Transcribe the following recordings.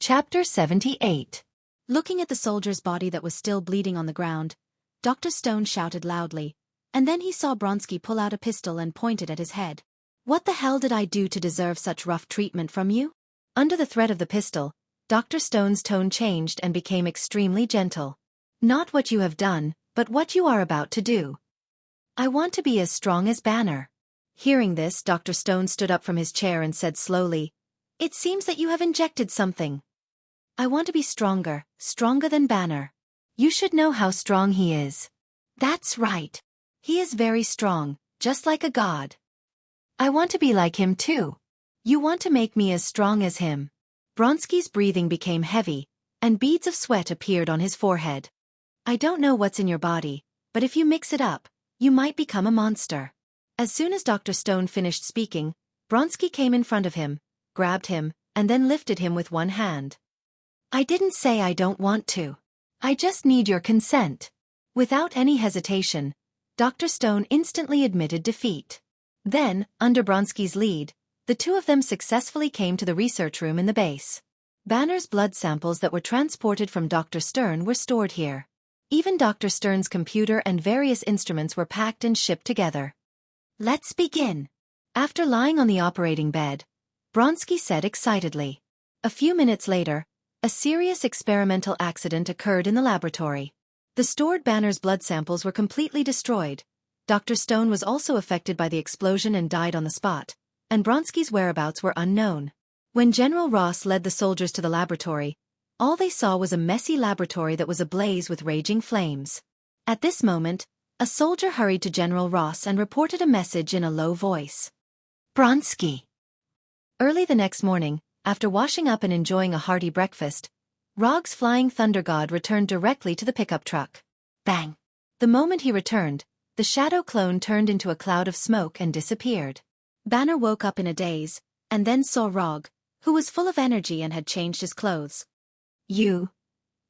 Chapter 78. Looking at the soldier's body that was still bleeding on the ground, Dr. Stone shouted loudly, and then he saw Bronsky pull out a pistol and point it at his head. "What the hell did I do to deserve such rough treatment from you?" Under the threat of the pistol, Dr. Stone's tone changed and became extremely gentle. "Not what you have done, but what you are about to do. I want to be as strong as Banner." Hearing this, Dr. Stone stood up from his chair and said slowly, "It seems that you have injected something. I want to be stronger, stronger than Banner. You should know how strong he is." "That's right. He is very strong, just like a god." "I want to be like him too." "You want to make me as strong as him." Bronsky's breathing became heavy, and beads of sweat appeared on his forehead. "I don't know what's in your body, but if you mix it up, you might become a monster." As soon as Dr. Stone finished speaking, Bronsky came in front of him, grabbed him, and then lifted him with one hand. "I didn't say I don't want to. I just need your consent." Without any hesitation, Dr. Stone instantly admitted defeat. Then, under Bronsky's lead, the two of them successfully came to the research room in the base. Banner's blood samples that were transported from Dr. Stern were stored here. Even Dr. Stern's computer and various instruments were packed and shipped together. "Let's begin." After lying on the operating bed, Bronsky said excitedly. A few minutes later, a serious experimental accident occurred in the laboratory. The stored Banner's blood samples were completely destroyed. Dr. Stone was also affected by the explosion and died on the spot, and Bronsky's whereabouts were unknown. When General Ross led the soldiers to the laboratory, all they saw was a messy laboratory that was ablaze with raging flames. At this moment, a soldier hurried to General Ross and reported a message in a low voice. "Bronsky." Early the next morning, after washing up and enjoying a hearty breakfast, Rog's flying thunder god returned directly to the pickup truck. Bang! The moment he returned, the shadow clone turned into a cloud of smoke and disappeared. Banner woke up in a daze, and then saw Rog, who was full of energy and had changed his clothes. You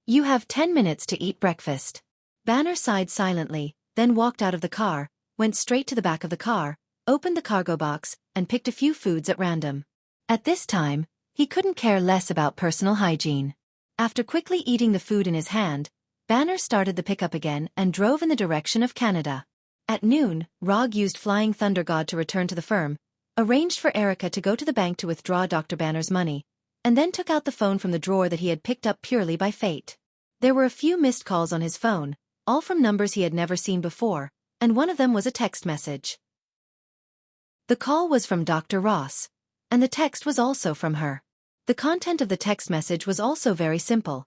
have 10 minutes to eat breakfast." Banner sighed silently, then walked out of the car, went straight to the back of the car, opened the cargo box, and picked a few foods at random. At this time, he couldn't care less about personal hygiene. After quickly eating the food in his hand, Banner started the pickup again and drove in the direction of Canada. At noon, Rog used Flying Thunder God to return to the firm, arranged for Erica to go to the bank to withdraw Dr. Banner's money, and then took out the phone from the drawer that he had picked up purely by fate. There were a few missed calls on his phone, all from numbers he had never seen before, and one of them was a text message. The call was from Dr. Ross, and the text was also from her. The content of the text message was also very simple.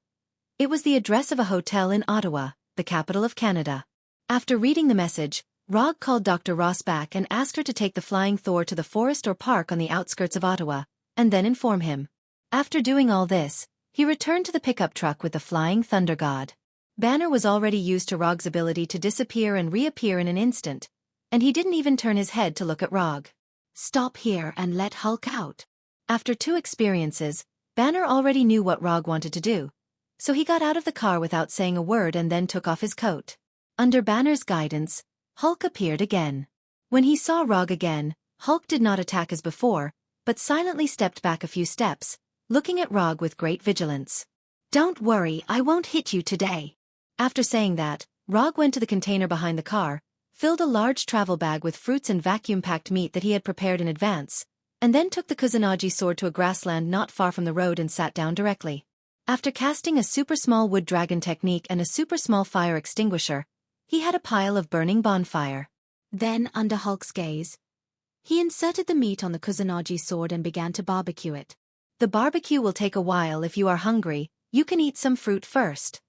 It was the address of a hotel in Ottawa, the capital of Canada. After reading the message, Rog called Dr. Ross back and asked her to take the Flying Thor to the forest or park on the outskirts of Ottawa, and then inform him. After doing all this, he returned to the pickup truck with the Flying Thunder God. Banner was already used to Rog's ability to disappear and reappear in an instant, and he didn't even turn his head to look at Rog. "Stop here and let Hulk out." After 2 experiences, Banner already knew what Rog wanted to do, so he got out of the car without saying a word and then took off his coat. Under Banner's guidance, Hulk appeared again. When he saw Rog again, Hulk did not attack as before, but silently stepped back a few steps, looking at Rog with great vigilance. "Don't worry, I won't hit you today." After saying that, Rog went to the container behind the car, filled a large travel bag with fruits and vacuum-packed meat that he had prepared in advance, and then took the Kusanagi sword to a grassland not far from the road and sat down directly. After casting a super-small wood dragon technique and a super-small fire extinguisher, he had a pile of burning bonfire. Then, under Hulk's gaze, he inserted the meat on the Kusanagi sword and began to barbecue it. "The barbecue will take a while. If you are hungry, you can eat some fruit first.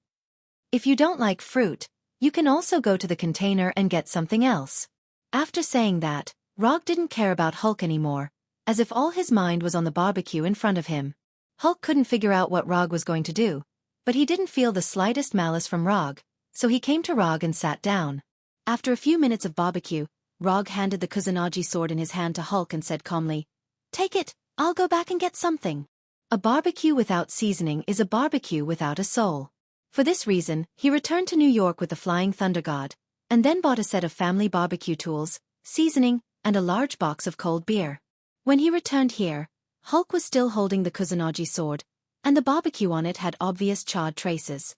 If you don't like fruit, you can also go to the container and get something else." After saying that, Rog didn't care about Hulk anymore, as if all his mind was on the barbecue in front of him. Hulk couldn't figure out what Rog was going to do, but he didn't feel the slightest malice from Rog, so he came to Rog and sat down. After a few minutes of barbecue, Rog handed the Kusanagi sword in his hand to Hulk and said calmly, "Take it, I'll go back and get something." A barbecue without seasoning is a barbecue without a soul. For this reason, he returned to New York with the Flying Thunder God, and then bought a set of family barbecue tools, seasoning, and a large box of cold beer. When he returned here, Hulk was still holding the Kusanagi sword, and the barbecue on it had obvious charred traces.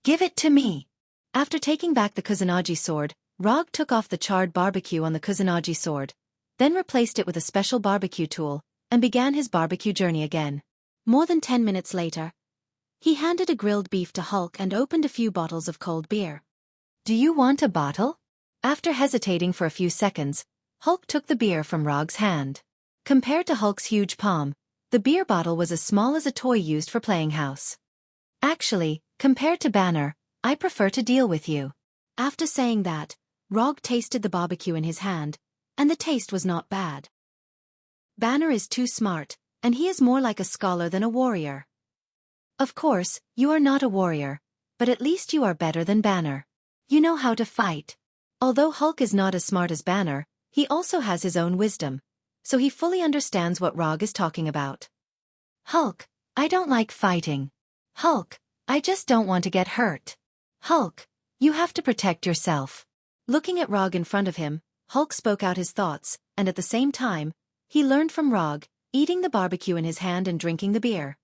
"Give it to me." After taking back the Kusanagi sword, Rog took off the charred barbecue on the Kusanagi sword, then replaced it with a special barbecue tool, and began his barbecue journey again. More than 10 minutes later, he handed a grilled beef to Hulk and opened a few bottles of cold beer. "Do you want a bottle?" After hesitating for a few seconds, Hulk took the beer from Rog's hand. Compared to Hulk's huge palm, the beer bottle was as small as a toy used for playing house. "Actually, compared to Banner, I prefer to deal with you." After saying that, Rog tasted the barbecue in his hand, and the taste was not bad. "Banner is too smart, and he is more like a scholar than a warrior." "Of course, you are not a warrior, but at least you are better than Banner. You know how to fight." Although Hulk is not as smart as Banner, he also has his own wisdom, so he fully understands what Rog is talking about. "Hulk, I don't like fighting. Hulk, I just don't want to get hurt. Hulk, you have to protect yourself." Looking at Rog in front of him, Hulk spoke out his thoughts, and at the same time, he learned from Rog, eating the barbecue in his hand and drinking the beer.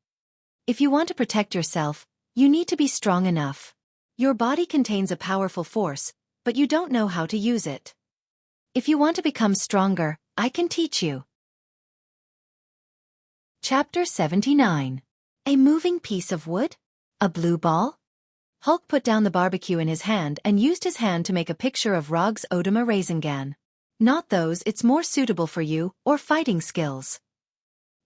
If you want to protect yourself, you need to be strong enough. Your body contains a powerful force, but you don't know how to use it. If you want to become stronger, I can teach you. Chapter 79. A moving piece of wood? A blue ball? Hulk put down the barbecue in his hand and used his hand to make a picture of Rog's Odama Rasengan. "Not those, it's more suitable for you, or fighting skills."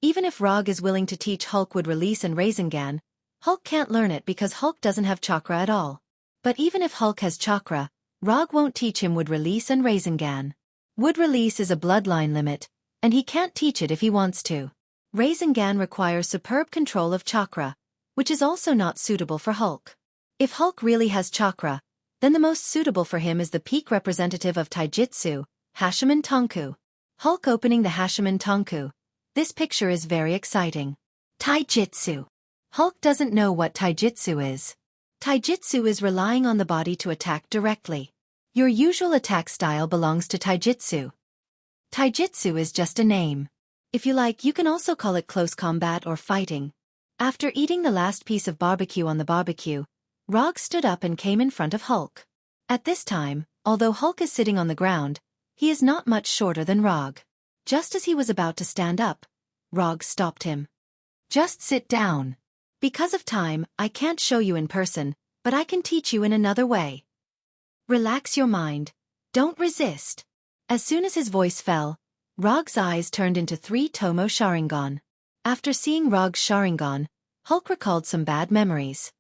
Even if Rog is willing to teach Hulk would release and Rasengan, Hulk can't learn it because Hulk doesn't have chakra at all. But even if Hulk has chakra, Rog won't teach him would release and Rasengan. Would release is a bloodline limit, and he can't teach it if he wants to. Rasengan requires superb control of chakra, which is also not suitable for Hulk. If Hulk really has chakra, then the most suitable for him is the peak representative of taijutsu, Hashimen Tonku. Hulk opening the Hashimen Tonku. This picture is very exciting. Taijutsu. Hulk doesn't know what taijutsu is. Taijutsu is relying on the body to attack directly. Your usual attack style belongs to taijutsu. Taijutsu is just a name. If you like, you can also call it close combat or fighting. After eating the last piece of barbecue on the barbecue, Rog stood up and came in front of Hulk. At this time, although Hulk is sitting on the ground, he is not much shorter than Rog. Just as he was about to stand up, Rog stopped him. "Just sit down. Because of time, I can't show you in person, but I can teach you in another way. Relax your mind. Don't resist." As soon as his voice fell, Rog's eyes turned into 3 Tomo Sharingan. After seeing Rog's Sharingan, Hulk recalled some bad memories.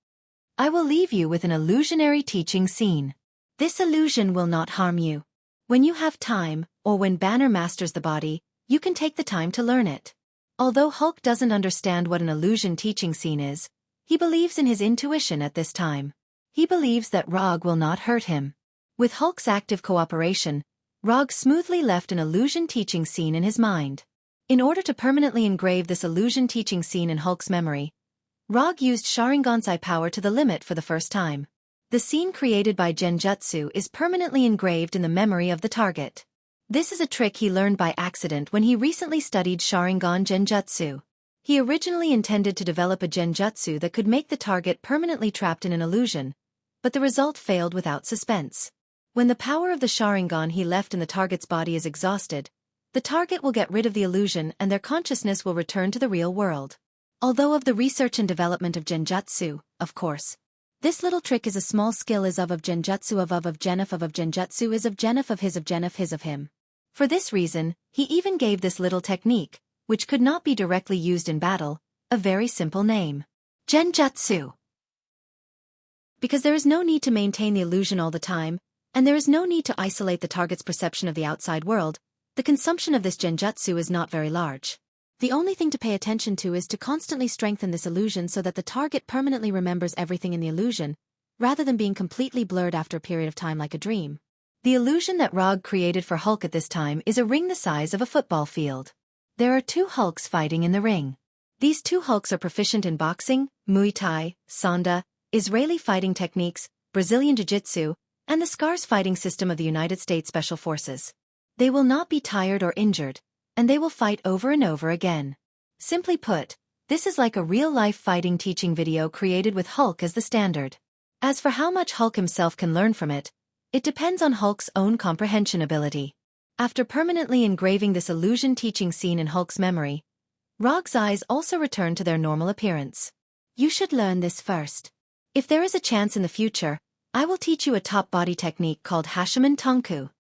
"I will leave you with an illusionary teaching scene. This illusion will not harm you. When you have time, or when Banner masters the body, you can take the time to learn it." Although Hulk doesn't understand what an illusion teaching scene is, he believes in his intuition at this time. He believes that Rog will not hurt him. With Hulk's active cooperation, Rog smoothly left an illusion teaching scene in his mind. In order to permanently engrave this illusion teaching scene in Hulk's memory, Rog used Sharingan's eye power to the limit for the first time. The scene created by Genjutsu is permanently engraved in the memory of the target. This is a trick he learned by accident when he recently studied Sharingan Genjutsu. He originally intended to develop a Genjutsu that could make the target permanently trapped in an illusion, but the result failed without suspense. When the power of the Sharingan he left in the target's body is exhausted, the target will get rid of the illusion and their consciousness will return to the real world. Although of the research and development of Genjutsu, of course. This little trick is a small skill is of Genjutsu of Genif of Genjutsu is of Genif of Genif his of him. For this reason, he even gave this little technique, which could not be directly used in battle, a very simple name. Genjutsu. Because there is no need to maintain the illusion all the time, and there is no need to isolate the target's perception of the outside world, the consumption of this Genjutsu is not very large. The only thing to pay attention to is to constantly strengthen this illusion so that the target permanently remembers everything in the illusion, rather than being completely blurred after a period of time like a dream. The illusion that Rog created for Hulk at this time is a ring the size of a football field. There are 2 Hulks fighting in the ring. These 2 Hulks are proficient in boxing, Muay Thai, Sanda, Israeli fighting techniques, Brazilian Jiu-Jitsu, and the SCARS fighting system of the United States Special Forces. They will not be tired or injured, and they will fight over and over again. Simply put, This is like a real-life fighting teaching video created with Hulk as the standard. As for how much Hulk himself can learn from it, it depends on Hulk's own comprehension ability. After permanently engraving this illusion teaching scene in Hulk's memory, Rog's eyes also return to their normal appearance. You should learn this first. If there is a chance in the future, I will teach you a top body technique called Hashiman Tonku.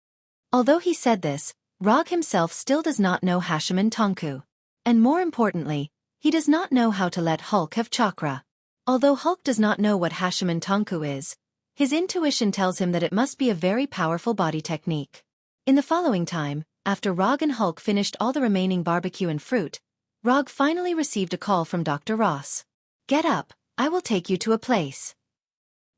Although he said this, Rog himself still does not know Hashiman Tonku. And more importantly, he does not know how to let Hulk have chakra. Although Hulk does not know what Hashiman Tonku is, his intuition tells him that it must be a very powerful body technique. In the following time, after Rog and Hulk finished all the remaining barbecue and fruit, Rog finally received a call from Dr. Ross. Get up, I will take you to a place.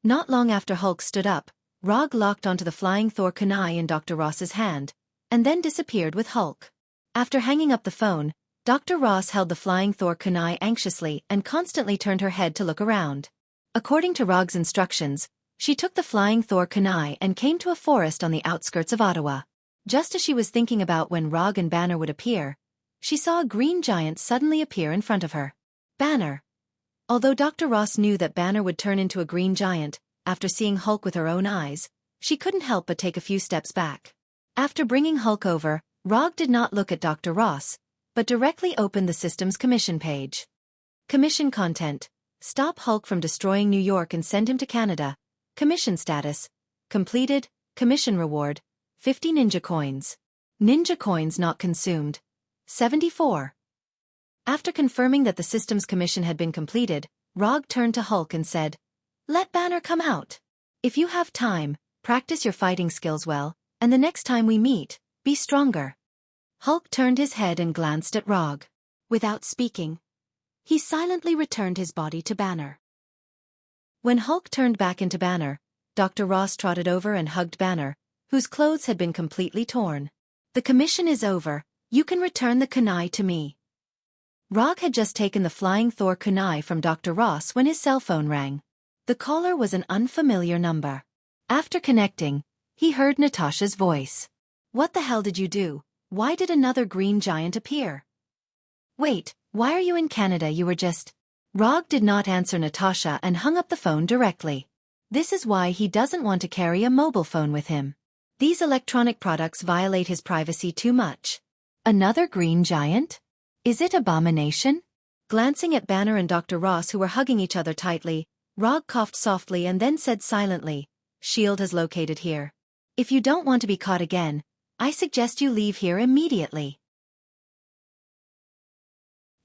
Not long after Hulk stood up, Rog locked onto the flying Thor kunai in Dr. Ross's hand, and then disappeared with Hulk. After hanging up the phone, Dr. Ross held the flying Thor kunai anxiously and constantly turned her head to look around. According to Rog's instructions, she took the flying Thor kunai and came to a forest on the outskirts of Ottawa. Just as she was thinking about when Rog and Banner would appear, she saw a green giant suddenly appear in front of her. Banner. Although Dr. Ross knew that Banner would turn into a green giant, after seeing Hulk with her own eyes, she couldn't help but take a few steps back. After bringing Hulk over, Rog did not look at Dr. Ross, but directly opened the system's commission page. Commission content. Stop Hulk from destroying New York and send him to Canada. Commission status. Completed. Commission reward. 50 ninja coins. Ninja coins not consumed. 74. After confirming that the system's commission had been completed, Rog turned to Hulk and said, "Let Banner come out. If you have time, practice your fighting skills well, and the next time we meet, be stronger." Hulk turned his head and glanced at Rog. Without speaking, he silently returned his body to Banner. When Hulk turned back into Banner, Dr. Ross trotted over and hugged Banner, whose clothes had been completely torn. "The commission is over, you can return the kunai to me." Rog had just taken the flying Thor kunai from Dr. Ross when his cell phone rang. The caller was an unfamiliar number. After connecting, he heard Natasha's voice. "What the hell did you do? Why did another green giant appear? Wait, why are you in Canada? You were just..." Rog did not answer Natasha and hung up the phone directly. This is why he doesn't want to carry a mobile phone with him. These electronic products violate his privacy too much. Another green giant? Is it abomination? Glancing at Banner and Dr. Ross, who were hugging each other tightly, Rog coughed softly and then said silently, "Shield has located here. If you don't want to be caught again, I suggest you leave here immediately."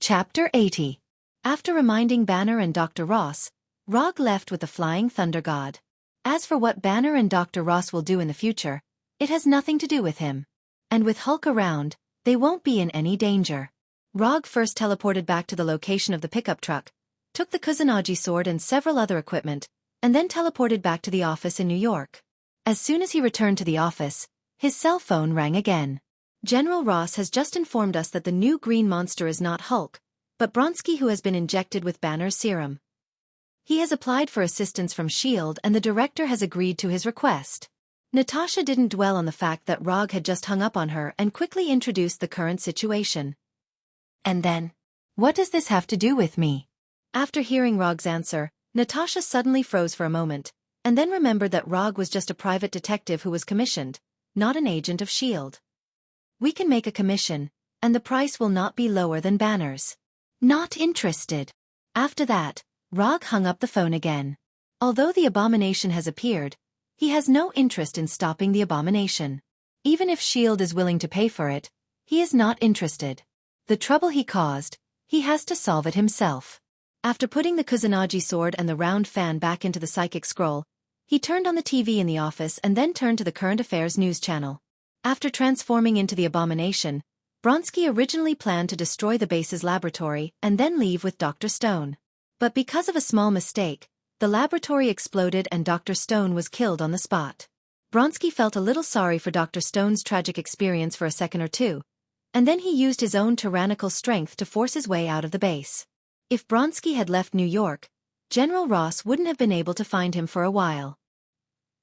Chapter 80. After reminding Banner and Dr. Ross, Rog left with the Flying Thunder God. As for what Banner and Dr. Ross will do in the future, it has nothing to do with him. And with Hulk around, they won't be in any danger. Rog first teleported back to the location of the pickup truck, took the Kusanagi sword and several other equipment, and then teleported back to the office in New York. As soon as he returned to the office, his cell phone rang again. "General Ross has just informed us that the new green monster is not Hulk, but Bronsky, who has been injected with Banner's serum. He has applied for assistance from S.H.I.E.L.D. and the director has agreed to his request." Natasha didn't dwell on the fact that Rog had just hung up on her and quickly introduced the current situation. "And then? What does this have to do with me?" After hearing Rog's answer, Natasha suddenly froze for a moment, and then remembered that Rog was just a private detective who was commissioned, not an agent of S.H.I.E.L.D. "We can make a commission, and the price will not be lower than Banner's." "Not interested." After that, Rog hung up the phone again. Although the abomination has appeared, he has no interest in stopping the abomination. Even if S.H.I.E.L.D. is willing to pay for it, he is not interested. The trouble he caused, he has to solve it himself. After putting the Kusanagi sword and the round fan back into the psychic scroll, he turned on the TV in the office and then turned to the current affairs news channel. After transforming into the abomination, Bronsky originally planned to destroy the base's laboratory and then leave with Dr. Stone. But because of a small mistake, the laboratory exploded and Dr. Stone was killed on the spot. Bronsky felt a little sorry for Dr. Stone's tragic experience for a second or two, and then he used his own tyrannical strength to force his way out of the base. If Bronsky had left New York, General Ross wouldn't have been able to find him for a while.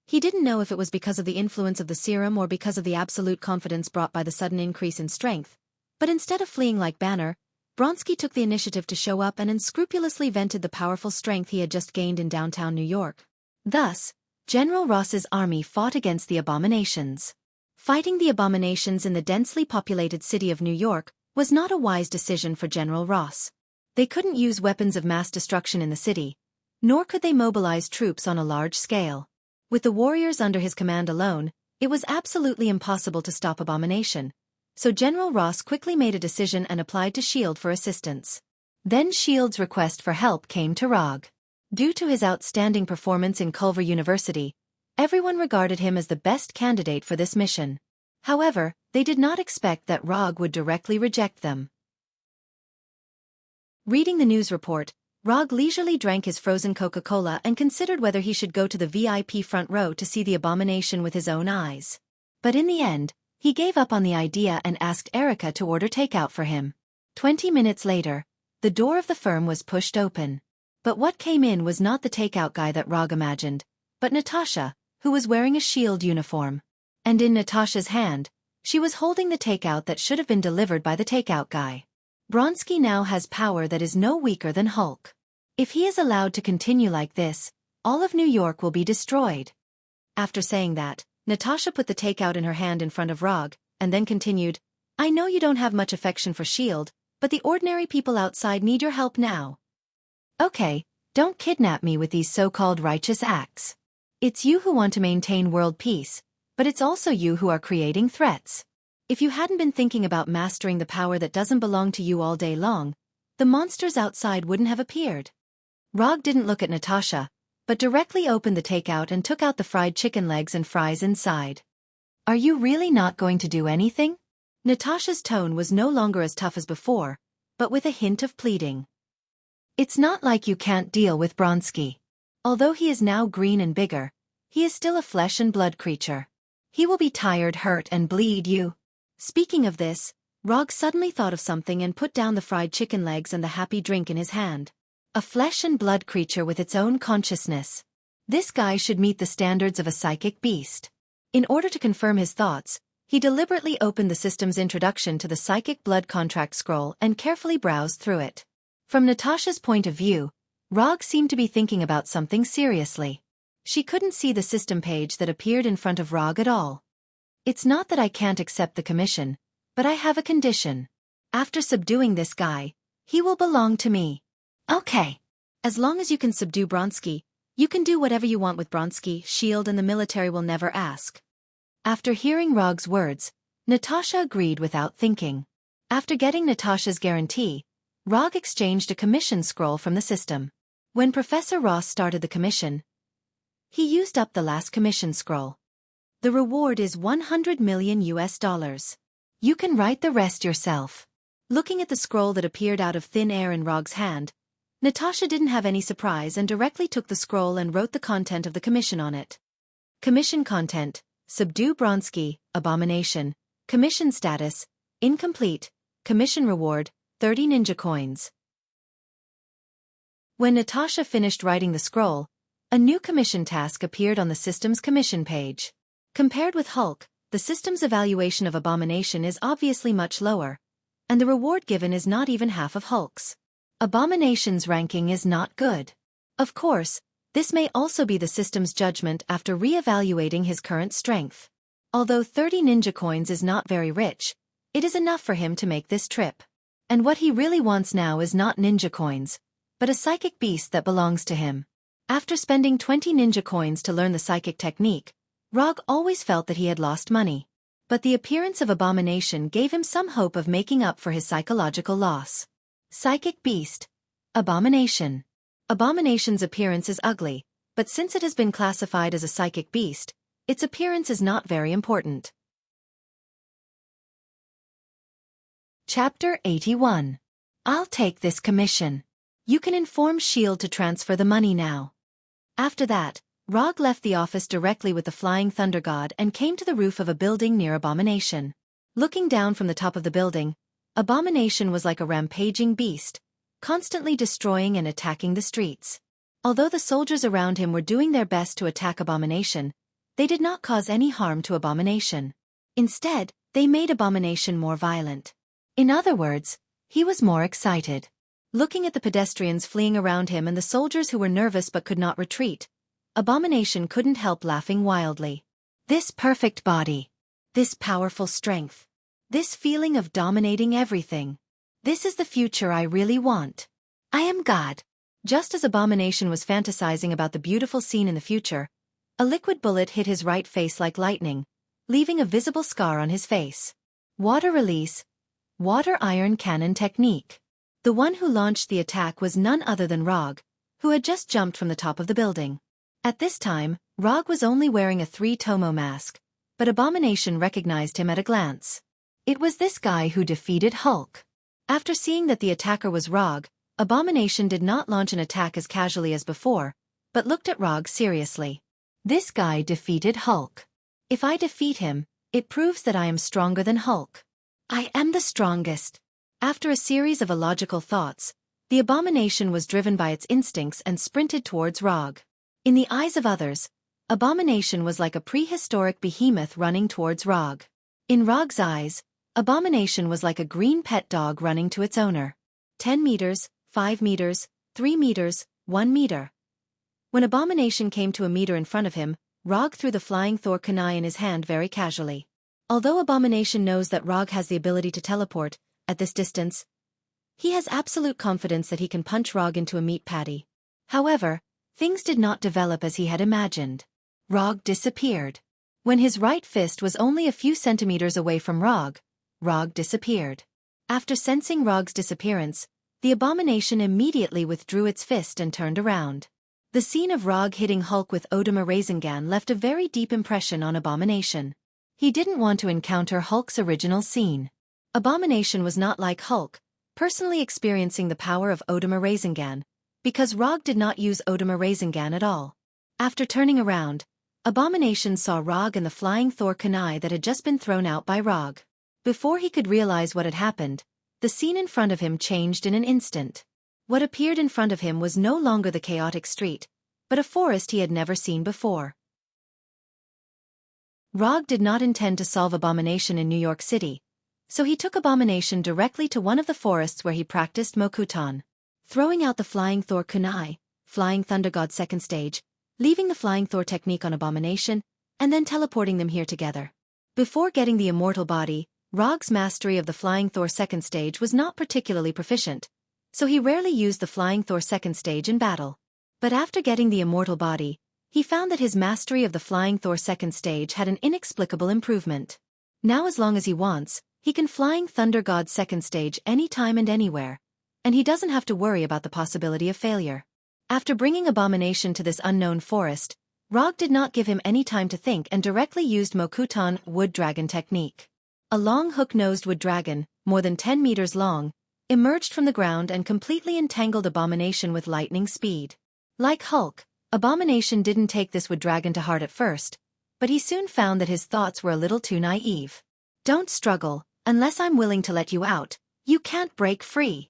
He didn't know if it was because of the influence of the serum or because of the absolute confidence brought by the sudden increase in strength, but instead of fleeing like Banner, Bronsky took the initiative to show up and unscrupulously vented the powerful strength he had just gained in downtown New York. Thus, General Ross's army fought against the abominations. Fighting the abominations in the densely populated city of New York was not a wise decision for General Ross. They couldn't use weapons of mass destruction in the city, nor could they mobilize troops on a large scale. With the warriors under his command alone, it was absolutely impossible to stop abomination, so General Ross quickly made a decision and applied to S.H.I.E.L.D. for assistance. Then S.H.I.E.L.D.'s request for help came to ROG. Due to his outstanding performance in Culver University, everyone regarded him as the best candidate for this mission. However, they did not expect that ROG would directly reject them. Reading the news report, ROG leisurely drank his frozen Coca-Cola and considered whether he should go to the VIP front row to see the abomination with his own eyes. But in the end, he gave up on the idea and asked Erica to order takeout for him. 20 minutes later, the door of the firm was pushed open. But what came in was not the takeout guy that ROG imagined, but Natasha, who was wearing a S.H.I.E.L.D. uniform. And in Natasha's hand, she was holding the takeout that should have been delivered by the takeout guy. Bronsky now has power that is no weaker than Hulk. If he is allowed to continue like this, all of New York will be destroyed. After saying that, Natasha put the takeout in her hand in front of ROG, and then continued, I know you don't have much affection for S.H.I.E.L.D., but the ordinary people outside need your help now. Okay, don't kidnap me with these so-called righteous acts. It's you who want to maintain world peace, but it's also you who are creating threats. If you hadn't been thinking about mastering the power that doesn't belong to you all day long, the monsters outside wouldn't have appeared. ROG didn't look at Natasha, but directly opened the takeout and took out the fried chicken legs and fries inside. Are you really not going to do anything? Natasha's tone was no longer as tough as before, but with a hint of pleading. It's not like you can't deal with Bronsky. Although he is now green and bigger, he is still a flesh and blood creature. He will be tired, hurt, and bleed you. Speaking of this, ROG suddenly thought of something and put down the fried chicken legs and the happy drink in his hand. A flesh and blood creature with its own consciousness. This guy should meet the standards of a psychic beast. In order to confirm his thoughts, he deliberately opened the system's introduction to the psychic blood contract scroll and carefully browsed through it. From Natasha's point of view, ROG seemed to be thinking about something seriously. She couldn't see the system page that appeared in front of ROG at all. It's not that I can't accept the commission, but I have a condition. After subduing this guy, he will belong to me. Okay. As long as you can subdue Bronsky, you can do whatever you want with Bronsky, S.H.I.E.L.D. and the military will never ask. After hearing ROG's words, Natasha agreed without thinking. After getting Natasha's guarantee, ROG exchanged a commission scroll from the system. When Professor Ross started the commission, he used up the last commission scroll. The reward is $100 million. You can write the rest yourself. Looking at the scroll that appeared out of thin air in ROG's hand, Natasha didn't have any surprise and directly took the scroll and wrote the content of the commission on it. Commission content: subdue Bronsky, abomination. Commission status: incomplete. Commission reward: 30 ninja coins. When Natasha finished writing the scroll, a new commission task appeared on the system's commission page. Compared with Hulk, the system's evaluation of abomination is obviously much lower, and the reward given is not even half of Hulk's. Abomination's ranking is not good. Of course, this may also be the system's judgment after re-evaluating his current strength. Although 30 ninja coins is not very rich, it is enough for him to make this trip. And what he really wants now is not ninja coins, but a psychic beast that belongs to him. After spending 20 ninja coins to learn the psychic technique, ROG always felt that he had lost money. But the appearance of abomination gave him some hope of making up for his psychological loss. Psychic beast. Abomination. Abomination's appearance is ugly, but since it has been classified as a psychic beast, its appearance is not very important. Chapter 81. I'll take this commission. You can inform S.H.I.E.L.D. to transfer the money now. After that, ROG left the office directly with the Flying Thunder God and came to the roof of a building near Abomination. Looking down from the top of the building, Abomination was like a rampaging beast, constantly destroying and attacking the streets. Although the soldiers around him were doing their best to attack Abomination, they did not cause any harm to Abomination. Instead, they made Abomination more violent. In other words, He was more excited. Looking at the pedestrians fleeing around him and the soldiers who were nervous but could not retreat, Abomination couldn't help laughing wildly. This perfect body. This powerful strength. This feeling of dominating everything. This is the future I really want. I am God. Just as Abomination was fantasizing about the beautiful scene in the future, a liquid bullet hit his right face like lightning, leaving a visible scar on his face. Water release. Water iron cannon technique. The one who launched the attack was none other than Rog, who had just jumped from the top of the building. At this time, Rog was only wearing a 3-tomo mask, but Abomination recognized him at a glance. It was this guy who defeated Hulk. After seeing that the attacker was Rog, Abomination did not launch an attack as casually as before, but looked at Rog seriously. This guy defeated Hulk. If I defeat him, it proves that I am stronger than Hulk. I am the strongest. After a series of illogical thoughts, the Abomination was driven by its instincts and sprinted towards Rog. In the eyes of others, Abomination was like a prehistoric behemoth running towards Rog. In Rog's eyes, Abomination was like a green pet dog running to its owner. 10 meters, 5 meters, 3 meters, 1 meter. When Abomination came to a meter in front of him, Rog threw the flying Thor kunai in his hand very casually. Although Abomination knows that Rog has the ability to teleport, at this distance, he has absolute confidence that he can punch Rog into a meat patty. However, things did not develop as he had imagined. Rog disappeared. When his right fist was only a few centimeters away from Rog, Rog disappeared. After sensing Rog's disappearance, the Abomination immediately withdrew its fist and turned around. The scene of Rog hitting Hulk with Odama Rasengan left a very deep impression on Abomination. He didn't want to encounter Hulk's original scene. Abomination was not like Hulk, personally experiencing the power of Odama Rasengan, because Rog did not use Odama Rasengan at all. After turning around, Abomination saw Rog and the flying Thor kunai that had just been thrown out by Rog. Before he could realize what had happened, the scene in front of him changed in an instant. What appeared in front of him was no longer the chaotic street, but a forest he had never seen before. Rog did not intend to solve Abomination in New York City, so he took Abomination directly to one of the forests where he practiced Mokuton. Throwing out the Flying Thor kunai, Flying Thunder God second stage, leaving the Flying Thor technique on Abomination, and then teleporting them here together. Before getting the immortal body, Rog's mastery of the Flying Thor second stage was not particularly proficient, so he rarely used the Flying Thor second stage in battle. But after getting the immortal body, he found that his mastery of the Flying Thor second stage had an inexplicable improvement. Now as long as he wants, he can Flying Thunder God second stage anytime and anywhere, and he doesn't have to worry about the possibility of failure. After bringing Abomination to this unknown forest, Rog did not give him any time to think and directly used Mokuton Wood Dragon technique. A long hook-nosed wood dragon, more than 10 meters long, emerged from the ground and completely entangled Abomination with lightning speed. Like Hulk, Abomination didn't take this wood dragon to heart at first, but he soon found that his thoughts were a little too naive. Don't struggle, unless I'm willing to let you out, you can't break free.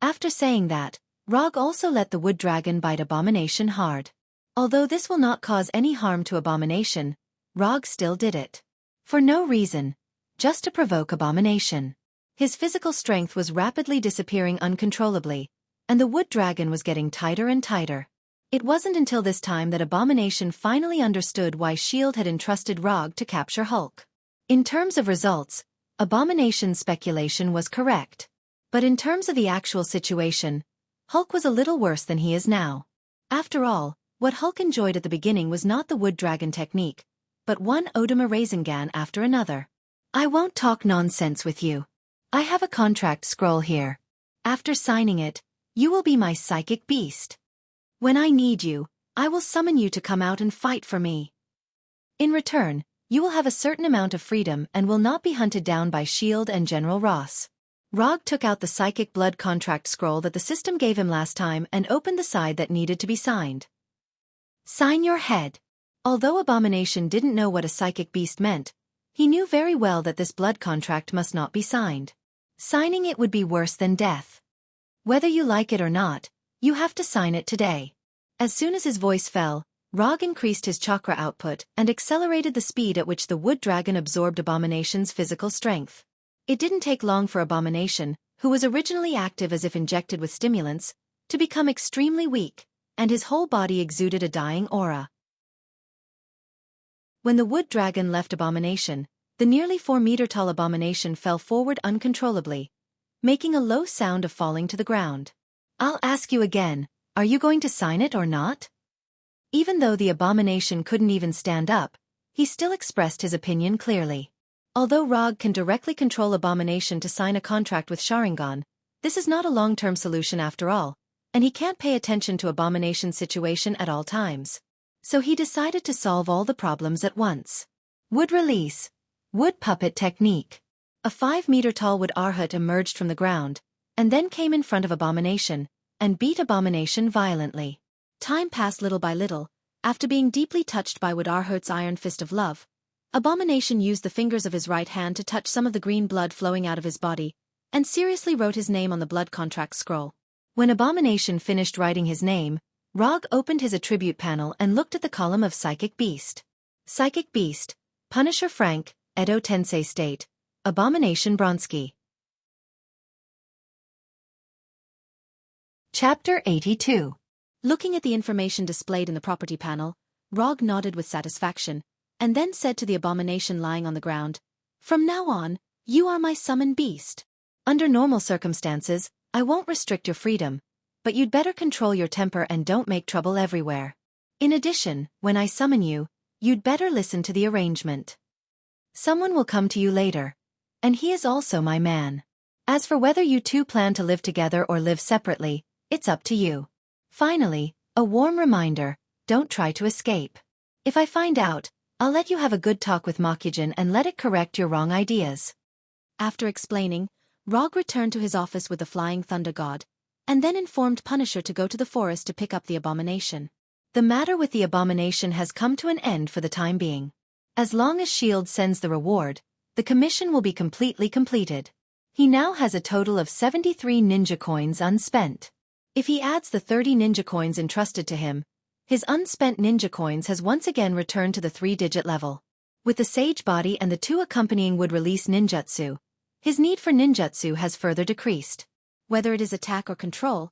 After saying that, Rog also let the wood dragon bite Abomination hard. Although this will not cause any harm to Abomination, Rog still did it. For no reason, just to provoke Abomination. His physical strength was rapidly disappearing uncontrollably, and the wood dragon was getting tighter and tighter. It wasn't until this time that Abomination finally understood why S.H.I.E.L.D. had entrusted Rog to capture Hulk. In terms of results, Abomination's speculation was correct. But in terms of the actual situation, Hulk was a little worse than he is now. After all, what Hulk enjoyed at the beginning was not the wood dragon technique, but one Odama Rasengan after another. I won't talk nonsense with you. I have a contract scroll here. After signing it, you will be my psychic beast. When I need you, I will summon you to come out and fight for me. In return, you will have a certain amount of freedom and will not be hunted down by S.H.I.E.L.D. and General Ross. Rog took out the psychic blood contract scroll that the system gave him last time and opened the side that needed to be signed. Sign your head. Although Abomination didn't know what a psychic beast meant, he knew very well that this blood contract must not be signed. Signing it would be worse than death. Whether you like it or not, you have to sign it today. As soon as his voice fell, Rog increased his chakra output and accelerated the speed at which the wood dragon absorbed Abomination's physical strength. It didn't take long for Abomination, who was originally active as if injected with stimulants, to become extremely weak, and his whole body exuded a dying aura. When the wood dragon left Abomination, the nearly 4-meter-tall Abomination fell forward uncontrollably, making a low sound of falling to the ground. "I'll ask you again, are you going to sign it or not?" Even though the Abomination couldn't even stand up, he still expressed his opinion clearly. Although Rog can directly control Abomination to sign a contract with Sharingan, this is not a long-term solution after all, and he can't pay attention to Abomination's situation at all times. So he decided to solve all the problems at once. Wood release. Wood puppet technique. A 5-meter-tall wood Arhat emerged from the ground, and then came in front of Abomination, and beat Abomination violently. Time passed little by little. After being deeply touched by Wood Arhat's iron fist of love, Abomination used the fingers of his right hand to touch some of the green blood flowing out of his body, and seriously wrote his name on the blood contract scroll. When Abomination finished writing his name, Rog opened his attribute panel and looked at the column of Psychic Beast. Psychic Beast, Punisher Frank, Edo Tensei State, Abomination Bronsky. Chapter 82. Looking at the information displayed in the property panel, Rog nodded with satisfaction, and then said to the Abomination lying on the ground, "From now on, you are my summoned beast. Under normal circumstances, I won't restrict your freedom, but you'd better control your temper and don't make trouble everywhere. In addition, when I summon you, you'd better listen to the arrangement. Someone will come to you later, and he is also my man. As for whether you two plan to live together or live separately, it's up to you. Finally, a warm reminder, don't try to escape. If I find out, I'll let you have a good talk with Makujin and let it correct your wrong ideas." After explaining, Rog returned to his office with the Flying Thunder God, and then informed Punisher to go to the forest to pick up the Abomination. The matter with the Abomination has come to an end for the time being. As long as S.H.I.E.L.D. sends the reward, the commission will be completely completed. He now has a total of 73 ninja coins unspent. If he adds the 30 ninja coins entrusted to him, his unspent ninja coins has once again returned to the 3-digit level. With the Sage Body and the 2 accompanying would release ninjutsu, his need for ninjutsu has further decreased. Whether it is attack or control,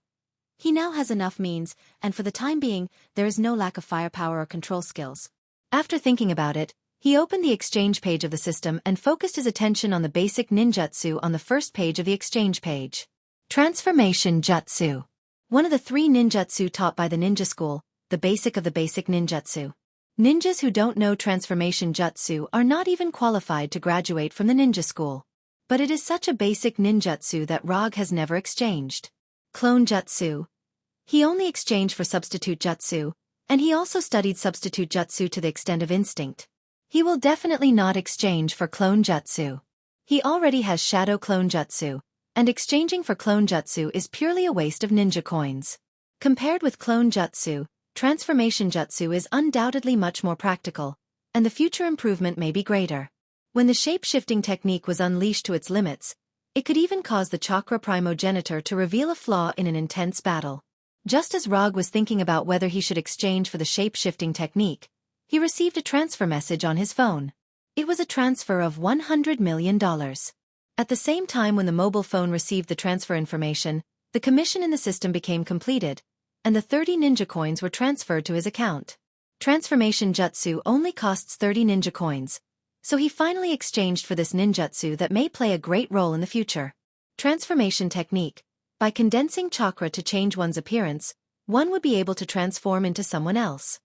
he now has enough means, and for the time being, there is no lack of firepower or control skills. After thinking about it, he opened the exchange page of the system and focused his attention on the basic ninjutsu on the first page of the exchange page. Transformation Jutsu. One of the 3 ninjutsu taught by the ninja school, the basic of the basic ninjutsu. Ninjas who don't know transformation jutsu are not even qualified to graduate from the ninja school. But it is such a basic ninjutsu that Rog has never exchanged. Clone jutsu. He only exchanged for substitute jutsu, and he also studied substitute jutsu to the extent of instinct. He will definitely not exchange for clone jutsu. He already has shadow clone jutsu, and exchanging for clone jutsu is purely a waste of ninja coins. Compared with clone jutsu, transformation jutsu is undoubtedly much more practical, and the future improvement may be greater. When the shape-shifting technique was unleashed to its limits, it could even cause the chakra primogenitor to reveal a flaw in an intense battle. Just as Rog was thinking about whether he should exchange for the shape-shifting technique, he received a transfer message on his phone. It was a transfer of $100 million. At the same time when the mobile phone received the transfer information, the commission in the system became completed, and the 30 ninja coins were transferred to his account. Transformation jutsu only costs 30 ninja coins, so he finally exchanged for this ninjutsu that may play a great role in the future. Transformation technique. By condensing chakra to change one's appearance, one would be able to transform into someone else.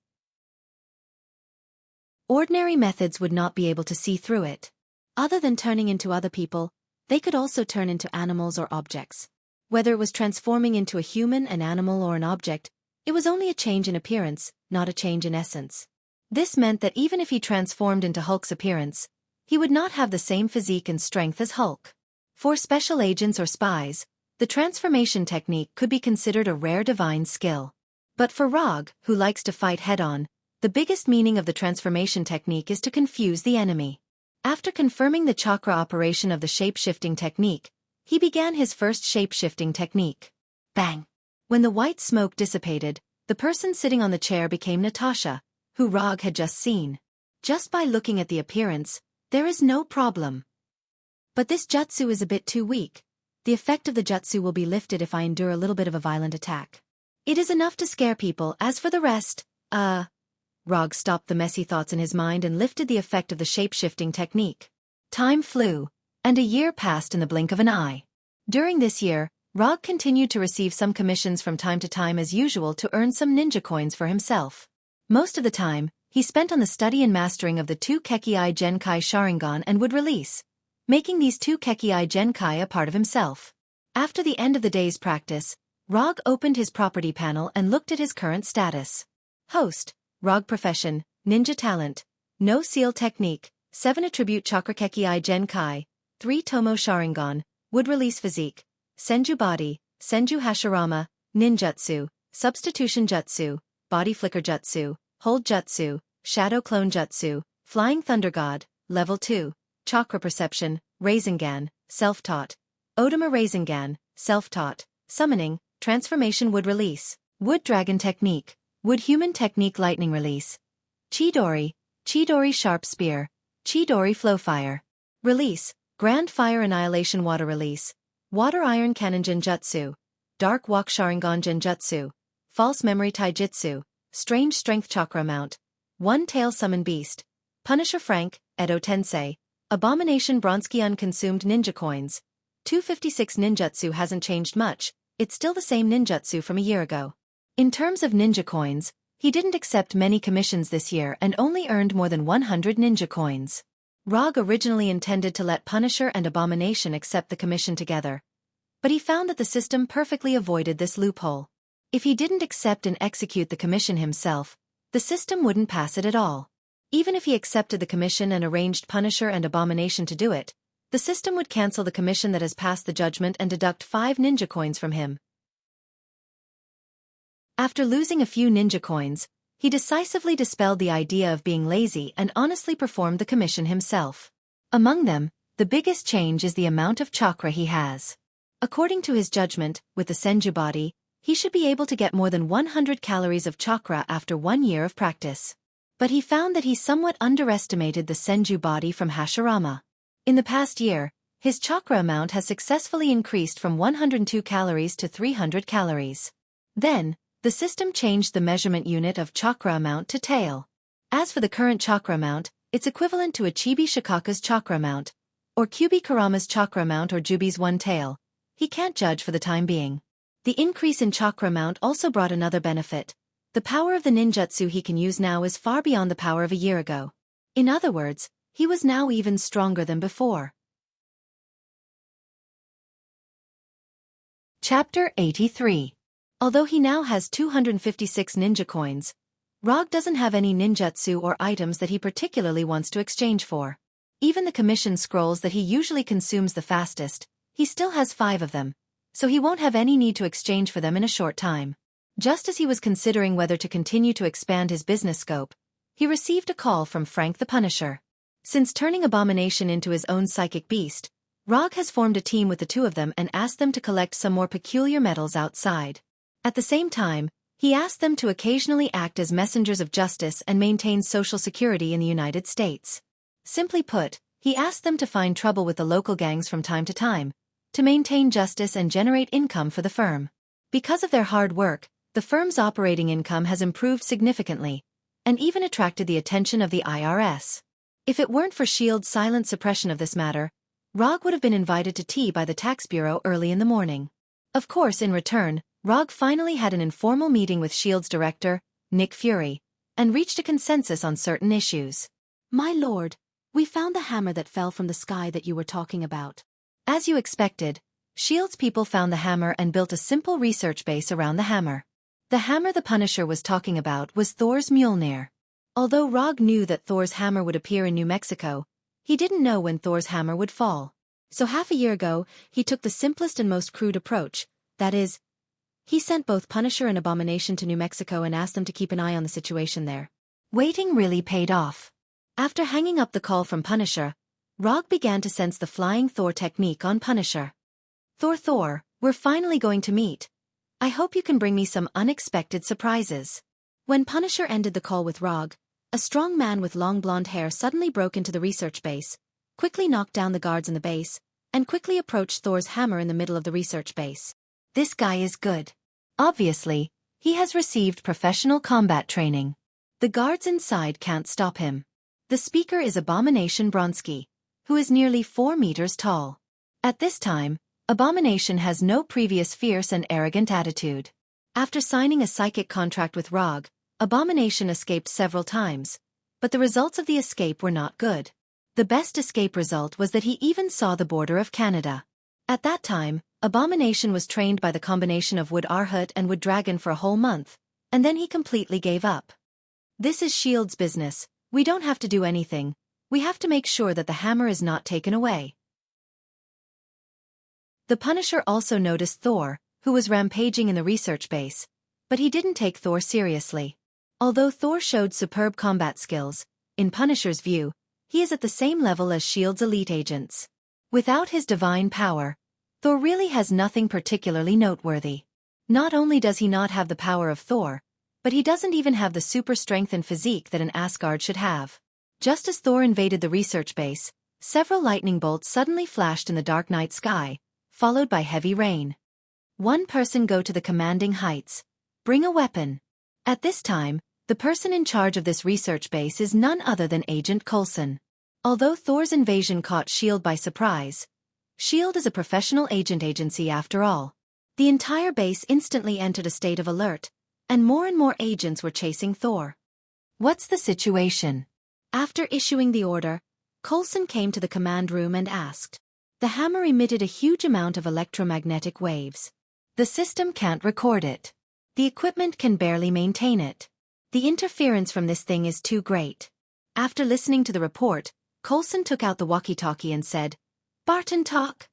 Ordinary methods would not be able to see through it. Other than turning into other people, they could also turn into animals or objects. Whether it was transforming into a human, an animal, or an object, it was only a change in appearance, not a change in essence. This meant that even if he transformed into Hulk's appearance, he would not have the same physique and strength as Hulk. For special agents or spies, the transformation technique could be considered a rare divine skill. But for Rog, who likes to fight head-on, the biggest meaning of the transformation technique is to confuse the enemy. After confirming the chakra operation of the shape-shifting technique, he began his first shape-shifting technique. Bang! When the white smoke dissipated, the person sitting on the chair became Natasha, who Rog had just seen. Just by looking at the appearance, there is no problem. But this jutsu is a bit too weak, the effect of the jutsu will be lifted if I endure a little bit of a violent attack. It is enough to scare people, as for the rest, Rog stopped the messy thoughts in his mind and lifted the effect of the shape-shifting technique. Time flew, and a year passed in the blink of an eye. During this year, Rog continued to receive some commissions from time to time as usual to earn some ninja coins for himself. Most of the time, he spent on the study and mastering of the 2 Kekkei Genkai Sharingan and would release, making these 2 Kekkei Genkai a part of himself. After the end of the day's practice, Rog opened his property panel and looked at his current status. Host, Rog Profession, Ninja Talent, No Seal Technique, 7 Attribute Chakra Kekkei Genkai, 3 Tomo Sharingan, Wood Release Physique, Senju Body, Senju Hashirama, Ninjutsu, Substitution Jutsu, Body Flicker Jutsu, Hold Jutsu, Shadow Clone Jutsu, Flying Thunder God, Level 2, Chakra Perception, Rasengan, Self-Taught, Odama Rasengan, Self-Taught, Summoning, Transformation Wood Release, Wood Dragon Technique, Wood Human Technique Lightning Release, Chidori, Chidori Sharp Spear, Chidori Flow Fire. Release, Grand Fire Annihilation Water Release, Water Iron Cannon Genjutsu, Dark Walk Sharingan Genjutsu, False Memory Taijutsu, Strange Strength Chakra Mount, One Tail Summon Beast, Punisher Frank, Edo Tensei, Abomination Bronski Unconsumed Ninja Coins. 256 Ninjutsu hasn't changed much, it's still the same ninjutsu from a year ago. In terms of ninja coins, he didn't accept many commissions this year and only earned more than 100 ninja coins. Rog originally intended to let Punisher and Abomination accept the commission together, but he found that the system perfectly avoided this loophole. If he didn't accept and execute the commission himself, the system wouldn't pass it at all. Even if he accepted the commission and arranged Punisher and Abomination to do it, the system would cancel the commission that has passed the judgment and deduct 5 ninja coins from him. After losing a few ninja coins, he decisively dispelled the idea of being lazy and honestly performed the commission himself. Among them, the biggest change is the amount of chakra he has. According to his judgment, with the Senju body, he should be able to get more than 100 calories of chakra after 1 year of practice. But he found that he somewhat underestimated the Senju body from Hashirama. In the past year, his chakra amount has successfully increased from 102 calories to 300 calories. Then, the system changed the measurement unit of chakra amount to tail. As for the current chakra amount, it's equivalent to a Chibi Shikaka's chakra amount, or Kyubi Kurama's chakra amount or Jubi's 1 tail. He can't judge for the time being. The increase in chakra amount also brought another benefit. The power of the ninjutsu he can use now is far beyond the power of a year ago. In other words, he was now even stronger than before. Chapter 83. Although he now has 256 ninja coins, Rog doesn't have any ninjutsu or items that he particularly wants to exchange for. Even the commission scrolls that he usually consumes the fastest, he still has 5 of them, so he won't have any need to exchange for them in a short time. Just as he was considering whether to continue to expand his business scope, he received a call from Frank the Punisher. Since turning Abomination into his own psychic beast, Rog has formed a team with the 2 of them and asked them to collect some more peculiar metals outside. At the same time, he asked them to occasionally act as messengers of justice and maintain social security in the United States. Simply put, he asked them to find trouble with the local gangs from time to time, to maintain justice and generate income for the firm. Because of their hard work, the firm's operating income has improved significantly, and even attracted the attention of the IRS. If it weren't for S.H.I.E.L.'s silent suppression of this matter, Rog would have been invited to tea by the tax bureau early in the morning. Of course, in return, Rog finally had an informal meeting with S.H.I.E.L.'s director, Nick Fury, and reached a consensus on certain issues. My lord, we found the hammer that fell from the sky that you were talking about. As you expected, S.H.I.E.L.'s people found the hammer and built a simple research base around the hammer. The hammer the Punisher was talking about was Thor's Mjolnir. Although Rog knew that Thor's hammer would appear in New Mexico, he didn't know when Thor's hammer would fall. So half a year ago, he took the simplest and most crude approach, that is, he sent both Punisher and Abomination to New Mexico and asked them to keep an eye on the situation there. Waiting really paid off. After hanging up the call from Punisher, Rog began to sense the Flying Thor technique on Punisher. Thor, we're finally going to meet. I hope you can bring me some unexpected surprises. When Punisher ended the call with Rog, a strong man with long blonde hair suddenly broke into the research base, quickly knocked down the guards in the base, and quickly approached Thor's hammer in the middle of the research base. This guy is good. Obviously, he has received professional combat training. The guards inside can't stop him. The speaker is Abomination Bronsky, who is nearly 4 meters tall. At this time, Abomination has no previous fierce and arrogant attitude. After signing a psychic contract with Rog, Abomination escaped several times, but the results of the escape were not good. The best escape result was that he even saw the border of Canada. At that time, Abomination was trained by the combination of Wood Arhut and Wood Dragon for a whole month, and then he completely gave up. This is S.H.I.E.L.D.'s business. We don't have to do anything. We have to make sure that the hammer is not taken away. The Punisher also noticed Thor, who was rampaging in the research base, but he didn't take Thor seriously. Although Thor showed superb combat skills, in Punisher's view, he is at the same level as S.H.I.E.L.D.'s elite agents. Without his divine power, Thor really has nothing particularly noteworthy. Not only does he not have the power of Thor, but he doesn't even have the super strength and physique that an Asgard should have. Just as Thor invaded the research base, several lightning bolts suddenly flashed in the dark night sky, followed by heavy rain. One person go to the commanding heights. Bring a weapon. At this time, the person in charge of this research base is none other than Agent Coulson. Although Thor's invasion caught S.H.I.E.L.D. by surprise, S.H.I.E.L.D. is a professional agent agency after all. The entire base instantly entered a state of alert, and more agents were chasing Thor. What's the situation? After issuing the order, Coulson came to the command room and asked. The hammer emitted a huge amount of electromagnetic waves. The system can't record it. The equipment can barely maintain it. The interference from this thing is too great. After listening to the report, Coulson took out the walkie-talkie and said, Barton talk.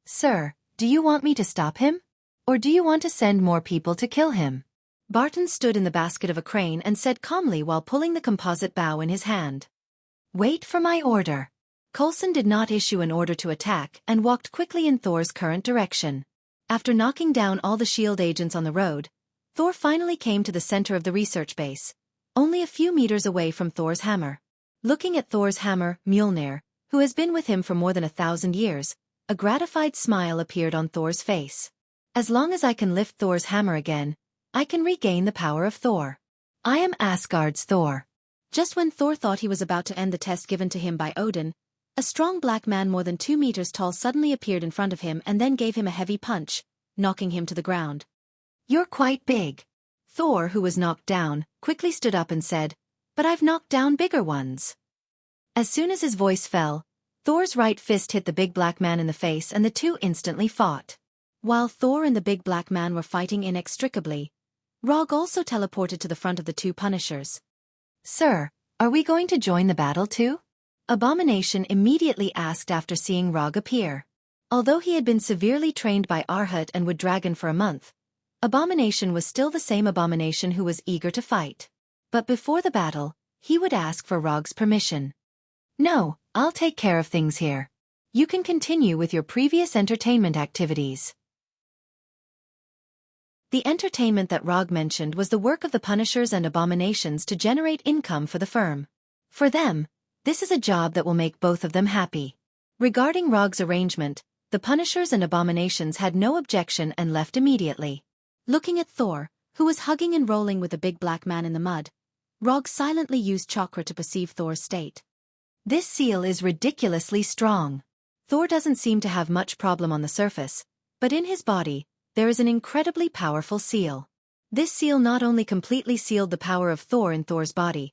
Sir, do you want me to stop him? Or do you want to send more people to kill him? Barton stood in the basket of a crane and said calmly while pulling the composite bow in his hand. Wait for my order. Coulson did not issue an order to attack and walked quickly in Thor's current direction. After knocking down all the S.H.I.E.L.D. agents on the road, Thor finally came to the center of the research base, only a few meters away from Thor's hammer. Looking at Thor's hammer, Mjolnir, who has been with him for more than 1,000 years, a gratified smile appeared on Thor's face. As long as I can lift Thor's hammer again, I can regain the power of Thor. I am Asgard's Thor. Just when Thor thought he was about to end the test given to him by Odin, a strong black man more than 2 meters tall suddenly appeared in front of him and then gave him a heavy punch, knocking him to the ground. You're quite big. Thor, who was knocked down, quickly stood up and said, But I've knocked down bigger ones. As soon as his voice fell, Thor's right fist hit the big black man in the face and the two instantly fought. While Thor and the big black man were fighting inextricably, Rog also teleported to the front of the two Punishers. Sir, are we going to join the battle too? Abomination immediately asked after seeing Rog appear. Although he had been severely trained by Arhut and Wood Dragon for a month, Abomination was still the same Abomination who was eager to fight. But before the battle, he would ask for Rog's permission. No, I'll take care of things here. You can continue with your previous entertainment activities. The entertainment that Rog mentioned was the work of the Punishers and Abominations to generate income for the firm. For them, this is a job that will make both of them happy. Regarding Rog's arrangement, the Punishers and Abominations had no objection and left immediately. Looking at Thor, who was hugging and rolling with the big black man in the mud, Rog silently used chakra to perceive Thor's state. This seal is ridiculously strong. Thor doesn't seem to have much problem on the surface, but in his body, there is an incredibly powerful seal. This seal not only completely sealed the power of Thor in Thor's body,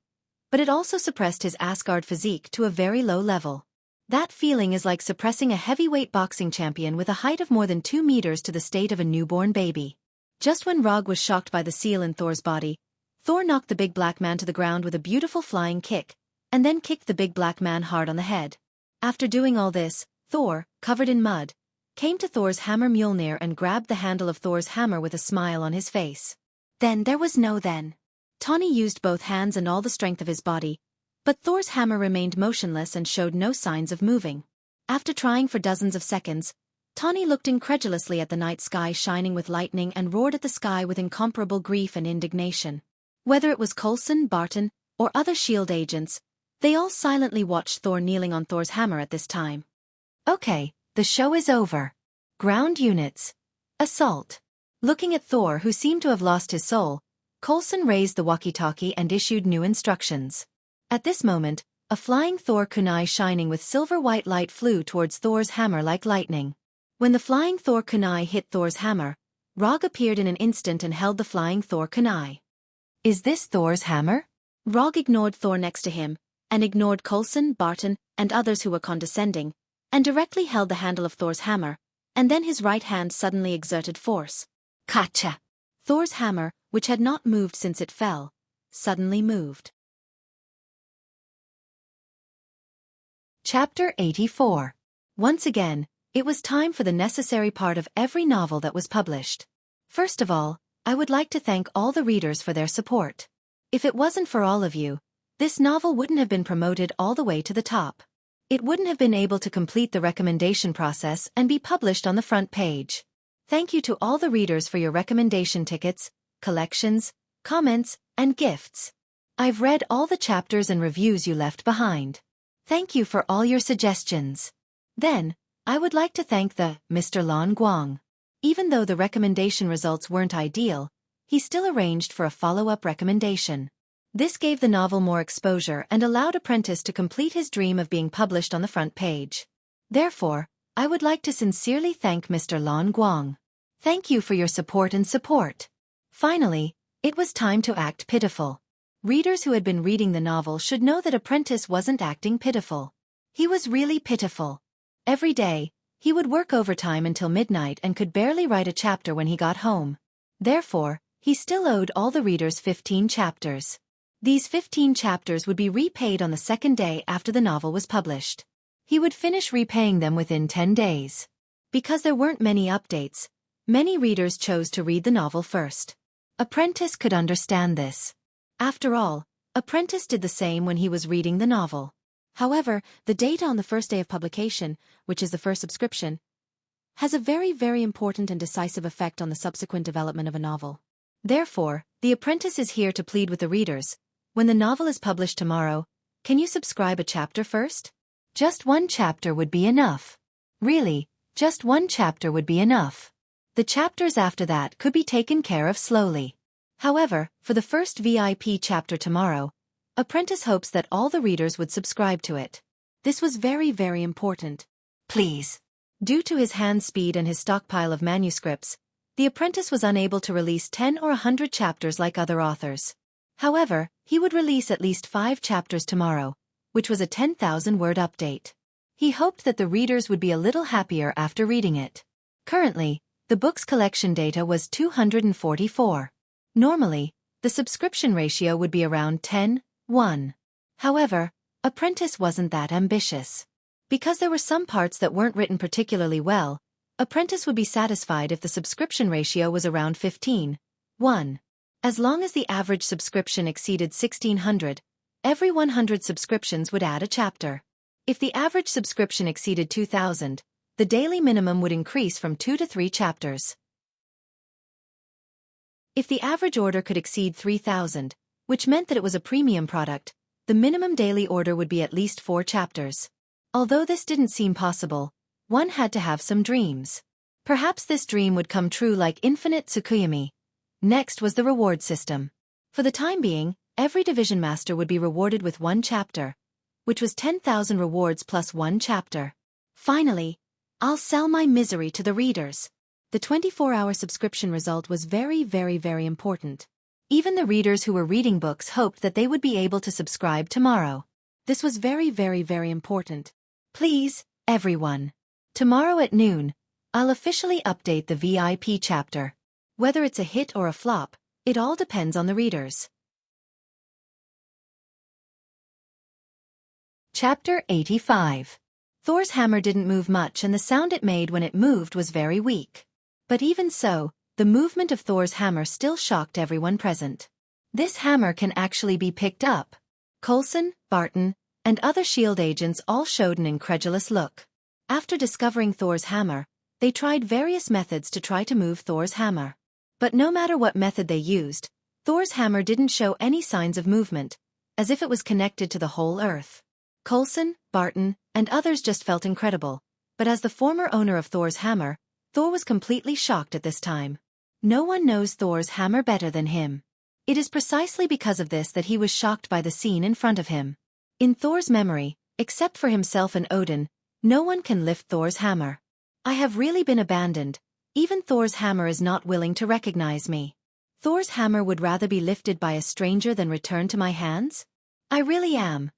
but it also suppressed his Asgard physique to a very low level. That feeling is like suppressing a heavyweight boxing champion with a height of more than 2 meters to the state of a newborn baby. Just when Rog was shocked by the seal in Thor's body, Thor knocked the big black man to the ground with a beautiful flying kick, and then kicked the big black man hard on the head. After doing all this, Thor, covered in mud, came to Thor's hammer Mjolnir and grabbed the handle of Thor's hammer with a smile on his face. Then there was no then. Tawny used both hands and all the strength of his body, but Thor's hammer remained motionless and showed no signs of moving. After trying for dozens of seconds, Tawny looked incredulously at the night sky shining with lightning and roared at the sky with incomparable grief and indignation. Whether it was Coulson, Barton, or other S.H.I.E.L.D. agents, they all silently watched Thor kneeling on Thor's hammer at this time. Okay, The show is over. Ground units. Assault. Looking at Thor, who seemed to have lost his soul, Coulson raised the walkie-talkie and issued new instructions. At this moment, a flying Thor kunai shining with silver-white light flew towards Thor's hammer like lightning. When the flying Thor kunai hit Thor's hammer, Rog appeared in an instant and held the flying Thor kunai. Is this Thor's hammer? Rog ignored Thor next to him, and ignored Coulson, Barton, and others who were condescending, and directly held the handle of Thor's hammer, and then his right hand suddenly exerted force. Kacha! Thor's hammer, which had not moved since it fell, suddenly moved. Chapter 84. Once again, it was time for the necessary part of every novel that was published. First of all, I would like to thank all the readers for their support. If it wasn't for all of you, this novel wouldn't have been promoted all the way to the top. It wouldn't have been able to complete the recommendation process and be published on the front page. Thank you to all the readers for your recommendation tickets, collections, comments, and gifts. I've read all the chapters and reviews you left behind. Thank you for all your suggestions. Then, I would like to thank the Mr. Lan Guang. Even though the recommendation results weren't ideal, he still arranged for a follow-up recommendation. This gave the novel more exposure and allowed Apprentice to complete his dream of being published on the front page. Therefore, I would like to sincerely thank Mr. Lan Guang. Thank you for your support and support. Finally, it was time to act pitiful. Readers who had been reading the novel should know that Apprentice wasn't acting pitiful. He was really pitiful. Every day, he would work overtime until midnight and could barely write a chapter when he got home. Therefore, he still owed all the readers 15 chapters. These 15 chapters would be repaid on the second day after the novel was published. He would finish repaying them within 10 days. Because there weren't many updates, many readers chose to read the novel first. Apprentice could understand this. After all, Apprentice did the same when he was reading the novel. However, the data on the first day of publication, which is the first subscription, has a very, very important and decisive effect on the subsequent development of a novel. Therefore, the Apprentice is here to plead with the readers. When the novel is published tomorrow, can you subscribe a chapter first? Just one chapter would be enough. Really, just one chapter would be enough. The chapters after that could be taken care of slowly. However, for the first VIP chapter tomorrow, Apprentice hopes that all the readers would subscribe to it. This was very, very important. Please. Due to his hand speed and his stockpile of manuscripts, the Apprentice was unable to release 10 or 100 chapters like other authors. However, he would release at least 5 chapters tomorrow, which was a 10,000-word update. He hoped that the readers would be a little happier after reading it. Currently, the book's collection data was 244. Normally, the subscription ratio would be around 10:1. However, Apprentice wasn't that ambitious. Because there were some parts that weren't written particularly well, Apprentice would be satisfied if the subscription ratio was around 15:1. As long as the average subscription exceeded 1,600, every 100 subscriptions would add a chapter. If the average subscription exceeded 2,000, the daily minimum would increase from 2 to 3 chapters. If the average order could exceed 3,000, which meant that it was a premium product, the minimum daily order would be at least 4 chapters. Although this didn't seem possible, one had to have some dreams. Perhaps this dream would come true like Infinite Tsukuyomi. Next was the reward system. For the time being, every division master would be rewarded with 1 chapter, which was 10,000 rewards plus 1 chapter. Finally, I'll sell my misery to the readers. The 24-hour subscription result was very, very, very important. Even the readers who were reading books hoped that they would be able to subscribe tomorrow. This was very, very, very important. Please, everyone. Tomorrow at noon, I'll officially update the VIP chapter. Whether it's a hit or a flop, it all depends on the readers. Chapter 85. Thor's hammer didn't move much and the sound it made when it moved was very weak. But even so, the movement of Thor's hammer still shocked everyone present. This hammer can actually be picked up. Coulson, Barton, and other S.H.I.E.L.D. agents all showed an incredulous look. After discovering Thor's hammer, they tried various methods to try to move Thor's hammer. But no matter what method they used, Thor's hammer didn't show any signs of movement, as if it was connected to the whole earth. Coulson, Barton, and others just felt incredible. But as the former owner of Thor's hammer, Thor was completely shocked at this time. No one knows Thor's hammer better than him. It is precisely because of this that he was shocked by the scene in front of him. In Thor's memory, except for himself and Odin, no one can lift Thor's hammer. I have really been abandoned. Even Thor's hammer is not willing to recognize me. Thor's hammer would rather be lifted by a stranger than returned to my hands? I really am.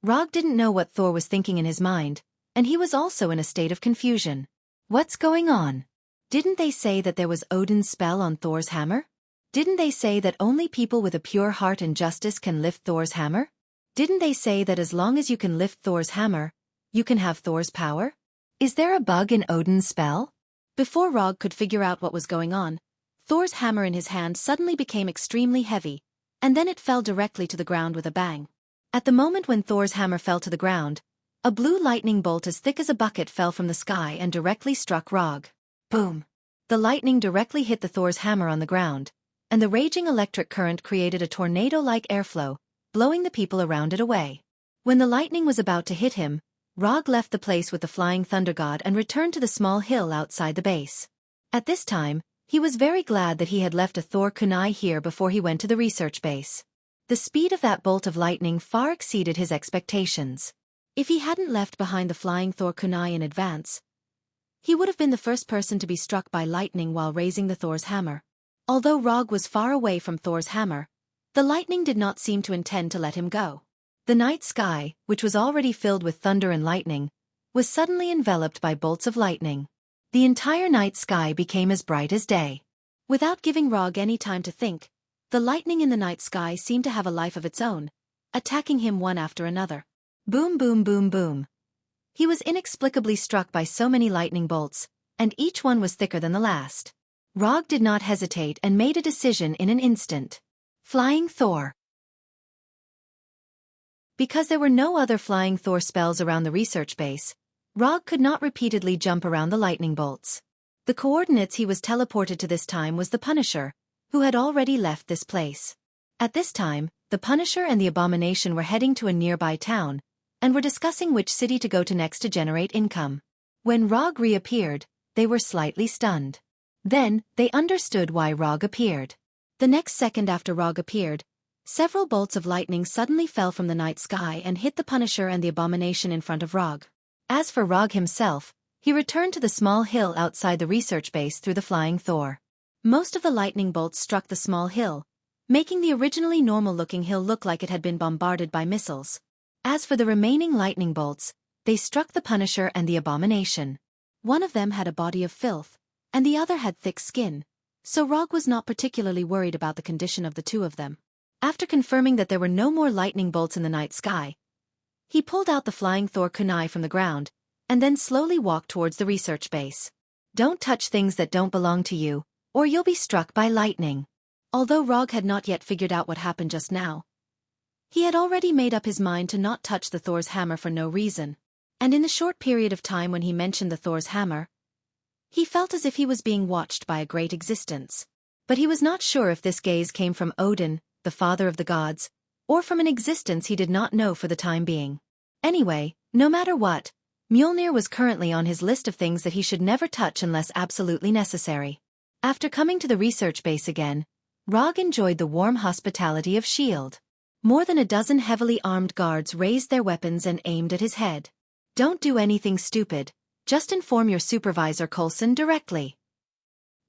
Rog didn't know what Thor was thinking in his mind, and he was also in a state of confusion. What's going on? Didn't they say that there was Odin's spell on Thor's hammer? Didn't they say that only people with a pure heart and justice can lift Thor's hammer? Didn't they say that as long as you can lift Thor's hammer, you can have Thor's power? Is there a bug in Odin's spell? Before Rog could figure out what was going on, Thor's hammer in his hand suddenly became extremely heavy, and then it fell directly to the ground with a bang. At the moment when Thor's hammer fell to the ground, a blue lightning bolt as thick as a bucket fell from the sky and directly struck Rog. Boom! The lightning directly hit the Thor's hammer on the ground, and the raging electric current created a tornado-like airflow, blowing the people around it away. When the lightning was about to hit him, Rog left the place with the flying thunder god and returned to the small hill outside the base. At this time, he was very glad that he had left a Thor kunai here before he went to the research base. The speed of that bolt of lightning far exceeded his expectations. If he hadn't left behind the flying Thor kunai in advance, he would have been the first person to be struck by lightning while raising the Thor's hammer. Although Rog was far away from Thor's hammer, the lightning did not seem to intend to let him go. The night sky, which was already filled with thunder and lightning, was suddenly enveloped by bolts of lightning. The entire night sky became as bright as day. Without giving Rog any time to think, the lightning in the night sky seemed to have a life of its own, attacking him one after another. Boom, boom, boom, boom. He was inexplicably struck by so many lightning bolts, and each one was thicker than the last. Rog did not hesitate and made a decision in an instant. Flying Thor. Because there were no other flying Thor spells around the research base, Rog could not repeatedly jump around the lightning bolts. The coordinates he was teleported to this time was the Punisher, who had already left this place. At this time, the Punisher and the Abomination were heading to a nearby town, and were discussing which city to go to next to generate income. When Rog reappeared, they were slightly stunned. Then, they understood why Rog appeared. The next second after Rog appeared, several bolts of lightning suddenly fell from the night sky and hit the Punisher and the Abomination in front of Rog. As for Rog himself, he returned to the small hill outside the research base through the flying Thor. Most of the lightning bolts struck the small hill, making the originally normal-looking hill look like it had been bombarded by missiles. As for the remaining lightning bolts, they struck the Punisher and the Abomination. One of them had a body of filth, and the other had thick skin, so Rog was not particularly worried about the condition of the two of them. After confirming that there were no more lightning bolts in the night sky, he pulled out the flying Thor kunai from the ground, and then slowly walked towards the research base. Don't touch things that don't belong to you, or you'll be struck by lightning. Although Rog had not yet figured out what happened just now, he had already made up his mind to not touch the Thor's hammer for no reason, and in the short period of time when he mentioned the Thor's hammer, he felt as if he was being watched by a great existence. But he was not sure if this gaze came from Odin, the father of the gods, or from an existence he did not know for the time being. Anyway, no matter what, Mjolnir was currently on his list of things that he should never touch unless absolutely necessary. After coming to the research base again, Rog enjoyed the warm hospitality of S.H.I.E.L.D. More than a dozen heavily armed guards raised their weapons and aimed at his head. Don't do anything stupid, just inform your supervisor Coulson directly.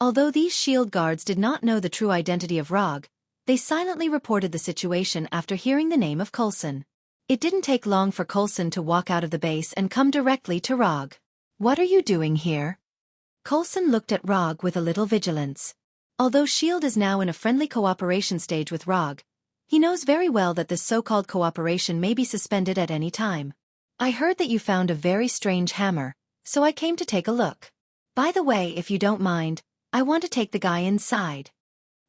Although these S.H.I.E.L.D. guards did not know the true identity of Rog, they silently reported the situation after hearing the name of Coulson. It didn't take long for Coulson to walk out of the base and come directly to Rog. What are you doing here? Coulson looked at Rog with a little vigilance. Although S.H.I.E.L.D. is now in a friendly cooperation stage with Rog, he knows very well that this so-called cooperation may be suspended at any time. I heard that you found a very strange hammer, so I came to take a look. By the way, if you don't mind, I want to take the guy inside.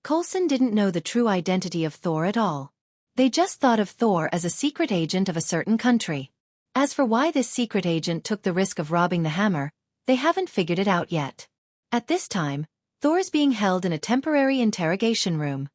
Coulson didn't know the true identity of Thor at all. They just thought of Thor as a secret agent of a certain country. As for why this secret agent took the risk of robbing the hammer, they haven't figured it out yet. At this time, Thor is being held in a temporary interrogation room.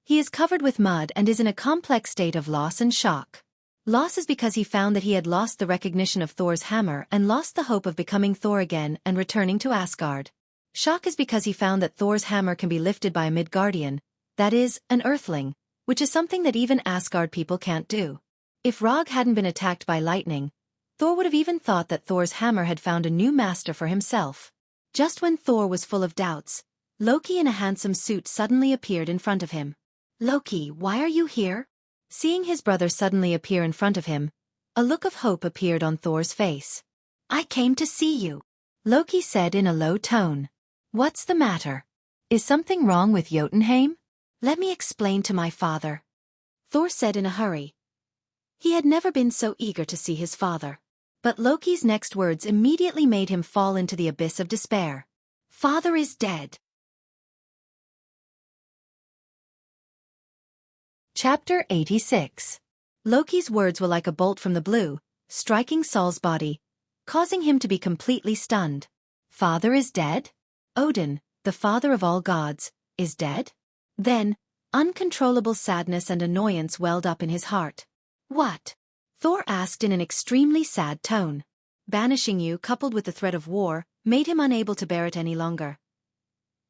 He is covered with mud and is in a complex state of loss and shock. Loss is because he found that he had lost the recognition of Thor's hammer and lost the hope of becoming Thor again and returning to Asgard. Shock is because he found that Thor's hammer can be lifted by a Midgardian, that is, an earthling, which is something that even Asgard people can't do. If Rog hadn't been attacked by lightning, Thor would have even thought that Thor's hammer had found a new master for himself. Just when Thor was full of doubts, Loki in a handsome suit suddenly appeared in front of him. "Loki, why are you here?" Seeing his brother suddenly appear in front of him, a look of hope appeared on Thor's face. "I came to see you," Loki said in a low tone. "What's the matter? Is something wrong with Jotunheim?" "Let me explain to my father," Thor said in a hurry. He had never been so eager to see his father. But Loki's next words immediately made him fall into the abyss of despair. "Father is dead." Chapter 86. Loki's words were like a bolt from the blue, striking Saul's body, causing him to be completely stunned. Father is dead? Odin, the father of all gods, is dead? Then, uncontrollable sadness and annoyance welled up in his heart. "What?" Thor asked in an extremely sad tone. Banishing you coupled with the threat of war made him unable to bear it any longer.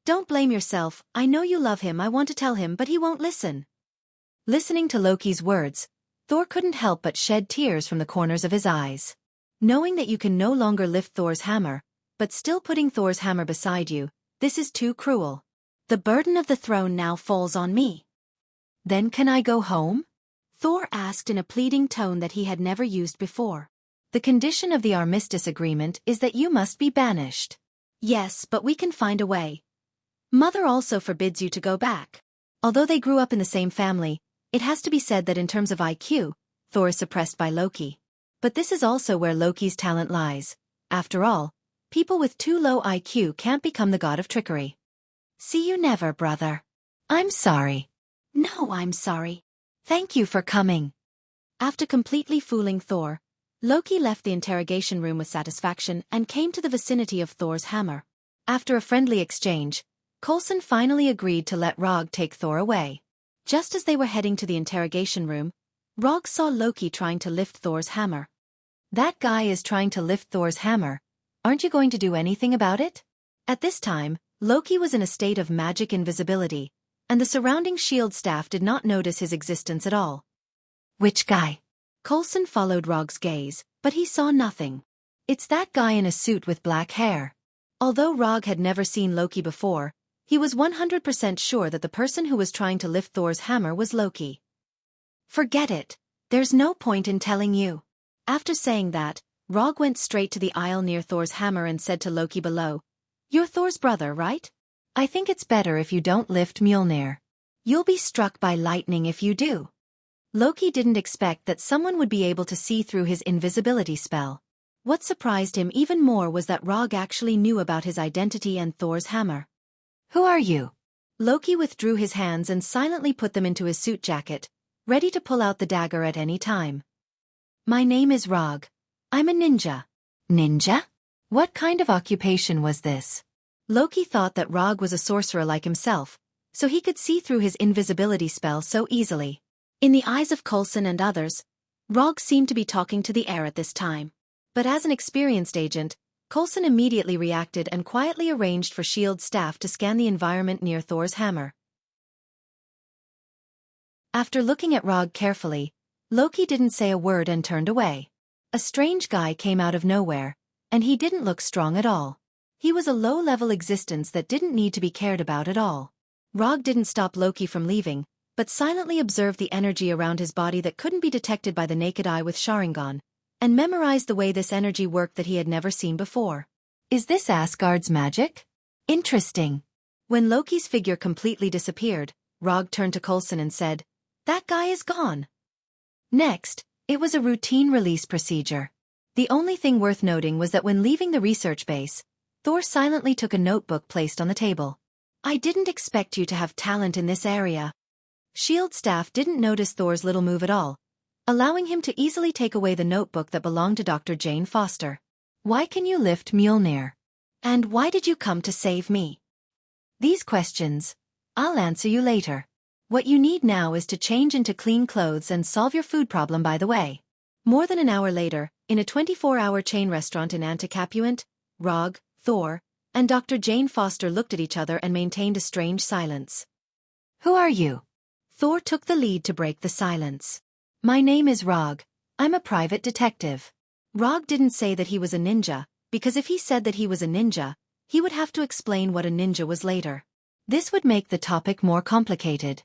"Don't blame yourself, I know you love him, I want to tell him but he won't listen." Listening to Loki's words, Thor couldn't help but shed tears from the corners of his eyes. Knowing that you can no longer lift Thor's hammer, but still putting Thor's hammer beside you, this is too cruel. "The burden of the throne now falls on me." "Then can I go home?" Thor asked in a pleading tone that he had never used before. "The condition of the armistice agreement is that you must be banished." "Yes, but we can find a way. Mother also forbids you to go back." Although they grew up in the same family, it has to be said that in terms of IQ, Thor is suppressed by Loki. But this is also where Loki's talent lies. After all, people with too low IQ can't become the god of trickery. "See you never, brother." "I'm sorry." "No, I'm sorry. Thank you for coming." After completely fooling Thor, Loki left the interrogation room with satisfaction and came to the vicinity of Thor's hammer. After a friendly exchange, Coulson finally agreed to let Rog take Thor away. Just as they were heading to the interrogation room, Rog saw Loki trying to lift Thor's hammer. "That guy is trying to lift Thor's hammer. Aren't you going to do anything about it?" At this time, Loki was in a state of magic invisibility, and the surrounding shield staff did not notice his existence at all. "Which guy?" Coulson followed Rog's gaze, but he saw nothing. "It's that guy in a suit with black hair." Although Rog had never seen Loki before, he was 100% sure that the person who was trying to lift Thor's hammer was Loki. "Forget it. There's no point in telling you." After saying that, Rog went straight to the aisle near Thor's hammer and said to Loki below, "You're Thor's brother, right? I think it's better if you don't lift Mjolnir. You'll be struck by lightning if you do." Loki didn't expect that someone would be able to see through his invisibility spell. What surprised him even more was that Rog actually knew about his identity and Thor's hammer. "Who are you?" Loki withdrew his hands and silently put them into his suit jacket, ready to pull out the dagger at any time. "My name is Rog. I'm a ninja." "Ninja? What kind of occupation was this?" Loki thought that Rog was a sorcerer like himself, so he could see through his invisibility spell so easily. In the eyes of Coulson and others, Rog seemed to be talking to the air at this time. But as an experienced agent, Coulson immediately reacted and quietly arranged for S.H.I.E.L.D. staff to scan the environment near Thor's hammer. After looking at Rog carefully, Loki didn't say a word and turned away. A strange guy came out of nowhere, and he didn't look strong at all. He was a low-level existence that didn't need to be cared about at all. Rog didn't stop Loki from leaving, but silently observed the energy around his body that couldn't be detected by the naked eye with Sharingan, and memorized the way this energy worked that he had never seen before. "Is this Asgard's magic? Interesting." When Loki's figure completely disappeared, Rog turned to Coulson and said, "That guy is gone." Next, it was a routine release procedure. The only thing worth noting was that when leaving the research base, Thor silently took a notebook placed on the table. "I didn't expect you to have talent in this area." S.H.I.E.L.D. staff didn't notice Thor's little move at all, allowing him to easily take away the notebook that belonged to Dr. Jane Foster. "Why can you lift Mjolnir? And why did you come to save me?" "These questions, I'll answer you later." What you need now is to change into clean clothes and solve your food problem by the way. More than an hour later, in a 24-hour chain restaurant in Anticapuant, Rog, Thor, and Dr. Jane Foster looked at each other and maintained a strange silence. Who are you? Thor took the lead to break the silence. My name is Rog. I'm a private detective. Rog didn't say that he was a ninja, because if he said that he was a ninja, he would have to explain what a ninja was later. This would make the topic more complicated.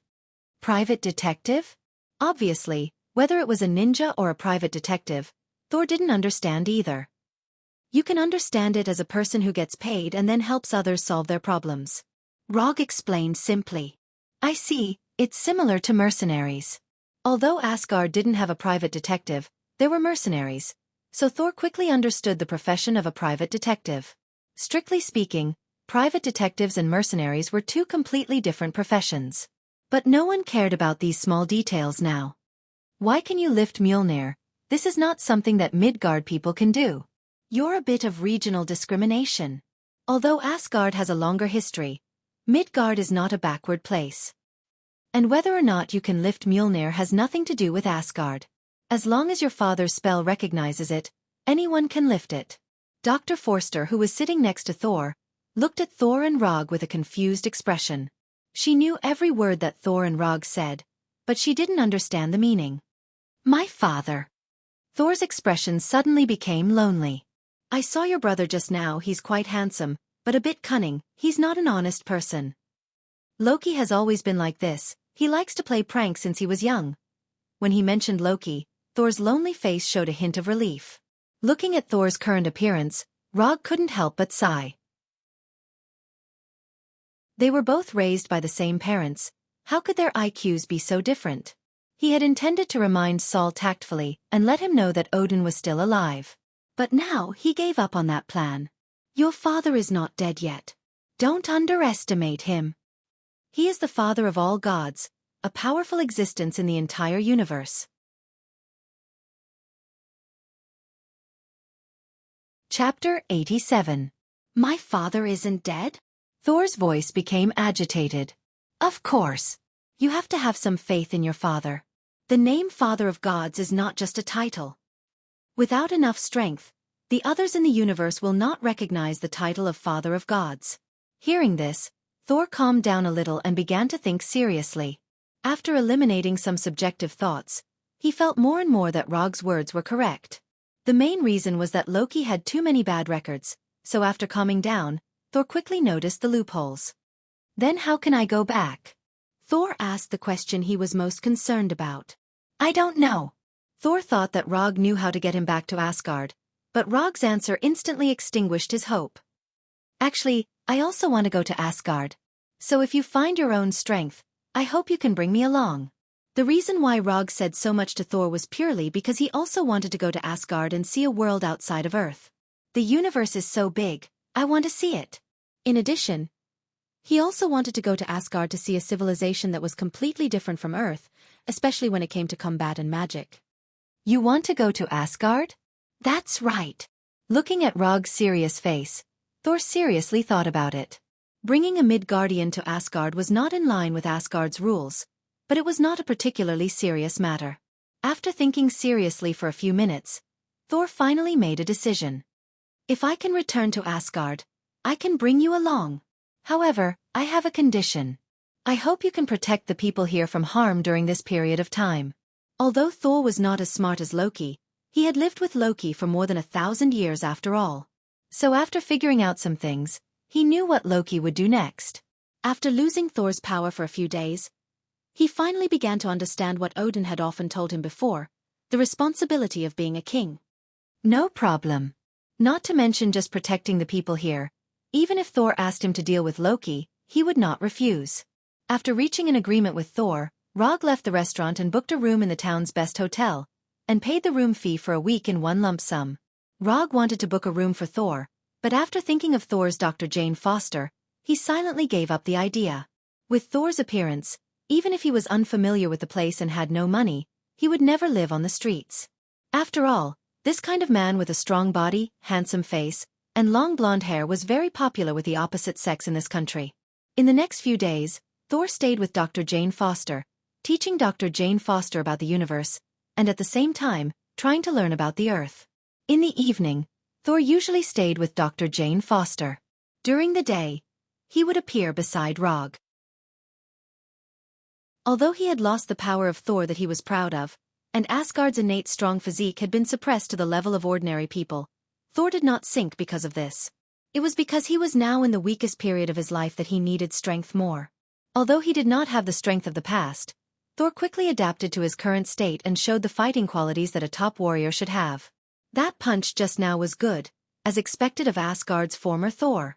Private detective? Obviously, whether it was a ninja or a private detective, Thor didn't understand either. You can understand it as a person who gets paid and then helps others solve their problems. Rog explained simply. I see, it's similar to mercenaries. Although Asgard didn't have a private detective, there were mercenaries, so Thor quickly understood the profession of a private detective. Strictly speaking, private detectives and mercenaries were two completely different professions. But no one cared about these small details now. Why can you lift Mjolnir? This is not something that Midgard people can do. You're a bit of regional discrimination. Although Asgard has a longer history, Midgard is not a backward place. And whether or not you can lift Mjolnir has nothing to do with Asgard. As long as your father's spell recognizes it, anyone can lift it. Dr. Forster, who was sitting next to Thor, looked at Thor and Rog with a confused expression. She knew every word that Thor and Rog said, but she didn't understand the meaning. My father. Thor's expression suddenly became lonely. I saw your brother just now. He's quite handsome, but a bit cunning. He's not an honest person. Loki has always been like this. He likes to play pranks since he was young. When he mentioned Loki, Thor's lonely face showed a hint of relief. Looking at Thor's current appearance, Rog couldn't help but sigh. They were both raised by the same parents. How could their IQs be so different? He had intended to remind Saul tactfully and let him know that Odin was still alive. But now he gave up on that plan. Your father is not dead yet. Don't underestimate him. He is the father of all gods, a powerful existence in the entire universe. Chapter 87. My father isn't dead? Thor's voice became agitated. Of course. You have to have some faith in your father. The name Father of Gods is not just a title. Without enough strength, the others in the universe will not recognize the title of Father of Gods. Hearing this, Thor calmed down a little and began to think seriously. After eliminating some subjective thoughts, he felt more and more that Rog's words were correct. The main reason was that Loki had too many bad records, so after calming down, Thor quickly noticed the loopholes. Then how can I go back? Thor asked the question he was most concerned about. I don't know. Thor thought that Rog knew how to get him back to Asgard, but Rog's answer instantly extinguished his hope. Actually, I also want to go to Asgard. So if you find your own strength, I hope you can bring me along. The reason why Rog said so much to Thor was purely because he also wanted to go to Asgard and see a world outside of Earth. The universe is so big, I want to see it. In addition, he also wanted to go to Asgard to see a civilization that was completely different from Earth, especially when it came to combat and magic. You want to go to Asgard? That's right. Looking at Rog's serious face, Thor seriously thought about it. Bringing a Midgardian to Asgard was not in line with Asgard's rules, but it was not a particularly serious matter. After thinking seriously for a few minutes, Thor finally made a decision. If I can return to Asgard, I can bring you along. However, I have a condition. I hope you can protect the people here from harm during this period of time. Although Thor was not as smart as Loki, he had lived with Loki for more than 1,000 years after all. So after figuring out some things, he knew what Loki would do next. After losing Thor's power for a few days, he finally began to understand what Odin had often told him before, the responsibility of being a king. No problem. Not to mention just protecting the people here. Even if Thor asked him to deal with Loki, he would not refuse. After reaching an agreement with Thor, Rog left the restaurant and booked a room in the town's best hotel, and paid the room fee for a week in one lump sum. Rog wanted to book a room for Thor, but after thinking of Thor's Dr. Jane Foster, he silently gave up the idea. With Thor's appearance, even if he was unfamiliar with the place and had no money, he would never live on the streets. After all, this kind of man with a strong body, handsome face, and long blonde hair was very popular with the opposite sex in this country. In the next few days, Thor stayed with Dr. Jane Foster, teaching Dr. Jane Foster about the universe, and at the same time, trying to learn about the Earth. In the evening, Thor usually stayed with Dr. Jane Foster. During the day, he would appear beside Rog. Although he had lost the power of Thor that he was proud of, and Asgard's innate strong physique had been suppressed to the level of ordinary people, Thor did not sink because of this. It was because he was now in the weakest period of his life that he needed strength more. Although he did not have the strength of the past, Thor quickly adapted to his current state and showed the fighting qualities that a top warrior should have. That punch just now was good, as expected of Asgard's former Thor.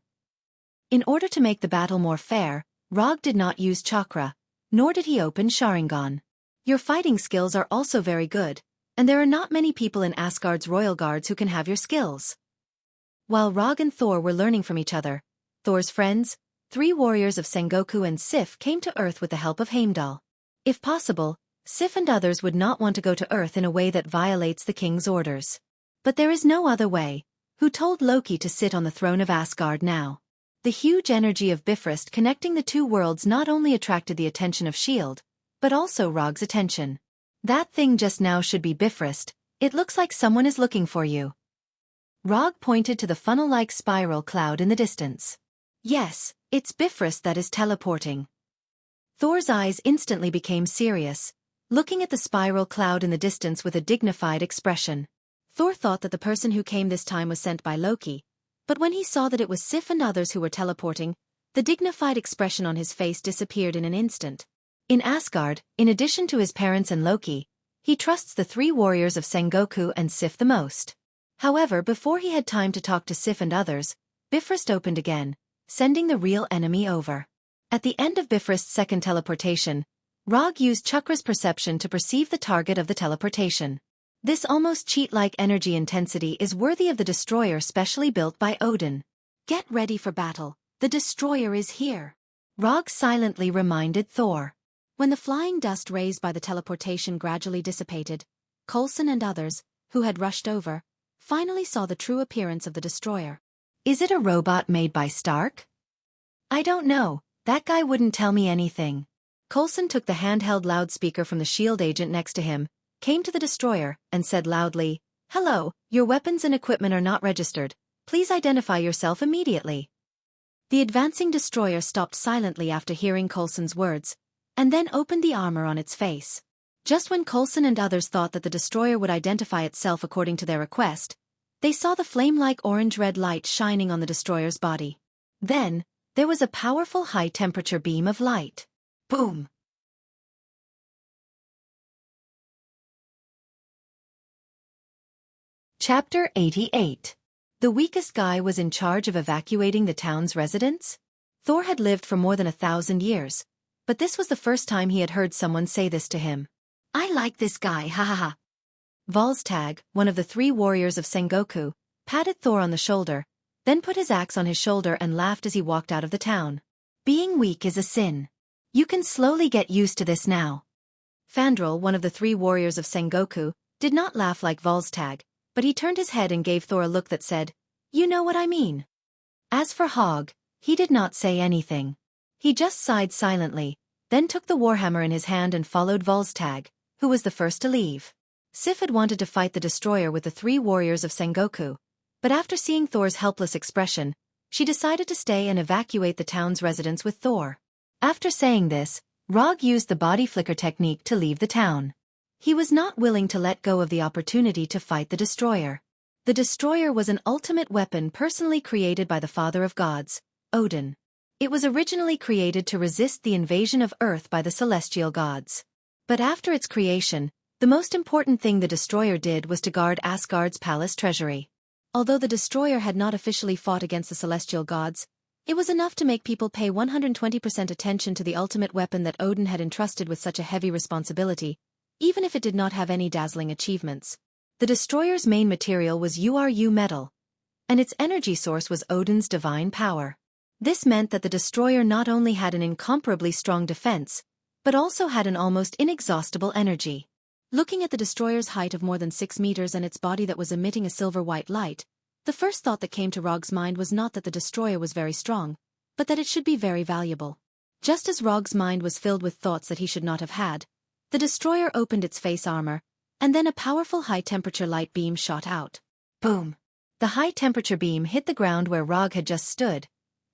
In order to make the battle more fair, Rog did not use chakra, nor did he open Sharingan. Your fighting skills are also very good, and there are not many people in Asgard's royal guards who can have your skills. While Rog and Thor were learning from each other, Thor's friends, 3 warriors of Sengoku and Sif came to Earth with the help of Heimdall. If possible, Sif and others would not want to go to Earth in a way that violates the king's orders. But there is no other way. Who told Loki to sit on the throne of Asgard now? The huge energy of Bifrost connecting the 2 worlds not only attracted the attention of S.H.I.E.L.D., but also Rog's attention. That thing just now should be Bifrost. It looks like someone is looking for you. Rog pointed to the funnel-like spiral cloud in the distance. Yes, it's Bifrost that is teleporting. Thor's eyes instantly became serious, looking at the spiral cloud in the distance with a dignified expression. Thor thought that the person who came this time was sent by Loki, but when he saw that it was Sif and others who were teleporting, the dignified expression on his face disappeared in an instant. In Asgard, in addition to his parents and Loki, he trusts the 3 warriors of Sengoku and Sif the most. However, before he had time to talk to Sif and others, Bifrost opened again, sending the real enemy over. At the end of Bifrost's second teleportation, Rog used Chakra's perception to perceive the target of the teleportation. This almost cheat-like energy intensity is worthy of the destroyer specially built by Odin. Get ready for battle, the destroyer is here. Rog silently reminded Thor. When the flying dust raised by the teleportation gradually dissipated, Coulson and others, who had rushed over, finally saw the true appearance of the destroyer. Is it a robot made by Stark? I don't know, that guy wouldn't tell me anything. Coulson took the handheld loudspeaker from the S.H.I.E.L.D. agent next to him, came to the destroyer, and said loudly, "Hello, your weapons and equipment are not registered. Please identify yourself immediately." The advancing destroyer stopped silently after hearing Coulson's words, and then opened the armor on its face. Just when Coulson and others thought that the destroyer would identify itself according to their request, they saw the flame-like orange-red light shining on the destroyer's body. Then, there was a powerful high-temperature beam of light. Boom! Chapter 88. The weakest guy was in charge of evacuating the town's residents? Thor had lived for more than 1,000 years, but this was the first time he had heard someone say this to him. I like this guy, ha ha ha. Volstagg, one of the 3 warriors of Sengoku, patted Thor on the shoulder, then put his axe on his shoulder and laughed as he walked out of the town. Being weak is a sin. You can slowly get used to this now. Fandral, one of the 3 warriors of Sengoku, did not laugh like Volstagg, but he turned his head and gave Thor a look that said, "You know what I mean." As for Hogg, he did not say anything. He just sighed silently, then took the warhammer in his hand and followed Volstagg, who was the first to leave. Sif had wanted to fight the destroyer with the 3 warriors of Sengoku, but after seeing Thor's helpless expression, she decided to stay and evacuate the town's residents with Thor. After saying this, Rog used the body flicker technique to leave the town. He was not willing to let go of the opportunity to fight the destroyer. The destroyer was an ultimate weapon personally created by the Father of Gods, Odin. It was originally created to resist the invasion of Earth by the celestial gods. But after its creation, the most important thing the destroyer did was to guard Asgard's palace treasury. Although the destroyer had not officially fought against the celestial gods, it was enough to make people pay 120% attention to the ultimate weapon that Odin had entrusted with such a heavy responsibility, even if it did not have any dazzling achievements. The destroyer's main material was URU metal, and its energy source was Odin's divine power. This meant that the destroyer not only had an incomparably strong defense, but also had an almost inexhaustible energy. Looking at the destroyer's height of more than 6 meters and its body that was emitting a silver-white light, the first thought that came to Rog's mind was not that the destroyer was very strong, but that it should be very valuable. Just as Rog's mind was filled with thoughts that he should not have had, the destroyer opened its face armor, and then a powerful high-temperature light beam shot out. Boom! The high-temperature beam hit the ground where Rog had just stood,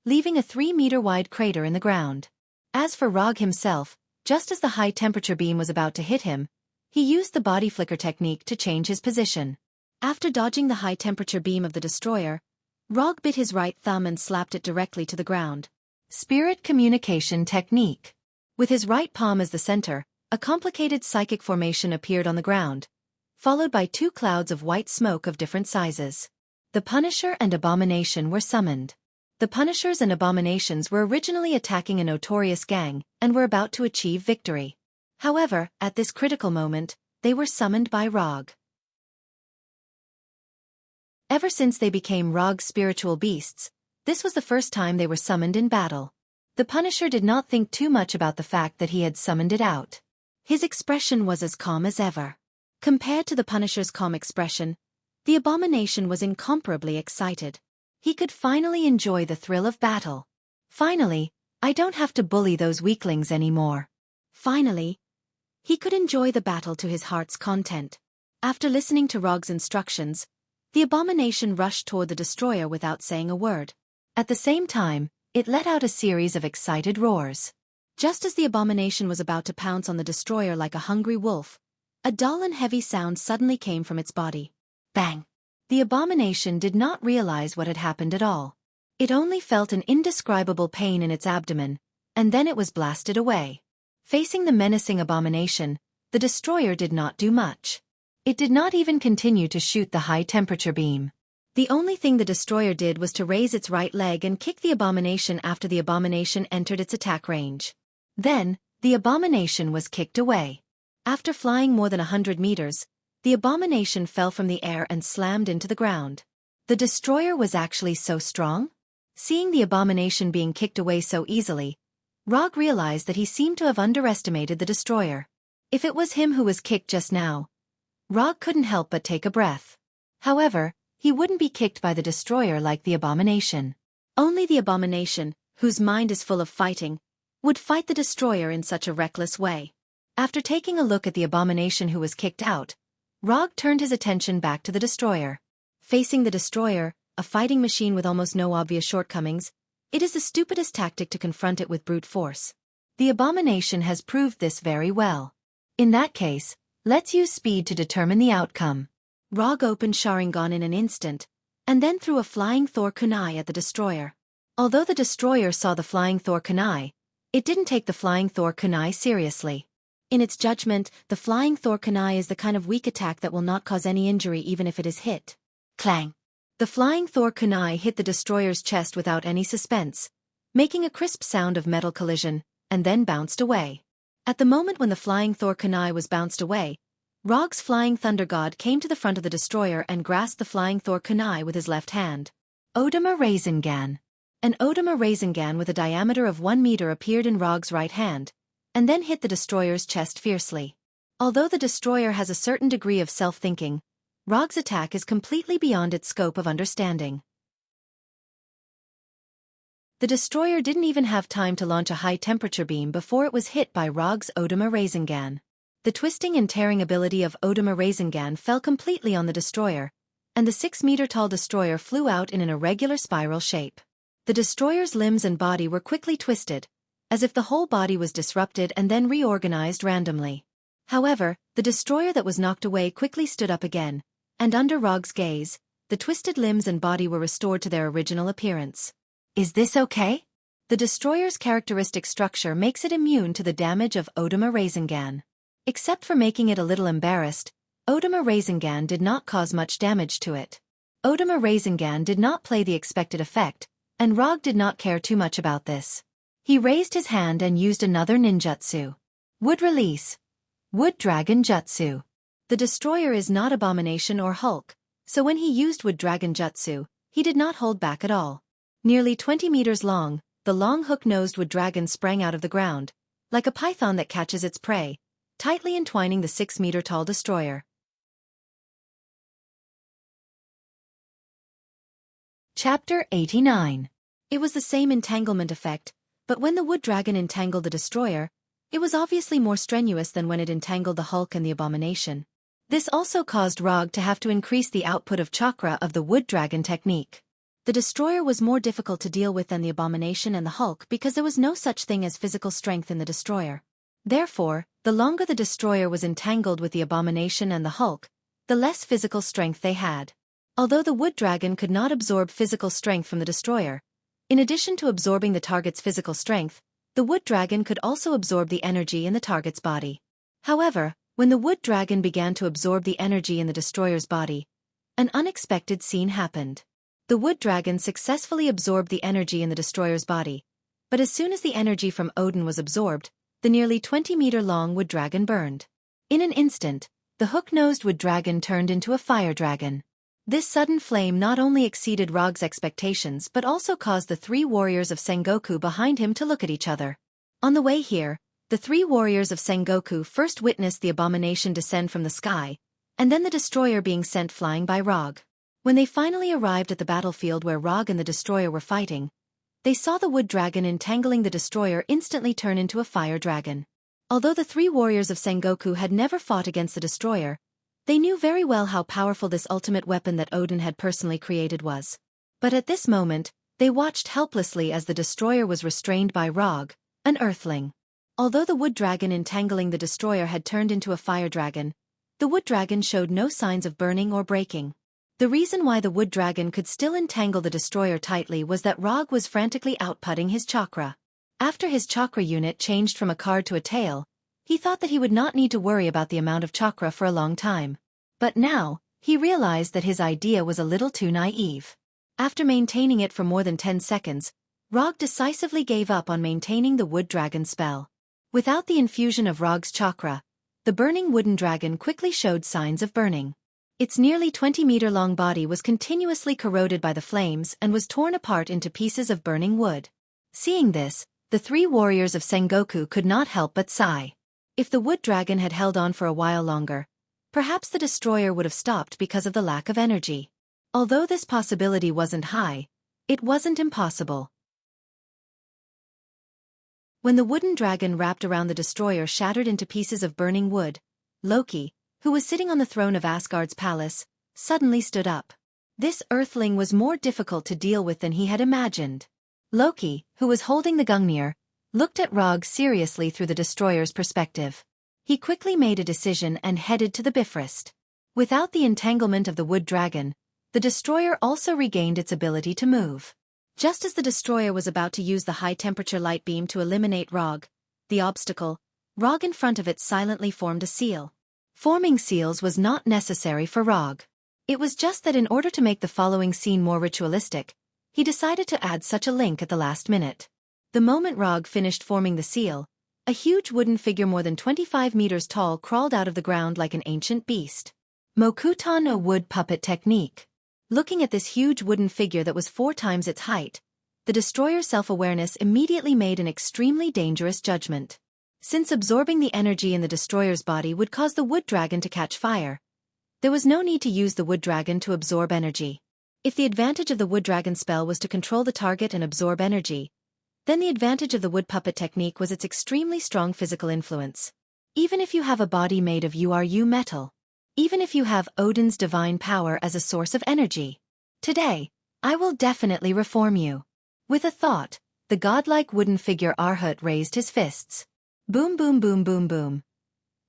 leaving a 3-meter-wide crater in the ground. As for Rog himself, just as the high-temperature beam was about to hit him, he used the body flicker technique to change his position. After dodging the high-temperature beam of the destroyer, Rog bit his right thumb and slapped it directly to the ground. Spirit communication technique. With his right palm as the center, a complicated psychic formation appeared on the ground, followed by 2 clouds of white smoke of different sizes. The Punisher and Abomination were summoned. The Punishers and Abominations were originally attacking a notorious gang and were about to achieve victory. However, at this critical moment, they were summoned by Rog. Ever since they became Rog's spiritual beasts, this was the first time they were summoned in battle. The Punisher did not think too much about the fact that he had summoned it out. His expression was as calm as ever. Compared to the Punisher's calm expression, the Abomination was incomparably excited. He could finally enjoy the thrill of battle. Finally, I don't have to bully those weaklings anymore. Finally, he could enjoy the battle to his heart's content. After listening to Rog's instructions, the Abomination rushed toward the destroyer without saying a word. At the same time, it let out a series of excited roars. Just as the Abomination was about to pounce on the destroyer like a hungry wolf, a dull and heavy sound suddenly came from its body. Bang! The Abomination did not realize what had happened at all. It only felt an indescribable pain in its abdomen, and then it was blasted away. Facing the menacing Abomination, the destroyer did not do much. It did not even continue to shoot the high-temperature beam. The only thing the destroyer did was to raise its right leg and kick the Abomination after the Abomination entered its attack range. Then, the Abomination was kicked away. After flying more than 100 meters, the Abomination fell from the air and slammed into the ground. The destroyer was actually so strong? Seeing the Abomination being kicked away so easily, Rog realized that he seemed to have underestimated the destroyer. If it was him who was kicked just now, Rog couldn't help but take a breath. However, he wouldn't be kicked by the destroyer like the Abomination. Only the Abomination, whose mind is full of fighting, would fight the destroyer in such a reckless way. After taking a look at the Abomination who was kicked out, Rog turned his attention back to the destroyer. Facing the destroyer, a fighting machine with almost no obvious shortcomings, it is the stupidest tactic to confront it with brute force. The Abomination has proved this very well. In that case, let's use speed to determine the outcome. Rog opened Sharingan in an instant, and then threw a flying Thor kunai at the destroyer. Although the destroyer saw the flying Thor kunai, it didn't take the flying Thor kunai seriously. In its judgment, the flying Thor kunai is the kind of weak attack that will not cause any injury even if it is hit. Clang! The flying Thor kunai hit the destroyer's chest without any suspense, making a crisp sound of metal collision, and then bounced away. At the moment when the flying Thor kunai was bounced away, Rog's flying thunder god came to the front of the destroyer and grasped the flying Thor kunai with his left hand. Odama Rasengan. An Odama Rasengan with a diameter of 1 meter appeared in Rog's right hand, and then hit the destroyer's chest fiercely. Although the destroyer has a certain degree of self-thinking, Rog's attack is completely beyond its scope of understanding. The destroyer didn't even have time to launch a high-temperature beam before it was hit by Rog's Odama Rasengan. The twisting and tearing ability of Odama Rasengan fell completely on the destroyer, and the 6-meter-tall destroyer flew out in an irregular spiral shape. The destroyer's limbs and body were quickly twisted, as if the whole body was disrupted and then reorganized randomly. However, the destroyer that was knocked away quickly stood up again, and under Rog's gaze, the twisted limbs and body were restored to their original appearance. Is this okay? The destroyer's characteristic structure makes it immune to the damage of Odama Rasengan. Except for making it a little embarrassed, Odama Rasengan did not cause much damage to it. Odama Rasengan did not play the expected effect, and Rog did not care too much about this. He raised his hand and used another ninjutsu. Wood Release. Wood Dragon Jutsu. The destroyer is not Abomination or Hulk, so when he used Wood Dragon Jutsu, he did not hold back at all. Nearly 20 meters long, the long hook-nosed wood dragon sprang out of the ground, like a python that catches its prey, tightly entwining the 6-meter-tall destroyer. Chapter 89. It was the same entanglement effect, But when the wood dragon entangled the destroyer, it was obviously more strenuous than when it entangled the Hulk and the abomination. This also caused Rog to have to increase the output of chakra of the wood dragon technique. The destroyer was more difficult to deal with than the abomination and the Hulk because there was no such thing as physical strength in the destroyer. Therefore, the longer the destroyer was entangled with the abomination and the Hulk, the less physical strength they had. Although the wood dragon could not absorb physical strength from the destroyer, in addition to absorbing the target's physical strength, the wood dragon could also absorb the energy in the target's body. However, when the wood dragon began to absorb the energy in the destroyer's body, an unexpected scene happened. The wood dragon successfully absorbed the energy in the destroyer's body, but as soon as the energy from Odin was absorbed, the nearly 20-meter-long wood dragon burned. In an instant, the hook-nosed wood dragon turned into a fire dragon. This sudden flame not only exceeded Rog's expectations but also caused the three warriors of Sengoku behind him to look at each other. On the way here, the three warriors of Sengoku first witnessed the abomination descend from the sky, and then the destroyer being sent flying by Rog. When they finally arrived at the battlefield where Rog and the destroyer were fighting, they saw the wood dragon entangling the destroyer instantly turn into a fire dragon. Although the three warriors of Sengoku had never fought against the destroyer, they knew very well how powerful this ultimate weapon that Odin had personally created was. But at this moment, they watched helplessly as the destroyer was restrained by Rog, an earthling. Although the wood dragon entangling the destroyer had turned into a fire dragon, the wood dragon showed no signs of burning or breaking. The reason why the wood dragon could still entangle the destroyer tightly was that Rog was frantically outputting his chakra. After his chakra unit changed from a card to a tail, he thought that he would not need to worry about the amount of chakra for a long time. But now, he realized that his idea was a little too naive. After maintaining it for more than 10 seconds, Rog decisively gave up on maintaining the wood dragon spell. Without the infusion of Rog's chakra, the burning wooden dragon quickly showed signs of burning. Its nearly 20-meter-long body was continuously corroded by the flames and was torn apart into pieces of burning wood. Seeing this, the three warriors of Sengoku could not help but sigh. If the wood dragon had held on for a while longer, perhaps the destroyer would have stopped because of the lack of energy. Although this possibility wasn't high, it wasn't impossible. When the wooden dragon wrapped around the destroyer shattered into pieces of burning wood, Loki, who was sitting on the throne of Asgard's palace, suddenly stood up. This earthling was more difficult to deal with than he had imagined. Loki, who was holding the Gungnir, looked at Rog seriously through the destroyer's perspective. He quickly made a decision and headed to the Bifrost. Without the entanglement of the wood dragon, the destroyer also regained its ability to move. Just as the destroyer was about to use the high-temperature light beam to eliminate Rog, the obstacle, Rog in front of it silently formed a seal. Forming seals was not necessary for Rog. It was just that in order to make the following scene more ritualistic, he decided to add such a link at the last minute. The moment Rog finished forming the seal, a huge wooden figure more than 25 meters tall crawled out of the ground like an ancient beast. Mokuta no wood puppet technique. Looking at this huge wooden figure that was 4 times its height, the destroyer's self-awareness immediately made an extremely dangerous judgment. Since absorbing the energy in the destroyer's body would cause the wood dragon to catch fire, there was no need to use the wood dragon to absorb energy. If the advantage of the wood dragon spell was to control the target and absorb energy, then the advantage of the wood puppet technique was its extremely strong physical influence. Even if you have a body made of URU metal, even if you have Odin's divine power as a source of energy, today, I will definitely reform you. With a thought, the godlike wooden figure Arhut raised his fists. Boom boom boom boom boom.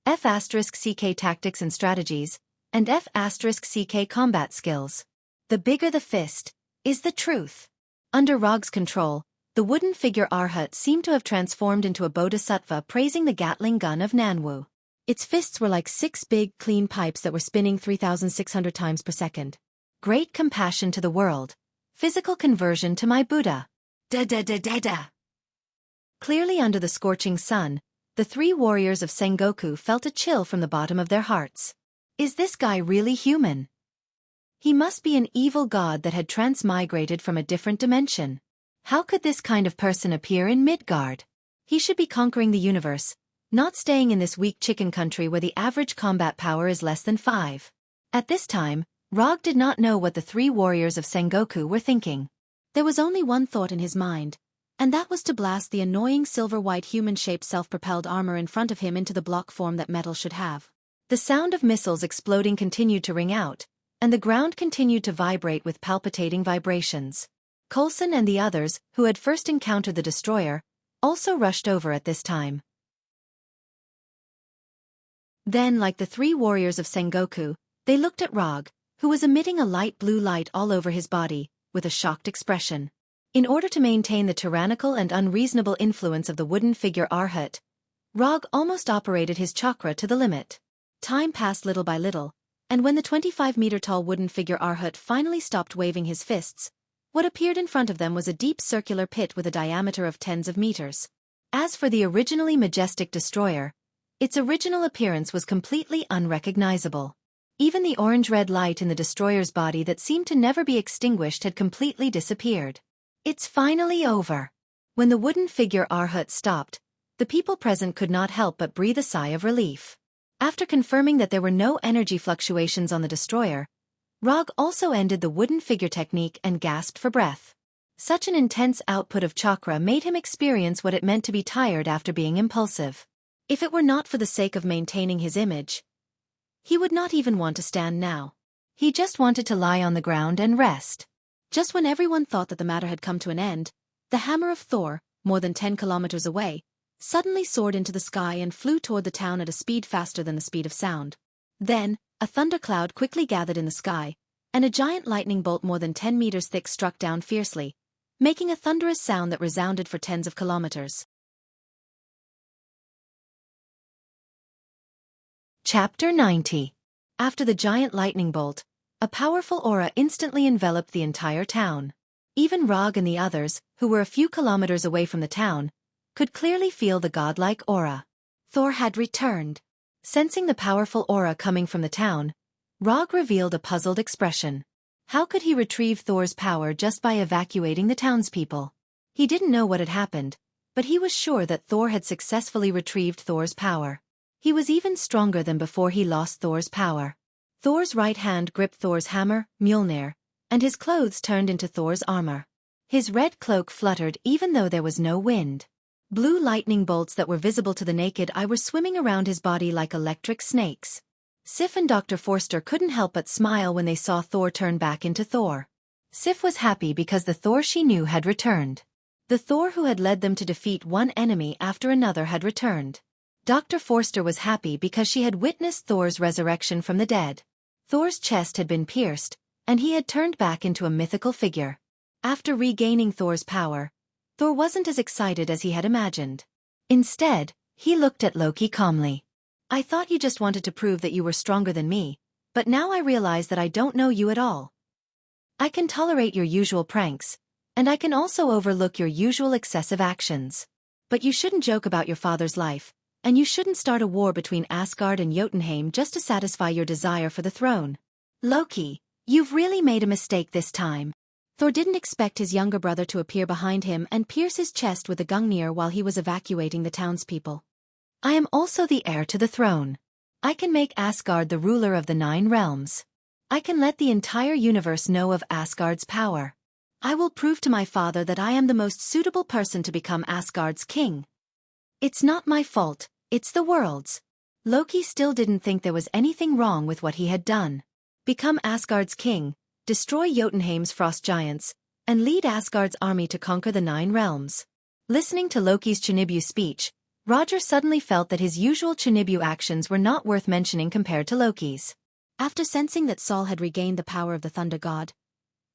F***CK tactics and strategies, and F***CK combat skills. The bigger the fist, is the truth. Under Rog's control, the wooden figure Arhut seemed to have transformed into a bodhisattva praising the Gatling gun of Nanwu. Its fists were like 6 big, clean pipes that were spinning 3,600 times per second. Great compassion to the world. Physical conversion to my Buddha. Da-da-da-da-da. Clearly under the scorching sun, the 3 warriors of Sengoku felt a chill from the bottom of their hearts. Is this guy really human? He must be an evil god that had transmigrated from a different dimension. How could this kind of person appear in Midgard? He should be conquering the universe, not staying in this weak chicken country where the average combat power is less than 5. At this time, Rog did not know what the 3 warriors of Sengoku were thinking. There was only one thought in his mind, And that was to blast the annoying silver-white human-shaped self-propelled armor in front of him into the block form that metal should have. The sound of missiles exploding continued to ring out, and the ground continued to vibrate with palpitating vibrations. Coulson and the others, who had first encountered the destroyer, also rushed over at this time. Then, like the three warriors of Sengoku, they looked at Rog, who was emitting a light blue light all over his body, with a shocked expression. In order to maintain the tyrannical and unreasonable influence of the wooden figure Arhat, Rog almost operated his chakra to the limit. Time passed little by little, and when the 25-meter-tall wooden figure Arhat finally stopped waving his fists, what appeared in front of them was a deep circular pit with a diameter of tens of meters. As for the originally majestic destroyer, its original appearance was completely unrecognizable. Even the orange-red light in the destroyer's body that seemed to never be extinguished had completely disappeared. It's finally over. When the wooden figure Arhat stopped, the people present could not help but breathe a sigh of relief. After confirming that there were no energy fluctuations on the destroyer, Rog also ended the wooden figure technique and gasped for breath. Such an intense output of chakra made him experience what it meant to be tired after being impulsive. If it were not for the sake of maintaining his image, he would not even want to stand now. He just wanted to lie on the ground and rest. Just when everyone thought that the matter had come to an end, the hammer of Thor, more than 10 kilometers away, suddenly soared into the sky and flew toward the town at a speed faster than the speed of sound. Then, a thundercloud quickly gathered in the sky, and a giant lightning bolt more than 10 meters thick struck down fiercely, making a thunderous sound that resounded for tens of kilometers. Chapter 90. After the giant lightning bolt, a powerful aura instantly enveloped the entire town. Even Rog and the others, who were a few kilometers away from the town, could clearly feel the godlike aura. Thor had returned. Sensing the powerful aura coming from the town, Rog revealed a puzzled expression. How could he retrieve Thor's power just by evacuating the townspeople? He didn't know what had happened, but he was sure that Thor had successfully retrieved Thor's power. He was even stronger than before he lost Thor's power. Thor's right hand gripped Thor's hammer, Mjolnir, and his clothes turned into Thor's armor. His red cloak fluttered even though there was no wind. Blue lightning bolts that were visible to the naked eye were swimming around his body like electric snakes. Sif and Dr. Forster couldn't help but smile when they saw Thor turn back into Thor. Sif was happy because the Thor she knew had returned. The Thor who had led them to defeat one enemy after another had returned. Dr. Forster was happy because she had witnessed Thor's resurrection from the dead. Thor's chest had been pierced, and he had turned back into a mythical figure. After regaining Thor's power, Thor wasn't as excited as he had imagined. Instead, he looked at Loki calmly. I thought you just wanted to prove that you were stronger than me, but now I realize that I don't know you at all. I can tolerate your usual pranks, and I can also overlook your usual excessive actions. But you shouldn't joke about your father's life, and you shouldn't start a war between Asgard and Jotunheim just to satisfy your desire for the throne. Loki, you've really made a mistake this time. Thor didn't expect his younger brother to appear behind him and pierce his chest with a Gungnir while he was evacuating the townspeople. I am also the heir to the throne. I can make Asgard the ruler of the 9 realms. I can let the entire universe know of Asgard's power. I will prove to my father that I am the most suitable person to become Asgard's king. It's not my fault, it's the world's. Loki still didn't think there was anything wrong with what he had done. Become Asgard's king, destroy Jotunheim's frost giants, and lead Asgard's army to conquer the 9 realms. Listening to Loki's Chunibyu speech, Roger suddenly felt that his usual Chunibyu actions were not worth mentioning compared to Loki's. After sensing that Saul had regained the power of the thunder god,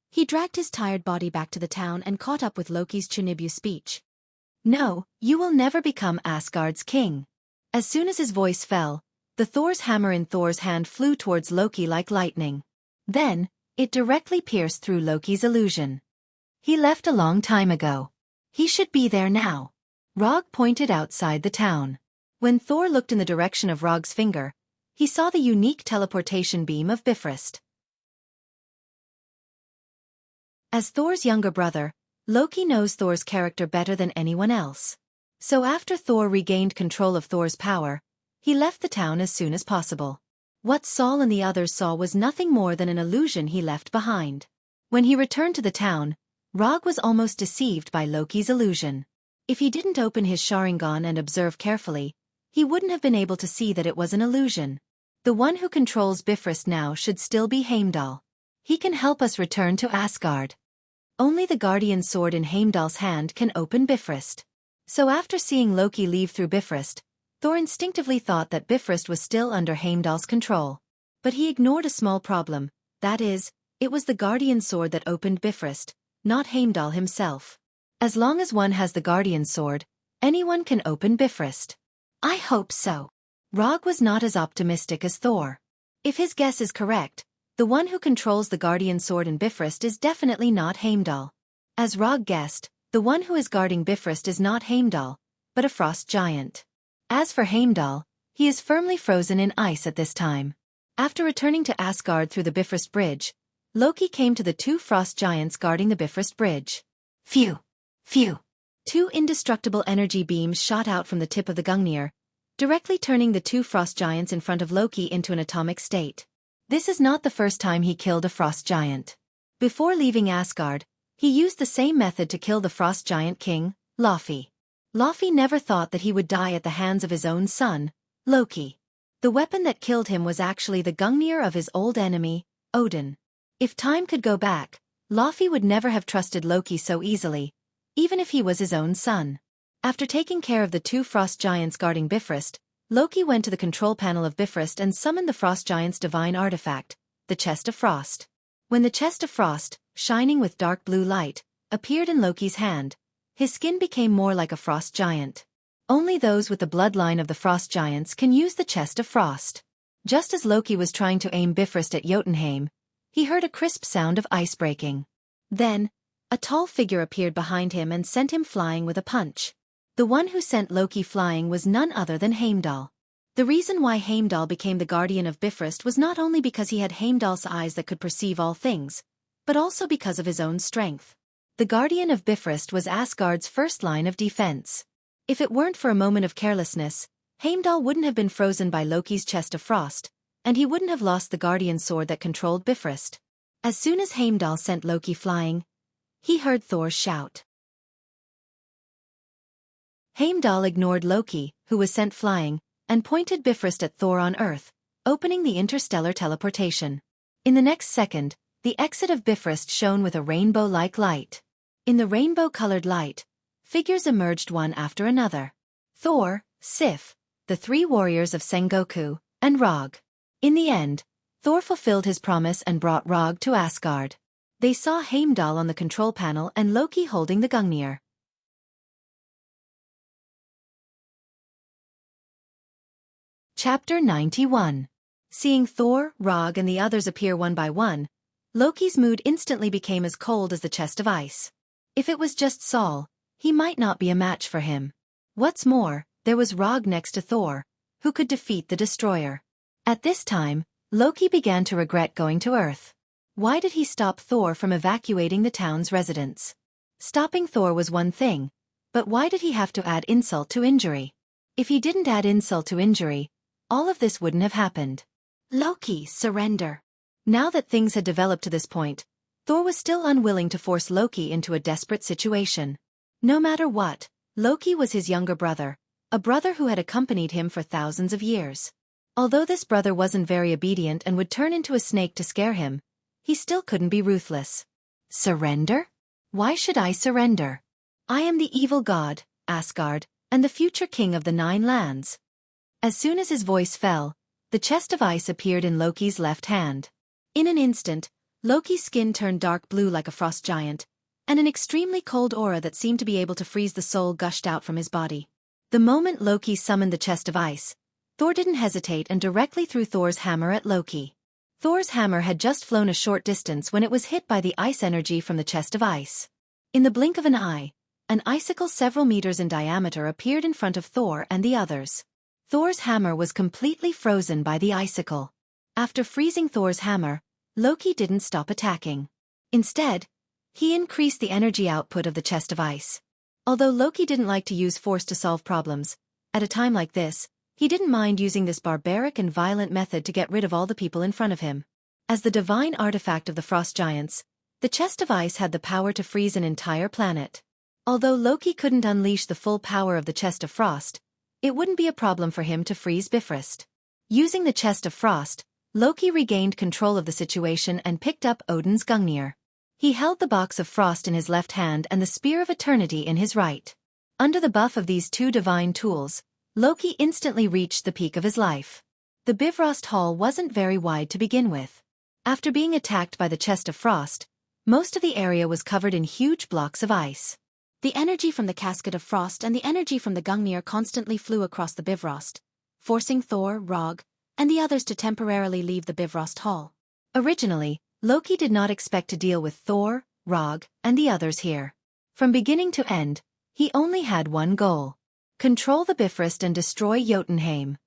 he dragged his tired body back to the town and caught up with Loki's Chunibyu speech. No, you will never become Asgard's king. As soon as his voice fell, the Thor's hammer in Thor's hand flew towards Loki like lightning. Then, it directly pierced through Loki's illusion. He left a long time ago. He should be there now. Rog pointed outside the town. When Thor looked in the direction of Rog's finger, he saw the unique teleportation beam of Bifrost. As Thor's younger brother, Loki knows Thor's character better than anyone else. So after Thor regained control of Thor's power, he left the town as soon as possible. What Saul and the others saw was nothing more than an illusion he left behind. When he returned to the town, Rog was almost deceived by Loki's illusion. If he didn't open his Sharingan and observe carefully, he wouldn't have been able to see that it was an illusion. The one who controls Bifrost now should still be Heimdall. He can help us return to Asgard. Only the guardian sword in Heimdall's hand can open Bifrost. So after seeing Loki leave through Bifrost, Thor instinctively thought that Bifrost was still under Heimdall's control. But he ignored a small problem, that is, it was the guardian sword that opened Bifrost, not Heimdall himself. As long as one has the guardian sword, anyone can open Bifrost. I hope so. Rog was not as optimistic as Thor. If his guess is correct, the one who controls the guardian sword in Bifrost is definitely not Heimdall. As Rog guessed, the one who is guarding Bifrost is not Heimdall, but a frost giant. As for Heimdall, he is firmly frozen in ice at this time. After returning to Asgard through the Bifrost Bridge, Loki came to the two frost giants guarding the Bifrost Bridge. Phew! Phew! Two indestructible energy beams shot out from the tip of the Gungnir, directly turning the two frost giants in front of Loki into an atomic state. This is not the first time he killed a frost giant. Before leaving Asgard, he used the same method to kill the frost giant king, Laufey. Laufey never thought that he would die at the hands of his own son, Loki. The weapon that killed him was actually the Gungnir of his old enemy, Odin. If time could go back, Laufey would never have trusted Loki so easily, even if he was his own son. After taking care of the two frost giants guarding Bifrost, Loki went to the control panel of Bifrost and summoned the frost giant's divine artifact, the Chest of Frost. When the Chest of Frost, shining with dark blue light, appeared in Loki's hand, his skin became more like a frost giant. Only those with the bloodline of the frost giants can use the Chest of Frost. Just as Loki was trying to aim Bifrost at Jotunheim, he heard a crisp sound of ice breaking. Then, a tall figure appeared behind him and sent him flying with a punch. The one who sent Loki flying was none other than Heimdall. The reason why Heimdall became the guardian of Bifrost was not only because he had Heimdall's eyes that could perceive all things, but also because of his own strength. The guardian of Bifrost was Asgard's first line of defense. If it weren't for a moment of carelessness, Heimdall wouldn't have been frozen by Loki's Chest of Frost, and he wouldn't have lost the guardian sword that controlled Bifrost. As soon as Heimdall sent Loki flying, he heard Thor's shout. Heimdall ignored Loki, who was sent flying, and pointed Bifrost at Thor on Earth, opening the interstellar teleportation. In the next second, the exit of Bifrost shone with a rainbow-like light. In the rainbow-colored light, figures emerged one after another. Thor, Sif, the three warriors of Sengoku, and Rog. In the end, Thor fulfilled his promise and brought Rog to Asgard. They saw Heimdall on the control panel and Loki holding the Gungnir. Chapter 91. Seeing Thor, Rog and the others appear one by one, Loki's mood instantly became as cold as the chest of ice. If it was just Saul, he might not be a match for him. What's more, there was Rog next to Thor, who could defeat the destroyer. At this time, Loki began to regret going to Earth. Why did he stop Thor from evacuating the town's residents? Stopping Thor was one thing, but why did he have to add insult to injury? If he didn't add insult to injury, all of this wouldn't have happened. Loki, surrender. Now that things had developed to this point, Thor was still unwilling to force Loki into a desperate situation. No matter what, Loki was his younger brother, a brother who had accompanied him for thousands of years. Although this brother wasn't very obedient and would turn into a snake to scare him, he still couldn't be ruthless. Surrender? Why should I surrender? I am the evil god, Asgard, and the future king of the 9 lands. As soon as his voice fell, the chest of ice appeared in Loki's left hand. In an instant, Loki's skin turned dark blue like a frost giant, and an extremely cold aura that seemed to be able to freeze the soul gushed out from his body. The moment Loki summoned the chest of ice, Thor didn't hesitate and directly threw Thor's hammer at Loki. Thor's hammer had just flown a short distance when it was hit by the ice energy from the chest of ice. In the blink of an eye, an icicle several meters in diameter appeared in front of Thor and the others. Thor's hammer was completely frozen by the icicle. After freezing Thor's hammer, Loki didn't stop attacking. Instead, he increased the energy output of the chest of ice. Although Loki didn't like to use force to solve problems, at a time like this, he didn't mind using this barbaric and violent method to get rid of all the people in front of him. As the divine artifact of the frost giants, The chest of ice had the power to freeze an entire planet. Although Loki couldn't unleash the full power of the chest of frost, it wouldn't be a problem for him to freeze Bifrost. Using the chest of frost, Loki regained control of the situation and picked up Odin's Gungnir. He held the box of frost in his left hand and the spear of eternity in his right. Under the buff of these two divine tools, Loki instantly reached the peak of his life. The Bifrost Hall wasn't very wide to begin with. After being attacked by the chest of frost, most of the area was covered in huge blocks of ice. The energy from the casket of frost and the energy from the Gungnir constantly flew across the Bifrost, forcing Thor, Rog, and the others to temporarily leave the Bifrost Hall. Originally, Loki did not expect to deal with Thor, Rog, and the others here. From beginning to end, he only had one goal: control the Bifrost and destroy Jotunheim.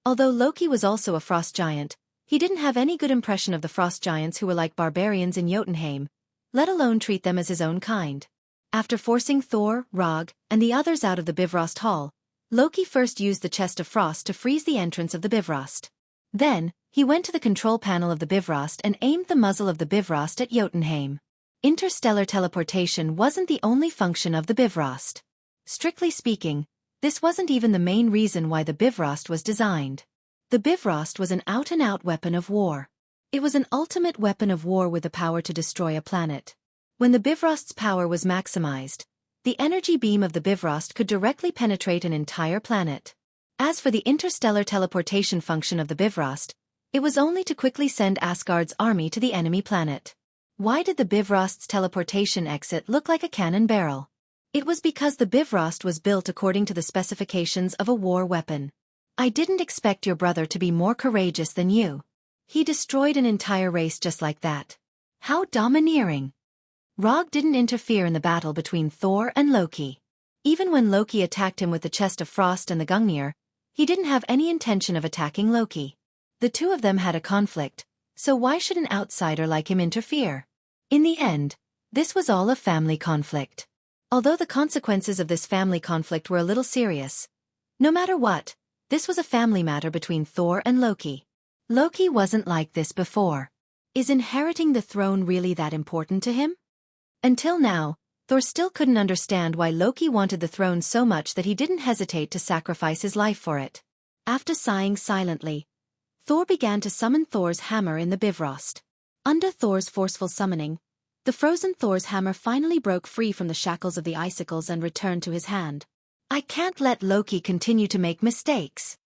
Although Loki was also a frost giant, he didn't have any good impression of the frost giants who were like barbarians in Jotunheim, let alone treat them as his own kind. After forcing Thor, Rog, and the others out of the Bifrost Hall, Loki first used the chest of frost to freeze the entrance of the Bifrost. Then, he went to the control panel of the Bifrost and aimed the muzzle of the Bifrost at Jotunheim. Interstellar teleportation wasn't the only function of the Bifrost. Strictly speaking, this wasn't even the main reason why the Bifrost was designed. The Bifrost was an out-and-out weapon of war. It was an ultimate weapon of war with the power to destroy a planet. When the Bifrost's power was maximized, the energy beam of the Bifrost could directly penetrate an entire planet. As for the interstellar teleportation function of the Bifrost, it was only to quickly send Asgard's army to the enemy planet. Why did the Bifrost's teleportation exit look like a cannon barrel? It was because the Bifrost was built according to the specifications of a war weapon. I didn't expect your brother to be more courageous than you. He destroyed an entire race just like that. How domineering! Rog didn't interfere in the battle between Thor and Loki. Even when Loki attacked him with the chest of frost and the Gungnir, he didn't have any intention of attacking Loki. The two of them had a conflict, so why should an outsider like him interfere? In the end, this was all a family conflict. Although the consequences of this family conflict were a little serious, no matter what, this was a family matter between Thor and Loki. Loki wasn't like this before. Is inheriting the throne really that important to him? Until now, Thor still couldn't understand why Loki wanted the throne so much that he didn't hesitate to sacrifice his life for it. After sighing silently, Thor began to summon Thor's hammer in the Bifrost. Under Thor's forceful summoning, the frozen Thor's hammer finally broke free from the shackles of the icicles and returned to his hand. I can't let Loki continue to make mistakes.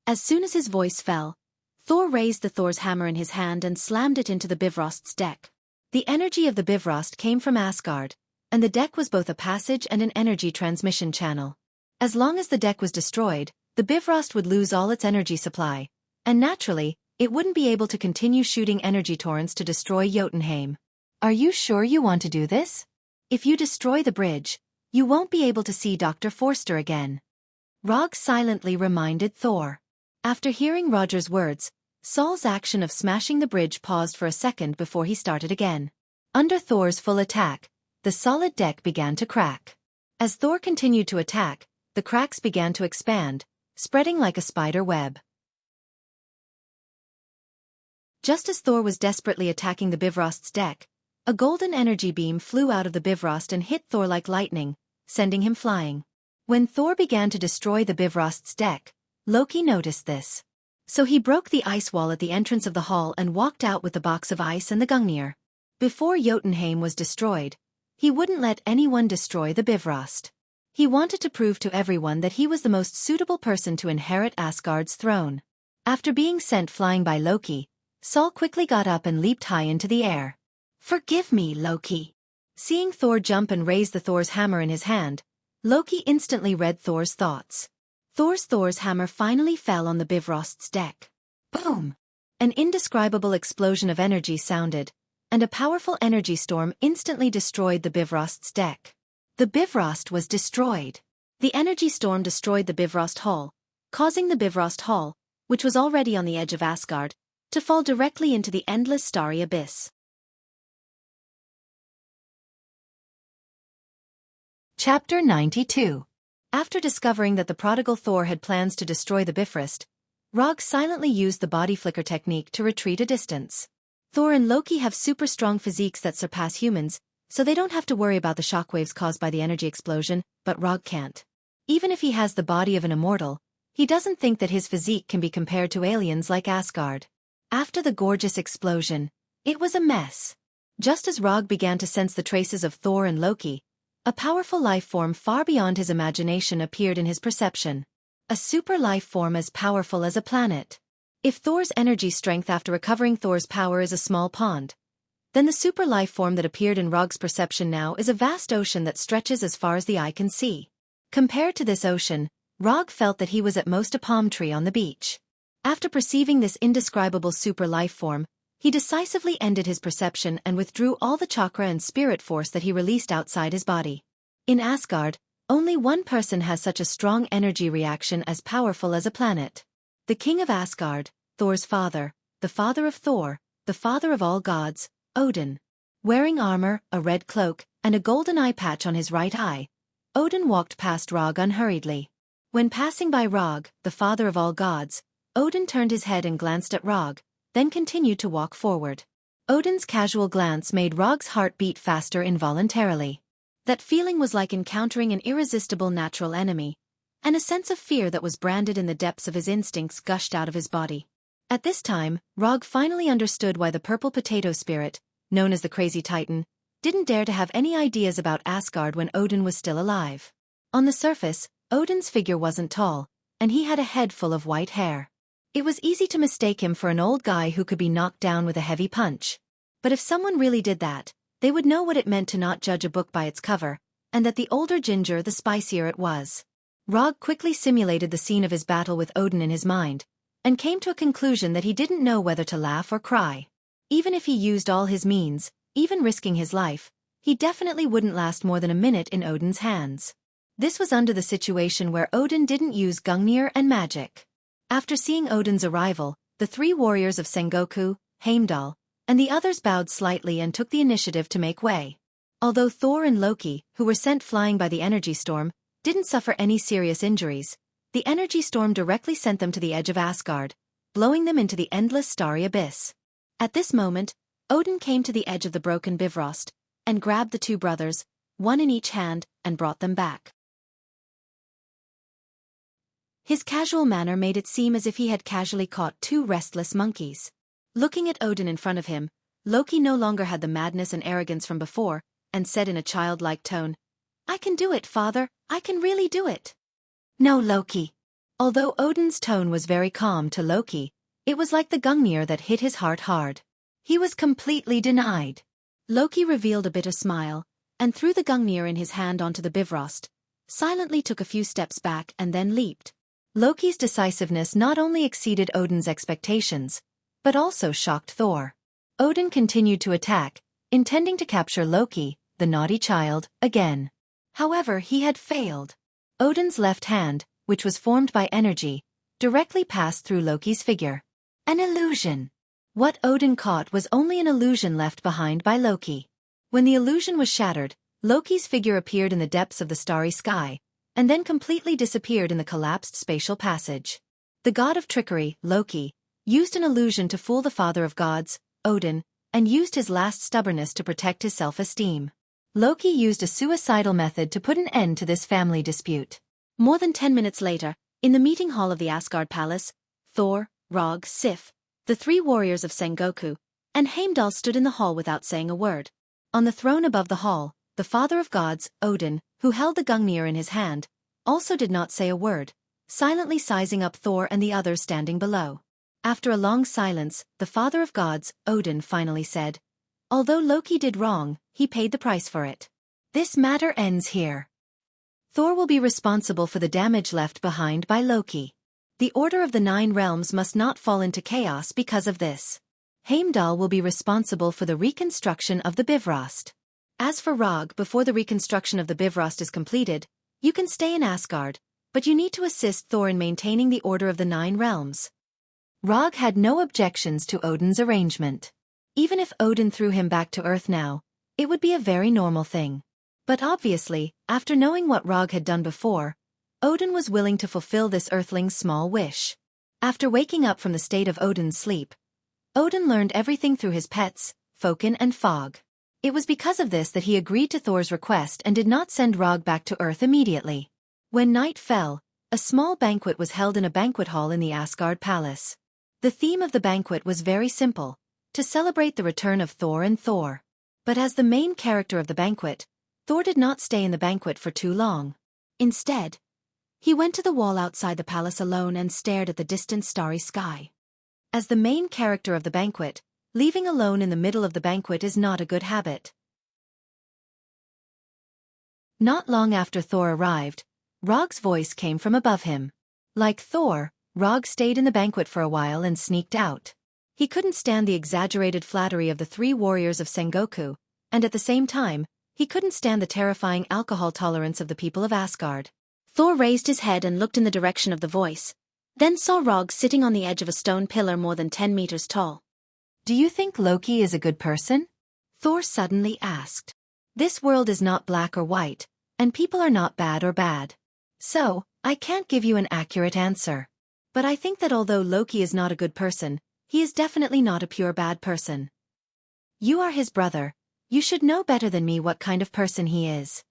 As soon as his voice fell, Thor raised the Thor's hammer in his hand and slammed it into the Bifrost's deck. The energy of the Bifrost came from Asgard, and the deck was both a passage and an energy transmission channel. As long as the deck was destroyed, the Bifrost would lose all its energy supply, and naturally, it wouldn't be able to continue shooting energy torrents to destroy Jotunheim. Are you sure you want to do this? If you destroy the bridge, you won't be able to see Dr. Forster again. Rog silently reminded Thor. After hearing Roger's words, Saul's action of smashing the bridge paused for a second before he started again. Under Thor's full attack, the solid deck began to crack. As Thor continued to attack, the cracks began to expand, spreading like a spider web. Just as Thor was desperately attacking the Bifrost's deck, a golden energy beam flew out of the Bifrost and hit Thor like lightning, sending him flying. When Thor began to destroy the Bifrost's deck, Loki noticed this. So he broke the ice wall at the entrance of the hall and walked out with the box of ice and the Gungnir. Before Jotunheim was destroyed, he wouldn't let anyone destroy the Bifrost. He wanted to prove to everyone that he was the most suitable person to inherit Asgard's throne. After being sent flying by Loki, Saul quickly got up and leaped high into the air. Forgive me, Loki. Seeing Thor jump and raise the Thor's hammer in his hand, Loki instantly read Thor's thoughts. Thor's hammer finally fell on the Bifrost's deck. Boom! An indescribable explosion of energy sounded, and a powerful energy storm instantly destroyed the Bifrost's deck. The Bifrost was destroyed. The energy storm destroyed the Bifrost Hall, causing the Bifrost Hall, which was already on the edge of Asgard, to fall directly into the endless starry abyss. Chapter 92. After discovering that the prodigal Thor had plans to destroy the Bifrost, Rog silently used the body flicker technique to retreat a distance. Thor and Loki have super strong physiques that surpass humans, so they don't have to worry about the shockwaves caused by the energy explosion, but Rog can't. Even if he has the body of an immortal, he doesn't think that his physique can be compared to aliens like Asgard. After the gorgeous explosion, it was a mess. Just as Rog began to sense the traces of Thor and Loki, a powerful life form far beyond his imagination appeared in his perception. A super life form as powerful as a planet. If Thor's energy strength after recovering Thor's power is a small pond, then the super life form that appeared in Rog's perception now is a vast ocean that stretches as far as the eye can see. Compared to this ocean, Rog felt that he was at most a palm tree on the beach. After perceiving this indescribable super life form, he decisively ended his perception and withdrew all the chakra and spirit force that he released outside his body. In Asgard, only one person has such a strong energy reaction as powerful as a planet. The king of Asgard, Thor's father, the father of Thor, the father of all gods, Odin. Wearing armor, a red cloak, and a golden eye patch on his right eye, Odin walked past Rog unhurriedly. When passing by Rog, the father of all gods, Odin turned his head and glanced at Rog, then continued to walk forward. Odin's casual glance made Rog's heart beat faster involuntarily. That feeling was like encountering an irresistible natural enemy, and a sense of fear that was branded in the depths of his instincts gushed out of his body. At this time, Rog finally understood why the purple potato spirit, known as the Crazy Titan, didn't dare to have any ideas about Asgard when Odin was still alive. On the surface, Odin's figure wasn't tall, and he had a head full of white hair. It was easy to mistake him for an old guy who could be knocked down with a heavy punch. But if someone really did that, they would know what it meant to not judge a book by its cover, and that the older ginger the spicier it was. Rog quickly simulated the scene of his battle with Odin in his mind, and came to a conclusion that he didn't know whether to laugh or cry. Even if he used all his means, even risking his life, he definitely wouldn't last more than a minute in Odin's hands. This was under the situation where Odin didn't use Gungnir and magic. After seeing Odin's arrival, the three warriors of Sengoku, Heimdall, and the others bowed slightly and took the initiative to make way. Although Thor and Loki, who were sent flying by the energy storm, didn't suffer any serious injuries, the energy storm directly sent them to the edge of Asgard, blowing them into the endless starry abyss. At this moment, Odin came to the edge of the broken Bifrost, and grabbed the two brothers, one in each hand, and brought them back. His casual manner made it seem as if he had casually caught two restless monkeys. Looking at Odin in front of him, Loki no longer had the madness and arrogance from before, and said in a childlike tone, "I can do it, father, I can really do it." "No, Loki." Although Odin's tone was very calm to Loki, it was like the Gungnir that hit his heart hard. He was completely denied. Loki revealed a bitter smile, and threw the Gungnir in his hand onto the Bifrost, silently took a few steps back and then leaped. Loki's decisiveness not only exceeded Odin's expectations, but also shocked Thor. Odin continued to attack, intending to capture Loki, the naughty child, again. However, he had failed. Odin's left hand, which was formed by energy, directly passed through Loki's figure. An illusion. What Odin caught was only an illusion left behind by Loki. When the illusion was shattered, Loki's figure appeared in the depths of the starry sky, and then completely disappeared in the collapsed spatial passage. The god of trickery, Loki, used an illusion to fool the father of gods, Odin, and used his last stubbornness to protect his self-esteem. Loki used a suicidal method to put an end to this family dispute. More than 10 minutes later, in the meeting hall of the Asgard Palace, Thor, Rog, Sif, the three warriors of Sengoku, and Heimdall stood in the hall without saying a word. On the throne above the hall, the father of gods, Odin, who held the Gungnir in his hand, also did not say a word, silently sizing up Thor and the others standing below. After a long silence, the father of gods, Odin, finally said, "Although Loki did wrong, he paid the price for it. This matter ends here. Thor will be responsible for the damage left behind by Loki. The order of the 9 realms must not fall into chaos because of this. Heimdall will be responsible for the reconstruction of the Bifrost. As for Rog, before the reconstruction of the Bifrost is completed, you can stay in Asgard, but you need to assist Thor in maintaining the order of the 9 realms." Rog had no objections to Odin's arrangement. Even if Odin threw him back to Earth now, it would be a very normal thing. But obviously, after knowing what Rog had done before, Odin was willing to fulfill this Earthling's small wish. After waking up from the state of Odin's sleep, Odin learned everything through his pets, Fokin and Fog. It was because of this that he agreed to Thor's request and did not send Rog back to Earth immediately. When night fell, a small banquet was held in a banquet hall in the Asgard palace. The theme of the banquet was very simple, to celebrate the return of Thor and Thor. But as the main character of the banquet, Thor did not stay in the banquet for too long. Instead, he went to the wall outside the palace alone and stared at the distant starry sky. As the main character of the banquet, leaving alone in the middle of the banquet is not a good habit. Not long after Thor arrived, Rog's voice came from above him. Like Thor, Rog stayed in the banquet for a while and sneaked out. He couldn't stand the exaggerated flattery of the three warriors of Sengoku, and at the same time, he couldn't stand the terrifying alcohol tolerance of the people of Asgard. Thor raised his head and looked in the direction of the voice, then saw Rog sitting on the edge of a stone pillar more than 10 meters tall. "Do you think Loki is a good person?" Thor suddenly asked. "This world is not black or white, and people are not bad or bad. So, I can't give you an accurate answer. But I think that although Loki is not a good person, he is definitely not a pure bad person. You are his brother. You should know better than me what kind of person he is."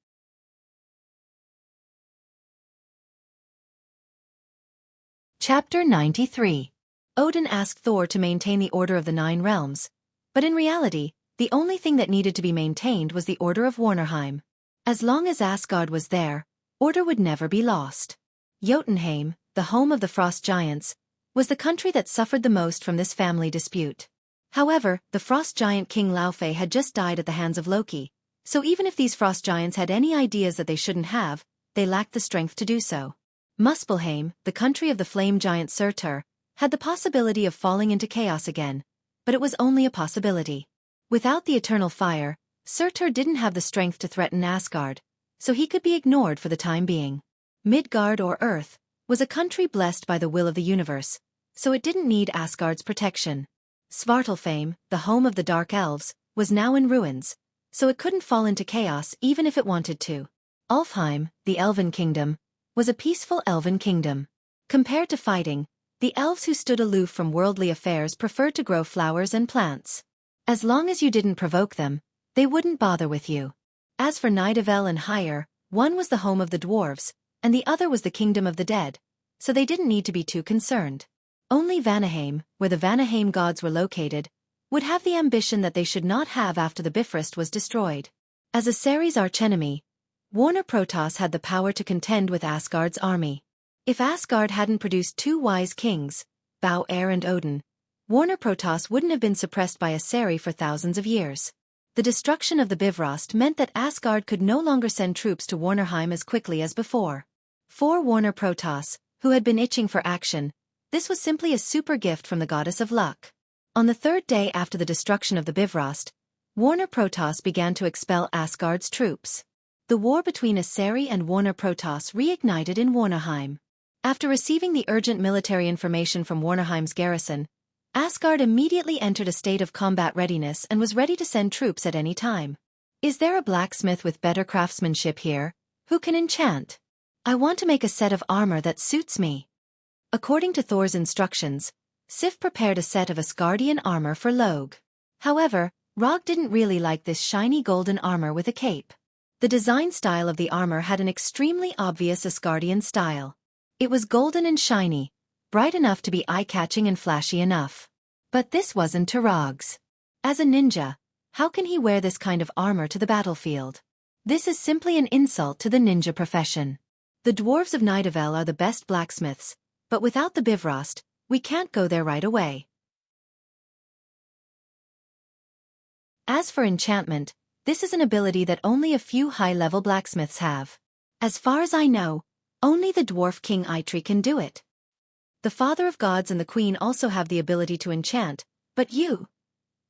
Chapter 93. Odin asked Thor to maintain the Order of the Nine Realms, but in reality, the only thing that needed to be maintained was the Order of Warnerheim. As long as Asgard was there, order would never be lost. Jotunheim, the home of the Frost Giants, was the country that suffered the most from this family dispute. However, the Frost Giant King Laufey had just died at the hands of Loki, so even if these Frost Giants had any ideas that they shouldn't have, they lacked the strength to do so. Muspelheim, the country of the flame giant Surtur, had the possibility of falling into chaos again, but it was only a possibility. Without the eternal fire, Surtur didn't have the strength to threaten Asgard, so he could be ignored for the time being. Midgard or Earth was a country blessed by the will of the universe, so it didn't need Asgard's protection. Svartalfheim, the home of the Dark Elves, was now in ruins, so it couldn't fall into chaos even if it wanted to. Alfheim, the Elven Kingdom, was a peaceful elven kingdom. Compared to fighting, the elves who stood aloof from worldly affairs preferred to grow flowers and plants. As long as you didn't provoke them, they wouldn't bother with you. As for Nidavel and Hyre, one was the home of the dwarves, and the other was the kingdom of the dead, so they didn't need to be too concerned. Only Vanaheim, where the Vanaheim gods were located, would have the ambition that they should not have after the Bifrost was destroyed. As a Ceres archenemy, Warner Protoss had the power to contend with Asgard's army. If Asgard hadn't produced two wise kings, Bau-Er and Odin, Warner Protoss wouldn't have been suppressed by a Seri for thousands of years. The destruction of the Bifrost meant that Asgard could no longer send troops to Warnerheim as quickly as before. For Warner Protoss, who had been itching for action, this was simply a super gift from the goddess of luck. On the third day after the destruction of the Bifrost, Warner Protoss began to expel Asgard's troops. The war between Aseri and Warner Protoss reignited in Warnerheim. After receiving the urgent military information from Warnerheim's garrison, Asgard immediately entered a state of combat readiness and was ready to send troops at any time. "Is there a blacksmith with better craftsmanship here, who can enchant? I want to make a set of armor that suits me." According to Thor's instructions, Sif prepared a set of Asgardian armor for Loge. However, Rog didn't really like this shiny golden armor with a cape. The design style of the armor had an extremely obvious Asgardian style. It was golden and shiny, bright enough to be eye-catching and flashy enough. But this wasn't to Rog's. As a ninja, how can he wear this kind of armor to the battlefield? This is simply an insult to the ninja profession. The dwarves of Nidavel are the best blacksmiths, but without the Bifrost, we can't go there right away. As for enchantment, this is an ability that only a few high-level blacksmiths have. As far as I know, only the dwarf King Eitri can do it. The Father of Gods and the Queen also have the ability to enchant, but you...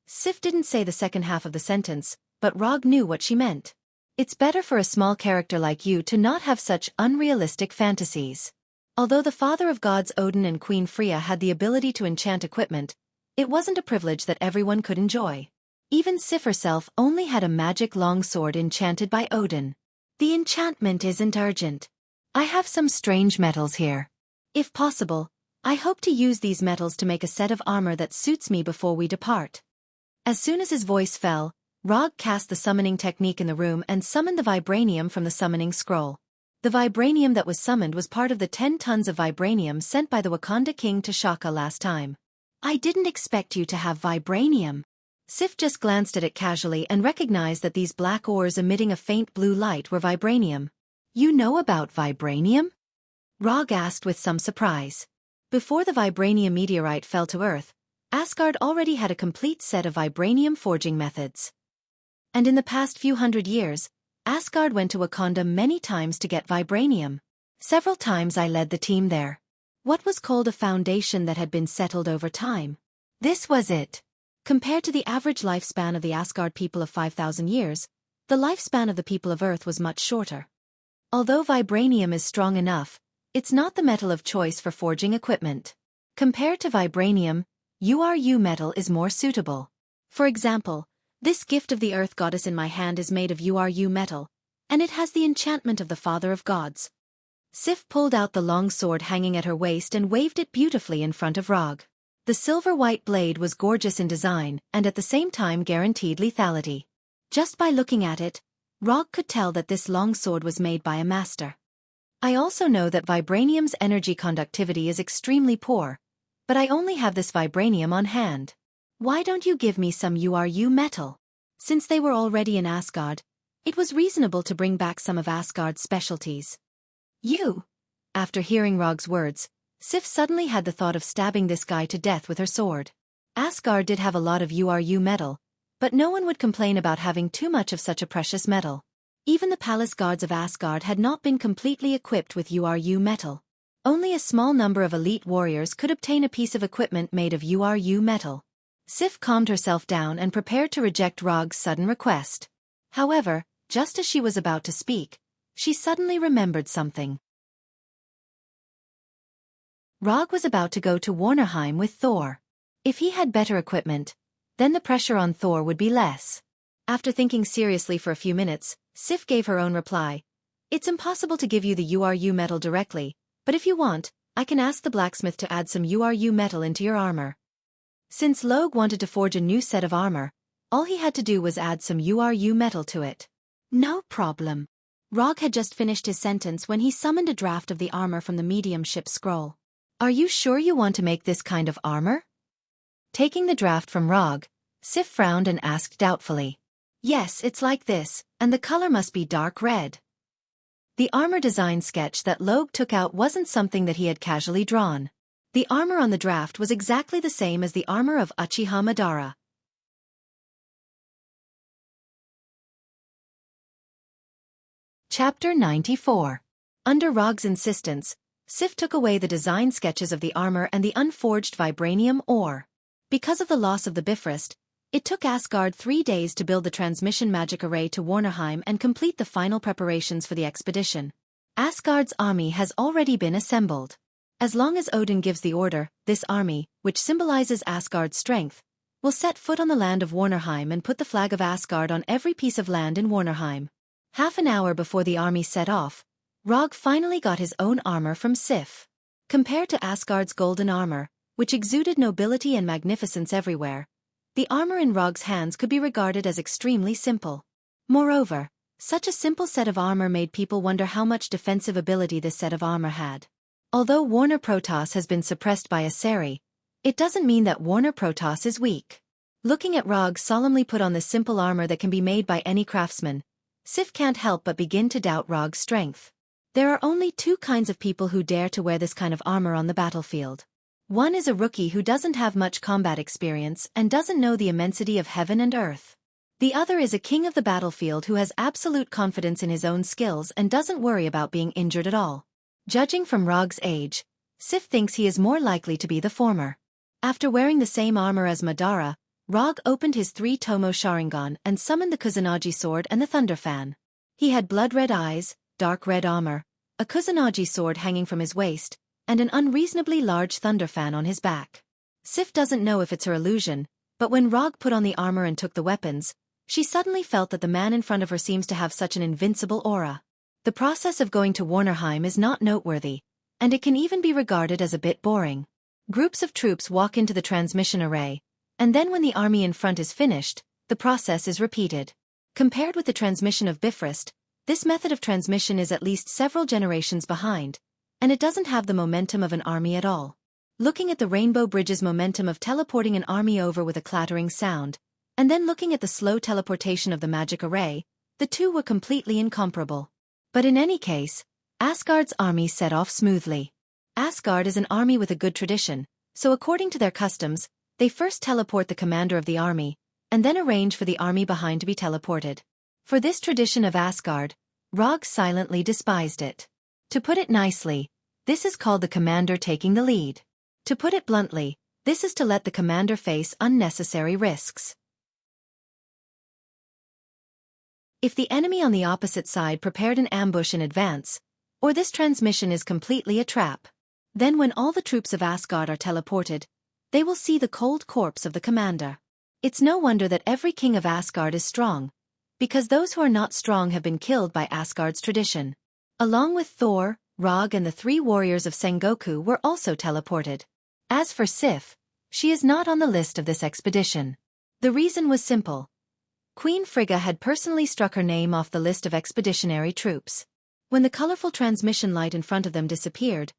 Sif didn't say the second half of the sentence, but Rog knew what she meant. It's better for a small character like you to not have such unrealistic fantasies. Although the Father of Gods Odin and Queen Freya had the ability to enchant equipment, it wasn't a privilege that everyone could enjoy. Even Sif herself only had a magic longsword enchanted by Odin. The enchantment isn't urgent. I have some strange metals here. If possible, I hope to use these metals to make a set of armor that suits me before we depart. As soon as his voice fell, Rog cast the summoning technique in the room and summoned the vibranium from the summoning scroll. The vibranium that was summoned was part of the 10 tons of vibranium sent by the Wakanda king to Shaka last time. I didn't expect you to have vibranium. Sif just glanced at it casually and recognized that these black ores emitting a faint blue light were vibranium. You know about vibranium? Rog asked with some surprise. Before the vibranium meteorite fell to Earth, Asgard already had a complete set of vibranium forging methods. And in the past few hundred years, Asgard went to Wakanda many times to get vibranium. Several times I led the team there. What was called a foundation that had been settled over time. This was it. Compared to the average lifespan of the Asgard people of 5,000 years, the lifespan of the people of Earth was much shorter. Although vibranium is strong enough, it's not the metal of choice for forging equipment. Compared to vibranium, URU metal is more suitable. For example, this gift of the Earth Goddess in my hand is made of URU metal, and it has the enchantment of the Father of Gods. Sif pulled out the long sword hanging at her waist and waved it beautifully in front of Rog. The silver-white blade was gorgeous in design and at the same time guaranteed lethality. Just by looking at it, Rog could tell that this long sword was made by a master. I also know that vibranium's energy conductivity is extremely poor, but I only have this vibranium on hand. Why don't you give me some URU metal? Since they were already in Asgard, it was reasonable to bring back some of Asgard's specialties. You? After hearing Rog's words, Sif suddenly had the thought of stabbing this guy to death with her sword. Asgard did have a lot of URU metal, but no one would complain about having too much of such a precious metal. Even the palace guards of Asgard had not been completely equipped with URU metal. Only a small number of elite warriors could obtain a piece of equipment made of URU metal. Sif calmed herself down and prepared to reject Rog's sudden request. However, just as she was about to speak, she suddenly remembered something. Rog was about to go to Warnerheim with Thor. If he had better equipment, then the pressure on Thor would be less. After thinking seriously for a few minutes, Sif gave her own reply. It's impossible to give you the URU metal directly, but if you want, I can ask the blacksmith to add some URU metal into your armor. Since Logue wanted to forge a new set of armor, all he had to do was add some URU metal to it. No problem. Rog had just finished his sentence when he summoned a draft of the armor from the mediumship scroll. Are you sure you want to make this kind of armor? Taking the draft from Rog, Sif frowned and asked doubtfully. Yes, it's like this, and the color must be dark red. The armor design sketch that Logue took out wasn't something that he had casually drawn. The armor on the draft was exactly the same as the armor of Uchiha Madara. Chapter 94. Under Rog's insistence, Sif took away the design sketches of the armor and the unforged vibranium ore. Because of the loss of the Bifrost, it took Asgard 3 days to build the transmission magic array to Warnerheim and complete the final preparations for the expedition. Asgard's army has already been assembled. As long as Odin gives the order, this army, which symbolizes Asgard's strength, will set foot on the land of Warnerheim and put the flag of Asgard on every piece of land in Warnerheim. Half an hour before the army set off, Rog finally got his own armor from Sif. Compared to Asgard's golden armor, which exuded nobility and magnificence everywhere, the armor in Rog's hands could be regarded as extremely simple. Moreover, such a simple set of armor made people wonder how much defensive ability this set of armor had. Although Warner Protoss has been suppressed by Aseri, it doesn't mean that Warner Protoss is weak. Looking at Rog solemnly put on this simple armor that can be made by any craftsman, Sif can't help but begin to doubt Rog's strength. There are only 2 kinds of people who dare to wear this kind of armor on the battlefield. One is a rookie who doesn't have much combat experience and doesn't know the immensity of heaven and earth. The other is a king of the battlefield who has absolute confidence in his own skills and doesn't worry about being injured at all. Judging from Rog's age, Sif thinks he is more likely to be the former. After wearing the same armor as Madara, Rog opened his 3-tomo Sharingan and summoned the Kusanagi sword and the Thunder Fan. He had blood-red eyes, dark red armor, a Kusanagi sword hanging from his waist, and an unreasonably large Thunder Fan on his back. Sif doesn't know if it's her illusion, but when Rog put on the armor and took the weapons, she suddenly felt that the man in front of her seems to have such an invincible aura. The process of going to Warnerheim is not noteworthy, and it can even be regarded as a bit boring. Groups of troops walk into the transmission array, and then when the army in front is finished, the process is repeated. Compared with the transmission of Bifrost, this method of transmission is at least several generations behind, and it doesn't have the momentum of an army at all. Looking at the Rainbow Bridge's momentum of teleporting an army over with a clattering sound, and then looking at the slow teleportation of the magic array, the two were completely incomparable. But in any case, Asgard's army set off smoothly. Asgard is an army with a good tradition, so according to their customs, they first teleport the commander of the army, and then arrange for the army behind to be teleported. For this tradition of Asgard, Rog silently despised it. To put it nicely, this is called the commander taking the lead. To put it bluntly, this is to let the commander face unnecessary risks. If the enemy on the opposite side prepared an ambush in advance, or this transmission is completely a trap, then when all the troops of Asgard are teleported, they will see the cold corpse of the commander. It's no wonder that every king of Asgard is strong, because those who are not strong have been killed by Asgard's tradition. Along with Thor, Rog and the 3 warriors of Sengoku were also teleported. As for Sif, she is not on the list of this expedition. The reason was simple. Queen Frigga had personally struck her name off the list of expeditionary troops. When the colorful transmission light in front of them disappeared,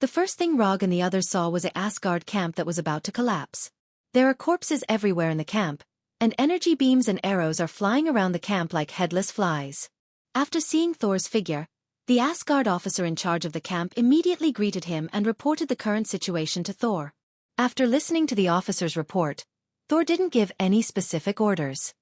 the first thing Rog and the others saw was an Asgard camp that was about to collapse. There are corpses everywhere in the camp, and energy beams and arrows are flying around the camp like headless flies. After seeing Thor's figure, the Asgard officer in charge of the camp immediately greeted him and reported the current situation to Thor. After listening to the officer's report, Thor didn't give any specific orders.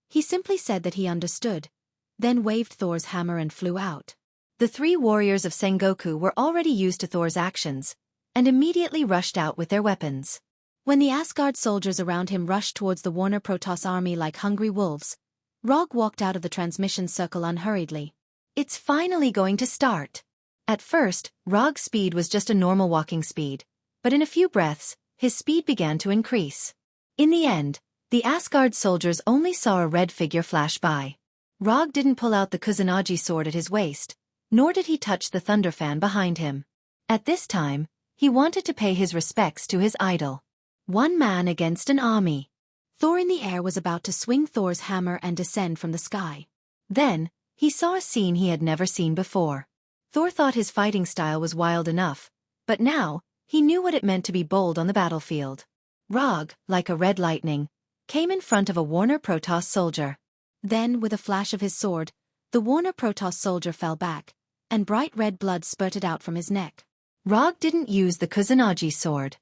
He simply said that he understood, then waved Thor's hammer and flew out. The 3 warriors of Sengoku were already used to Thor's actions, and immediately rushed out with their weapons. When the Asgard soldiers around him rushed towards the Warner Protoss army like hungry wolves, Rog walked out of the transmission circle unhurriedly. It's finally going to start. At first, Rog's speed was just a normal walking speed, but in a few breaths, his speed began to increase. In the end, the Asgard soldiers only saw a red figure flash by. Rog didn't pull out the Kusanagi sword at his waist, nor did he touch the thunder fan behind him. At this time, he wanted to pay his respects to his idol. One man against an army. Thor in the air was about to swing Thor's hammer and descend from the sky. Then, he saw a scene he had never seen before. Thor thought his fighting style was wild enough, but now, he knew what it meant to be bold on the battlefield. Rog, like a red lightning, came in front of a Warner Protoss soldier. Then, with a flash of his sword, the Warner Protoss soldier fell back, and bright red blood spurted out from his neck. Rog didn't use the Kusanagi sword.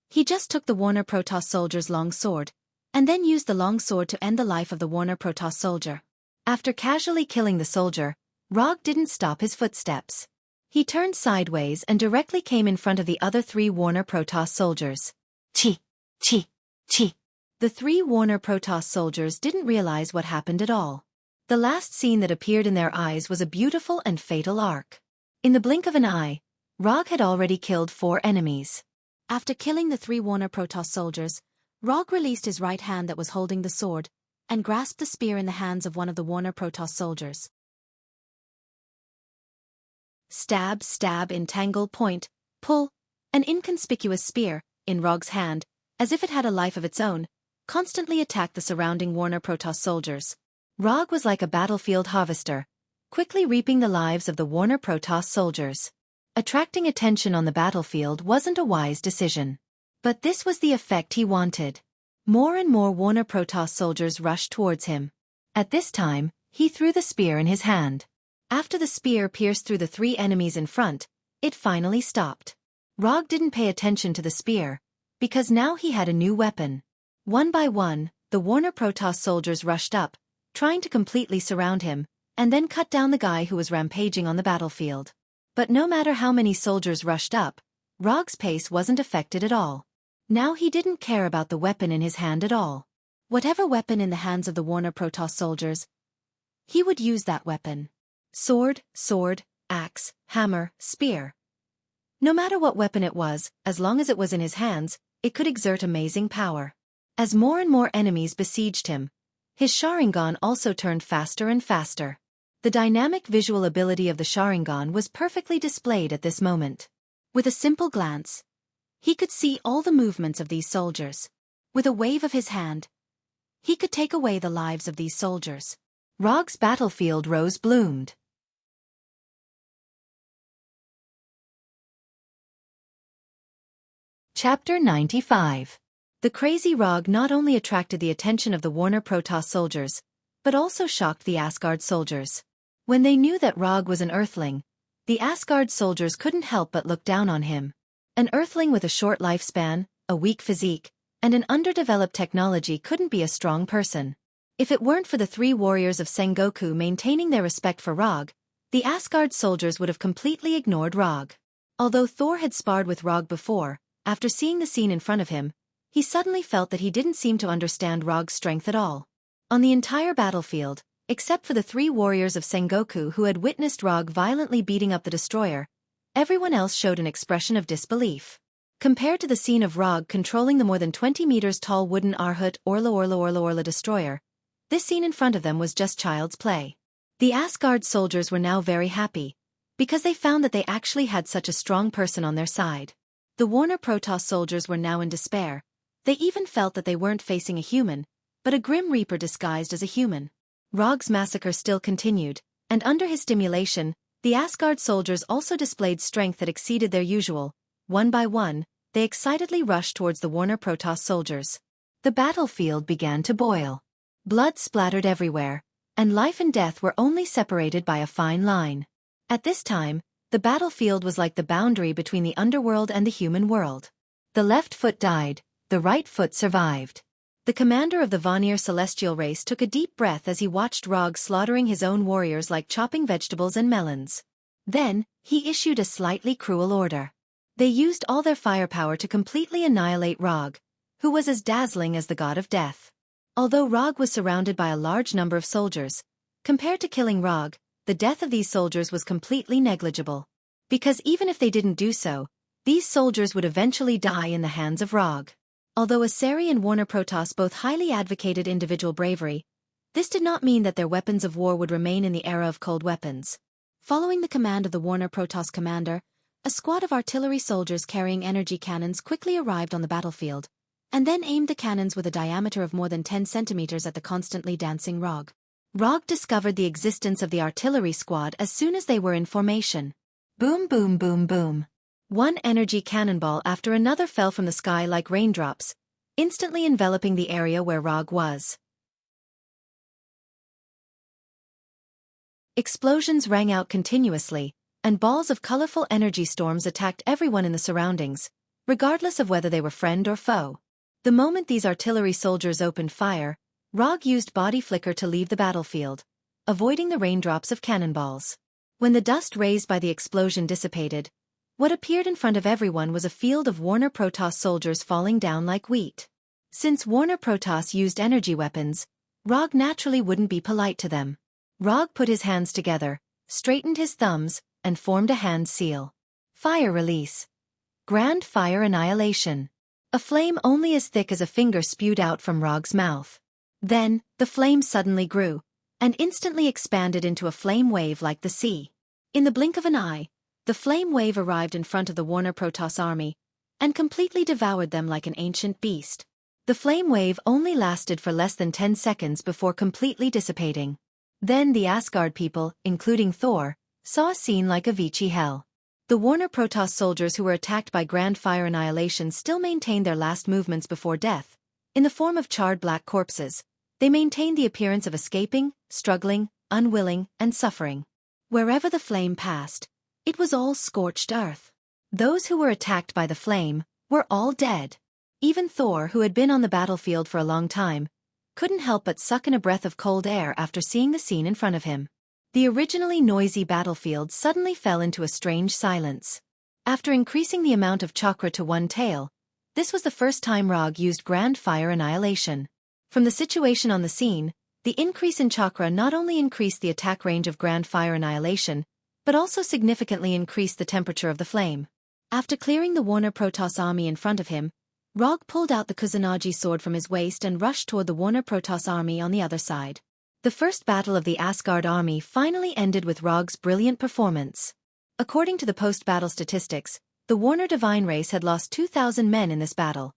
He just took the Warner Protoss soldier's long sword, and then used the long sword to end the life of the Warner Protoss soldier. After casually killing the soldier, Rog didn't stop his footsteps. He turned sideways and directly came in front of the other 3 Warner Protoss soldiers. Chi! Chi! Chi! The 3 Warner Protoss soldiers didn't realize what happened at all. The last scene that appeared in their eyes was a beautiful and fatal arc. In the blink of an eye, Rog had already killed 4 enemies. After killing the 3 Warner Protoss soldiers, Rog released his right hand that was holding the sword, and grasped the spear in the hands of one of the Warner Protoss soldiers. Stab, stab, entangle, point, pull, an inconspicuous spear, in Rog's hand, as if it had a life of its own, constantly attacked the surrounding Warner Protoss soldiers. Rog was like a battlefield harvester, quickly reaping the lives of the Warner Protoss soldiers. Attracting attention on the battlefield wasn't a wise decision. But this was the effect he wanted. More and more Warner Protoss soldiers rushed towards him. At this time, he threw the spear in his hand. After the spear pierced through the 3 enemies in front, it finally stopped. Rog didn't pay attention to the spear, because now he had a new weapon. One by one, the Warner Protoss soldiers rushed up, trying to completely surround him, and then cut down the guy who was rampaging on the battlefield. But no matter how many soldiers rushed up, Rog's pace wasn't affected at all. Now he didn't care about the weapon in his hand at all. Whatever weapon in the hands of the Warner Protoss soldiers, he would use that weapon. Sword, sword, axe, hammer, spear. No matter what weapon it was, as long as it was in his hands, it could exert amazing power. As more and more enemies besieged him, his Sharingan also turned faster and faster. The dynamic visual ability of the Sharingan was perfectly displayed at this moment. With a simple glance, he could see all the movements of these soldiers. With a wave of his hand, he could take away the lives of these soldiers. Rog's battlefield rose bloomed. Chapter 95. The crazy Rog not only attracted the attention of the Warner Protoss soldiers, but also shocked the Asgard soldiers. When they knew that Rog was an Earthling, the Asgard soldiers couldn't help but look down on him. An Earthling with a short lifespan, a weak physique, and an underdeveloped technology couldn't be a strong person. If it weren't for the three warriors of Sengoku maintaining their respect for Rog, the Asgard soldiers would have completely ignored Rog. Although Thor had sparred with Rog before, after seeing the scene in front of him, he suddenly felt that he didn't seem to understand Rog's strength at all. On the entire battlefield, except for the three warriors of Sengoku who had witnessed Rog violently beating up the destroyer, everyone else showed an expression of disbelief. Compared to the scene of Rog controlling the more than 20 meters tall wooden Arhut Orla destroyer, this scene in front of them was just child's play. The Asgard soldiers were now very happy, because they found that they actually had such a strong person on their side. The Warner Protoss soldiers were now in despair. They even felt that they weren't facing a human, but a Grim Reaper disguised as a human. Rog's massacre still continued, and under his stimulation, the Asgard soldiers also displayed strength that exceeded their usual. One by one, they excitedly rushed towards the Warner Protoss soldiers. The battlefield began to boil. Blood splattered everywhere, and life and death were only separated by a fine line. At this time, the battlefield was like the boundary between the underworld and the human world. The left foot died, the right foot survived. The commander of the Vanir celestial race took a deep breath as he watched Rog slaughtering his own warriors like chopping vegetables and melons. Then, he issued a slightly cruel order. They used all their firepower to completely annihilate Rog, who was as dazzling as the god of death. Although Rog was surrounded by a large number of soldiers, compared to killing Rog, the death of these soldiers was completely negligible. Because even if they didn't do so, these soldiers would eventually die in the hands of Rog. Although Asari and Warner Protoss both highly advocated individual bravery, this did not mean that their weapons of war would remain in the era of cold weapons. Following the command of the Warner Protoss commander, a squad of artillery soldiers carrying energy cannons quickly arrived on the battlefield, and then aimed the cannons with a diameter of more than 10 centimeters at the constantly dancing Rog. Rog discovered the existence of the artillery squad as soon as they were in formation. Boom boom boom boom. One energy cannonball after another fell from the sky like raindrops, instantly enveloping the area where Rog was. Explosions rang out continuously, and balls of colorful energy storms attacked everyone in the surroundings, regardless of whether they were friend or foe. The moment these artillery soldiers opened fire, Rog used body flicker to leave the battlefield, avoiding the raindrops of cannonballs. When the dust raised by the explosion dissipated, what appeared in front of everyone was a field of Warner Protoss soldiers falling down like wheat. Since Warner Protoss used energy weapons, Rog naturally wouldn't be polite to them. Rog put his hands together, straightened his thumbs, and formed a hand seal. Fire release. Grand fire annihilation. A flame only as thick as a finger spewed out from Rog's mouth. Then, the flame suddenly grew, and instantly expanded into a flame wave like the sea. In the blink of an eye, the flame wave arrived in front of the Warner Protoss army, and completely devoured them like an ancient beast. The flame wave only lasted for less than 10 seconds before completely dissipating. Then the Asgard people, including Thor, saw a scene like a Vici hell. The Warner Protoss soldiers who were attacked by Grand Fire Annihilation still maintained their last movements before death. In the form of charred black corpses, they maintained the appearance of escaping, struggling, unwilling, and suffering. Wherever the flame passed, it was all scorched earth. Those who were attacked by the flame were all dead. Even Thor, who had been on the battlefield for a long time, couldn't help but suck in a breath of cold air after seeing the scene in front of him. The originally noisy battlefield suddenly fell into a strange silence. After increasing the amount of chakra to one tael, this was the first time Rog used Grand Fire Annihilation. From the situation on the scene, the increase in chakra not only increased the attack range of Grand Fire Annihilation, but also significantly increased the temperature of the flame. After clearing the Warner Protoss army in front of him, Rog pulled out the Kusanagi sword from his waist and rushed toward the Warner Protoss army on the other side. The first battle of the Asgard army finally ended with Rog's brilliant performance. According to the post-battle statistics, the Warner Divine race had lost 2,000 men in this battle,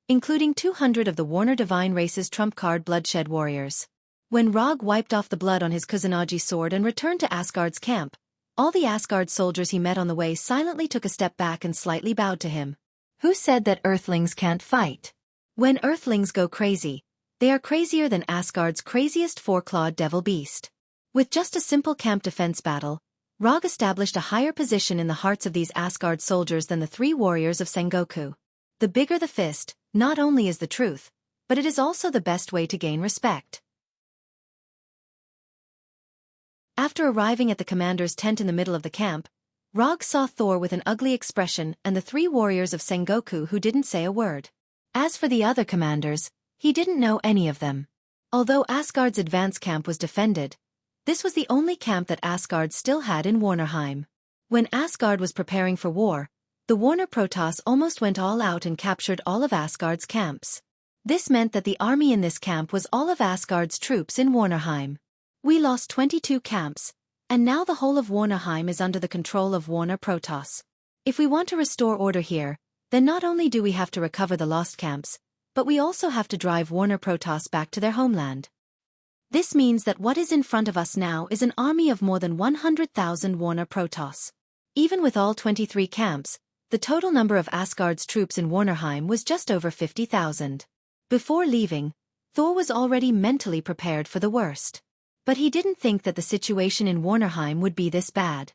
including 200 of the Warner Divine race's trump-card bloodshed warriors. When Rog wiped off the blood on his Kusanagi sword and returned to Asgard's camp, all the Asgard soldiers he met on the way silently took a step back and slightly bowed to him. Who said that Earthlings can't fight? When Earthlings go crazy, they are crazier than Asgard's craziest four-clawed devil beast. With just a simple camp defense battle, Rog established a higher position in the hearts of these Asgard soldiers than the three warriors of Sengoku. The bigger the fist, not only is the truth, but it is also the best way to gain respect. After arriving at the commander's tent in the middle of the camp, Rog saw Thor with an ugly expression and the three warriors of Sengoku who didn't say a word. As for the other commanders, he didn't know any of them. Although Asgard's advance camp was defended, this was the only camp that Asgard still had in Warnerheim. When Asgard was preparing for war, the Warner Protoss almost went all out and captured all of Asgard's camps. This meant that the army in this camp was all of Asgard's troops in Warnerheim. We lost 22 camps, and now the whole of Warnerheim is under the control of Warner Protoss. If we want to restore order here, then not only do we have to recover the lost camps, but we also have to drive Warner Protoss back to their homeland. This means that what is in front of us now is an army of more than 100,000 Warner Protoss. Even with all 23 camps, the total number of Asgard's troops in Warnerheim was just over 50,000. Before leaving, Thor was already mentally prepared for the worst. But he didn't think that the situation in Warnerheim would be this bad.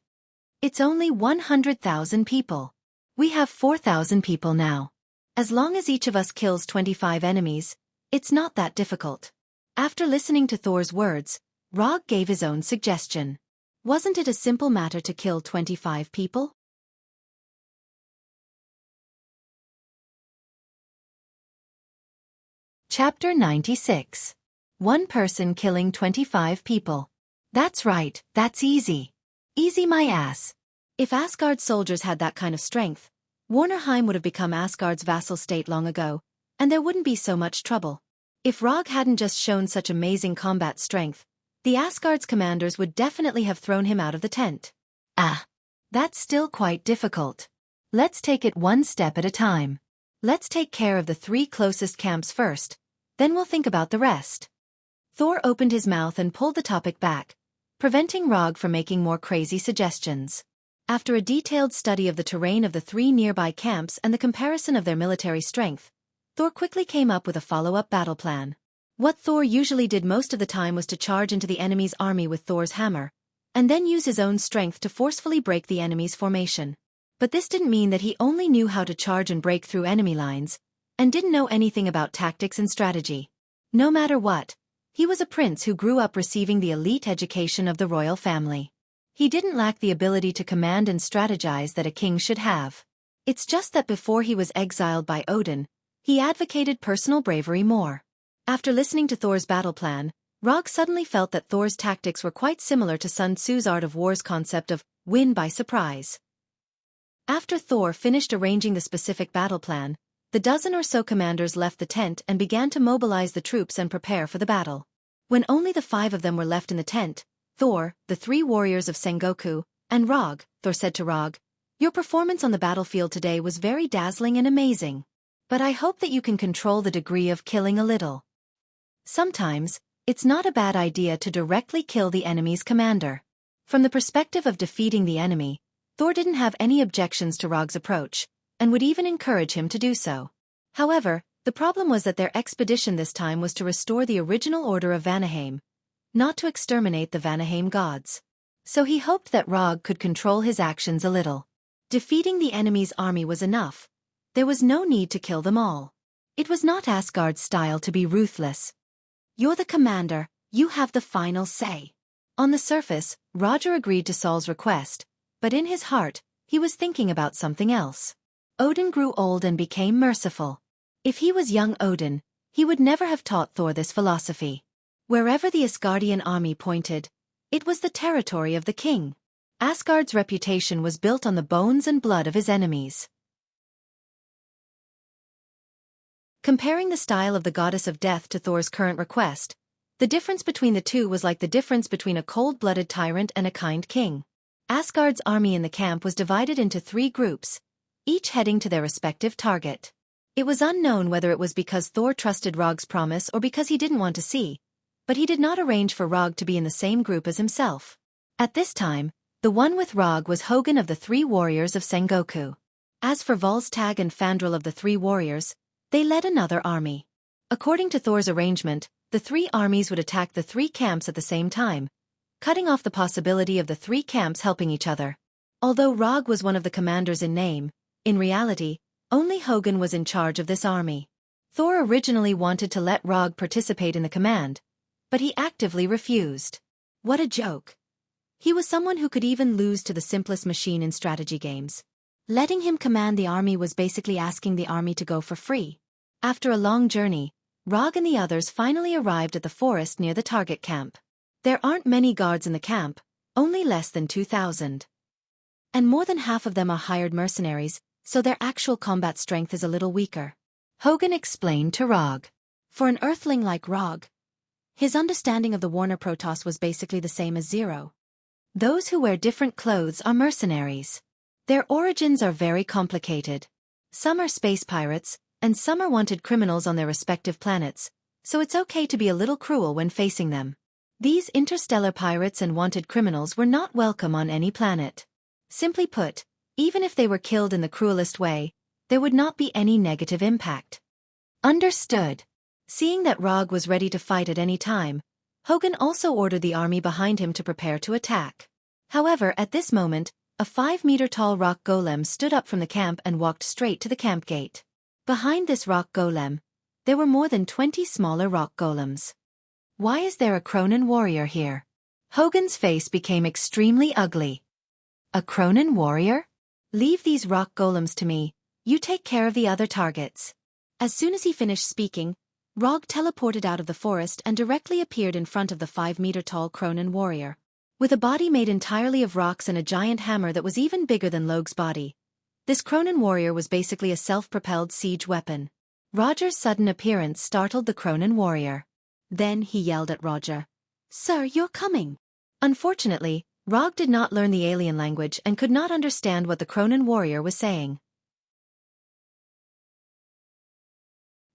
It's only 100,000 people. We have 4,000 people now. As long as each of us kills 25 enemies, it's not that difficult. After listening to Thor's words, Rog gave his own suggestion. Wasn't it a simple matter to kill 25 people? Chapter 96. One person killing 25 people. That's right, that's easy. Easy my ass. If Asgard's soldiers had that kind of strength, Warnerheim would have become Asgard's vassal state long ago, and there wouldn't be so much trouble. If Rog hadn't just shown such amazing combat strength, the Asgard's commanders would definitely have thrown him out of the tent. That's still quite difficult. Let's take it one step at a time. Let's take care of the three closest camps first, then we'll think about the rest. Thor opened his mouth and pulled the topic back, preventing Rog from making more crazy suggestions. After a detailed study of the terrain of the three nearby camps and the comparison of their military strength, Thor quickly came up with a follow-up battle plan. What Thor usually did most of the time was to charge into the enemy's army with Thor's hammer, and then use his own strength to forcefully break the enemy's formation. But this didn't mean that he only knew how to charge and break through enemy lines, and didn't know anything about tactics and strategy. No matter what, he was a prince who grew up receiving the elite education of the royal family. He didn't lack the ability to command and strategize that a king should have. It's just that before he was exiled by Odin, he advocated personal bravery more. After listening to Thor's battle plan, Rog suddenly felt that Thor's tactics were quite similar to Sun Tzu's Art of War's concept of win by surprise. After Thor finished arranging the specific battle plan, the dozen or so commanders left the tent and began to mobilize the troops and prepare for the battle. When only the 5 of them were left in the tent, Thor, the 3 warriors of Sengoku, and Rog, Thor said to Rog, "Your performance on the battlefield today was very dazzling and amazing. But I hope that you can control the degree of killing a little. Sometimes, it's not a bad idea to directly kill the enemy's commander." From the perspective of defeating the enemy, Thor didn't have any objections to Rog's approach, and would even encourage him to do so. However, the problem was that their expedition this time was to restore the original order of Vanaheim, not to exterminate the Vanaheim gods. So he hoped that Rog could control his actions a little. Defeating the enemy's army was enough. There was no need to kill them all. It was not Asgard's style to be ruthless. "You're the commander, you have the final say." On the surface, Roger agreed to Saul's request, but in his heart, he was thinking about something else. Odin grew old and became merciful. If he was young Odin, he would never have taught Thor this philosophy. Wherever the Asgardian army pointed, it was the territory of the king. Asgard's reputation was built on the bones and blood of his enemies. Comparing the style of the goddess of death to Thor's current request, The difference between the two was like the difference between a cold-blooded tyrant and a kind king. Asgard's army in the camp was divided into 3 groups, each heading to their respective target. It was unknown whether it was because Thor trusted Rog's promise or because he didn't want to see, but he did not arrange for Rog to be in the same group as himself. At this time, the one with Rog was Hogun of the 3 warriors of Sengoku. As for Volstagg and Fandral of the 3 warriors, they led another army. According to Thor's arrangement, the 3 armies would attack the 3 camps at the same time, cutting off the possibility of the 3 camps helping each other. Although Rog was one of the commanders in name, in reality, only Hogun was in charge of this army. Thor originally wanted to let Rog participate in the command, but he actively refused. What a joke. He was someone who could even lose to the simplest machine in strategy games. Letting him command the army was basically asking the army to go for free. After a long journey, Rog and the others finally arrived at the forest near the target camp. There aren't many guards in the camp, only less than 2,000. And more than half of them are hired mercenaries, so their actual combat strength is a little weaker. Hogun explained to Rog. For an earthling like Rog, his understanding of the Warner Protoss was basically the same as zero. Those who wear different clothes are mercenaries. Their origins are very complicated. Some are space pirates, and some are wanted criminals on their respective planets, so it's okay to be a little cruel when facing them. These interstellar pirates and wanted criminals were not welcome on any planet. Simply put, even if they were killed in the cruelest way, there would not be any negative impact. Understood. Seeing that Rog was ready to fight at any time, Hogun also ordered the army behind him to prepare to attack. However, at this moment, a 5-meter-tall rock golem stood up from the camp and walked straight to the camp gate. Behind this rock golem, there were more than 20 smaller rock golems. Why is there a Cronin warrior here? Hogun's face became extremely ugly. A Cronin warrior? Leave these rock golems to me, you take care of the other targets. As soon as he finished speaking, Rog teleported out of the forest and directly appeared in front of the 5-meter-tall Cronin warrior. With a body made entirely of rocks and a giant hammer that was even bigger than Log's body, this Cronin warrior was basically a self-propelled siege weapon. Roger's sudden appearance startled the Cronin warrior. Then he yelled at Roger, "Sir, you're coming!" Unfortunately, Rog did not learn the alien language and could not understand what the Cronin warrior was saying.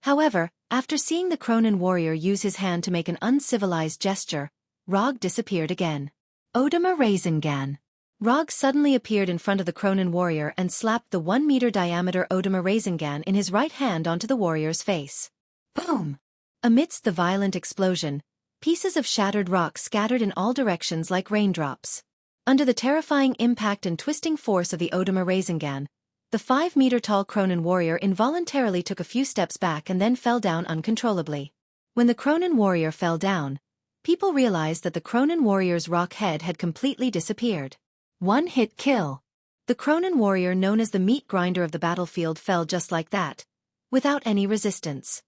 However, after seeing the Cronin warrior use his hand to make an uncivilized gesture, Rog disappeared again. Odama Rasengan. Rog suddenly appeared in front of the Cronin warrior and slapped the 1-meter diameter Odama Rasengan in his right hand onto the warrior's face. Boom! Amidst the violent explosion, pieces of shattered rock scattered in all directions like raindrops. Under the terrifying impact and twisting force of the Odama Rasengan, the 5-meter-tall Cronin warrior involuntarily took a few steps back and then fell down uncontrollably. When the Cronin warrior fell down, people realized that the Cronin warrior's rock head had completely disappeared. One-hit kill. The Cronin warrior, known as the meat grinder of the battlefield, fell just like that, without any resistance.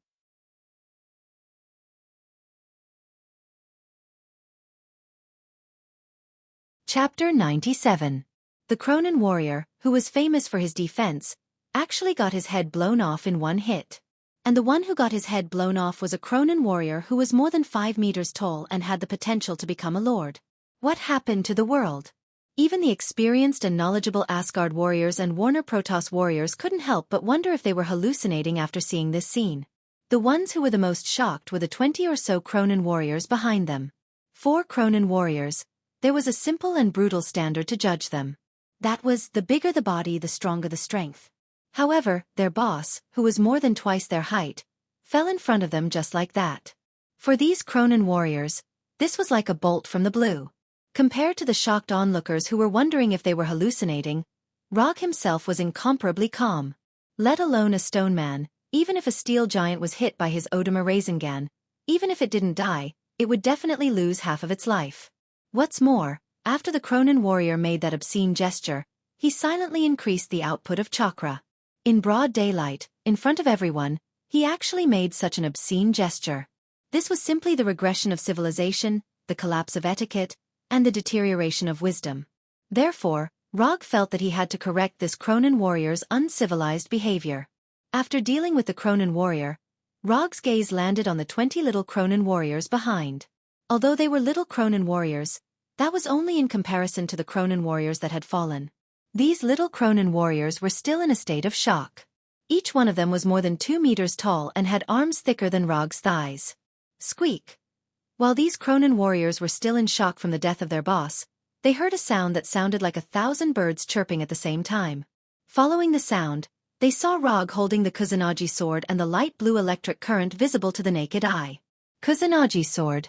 Chapter 97. The Cronin warrior, who was famous for his defense, actually got his head blown off in one hit. And the one who got his head blown off was a Cronin warrior who was more than 5 meters tall and had the potential to become a lord. What happened to the world? Even the experienced and knowledgeable Asgard warriors and Warner Protoss warriors couldn't help but wonder if they were hallucinating after seeing this scene. The ones who were the most shocked were the 20 or so Cronin warriors behind them. 4 Cronin warriors. There was a simple and brutal standard to judge them. That was, the bigger the body, the stronger the strength. However, their boss, who was more than twice their height, fell in front of them just like that. For these Cronin warriors, this was like a bolt from the blue. Compared to the shocked onlookers who were wondering if they were hallucinating, Rog himself was incomparably calm. Let alone a stone man, even if a steel giant was hit by his Odama Rasengan, even if it didn't die, it would definitely lose half of its life. What's more, after the Cronin warrior made that obscene gesture, he silently increased the output of chakra. In broad daylight, in front of everyone, he actually made such an obscene gesture. This was simply the regression of civilization, the collapse of etiquette, and the deterioration of wisdom. Therefore, Rog felt that he had to correct this Cronin warrior's uncivilized behavior. After dealing with the Cronin warrior, Rog's gaze landed on the 20 little Cronin warriors behind. Although they were little Cronin warriors, that was only in comparison to the Cronin warriors that had fallen. These little Cronin warriors were still in a state of shock. Each one of them was more than 2 meters tall and had arms thicker than Rog's thighs. Squeak! While these Cronin warriors were still in shock from the death of their boss, they heard a sound that sounded like 1,000 birds chirping at the same time. Following the sound, they saw Rog holding the Kusanagi sword and the light blue electric current visible to the naked eye. Kusanagi sword.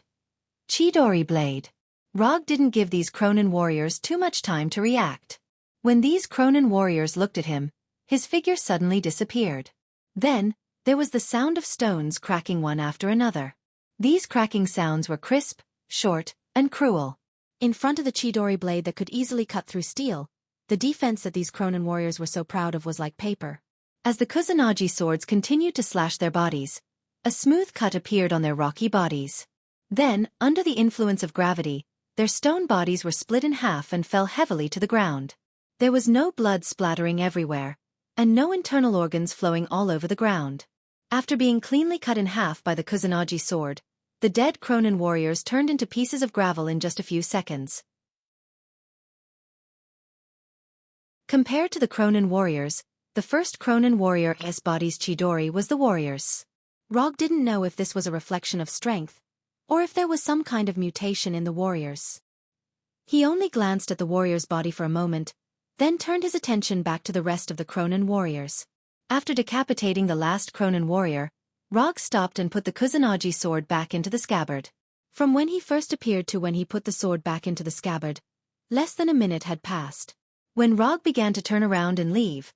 Chidori blade. Rog didn't give these Cronin warriors too much time to react. When these Cronin warriors looked at him, his figure suddenly disappeared. Then, there was the sound of stones cracking one after another. These cracking sounds were crisp, short, and cruel. In front of the Chidori blade that could easily cut through steel, the defense that these Cronin warriors were so proud of was like paper. As the Kusanagi swords continued to slash their bodies, a smooth cut appeared on their rocky bodies. Then, under the influence of gravity, their stone bodies were split in half and fell heavily to the ground. There was no blood splattering everywhere, and no internal organs flowing all over the ground. After being cleanly cut in half by the Kusanagi sword, the dead Cronin warriors turned into pieces of gravel in just a few seconds. Compared to the Cronin warriors, the first Cronin warrior's body's Chidori was the warrior's. Rog didn't know if this was a reflection of strength, or if there was some kind of mutation in the warriors. He only glanced at the warrior's body for a moment, then turned his attention back to the rest of the Cronin warriors. After decapitating the last Cronin warrior, Rog stopped and put the Kusanagi sword back into the scabbard. From when he first appeared to when he put the sword back into the scabbard, less than a minute had passed. When Rog began to turn around and leave,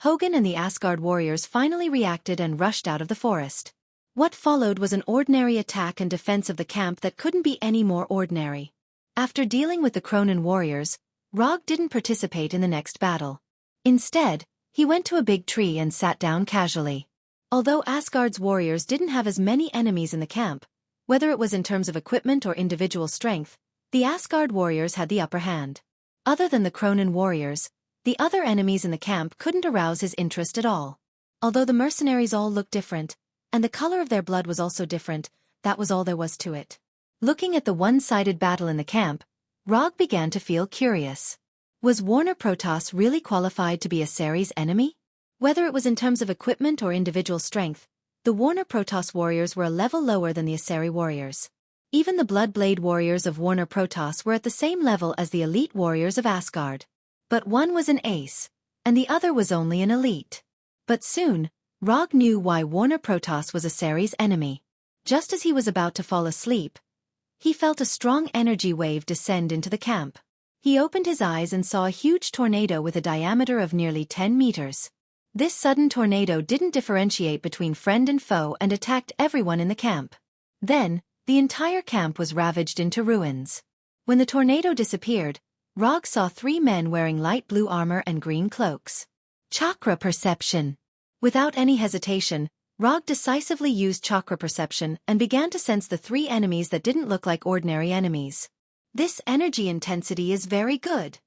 Hogan and the Asgard warriors finally reacted and rushed out of the forest. What followed was an ordinary attack and defense of the camp that couldn't be any more ordinary. After dealing with the Cronin warriors, Rog didn't participate in the next battle. Instead, he went to a big tree and sat down casually. Although Asgard's warriors didn't have as many enemies in the camp, whether it was in terms of equipment or individual strength, the Asgard warriors had the upper hand. Other than the Cronin warriors, the other enemies in the camp couldn't arouse his interest at all. Although the mercenaries all looked different, and the color of their blood was also different, that was all there was to it. Looking at the one-sided battle in the camp, Rog began to feel curious. Was Warner Protoss really qualified to be a Ceres enemy? Whether it was in terms of equipment or individual strength, the Warner Protoss warriors were a level lower than the Aseri warriors. Even the Bloodblade warriors of Warner Protoss were at the same level as the elite warriors of Asgard. But one was an ace, and the other was only an elite. But soon, Rog knew why Warner Protoss was a Ceres enemy. Just as he was about to fall asleep, he felt a strong energy wave descend into the camp. He opened his eyes and saw a huge tornado with a diameter of nearly 10 meters. This sudden tornado didn't differentiate between friend and foe and attacked everyone in the camp. Then, the entire camp was ravaged into ruins. When the tornado disappeared, Rog saw 3 men wearing light blue armor and green cloaks. Chakra perception. Without any hesitation, Rog decisively used chakra perception and began to sense the 3 enemies that didn't look like ordinary enemies. This energy intensity is very good.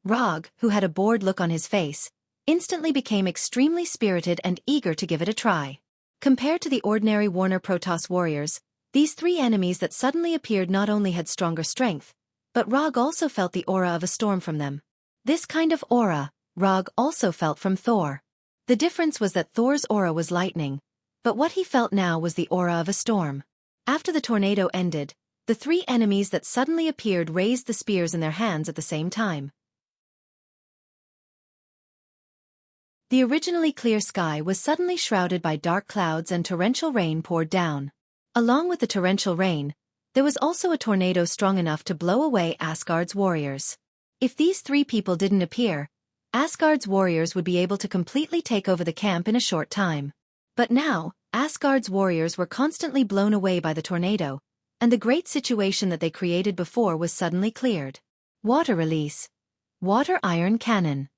Rog, who had a bored look on his face, instantly became extremely spirited and eager to give it a try. Compared to the ordinary Warner Protoss warriors, these 3 enemies that suddenly appeared not only had stronger strength, but Rog also felt the aura of a storm from them. This kind of aura, Rog also felt from Thor. The difference was that Thor's aura was lightning, but what he felt now was the aura of a storm. After the tornado ended, the 3 enemies that suddenly appeared raised the spears in their hands at the same time. The originally clear sky was suddenly shrouded by dark clouds and torrential rain poured down. Along with the torrential rain, there was also a tornado strong enough to blow away Asgard's warriors. If these 3 people didn't appear, Asgard's warriors would be able to completely take over the camp in a short time. But now, Asgard's warriors were constantly blown away by the tornado, and the great situation that they created before was suddenly cleared. Water release. Water iron cannon.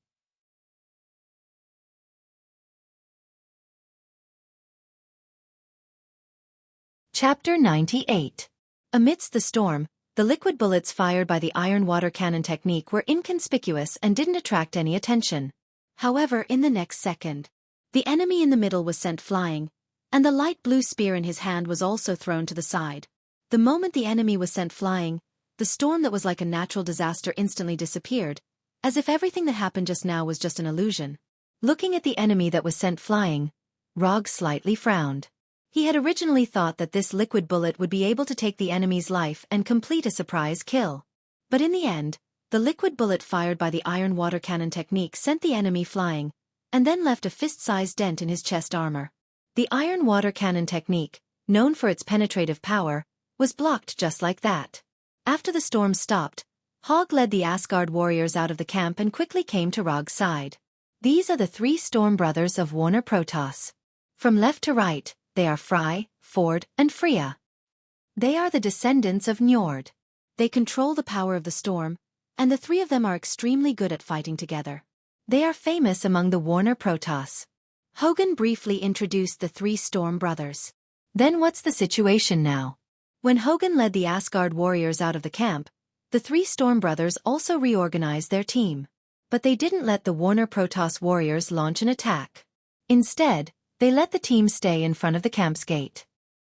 Chapter 98. Amidst the storm, the liquid bullets fired by the iron water cannon technique were inconspicuous and didn't attract any attention. However, in the next second, the enemy in the middle was sent flying, and the light blue spear in his hand was also thrown to the side. The moment the enemy was sent flying, the storm that was like a natural disaster instantly disappeared, as if everything that happened just now was just an illusion. Looking at the enemy that was sent flying, Rog slightly frowned. He had originally thought that this liquid bullet would be able to take the enemy's life and complete a surprise kill. But in the end, the liquid bullet fired by the iron water cannon technique sent the enemy flying, and then left a fist-sized dent in his chest armor. The iron water cannon technique, known for its penetrative power, was blocked just like that. After the storm stopped, Hogg led the Asgard warriors out of the camp and quickly came to Rog's side. These are the 3 storm brothers of Warner Protoss. From left to right, they are Fry, Ford, and Freya. They are the descendants of Njord. They control the power of the storm, and the 3 of them are extremely good at fighting together. They are famous among the Warner Protoss. Hogan briefly introduced the 3 storm brothers. Then what's the situation now? When Hogan led the Asgard warriors out of the camp, the 3 storm brothers also reorganized their team. But they didn't let the Warner Protoss warriors launch an attack. Instead, they let the team stay in front of the camp's gate.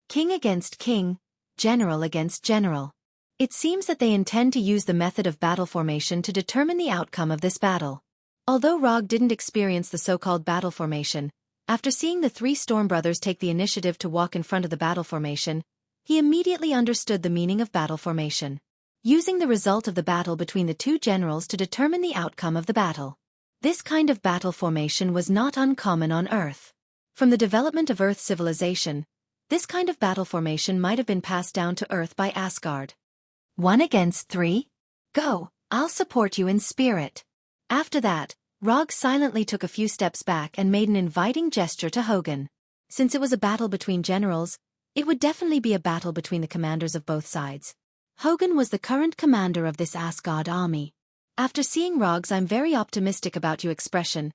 King against king, general against general. It seems that they intend to use the method of battle formation to determine the outcome of this battle. Although Rog didn't experience the so-called battle formation, after seeing the 3 storm brothers take the initiative to walk in front of the battle formation, he immediately understood the meaning of battle formation. Using the result of the battle between the 2 generals to determine the outcome of the battle. This kind of battle formation was not uncommon on Earth. From the development of Earth civilization, this kind of battle formation might have been passed down to Earth by Asgard. 1 against 3? Go, I'll support you in spirit. After that, Rog silently took a few steps back and made an inviting gesture to Hogan. Since it was a battle between generals, it would definitely be a battle between the commanders of both sides. Hogan was the current commander of this Asgard army. After seeing Rog's "I'm very optimistic about you" expression,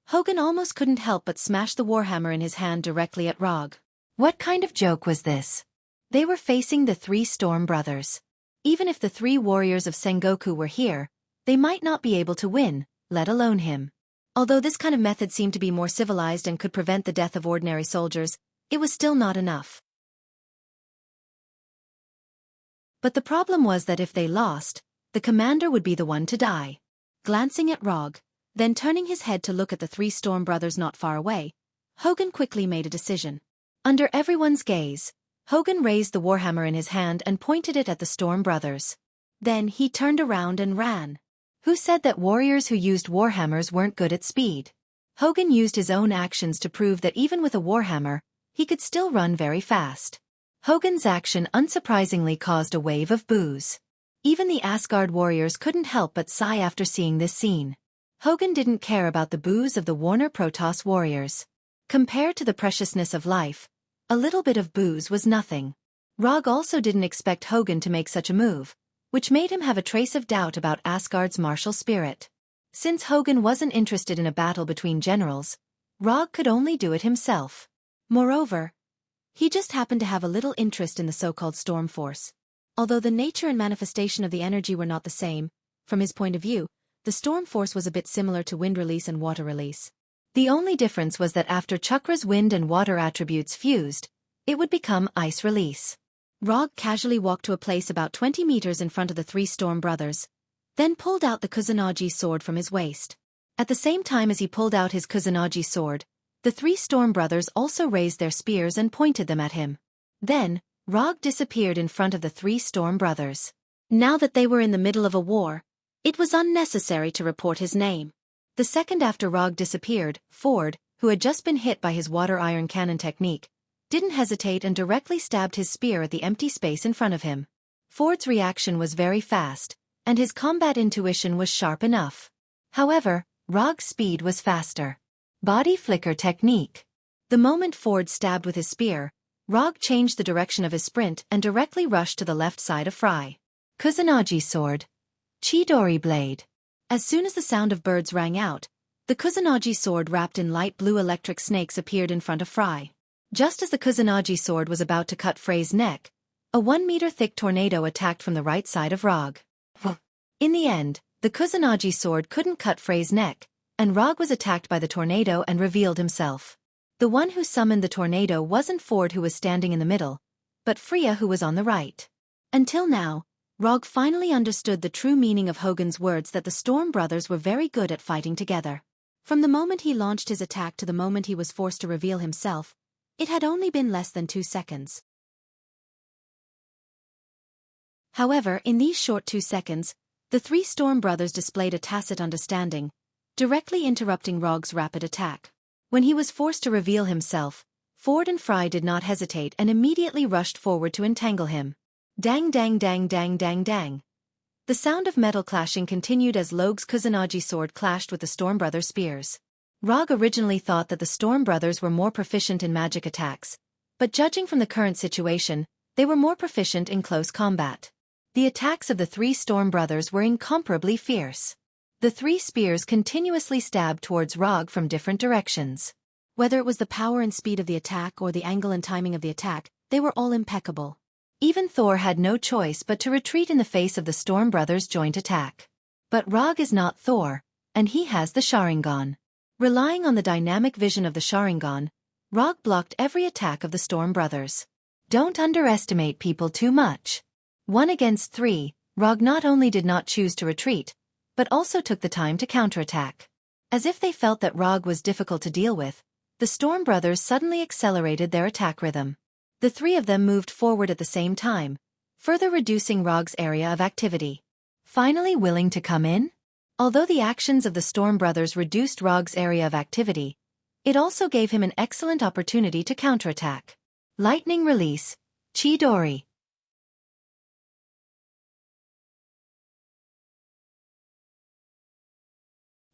Hogan almost couldn't help but smash the warhammer in his hand directly at Rog. What kind of joke was this? They were facing the 3 storm brothers. Even if the 3 warriors of Sengoku were here, they might not be able to win, let alone him. Although this kind of method seemed to be more civilized and could prevent the death of ordinary soldiers, it was still not enough. But the problem was that if they lost, the commander would be the one to die. Glancing at Rog, then turning his head to look at the 3 storm brothers not far away, Hogan quickly made a decision. Under everyone's gaze, Hogan raised the warhammer in his hand and pointed it at the storm brothers. Then he turned around and ran. Who said that warriors who used warhammers weren't good at speed? Hogan used his own actions to prove that even with a warhammer, he could still run very fast. Hogan's action unsurprisingly caused a wave of boos. Even the Asgard warriors couldn't help but sigh after seeing this scene. Hogan didn't care about the boos of the Warner Protoss warriors. Compared to the preciousness of life, a little bit of boos was nothing. Rog also didn't expect Hogan to make such a move, which made him have a trace of doubt about Asgard's martial spirit. Since Hogan wasn't interested in a battle between generals, Rog could only do it himself. Moreover, he just happened to have a little interest in the so-called storm force. Although the nature and manifestation of the energy were not the same, from his point of view, the storm force was a bit similar to wind release and water release. The only difference was that after Chakra's wind and water attributes fused, it would become ice release. Rog casually walked to a place about 20 meters in front of the 3 storm brothers, then pulled out the Kusanagi sword from his waist. At the same time as he pulled out his Kusanagi sword, the 3 storm brothers also raised their spears and pointed them at him. Then, Rog disappeared in front of the 3 storm brothers. Now that they were in the middle of a war, it was unnecessary to report his name. The second after Rog disappeared, Ford, who had just been hit by his water iron cannon technique, didn't hesitate and directly stabbed his spear at the empty space in front of him. Ford's reaction was very fast, and his combat intuition was sharp enough. However, Rog's speed was faster. Body flicker technique. The moment Ford stabbed with his spear, Rog changed the direction of his sprint and directly rushed to the left side of Fry. Kusanagi sword. Chidori blade. As soon as the sound of birds rang out, the Kusanagi sword wrapped in light blue electric snakes appeared in front of Fry. Just as the Kusanagi sword was about to cut Frey's neck, a 1-meter-thick tornado attacked from the right side of Rog. In the end, the Kusanagi sword couldn't cut Frey's neck, and Rog was attacked by the tornado and revealed himself. The one who summoned the tornado wasn't Ford, who was standing in the middle, but Freya, who was on the right. Until now, Rog finally understood the true meaning of Hogan's words that the Storm brothers were very good at fighting together. From the moment he launched his attack to the moment he was forced to reveal himself, it had only been less than 2 seconds. However, in these short 2 seconds, the 3 Storm brothers displayed a tacit understanding, directly interrupting Rog's rapid attack. When he was forced to reveal himself, Ford and Fry did not hesitate and immediately rushed forward to entangle him. Dang dang dang dang dang dang. The sound of metal clashing continued as Log's Kusanagi sword clashed with the Storm brothers' spears. Rog originally thought that the Storm brothers were more proficient in magic attacks, but judging from the current situation, they were more proficient in close combat. The attacks of the 3 Storm brothers were incomparably fierce. The 3 spears continuously stabbed towards Rog from different directions. Whether it was the power and speed of the attack or the angle and timing of the attack, they were all impeccable. Even Thor had no choice but to retreat in the face of the Storm brothers' joint attack. But Rog is not Thor, and he has the Sharingan. Relying on the dynamic vision of the Sharingan, Rog blocked every attack of the Storm brothers. Don't underestimate people too much. 1 against 3, Rog not only did not choose to retreat, but also took the time to counterattack. As if they felt that Rog was difficult to deal with, the Storm brothers suddenly accelerated their attack rhythm. The 3 of them moved forward at the same time, further reducing Rog's area of activity. Finally willing to come in? Although the actions of the Storm brothers reduced Rog's area of activity, it also gave him an excellent opportunity to counterattack. Lightning release, Chidori.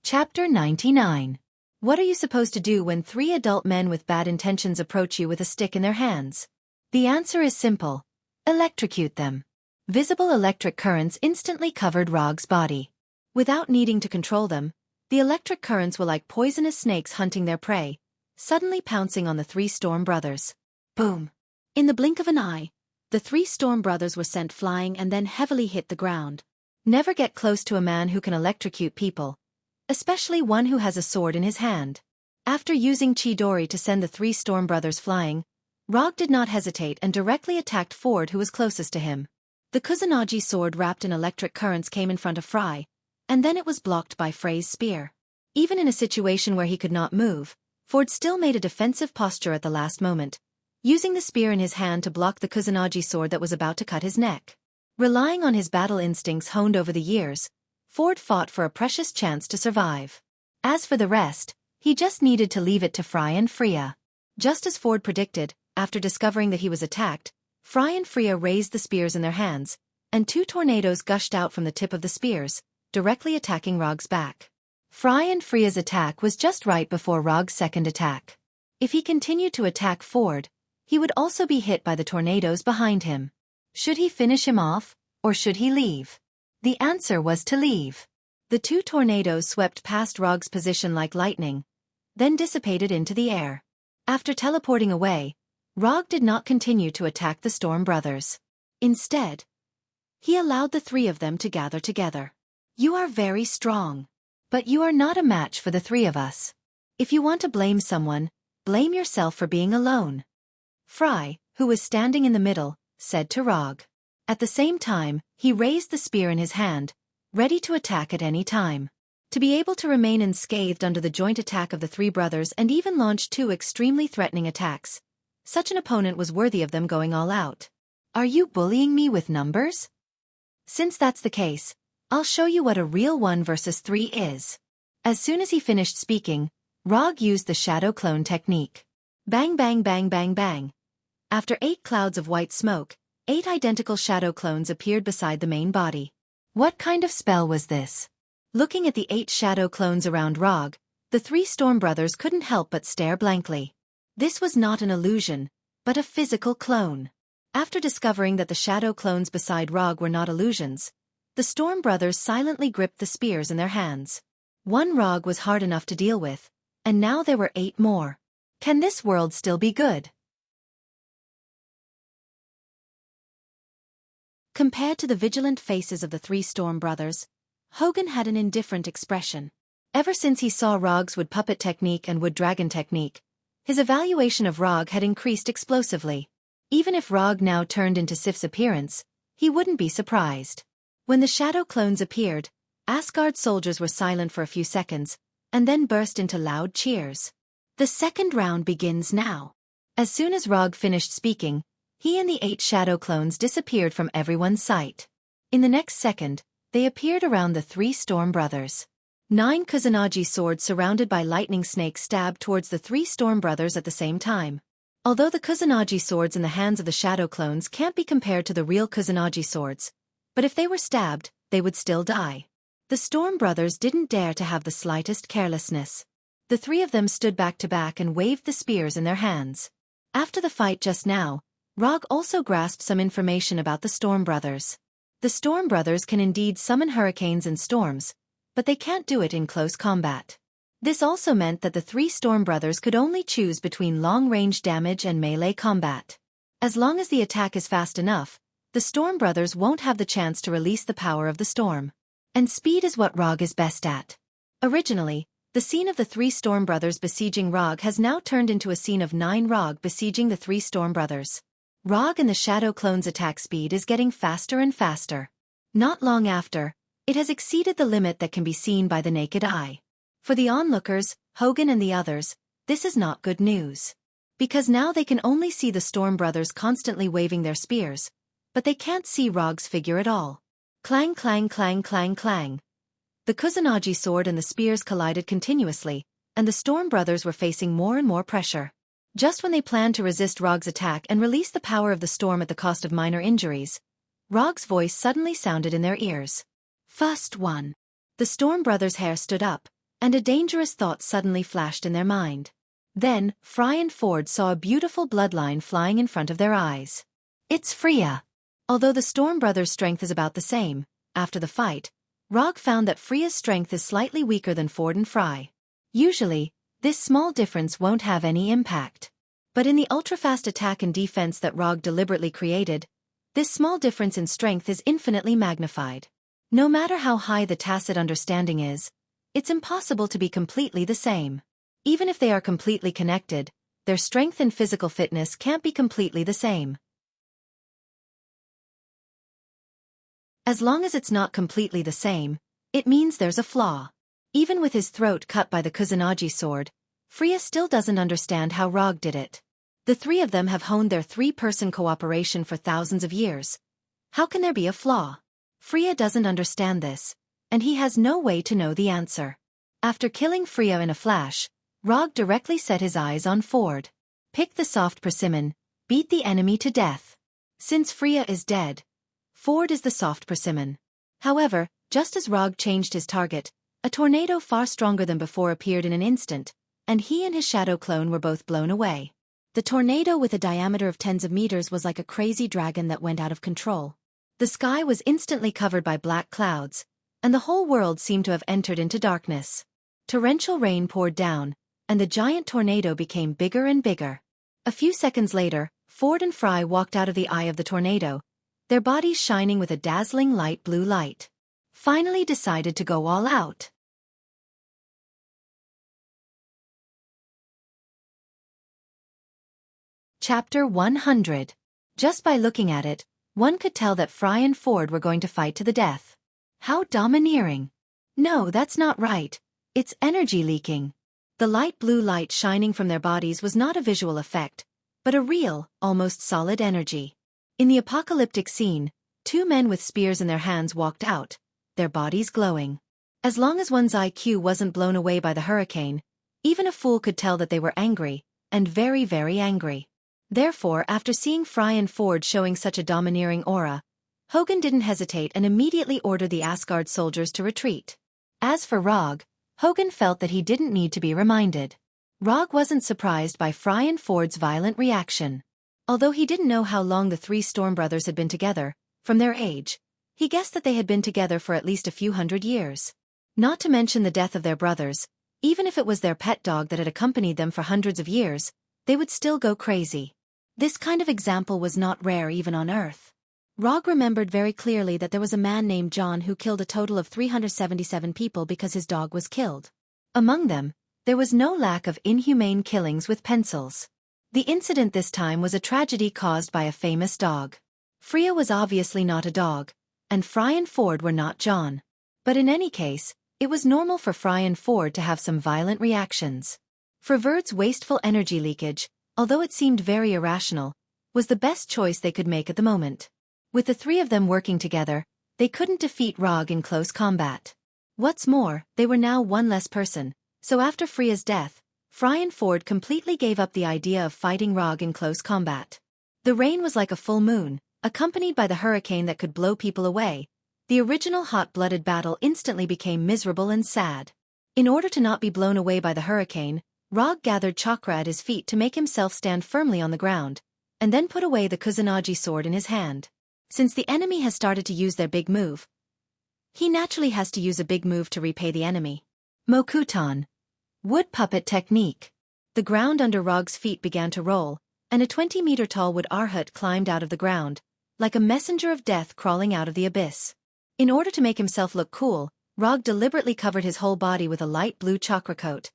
Chapter 99. What are you supposed to do when 3 adult men with bad intentions approach you with a stick in their hands? The answer is simple. Electrocute them. Visible electric currents instantly covered Rog's body. Without needing to control them, the electric currents were like poisonous snakes hunting their prey, suddenly pouncing on the 3 Storm brothers. Boom! In the blink of an eye, the 3 Storm brothers were sent flying and then heavily hit the ground. Never get close to a man who can electrocute people, especially one who has a sword in his hand. After using Chidori to send the 3 Storm brothers flying, Rog did not hesitate and directly attacked Ford, who was closest to him. The Kusanagi sword wrapped in electric currents came in front of Fry, and then it was blocked by Frey's spear. Even in a situation where he could not move, Ford still made a defensive posture at the last moment, using the spear in his hand to block the Kusanagi sword that was about to cut his neck. Relying on his battle instincts honed over the years, Ford fought for a precious chance to survive. As for the rest, he just needed to leave it to Fry and Freya. Just as Ford predicted, after discovering that he was attacked, Fry and Freya raised the spears in their hands, and 2 tornadoes gushed out from the tip of the spears, directly attacking Rog's back. Fry and Freya's attack was just right before Rog's second attack. If he continued to attack Ford, he would also be hit by the tornadoes behind him. Should he finish him off, or should he leave? The answer was to leave. The 2 tornadoes swept past Rog's position like lightning, then dissipated into the air. After teleporting away, Rog did not continue to attack the Storm brothers. Instead, he allowed the 3 of them to gather together. You are very strong, but you are not a match for the 3 of us. If you want to blame someone, blame yourself for being alone. Fry, who was standing in the middle, said to Rog. At the same time, he raised the spear in his hand, ready to attack at any time. To be able to remain unscathed under the joint attack of the 3 brothers and even launch 2 extremely threatening attacks, such an opponent was worthy of them going all out. Are you bullying me with numbers? Since that's the case, I'll show you what a real 1 versus 3 is. As soon as he finished speaking, Rog used the shadow clone technique. Bang bang bang bang bang. After 8 clouds of white smoke, 8 identical shadow clones appeared beside the main body. What kind of spell was this? Looking at the 8 shadow clones around Rog, the 3 Storm brothers couldn't help but stare blankly. This was not an illusion, but a physical clone. After discovering that the shadow clones beside Rog were not illusions, the Storm brothers silently gripped the spears in their hands. 1 Rog was hard enough to deal with, and now there were 8 more. Can this world still be good? Compared to the vigilant faces of the 3 Storm brothers, Hogan had an indifferent expression. Ever since he saw Rog's wood puppet technique and wood dragon technique, His evaluation of Rog had increased explosively. Even if Rog now turned into Sif's appearance, he wouldn't be surprised. When the shadow clones appeared, Asgard soldiers were silent for a few seconds, and then burst into loud cheers. The second round begins now. As soon as Rog finished speaking, he and the 8 shadow clones disappeared from everyone's sight. In the next second, they appeared around the 3 Storm Brothers. 9 Kusanagi swords surrounded by lightning snakes stabbed towards the 3 Storm Brothers at the same time. Although the Kusanagi swords in the hands of the shadow clones can't be compared to the real Kusanagi swords, but if they were stabbed, they would still die. The Storm Brothers didn't dare to have the slightest carelessness. The 3 of them stood back to back and waved the spears in their hands. After the fight just now, Rog also grasped some information about the Storm Brothers. The Storm Brothers can indeed summon hurricanes and storms, but they can't do it in close combat. This also meant that the 3 Storm Brothers could only choose between long-range damage and melee combat. As long as the attack is fast enough, the Storm Brothers won't have the chance to release the power of the storm. And speed is what Rog is best at. Originally, the scene of the 3 Storm Brothers besieging Rog has now turned into a scene of 9 Rog besieging the 3 Storm Brothers. Rog and the Shadow Clone's attack speed is getting faster and faster. Not long after, it has exceeded the limit that can be seen by the naked eye. For the onlookers, Hogan and the others, this is not good news. Because now they can only see the Storm Brothers constantly waving their spears, but they can't see Rog's figure at all. Clang clang clang clang clang. The Kusanagi sword and the spears collided continuously, and the Storm Brothers were facing more and more pressure. Just when they planned to resist Rog's attack and release the power of the storm at the cost of minor injuries, Rog's voice suddenly sounded in their ears. First one. The Storm Brothers' hair stood up, and a dangerous thought suddenly flashed in their mind. Then, Fry and Ford saw a beautiful bloodline flying in front of their eyes. It's Freya. Although the Storm Brothers' strength is about the same, after the fight, Rog found that Freya's strength is slightly weaker than Ford and Fry. Usually, this small difference won't have any impact. But in the ultra-fast attack and defense that Rog deliberately created, this small difference in strength is infinitely magnified. No matter how high the tacit understanding is, it's impossible to be completely the same. Even if they are completely connected, their strength and physical fitness can't be completely the same. As long as it's not completely the same, it means there's a flaw. Even with his throat cut by the Kusanagi sword, Freya still doesn't understand how Rog did it. The 3 of them have honed their 3-person cooperation for thousands of years. How can there be a flaw? Freya doesn't understand this, and he has no way to know the answer. After killing Freya in a flash, Rog directly set his eyes on Ford. Pick the soft persimmon, beat the enemy to death. Since Freya is dead, Ford is the soft persimmon. However, just as Rog changed his target, a tornado far stronger than before appeared in an instant, and he and his shadow clone were both blown away. The tornado with a diameter of tens of meters was like a crazy dragon that went out of control. The sky was instantly covered by black clouds, and the whole world seemed to have entered into darkness. Torrential rain poured down, and the giant tornado became bigger and bigger. A few seconds later, Ford and Fry walked out of the eye of the tornado, their bodies shining with a dazzling light blue light. Finally decided to go all out. Chapter 100. Just by looking at it, one could tell that Fry and Ford were going to fight to the death. How domineering. No, that's not right. It's energy leaking. The light blue light shining from their bodies was not a visual effect, but a real, almost solid energy. In the apocalyptic scene, 2 men with spears in their hands walked out, their bodies glowing. As long as one's IQ wasn't blown away by the hurricane, even a fool could tell that they were angry, and very, very angry. Therefore, after seeing Fry and Ford showing such a domineering aura, Hogan didn't hesitate and immediately ordered the Asgard soldiers to retreat. As for Rog, Hogan felt that he didn't need to be reminded. Rog wasn't surprised by Fry and Ford's violent reaction. Although he didn't know how long the 3 Storm Brothers had been together, from their age, he guessed that they had been together for at least a few hundred years. Not to mention the death of their brothers, even if it was their pet dog that had accompanied them for hundreds of years, they would still go crazy. This kind of example was not rare even on Earth. Rog remembered very clearly that there was a man named John who killed a total of 377 people because his dog was killed. Among them, there was no lack of inhumane killings with pencils. The incident this time was a tragedy caused by a famous dog. Freya was obviously not a dog, and Fry and Ford were not John. But in any case, it was normal for Fry and Ford to have some violent reactions. Fraverd's wasteful energy leakage, although it seemed very irrational, was the best choice they could make at the moment. With the three of them working together, they couldn't defeat Rog in close combat. What's more, they were now one less person, so after Freya's death, Fry and Ford completely gave up the idea of fighting Rog in close combat. The rain was like a full moon, accompanied by the hurricane that could blow people away. The original hot-blooded battle instantly became miserable and sad. In order to not be blown away by the hurricane, Rog gathered chakra at his feet to make himself stand firmly on the ground, and then put away the Kusanagi sword in his hand. Since the enemy has started to use their big move, he naturally has to use a big move to repay the enemy. Mokutan. Wood puppet technique. The ground under Rog's feet began to roll, and a 20-meter-tall wood arhat climbed out of the ground, like a messenger of death crawling out of the abyss. In order to make himself look cool, Rog deliberately covered his whole body with a light blue chakra coat,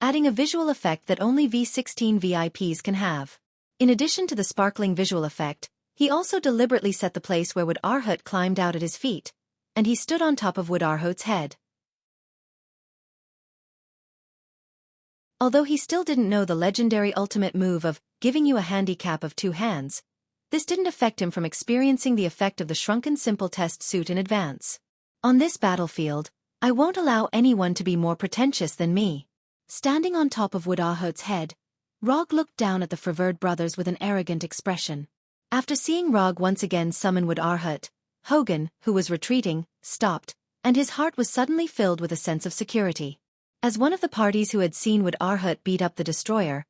adding a visual effect that only V16 VIPs can have. In addition to the sparkling visual effect, he also deliberately set the place where Wood Arhat climbed out at his feet, and he stood on top of Wood Arhat's head. Although he still didn't know the legendary ultimate move of giving you a handicap of 2 hands, this didn't affect him from experiencing the effect of the shrunken simple test suit in advance. On this battlefield, I won't allow anyone to be more pretentious than me. Standing on top of Wood Arhat's head, Rog looked down at the Fraverd brothers with an arrogant expression. After seeing Rog once again summon Wood Arhat, Hogan, who was retreating, stopped, and his heart was suddenly filled with a sense of security. As one of the parties who had seen Wood Arhat beat up the destroyer,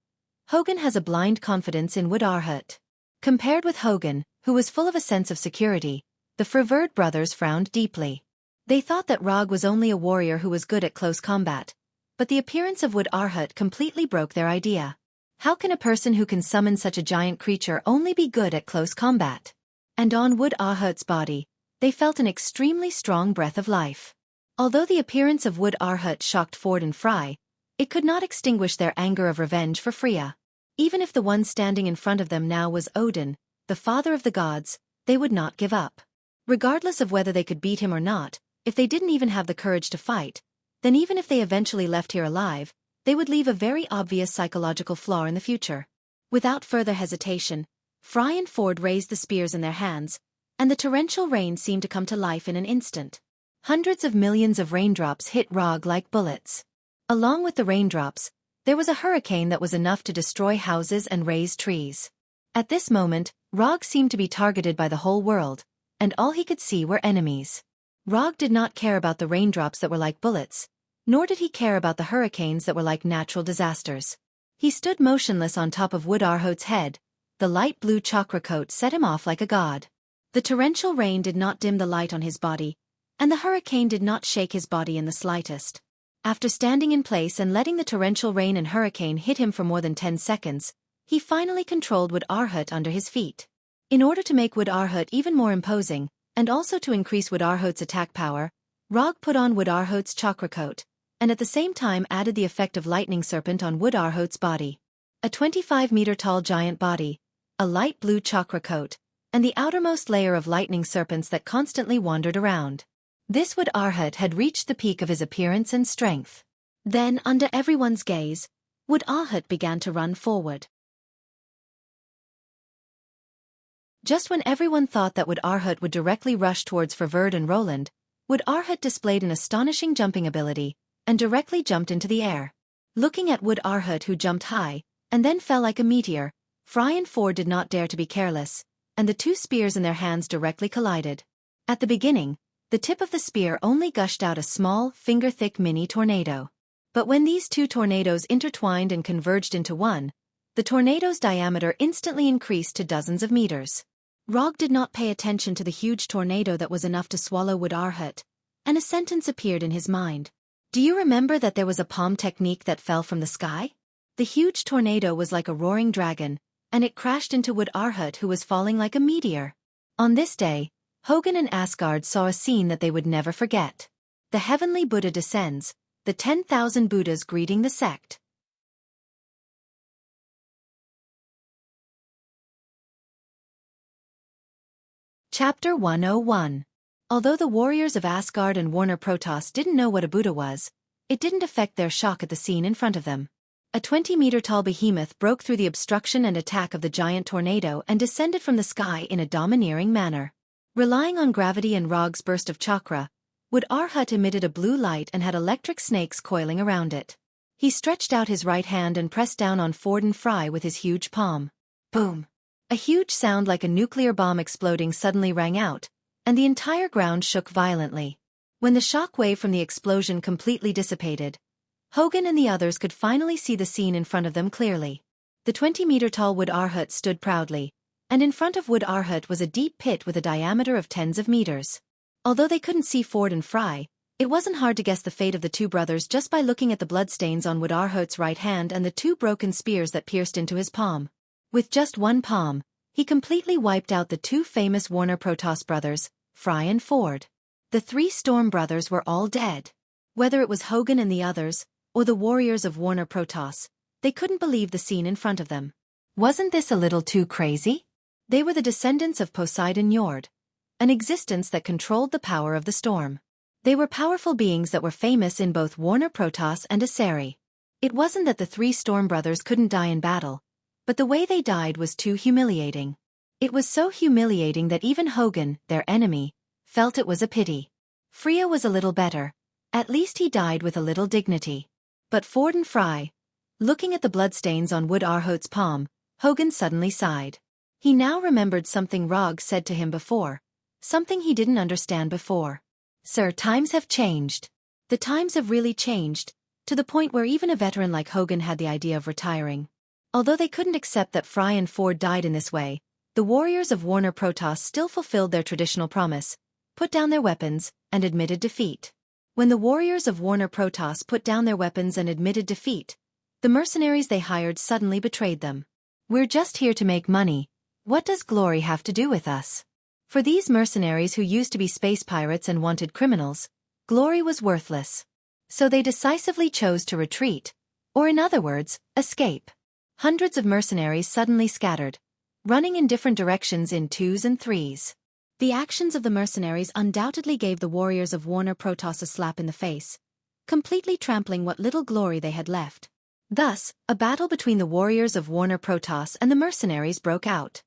Hogan has a blind confidence in Wood Arhat. Compared with Hogan, who was full of a sense of security, the Fraverd brothers frowned deeply. They thought that Rog was only a warrior who was good at close combat, but the appearance of Wood Arhat completely broke their idea. How can a person who can summon such a giant creature only be good at close combat? And on Wood Arhat's body, they felt an extremely strong breath of life. Although the appearance of Wood Arhat shocked Ford and Fry, it could not extinguish their anger of revenge for Freya. Even if the one standing in front of them now was Odin, the father of the gods, they would not give up. Regardless of whether they could beat him or not, if they didn't even have the courage to fight, then even if they eventually left here alive, they would leave a very obvious psychological flaw in the future. Without further hesitation, Fry and Ford raised the spears in their hands, and the torrential rain seemed to come to life in an instant. Hundreds of millions of raindrops hit Rog like bullets. Along with the raindrops, there was a hurricane that was enough to destroy houses and raze trees. At this moment, Rog seemed to be targeted by the whole world, and all he could see were enemies. Rog did not care about the raindrops that were like bullets, nor did he care about the hurricanes that were like natural disasters. He stood motionless on top of Wood Arhat's head. The light blue chakra coat set him off like a god. The torrential rain did not dim the light on his body, and the hurricane did not shake his body in the slightest. After standing in place and letting the torrential rain and hurricane hit him for more than 10 seconds, he finally controlled Wood Arhat under his feet. In order to make Wood Arhat even more imposing, and also to increase Wood Arhat's attack power, Rog put on Wood Arhat's chakra coat, and at the same time added the effect of lightning serpent on Wood Arhat's body. A 25-meter-tall giant body, a light blue chakra coat, and the outermost layer of lightning serpents that constantly wandered around. This Wood Arhat had reached the peak of his appearance and strength. Then, under everyone's gaze, Wood Arhat began to run forward. Just when everyone thought that Wood Arhat would directly rush towards Fraverd and Roland, Wood Arhat displayed an astonishing jumping ability, and directly jumped into the air. Looking at Wood Arhat, who jumped high, and then fell like a meteor, Fry and Ford did not dare to be careless, and the two spears in their hands directly collided. At the beginning, the tip of the spear only gushed out a small, finger-thick mini tornado. But when these two tornadoes intertwined and converged into one, the tornado's diameter instantly increased to dozens of meters. Rog did not pay attention to the huge tornado that was enough to swallow Wood Arhat, and a sentence appeared in his mind. Do you remember that there was a palm technique that fell from the sky? The huge tornado was like a roaring dragon, and it crashed into Wood Arhat, who was falling like a meteor. On this day, Hogan and Asgard saw a scene that they would never forget. The heavenly Buddha descends, the The 10,000 Buddhas greeting the sect. Chapter 101. Although the warriors of Asgard and Warner Protoss didn't know what a Buddha was, it didn't affect their shock at the scene in front of them. A 20-meter-tall behemoth broke through the obstruction and attack of the giant tornado and descended from the sky in a domineering manner. Relying on gravity and Rog's burst of chakra, Wood-Arhut emitted a blue light and had electric snakes coiling around it. He stretched out his right hand and pressed down on Ford and Fry with his huge palm. Boom! A huge sound like a nuclear bomb exploding suddenly rang out, and the entire ground shook violently. When the shock wave from the explosion completely dissipated, Hogan and the others could finally see the scene in front of them clearly. The 20-meter-tall Wood-Arhut stood proudly, and in front of Wood-Arhut was a deep pit with a diameter of tens of meters. Although they couldn't see Ford and Fry, it wasn't hard to guess the fate of the two brothers just by looking at the bloodstains on Wood-Arhut's right hand and the two broken spears that pierced into his palm. With just one palm, he completely wiped out the two famous Warner Protoss brothers, Fry and Ford. The three Storm brothers were all dead. Whether it was Hogan and the others, or the warriors of Warner Protoss, they couldn't believe the scene in front of them. Wasn't this a little too crazy? They were the descendants of Poseidon Njord, an existence that controlled the power of the storm. They were powerful beings that were famous in both Warner Protoss and Asari. It wasn't that the three Storm brothers couldn't die in battle, but the way they died was too humiliating. It was so humiliating that even Hogan, their enemy, felt it was a pity. Freya was a little better. At least he died with a little dignity. But Ford and Fry, looking at the bloodstains on Wood-Arhut's palm, Hogan suddenly sighed. He now remembered something Rog said to him before. Something he didn't understand before. Sir, times have changed. The times have really changed, to the point where even a veteran like Hogan had the idea of retiring. Although they couldn't accept that Fry and Ford died in this way, the warriors of Warner Protoss still fulfilled their traditional promise, put down their weapons, and admitted defeat. When the warriors of Warner Protoss put down their weapons and admitted defeat, the mercenaries they hired suddenly betrayed them. We're just here to make money. What does glory have to do with us? For these mercenaries who used to be space pirates and wanted criminals, glory was worthless. So they decisively chose to retreat, or in other words, escape. Hundreds of mercenaries suddenly scattered, running in different directions in twos and threes. The actions of the mercenaries undoubtedly gave the warriors of Warner Protoss a slap in the face, completely trampling what little glory they had left. Thus, a battle between the warriors of Warner Protoss and the mercenaries broke out.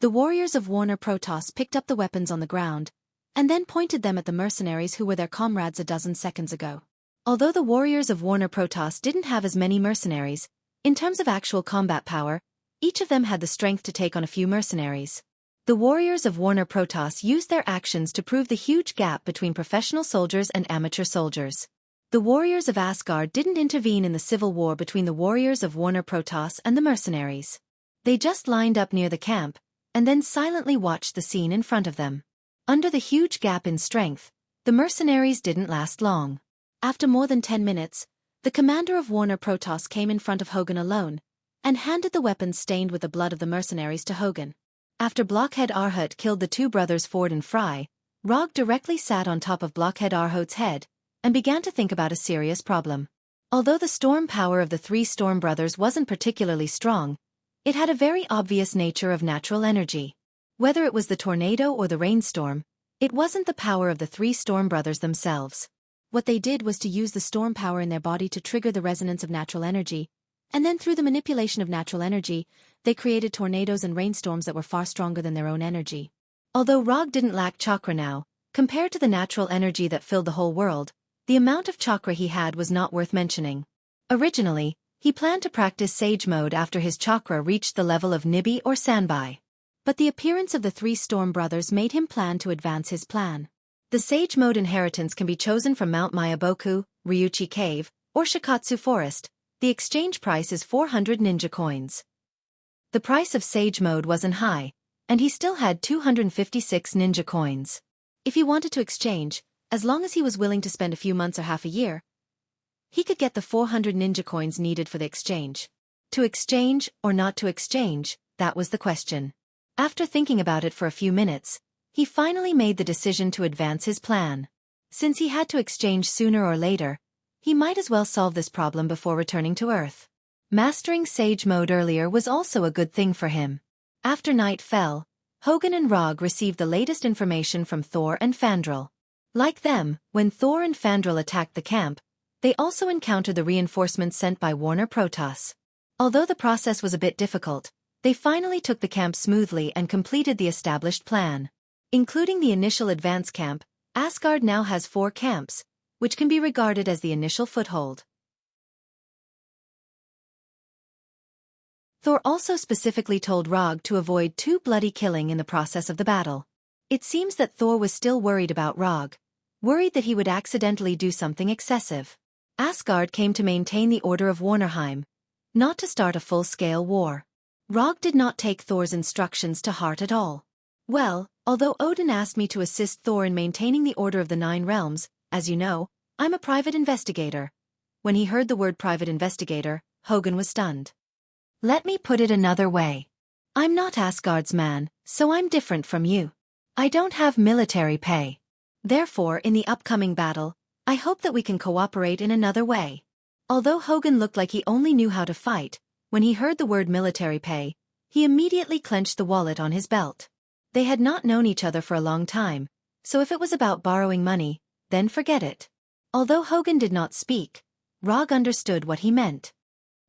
The warriors of Warner Protoss picked up the weapons on the ground, and then pointed them at the mercenaries who were their comrades a dozen seconds ago. Although the warriors of Warner Protoss didn't have as many mercenaries, in terms of actual combat power, each of them had the strength to take on a few mercenaries. The warriors of Warner Protoss used their actions to prove the huge gap between professional soldiers and amateur soldiers. The warriors of Asgard didn't intervene in the civil war between the warriors of Warner Protoss and the mercenaries. They just lined up near the camp, and then silently watched the scene in front of them. Under the huge gap in strength, the mercenaries didn't last long. After more than 10 minutes, the commander of Warner Protoss came in front of Hogan alone, and handed the weapons stained with the blood of the mercenaries to Hogan. After Blockhead Arhut killed the two brothers Ford and Fry, Rog directly sat on top of Blockhead Arhut's head, and began to think about a serious problem. Although the storm power of the three Storm brothers wasn't particularly strong, it had a very obvious nature of natural energy. Whether it was the tornado or the rainstorm, it wasn't the power of the three Storm brothers themselves. What they did was to use the storm power in their body to trigger the resonance of natural energy, and then through the manipulation of natural energy, they created tornadoes and rainstorms that were far stronger than their own energy. Although Rog didn't lack chakra now, compared to the natural energy that filled the whole world, the amount of chakra he had was not worth mentioning. Originally, he planned to practice Sage Mode after his chakra reached the level of Nibi or Sanbai. But the appearance of the three Storm brothers made him plan to advance his plan. The Sage Mode inheritance can be chosen from Mount Mayaboku, Ryuchi Cave, or Shikatsu Forest. The exchange price is 400 ninja coins. The price of Sage Mode wasn't high, and he still had 256 ninja coins. If he wanted to exchange, as long as he was willing to spend a few months or half a year, he could get the 400 ninja coins needed for the exchange. To exchange or not to exchange, that was the question. After thinking about it for a few minutes, he finally made the decision to advance his plan. Since he had to exchange sooner or later, he might as well solve this problem before returning to Earth. Mastering Sage Mode earlier was also a good thing for him. After night fell, Hogun and Rog received the latest information from Thor and Fandral. Like them, when Thor and Fandral attacked the camp, they also encountered the reinforcements sent by Warner Protoss. Although the process was a bit difficult, they finally took the camp smoothly and completed the established plan. Including the initial advance camp, Asgard now has 4 camps, which can be regarded as the initial foothold. Thor also specifically told Rog to avoid too bloody killing in the process of the battle. It seems that Thor was still worried about Rog, worried that he would accidentally do something excessive. Asgard came to maintain the order of Warnerheim, not to start a full-scale war. Rog did not take Thor's instructions to heart at all. Well, although Odin asked me to assist Thor in maintaining the order of the 9 realms, as you know, I'm a private investigator. When he heard the word private investigator, Hogun was stunned. Let me put it another way. I'm not Asgard's man, so I'm different from you. I don't have military pay. Therefore, in the upcoming battle, I hope that we can cooperate in another way. Although Hogun looked like he only knew how to fight, when he heard the word military pay, he immediately clenched the wallet on his belt. They had not known each other for a long time, so if it was about borrowing money, then forget it. Although Hogun did not speak, Rog understood what he meant.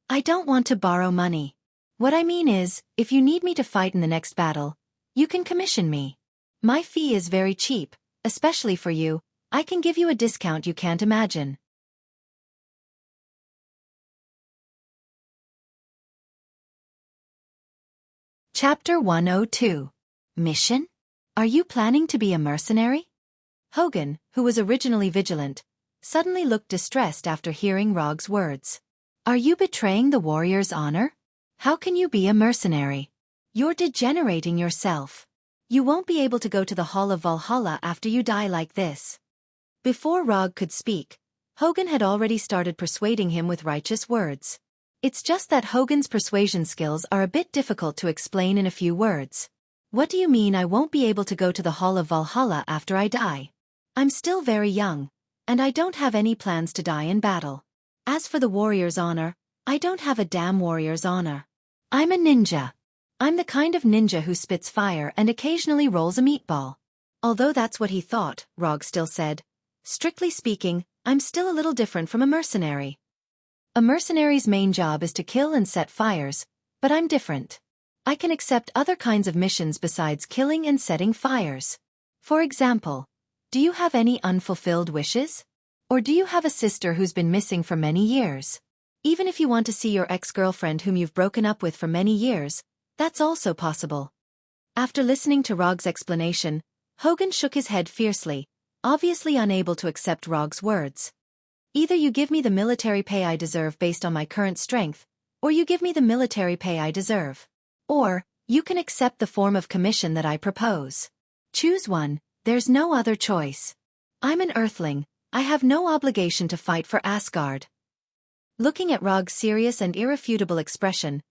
I don't want to borrow money. What I mean is, if you need me to fight in the next battle, you can commission me. My fee is very cheap, especially for you. I can give you a discount you can't imagine. Chapter 102. Mission? Are you planning to be a mercenary? Hogun, who was originally vigilant, suddenly looked distressed after hearing Rog's words. Are you betraying the warrior's honor? How can you be a mercenary? You're degenerating yourself. You won't be able to go to the Hall of Valhalla after you die like this. Before Rog could speak, Hogun had already started persuading him with righteous words. It's just that Hogun's persuasion skills are a bit difficult to explain in a few words. What do you mean I won't be able to go to the Hall of Valhalla after I die? I'm still very young, and I don't have any plans to die in battle. As for the warrior's honor, I don't have a damn warrior's honor. I'm a ninja. I'm the kind of ninja who spits fire and occasionally rolls a meatball. Although that's what he thought, Rog still said. Strictly speaking, I'm still a little different from a mercenary. A mercenary's main job is to kill and set fires, but I'm different. I can accept other kinds of missions besides killing and setting fires. For example, do you have any unfulfilled wishes? Or do you have a sister who's been missing for many years? Even if you want to see your ex-girlfriend whom you've broken up with for many years, that's also possible. After listening to Rog's explanation, Hogun shook his head fiercely, obviously unable to accept Rog's words. Either you give me the military pay I deserve based on my current strength, or you give me the military pay I deserve. Or, you can accept the form of commission that I propose. Choose one, there's no other choice. I'm an earthling, I have no obligation to fight for Asgard. Looking at Rog's serious and irrefutable expression,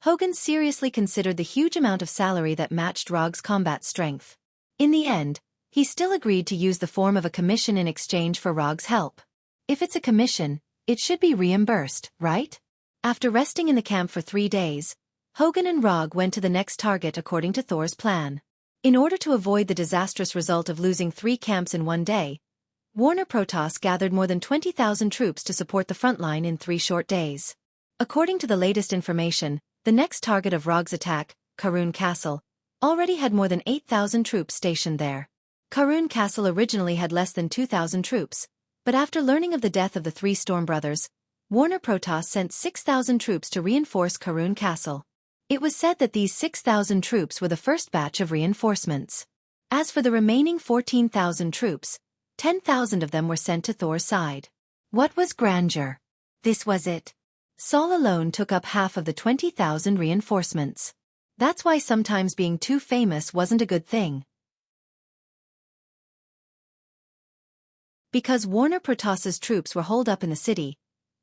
Hogun seriously considered the huge amount of salary that matched Rog's combat strength. In the end, he still agreed to use the form of a commission in exchange for Rog's help. If it's a commission, it should be reimbursed, right? After resting in the camp for 3 days, Hogun and Rog went to the next target according to Thor's plan. In order to avoid the disastrous result of losing 3 camps in 1 day, Warner Protoss gathered more than 20,000 troops to support the front line in 3 short days. According to the latest information, the next target of Rog's attack, Karun Castle, already had more than 8,000 troops stationed there. Karun Castle originally had less than 2,000 troops, but after learning of the death of the 3 Storm brothers, Warner Protoss sent 6,000 troops to reinforce Karun Castle. It was said that these 6,000 troops were the first batch of reinforcements. As for the remaining 14,000 troops, 10,000 of them were sent to Thor's side. What was grandeur? This was it. Saul alone took up half of the 20,000 reinforcements. That's why sometimes being too famous wasn't a good thing. Because Warner Protoss's troops were holed up in the city,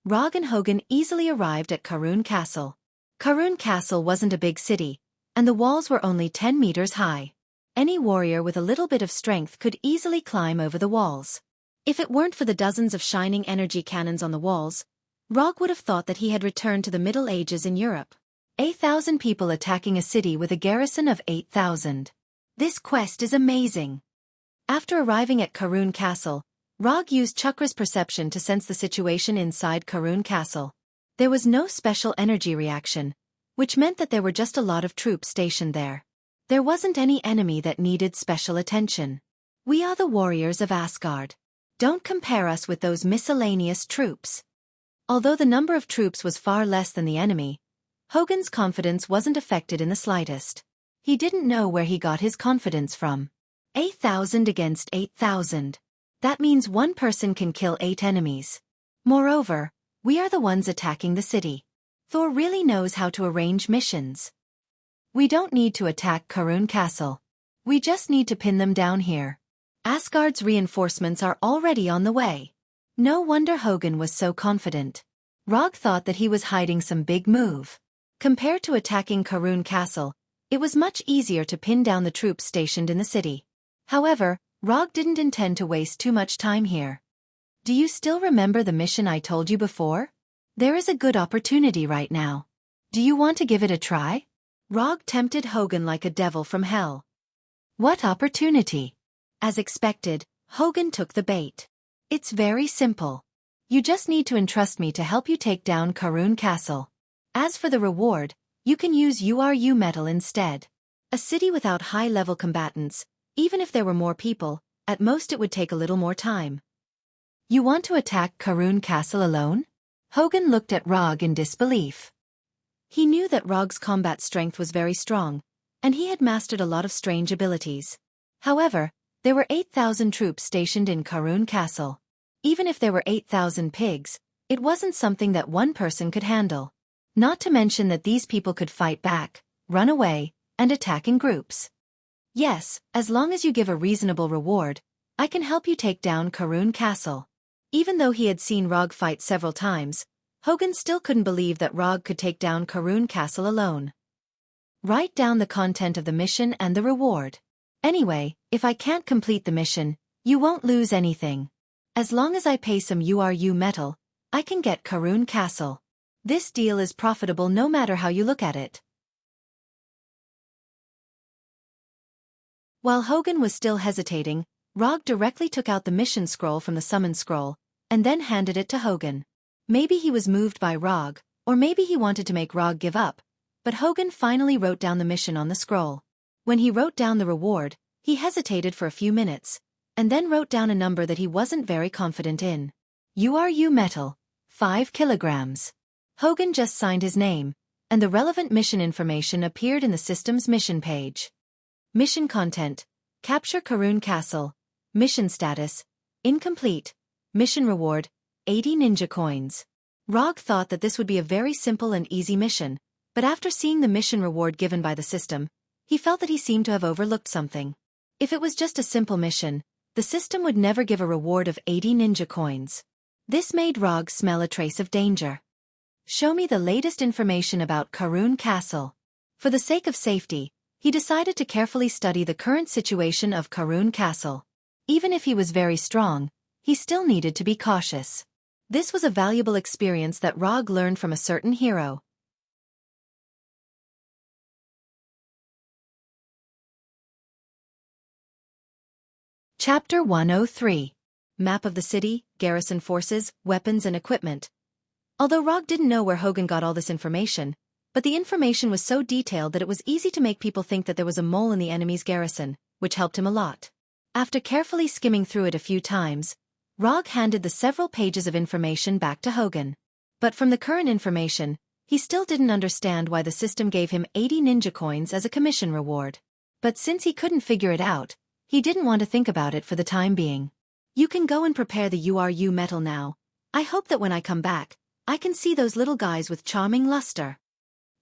Rog and Hogun easily arrived at Karun Castle. Karun Castle wasn't a big city, and the walls were only 10 meters high. Any warrior with a little bit of strength could easily climb over the walls. If it weren't for the dozens of shining energy cannons on the walls, Rog would have thought that he had returned to the Middle Ages in Europe. 8,000 people attacking a city with a garrison of 8,000. This quest is amazing. After arriving at Karun Castle, Rog used Chakra's perception to sense the situation inside Karun Castle. There was no special energy reaction, which meant that there were just a lot of troops stationed there. There wasn't any enemy that needed special attention. We are the warriors of Asgard. Don't compare us with those miscellaneous troops. Although the number of troops was far less than the enemy, Hogun's confidence wasn't affected in the slightest. He didn't know where he got his confidence from. 8,000 against 8,000. That means one person can kill 8 enemies. Moreover, we are the ones attacking the city. Thor really knows how to arrange missions. We don't need to attack Karun Castle. We just need to pin them down here. Asgard's reinforcements are already on the way. No wonder Hogun was so confident. Rog thought that he was hiding some big move. Compared to attacking Karun Castle, it was much easier to pin down the troops stationed in the city. However, Rog didn't intend to waste too much time here. Do you still remember the mission I told you before? There is a good opportunity right now. Do you want to give it a try? Rog tempted Hogun like a devil from hell. What opportunity? As expected, Hogun took the bait. It's very simple. You just need to entrust me to help you take down Karun Castle. As for the reward, you can use URU metal instead. A city without high-level combatants, even if there were more people, at most it would take a little more time. You want to attack Karun Castle alone? Hogun looked at Rog in disbelief. He knew that Rog's combat strength was very strong, and he had mastered a lot of strange abilities. However, there were 8,000 troops stationed in Karun Castle. Even if there were 8,000 pigs, it wasn't something that one person could handle. Not to mention that these people could fight back, run away, and attack in groups. Yes, as long as you give a reasonable reward, I can help you take down Karun Castle. Even though he had seen Rog fight several times, Hogun still couldn't believe that Rog could take down Karun Castle alone. Write down the content of the mission and the reward. Anyway, if I can't complete the mission, you won't lose anything. As long as I pay some URU metal, I can get Karun Castle. This deal is profitable no matter how you look at it. While Hogun was still hesitating, Rog directly took out the mission scroll from the summon scroll, and then handed it to Hogun. Maybe he was moved by Rog, or maybe he wanted to make Rog give up, but Hogun finally wrote down the mission on the scroll. When he wrote down the reward, he hesitated for a few minutes, and then wrote down a number that he wasn't very confident in. URU metal, 5 kilograms. Hogun just signed his name, and the relevant mission information appeared in the system's mission page. Mission content: Capture Karun Castle. Mission status: incomplete. Mission reward: 80 ninja coins. Rog thought that this would be a very simple and easy mission, but after seeing the mission reward given by the system, he felt that he seemed to have overlooked something. If it was just a simple mission, the system would never give a reward of 80 ninja coins. This made Rog smell a trace of danger. Show me the latest information about Karun Castle. For the sake of safety, he decided to carefully study the current situation of Karun Castle. Even if he was very strong, he still needed to be cautious. This was a valuable experience that Rog learned from a certain hero. Chapter 103. Map of the city, garrison forces, weapons and equipment. Although Rog didn't know where Hogun got all this information, but the information was so detailed that it was easy to make people think that there was a mole in the enemy's garrison, which helped him a lot. After carefully skimming through it a few times, Rog handed the several pages of information back to Hogun. But from the current information, he still didn't understand why the system gave him 80 ninja coins as a commission reward. But since he couldn't figure it out, he didn't want to think about it for the time being. You can go and prepare the URU metal now. I hope that when I come back, I can see those little guys with charming luster.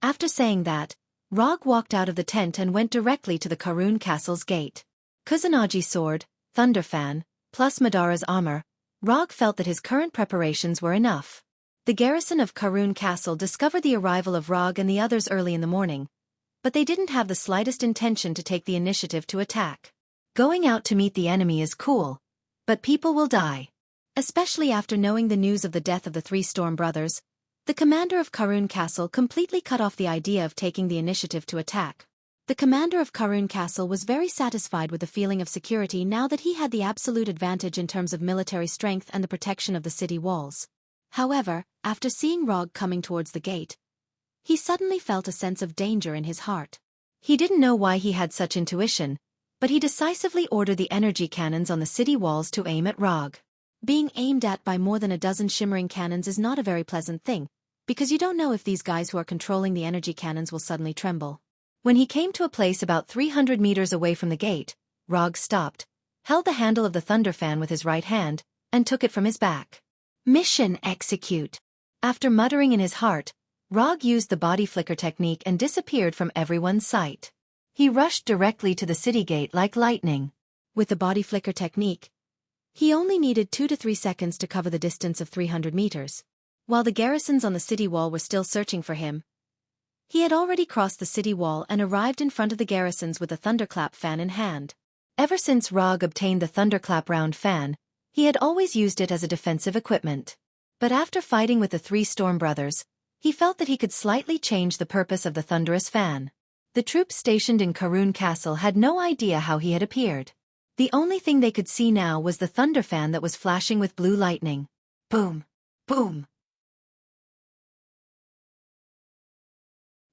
After saying that, Rog walked out of the tent and went directly to the Karun Castle's gate. Kusanagi sword, Thunderfan, plus Madara's armor, Rog felt that his current preparations were enough. The garrison of Karun Castle discovered the arrival of Rog and the others early in the morning, but they didn't have the slightest intention to take the initiative to attack. Going out to meet the enemy is cool, but people will die. Especially after knowing the news of the death of the three Storm brothers, the commander of Karun Castle completely cut off the idea of taking the initiative to attack. The commander of Karun Castle was very satisfied with the feeling of security now that he had the absolute advantage in terms of military strength and the protection of the city walls. However, after seeing Rog coming towards the gate, he suddenly felt a sense of danger in his heart. He didn't know why he had such intuition, but he decisively ordered the energy cannons on the city walls to aim at Rog. Being aimed at by more than a dozen shimmering cannons is not a very pleasant thing, because you don't know if these guys who are controlling the energy cannons will suddenly tremble. When he came to a place about 300 meters away from the gate, Rog stopped, held the handle of the thunder fan with his right hand, and took it from his back. Mission execute. After muttering in his heart, Rog used the body flicker technique and disappeared from everyone's sight. He rushed directly to the city gate like lightning. With the body flicker technique, he only needed 2 to 3 seconds to cover the distance of 300 meters. While the garrisons on the city wall were still searching for him, he had already crossed the city wall and arrived in front of the garrisons with the thunderclap fan in hand. Ever since Rog obtained the thunderclap round fan, he had always used it as a defensive equipment. But after fighting with the three Storm brothers, he felt that he could slightly change the purpose of the thunderous fan. The troops stationed in Karun Castle had no idea how he had appeared. The only thing they could see now was the thunder fan that was flashing with blue lightning. Boom! Boom!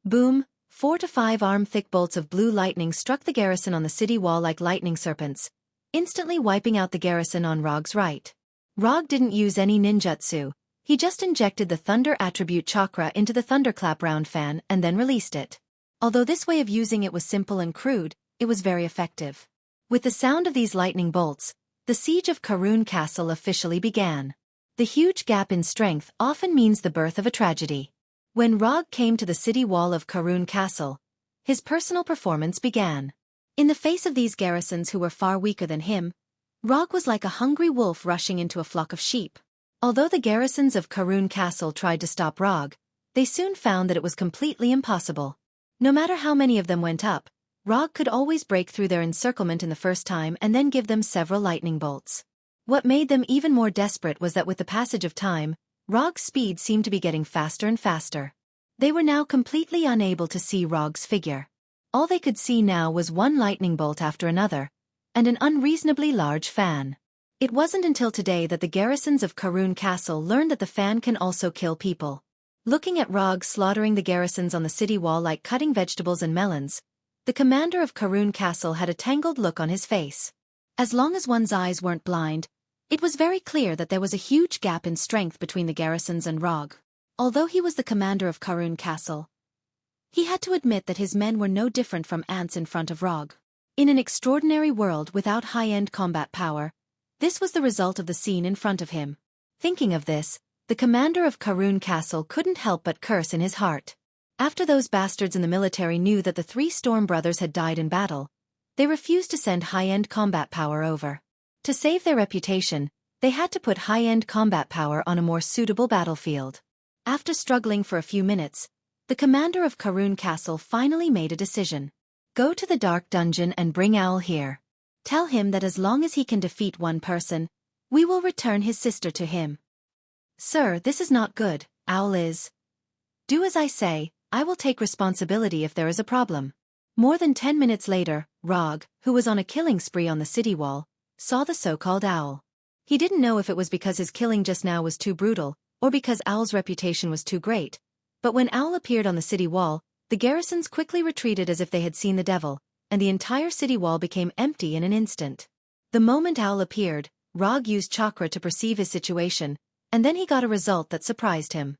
Boom! 4 to 5 arm-thick bolts of blue lightning struck the garrison on the city wall like lightning serpents, instantly wiping out the garrison on Rog's right. Rog didn't use any ninjutsu, he just injected the thunder attribute chakra into the thunderclap round fan and then released it. Although this way of using it was simple and crude, it was very effective. With the sound of these lightning bolts, the siege of Karun Castle officially began. The huge gap in strength often means the birth of a tragedy. When Rog came to the city wall of Karun Castle, his personal performance began. In the face of these garrisons who were far weaker than him, Rog was like a hungry wolf rushing into a flock of sheep. Although the garrisons of Karun Castle tried to stop Rog, they soon found that it was completely impossible. No matter how many of them went up, Rog could always break through their encirclement in the first time and then give them several lightning bolts. What made them even more desperate was that with the passage of time, Rog's speed seemed to be getting faster and faster. They were now completely unable to see Rog's figure. All they could see now was one lightning bolt after another, and an unreasonably large fan. It wasn't until today that the garrisons of Karun Castle learned that the fan can also kill people. Looking at Rog slaughtering the garrisons on the city wall like cutting vegetables and melons, the commander of Karun Castle had a tangled look on his face. As long as one's eyes weren't blind, it was very clear that there was a huge gap in strength between the garrisons and Rog. Although he was the commander of Karun Castle, he had to admit that his men were no different from ants in front of Rog. In an extraordinary world without high-end combat power, this was the result of the scene in front of him. Thinking of this, the commander of Karun Castle couldn't help but curse in his heart. After those bastards in the military knew that the three Storm brothers had died in battle, they refused to send high-end combat power over. To save their reputation, they had to put high-end combat power on a more suitable battlefield. After struggling for a few minutes, the commander of Karun Castle finally made a decision. Go to the dark dungeon and bring Owl here. Tell him that as long as he can defeat one person, we will return his sister to him. Sir, this is not good, Owl is. Do as I say, I will take responsibility if there is a problem. More than 10 minutes later, Rog, who was on a killing spree on the city wall, saw the so-called Owl. He didn't know if it was because his killing just now was too brutal, or because Owl's reputation was too great, but when Owl appeared on the city wall, the garrisons quickly retreated as if they had seen the devil, and the entire city wall became empty in an instant. The moment Owl appeared, Rog used chakra to perceive his situation, and then he got a result that surprised him.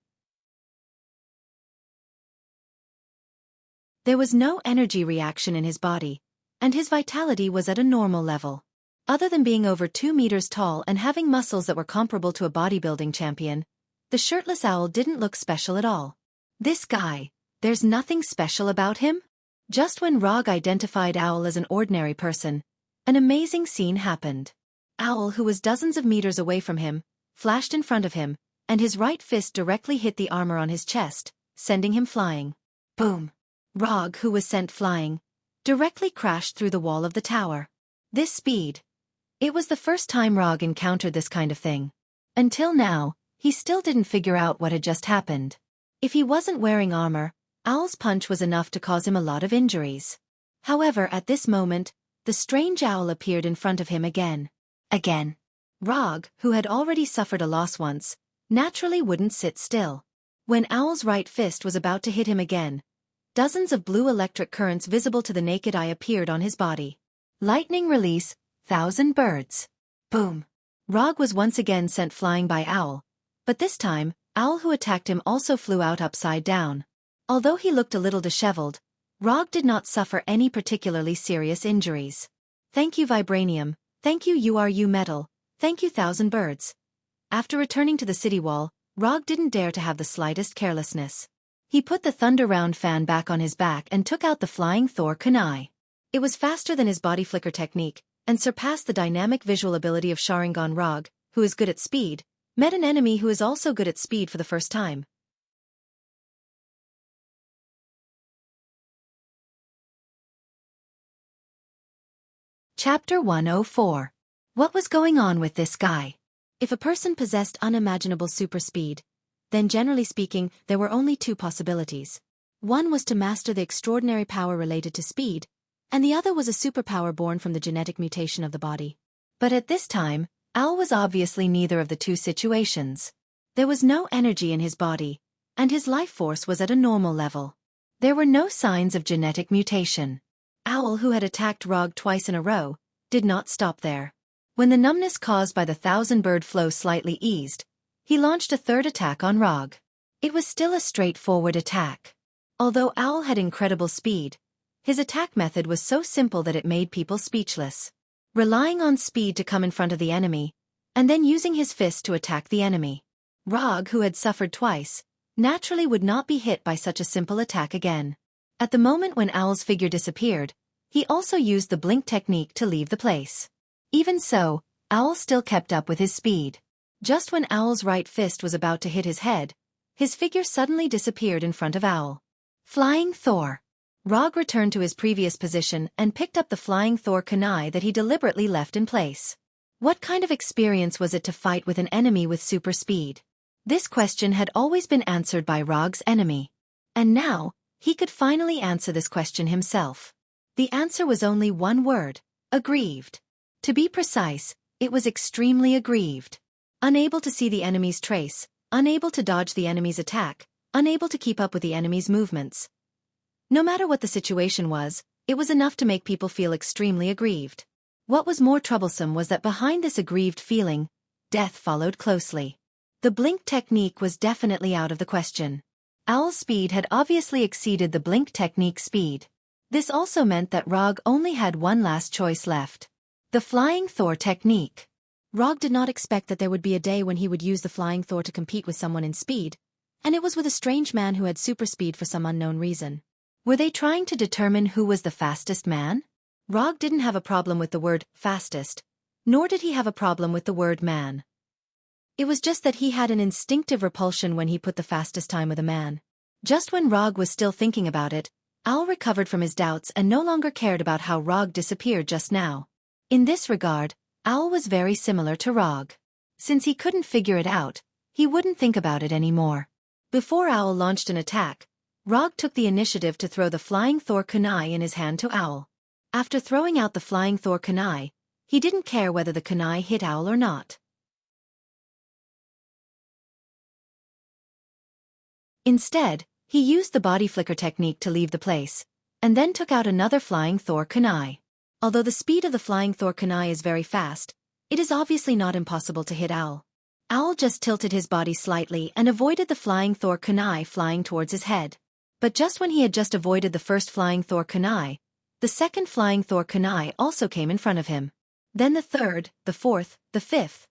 There was no energy reaction in his body, and his vitality was at a normal level. Other than being over 2 meters tall and having muscles that were comparable to a bodybuilding champion, the shirtless Owl didn't look special at all. This guy, there's nothing special about him? Just when Rog identified Owl as an ordinary person, an amazing scene happened. Owl, who was dozens of meters away from him, flashed in front of him, and his right fist directly hit the armor on his chest, sending him flying. Boom! Rog, who was sent flying, directly crashed through the wall of the tower. This speed. It was the first time Rog encountered this kind of thing. Until now, he still didn't figure out what had just happened. If he wasn't wearing armor, Owl's punch was enough to cause him a lot of injuries. However, at this moment, the strange owl appeared in front of him again. Rog, who had already suffered a loss once, naturally wouldn't sit still. When Owl's right fist was about to hit him again, dozens of blue electric currents visible to the naked eye appeared on his body. Lightning release, 1,000 birds. Boom. Rog was once again sent flying by Owl, but this time, Owl who attacked him also flew out upside down. Although he looked a little disheveled, Rog did not suffer any particularly serious injuries. Thank you Vibranium, thank you URU Metal, thank you 1,000 birds. After returning to the city wall, Rog didn't dare to have the slightest carelessness. He put the Thunder Round fan back on his back and took out the Flying Thor kunai. It was faster than his body flicker technique, and surpassed the dynamic visual ability of Sharingan. Rog, who is good at speed, met an enemy who is also good at speed for the first time. Chapter 104. What was going on with this guy? If a person possessed unimaginable super speed, then generally speaking, there were only two possibilities. One was to master the extraordinary power related to speed, and the other was a superpower born from the genetic mutation of the body. But at this time, Owl was obviously neither of the two situations. There was no energy in his body, and his life force was at a normal level. There were no signs of genetic mutation. Owl, who had attacked Rog twice in a row, did not stop there. When the numbness caused by the 1,000-bird flow slightly eased, he launched a third attack on Rog. It was still a straightforward attack. Although Owl had incredible speed, his attack method was so simple that it made people speechless. Relying on speed to come in front of the enemy, and then using his fist to attack the enemy. Rog, who had suffered twice, naturally would not be hit by such a simple attack again. At the moment when Owl's figure disappeared, he also used the blink technique to leave the place. Even so, Owl still kept up with his speed. Just when Owl's right fist was about to hit his head, his figure suddenly disappeared in front of Owl. Flying Thor. Rog returned to his previous position and picked up the Flying Thor kunai that he deliberately left in place. What kind of experience was it to fight with an enemy with super speed? This question had always been answered by Rog's enemy. And now, he could finally answer this question himself. The answer was only one word: aggrieved. To be precise, it was extremely aggrieved. Unable to see the enemy's trace, unable to dodge the enemy's attack, unable to keep up with the enemy's movements. No matter what the situation was, it was enough to make people feel extremely aggrieved. What was more troublesome was that behind this aggrieved feeling, death followed closely. The blink technique was definitely out of the question. Owl's speed had obviously exceeded the blink technique speed. This also meant that Rog only had one last choice left. The Flying Thor technique. Rog did not expect that there would be a day when he would use the Flying Thor to compete with someone in speed, and it was with a strange man who had super speed for some unknown reason. Were they trying to determine who was the fastest man? Rog didn't have a problem with the word fastest, nor did he have a problem with the word man. It was just that he had an instinctive repulsion when he put the fastest time with a man. Just when Rog was still thinking about it, Owl recovered from his doubts and no longer cared about how Rog disappeared just now. In this regard, Owl was very similar to Rog. Since he couldn't figure it out, he wouldn't think about it anymore. Before Owl launched an attack, Rog took the initiative to throw the Flying Thor kunai in his hand to Owl. After throwing out the Flying Thor kunai, he didn't care whether the kunai hit Owl or not. Instead, he used the body flicker technique to leave the place, and then took out another Flying Thor kunai. Although the speed of the Flying Thor kunai is very fast, it is obviously not impossible to hit Owl. Owl just tilted his body slightly and avoided the Flying Thor kunai flying towards his head. But just when he had just avoided the first Flying Thor kunai, the second Flying Thor kunai also came in front of him. Then the third, the fourth, the fifth.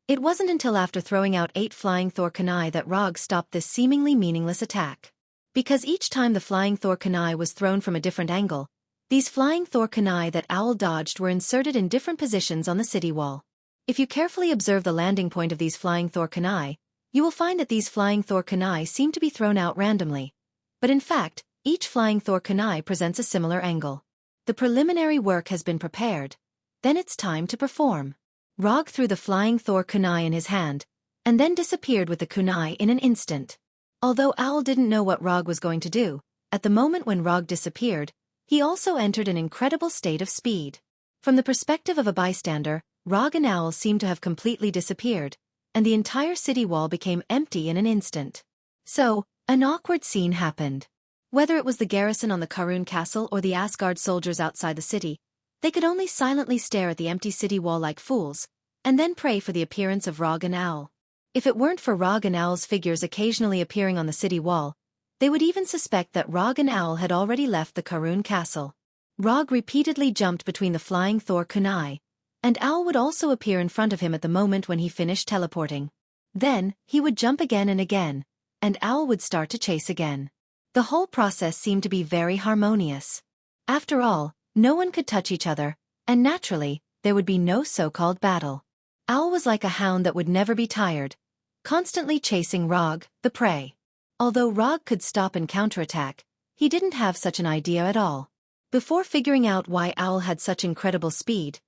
It wasn't until after throwing out 8 Flying Thor kunai that Rog stopped this seemingly meaningless attack. Because each time the Flying Thor kunai was thrown from a different angle, these Flying Thor kunai that Owl dodged were inserted in different positions on the city wall. If you carefully observe the landing point of these Flying Thor kunai, you will find that these Flying Thor kunai seem to be thrown out randomly. But in fact, each flying Thor kunai presents a similar angle. The preliminary work has been prepared. Then it's time to perform. Rog threw the flying Thor kunai in his hand, and then disappeared with the kunai in an instant. Although Owl didn't know what Rog was going to do, at the moment when Rog disappeared, he also entered an incredible state of speed. From the perspective of a bystander, Rog and Owl seemed to have completely disappeared, and the entire city wall became empty in an instant. So, an awkward scene happened. Whether it was the garrison on the Karun castle or the Asgard soldiers outside the city, they could only silently stare at the empty city wall like fools, and then pray for the appearance of Rog and Owl. If it weren't for Rog and Owl's figures occasionally appearing on the city wall, they would even suspect that Rog and Owl had already left the Karun castle. Rog repeatedly jumped between the flying Thor kunai, and Owl would also appear in front of him at the moment when he finished teleporting. Then, he would jump again and again, and Owl would start to chase again. The whole process seemed to be very harmonious. After all, no one could touch each other, and naturally, there would be no so-called battle. Owl was like a hound that would never be tired, constantly chasing Rog, the prey. Although Rog could stop and counterattack, he didn't have such an idea at all. Before figuring out why Owl had such incredible speed,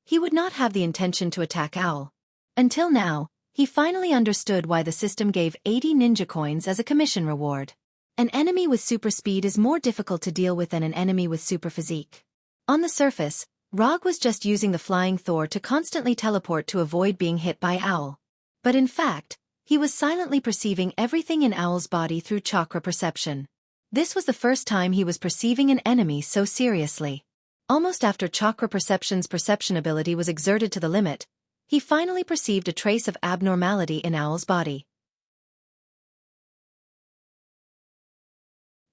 he would not have the intention to attack Owl. Until now, he finally understood why the system gave 80 ninja coins as a commission reward. An enemy with super speed is more difficult to deal with than an enemy with super physique. On the surface, Rog was just using the flying Thor to constantly teleport to avoid being hit by Owl. But in fact, he was silently perceiving everything in Owl's body through chakra perception. This was the first time he was perceiving an enemy so seriously. Almost after chakra perception's perception ability was exerted to the limit, he finally perceived a trace of abnormality in Owl's body.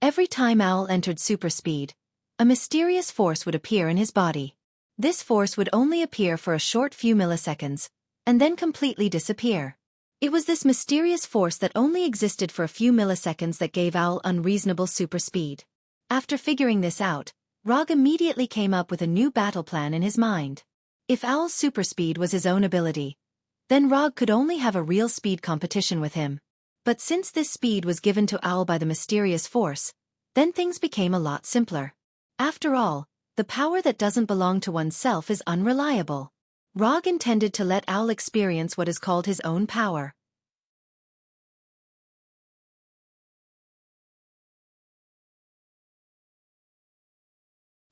Every time Owl entered super speed, a mysterious force would appear in his body. This force would only appear for a short few milliseconds, and then completely disappear. It was this mysterious force that only existed for a few milliseconds that gave Owl unreasonable super speed. After figuring this out, Rog immediately came up with a new battle plan in his mind. If Owl's super speed was his own ability, then Rog could only have a real speed competition with him. But since this speed was given to Owl by the mysterious force, then things became a lot simpler. After all, the power that doesn't belong to oneself is unreliable. Rog intended to let Owl experience what is called his own power.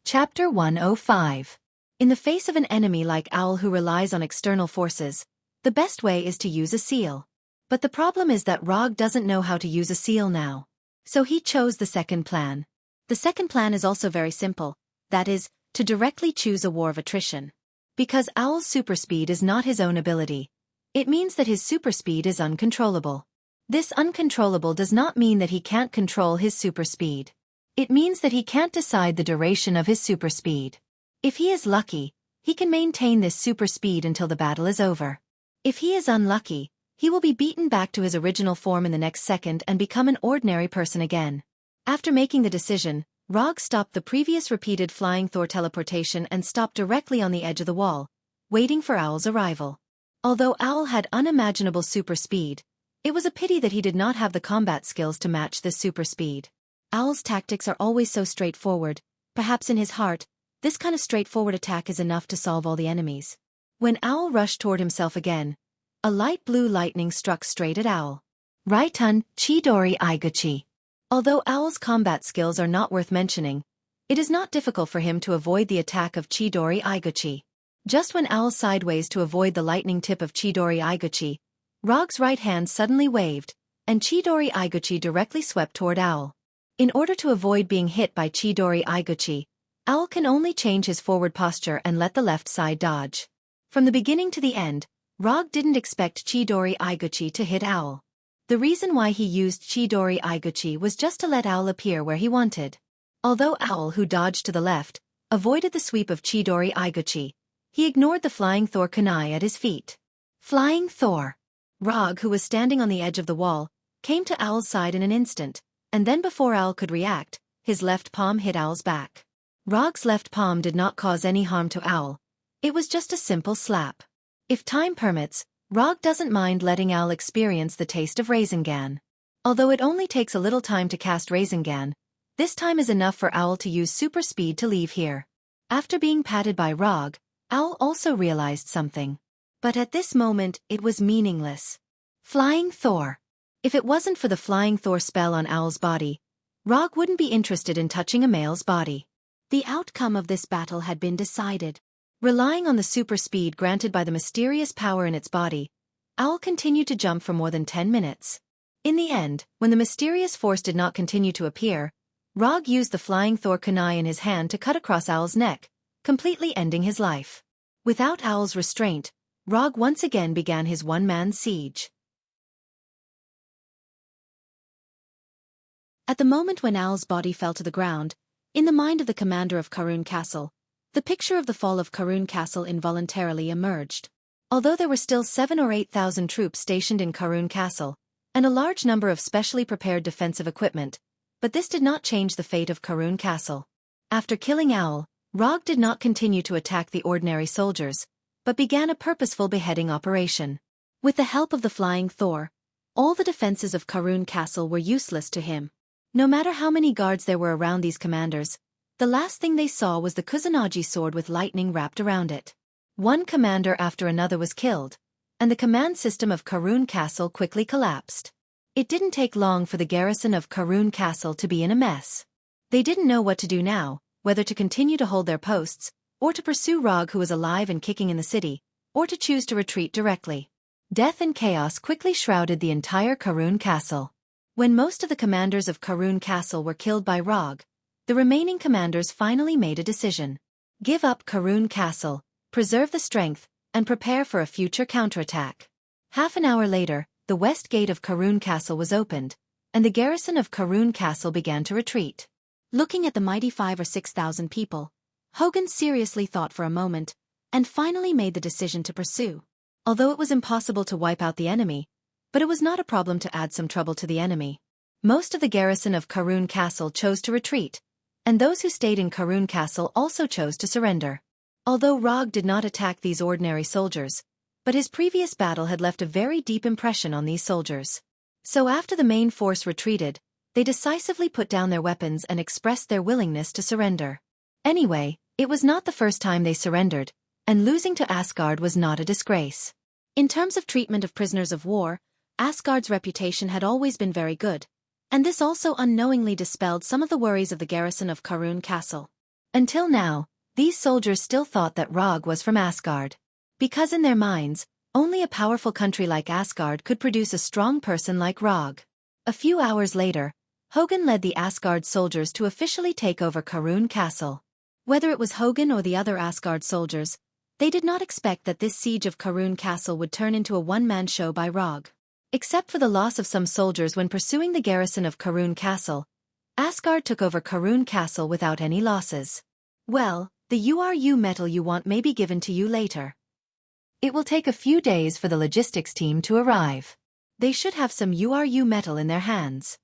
Chapter 105. In the face of an enemy like Owl who relies on external forces, the best way is to use a seal. But the problem is that Rog doesn't know how to use a seal now. So he chose the second plan. The second plan is also very simple, that is, to directly choose a war of attrition. Because Owl's super speed is not his own ability, it means that his super speed is uncontrollable. This uncontrollable does not mean that he can't control his super speed. It means that he can't decide the duration of his super speed. If he is lucky, he can maintain this super speed until the battle is over. If he is unlucky, he will be beaten back to his original form in the next second and become an ordinary person again. After making the decision, Rog stopped the previous repeated flying Thor teleportation and stopped directly on the edge of the wall, waiting for Owl's arrival. Although Owl had unimaginable super speed, it was a pity that he did not have the combat skills to match this super speed. Owl's tactics are always so straightforward, perhaps in his heart, this kind of straightforward attack is enough to solve all the enemies. When Owl rushed toward himself again, a light blue lightning struck straight at Owl. Raitun Chidori Iguchi. Although Owl's combat skills are not worth mentioning, it is not difficult for him to avoid the attack of Chidori Iguchi. Just when Owl sideways to avoid the lightning tip of Chidori Iguchi, Rog's right hand suddenly waved, and Chidori Iguchi directly swept toward Owl. In order to avoid being hit by Chidori Iguchi, Owl can only change his forward posture and let the left side dodge. From the beginning to the end, Rog didn't expect Chidori Iguchi to hit Owl. The reason why he used Chidori Iguchi was just to let Owl appear where he wanted. Although Owl, who dodged to the left, avoided the sweep of Chidori Iguchi, he ignored the flying Thor kunai at his feet. Flying Thor. Rog, who was standing on the edge of the wall, came to Owl's side in an instant, and then before Owl could react, his left palm hit Owl's back. Rog's left palm did not cause any harm to Owl. It was just a simple slap. If time permits, Rog doesn't mind letting Owl experience the taste of Rasengan. Although it only takes a little time to cast Rasengan, This time is enough for Owl to use super speed to leave here. After being patted by Rog, Owl also realized something. But at this moment, it was meaningless. Flying Thor. If it wasn't for the Flying Thor spell on Owl's body, Rog wouldn't be interested in touching a male's body. The outcome of this battle had been decided. Relying on the super speed granted by the mysterious power in its body, Owl continued to jump for more than 10 minutes. In the end, when the mysterious force did not continue to appear, Rog used the Flying Thor kunai in his hand to cut across Owl's neck, completely ending his life. Without Owl's restraint, Rog once again began his one-man siege. At the moment when Owl's body fell to the ground, in the mind of the commander of Karun Castle, the picture of the fall of Karun Castle involuntarily emerged. Although there were still 7,000 or 8,000 troops stationed in Karun Castle, and a large number of specially prepared defensive equipment, but this did not change the fate of Karun Castle. After killing Owl, Rog did not continue to attack the ordinary soldiers, but began a purposeful beheading operation. With the help of the Flying Thor, all the defenses of Karun Castle were useless to him. No matter how many guards there were around these commanders, the last thing they saw was the Kusanagi sword with lightning wrapped around it. One commander after another was killed, and the command system of Karun Castle quickly collapsed. It didn't take long for the garrison of Karun Castle to be in a mess. They didn't know what to do now, whether to continue to hold their posts, or to pursue Rog who was alive and kicking in the city, or to choose to retreat directly. Death and chaos quickly shrouded the entire Karun Castle. When most of the commanders of Karun Castle were killed by Rog, the remaining commanders finally made a decision. Give up Karun Castle, preserve the strength, and prepare for a future counterattack. Half an hour later, the west gate of Karun Castle was opened, and the garrison of Karun Castle began to retreat. Looking at the mighty 5,000 or 6,000 people, Hogan seriously thought for a moment, and finally made the decision to pursue. Although it was impossible to wipe out the enemy, but it was not a problem to add some trouble to the enemy. Most of the garrison of Karun Castle chose to retreat, and those who stayed in Karun Castle also chose to surrender. Although Rog did not attack these ordinary soldiers, but his previous battle had left a very deep impression on these soldiers. So after the main force retreated, they decisively put down their weapons and expressed their willingness to surrender. Anyway, it was not the first time they surrendered, and losing to Asgard was not a disgrace. In terms of treatment of prisoners of war, Asgard's reputation had always been very good, and this also unknowingly dispelled some of the worries of the garrison of Karun Castle. Until now, these soldiers still thought that Rog was from Asgard. Because in their minds, only a powerful country like Asgard could produce a strong person like Rog. A few hours later, Hogan led the Asgard soldiers to officially take over Karun Castle. Whether it was Hogan or the other Asgard soldiers, they did not expect that this siege of Karun Castle would turn into a one-man show by Rog. Except for the loss of some soldiers when pursuing the garrison of Karun Castle, Asgard took over Karun Castle without any losses. Well, the URU metal you want may be given to you later. It will take a few days for the logistics team to arrive. They should have some URU metal in their hands.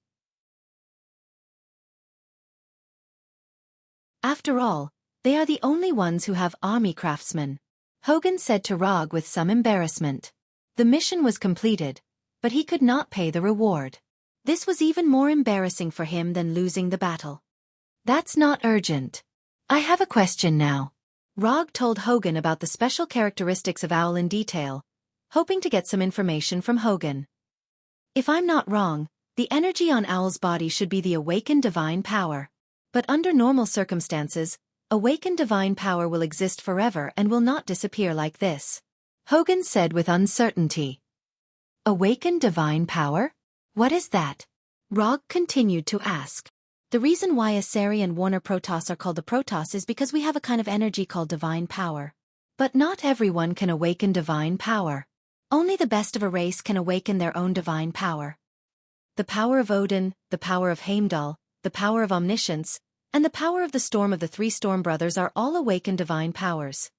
After all, they are the only ones who have army craftsmen, Hogan said to Rog with some embarrassment. The mission was completed, but he could not pay the reward. This was even more embarrassing for him than losing the battle. That's not urgent. I have a question now. Rog told Hogan about the special characteristics of Owl in detail, hoping to get some information from Hogan. If I'm not wrong, the energy on Owl's body should be the awakened divine power. But under normal circumstances, awakened divine power will exist forever and will not disappear like this, Hogan said with uncertainty. Awakened divine power? What is that? Rog continued to ask. The reason why Asari and Warner Protoss are called the Protoss is because we have a kind of energy called divine power. But not everyone can awaken divine power. Only the best of a race can awaken their own divine power. The power of Odin, the power of Heimdall, the power of omniscience, and the power of the storm of the three storm brothers are all awakened divine powers.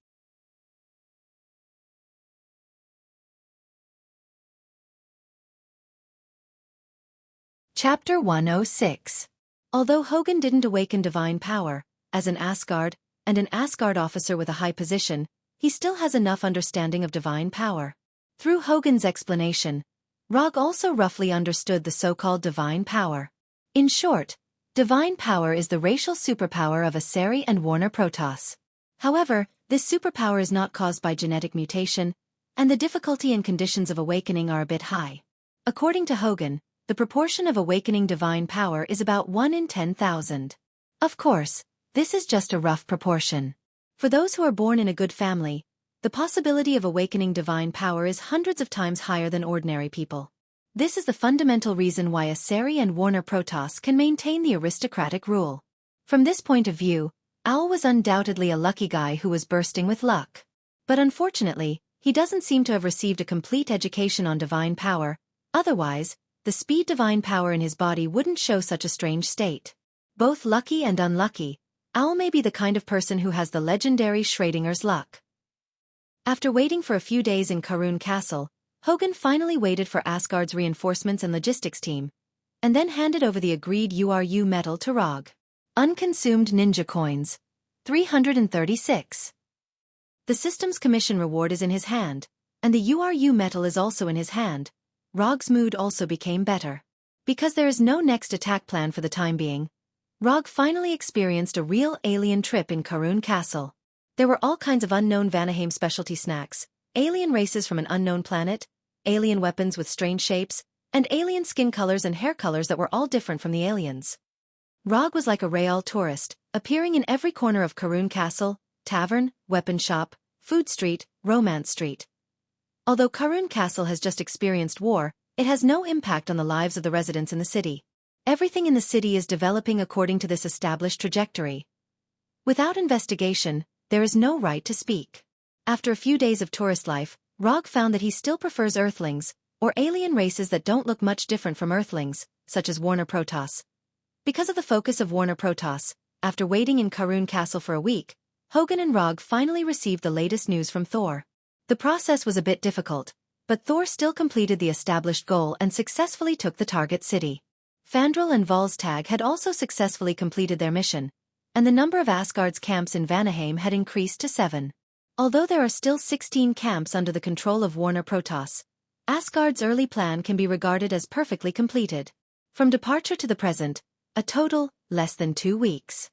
Chapter 106. Although Hogan didn't awaken divine power, as an Asgard, and an Asgard officer with a high position, he still has enough understanding of divine power. Through Hogan's explanation, Rog also roughly understood the so-called divine power. In short, Divine power is the racial superpower of Asari and Warner Protoss. However, this superpower is not caused by genetic mutation, and the difficulty and conditions of awakening are a bit high. According to Hogan, the proportion of awakening divine power is about 1 in 10,000. Of course, this is just a rough proportion. For those who are born in a good family, the possibility of awakening divine power is hundreds of times higher than ordinary people. This is the fundamental reason why Asari and Warner Protoss can maintain the aristocratic rule. From this point of view, Owl was undoubtedly a lucky guy who was bursting with luck. But unfortunately, he doesn't seem to have received a complete education on divine power, otherwise, the speed divine power in his body wouldn't show such a strange state. Both lucky and unlucky, Owl may be the kind of person who has the legendary Schrodinger's luck. After waiting for a few days in Karun Castle, Hogan finally waited for Asgard's reinforcements and logistics team, and then handed over the agreed URU metal to Rog. Unconsumed ninja coins. 336. The system's commission reward is in his hand, and the URU metal is also in his hand. Rog's mood also became better. Because there is no next attack plan for the time being, Rog finally experienced a real alien trip in Karun Castle. There were all kinds of unknown Vanaheim specialty snacks, alien races from an unknown planet, alien weapons with strange shapes, and alien skin colors and hair colors that were all different from the aliens. Rog was like a real tourist, appearing in every corner of Karun Castle, tavern, weapon shop, food street, romance street. Although Karun Castle has just experienced war, it has no impact on the lives of the residents in the city. Everything in the city is developing according to this established trajectory. Without investigation, there is no right to speak. After a few days of tourist life, Rog found that he still prefers Earthlings, or alien races that don't look much different from Earthlings, such as Warner Protoss. Because of the focus of Warner Protoss, after waiting in Karun Castle for a week, Hogan and Rog finally received the latest news from Thor. The process was a bit difficult, but Thor still completed the established goal and successfully took the target city. Fandral and Volstagg had also successfully completed their mission, and the number of Asgard's camps in Vanaheim had increased to 7. Although there are still 16 camps under the control of Warner Protoss, Asgard's early plan can be regarded as perfectly completed. From departure to the present, a total, less than 2 weeks.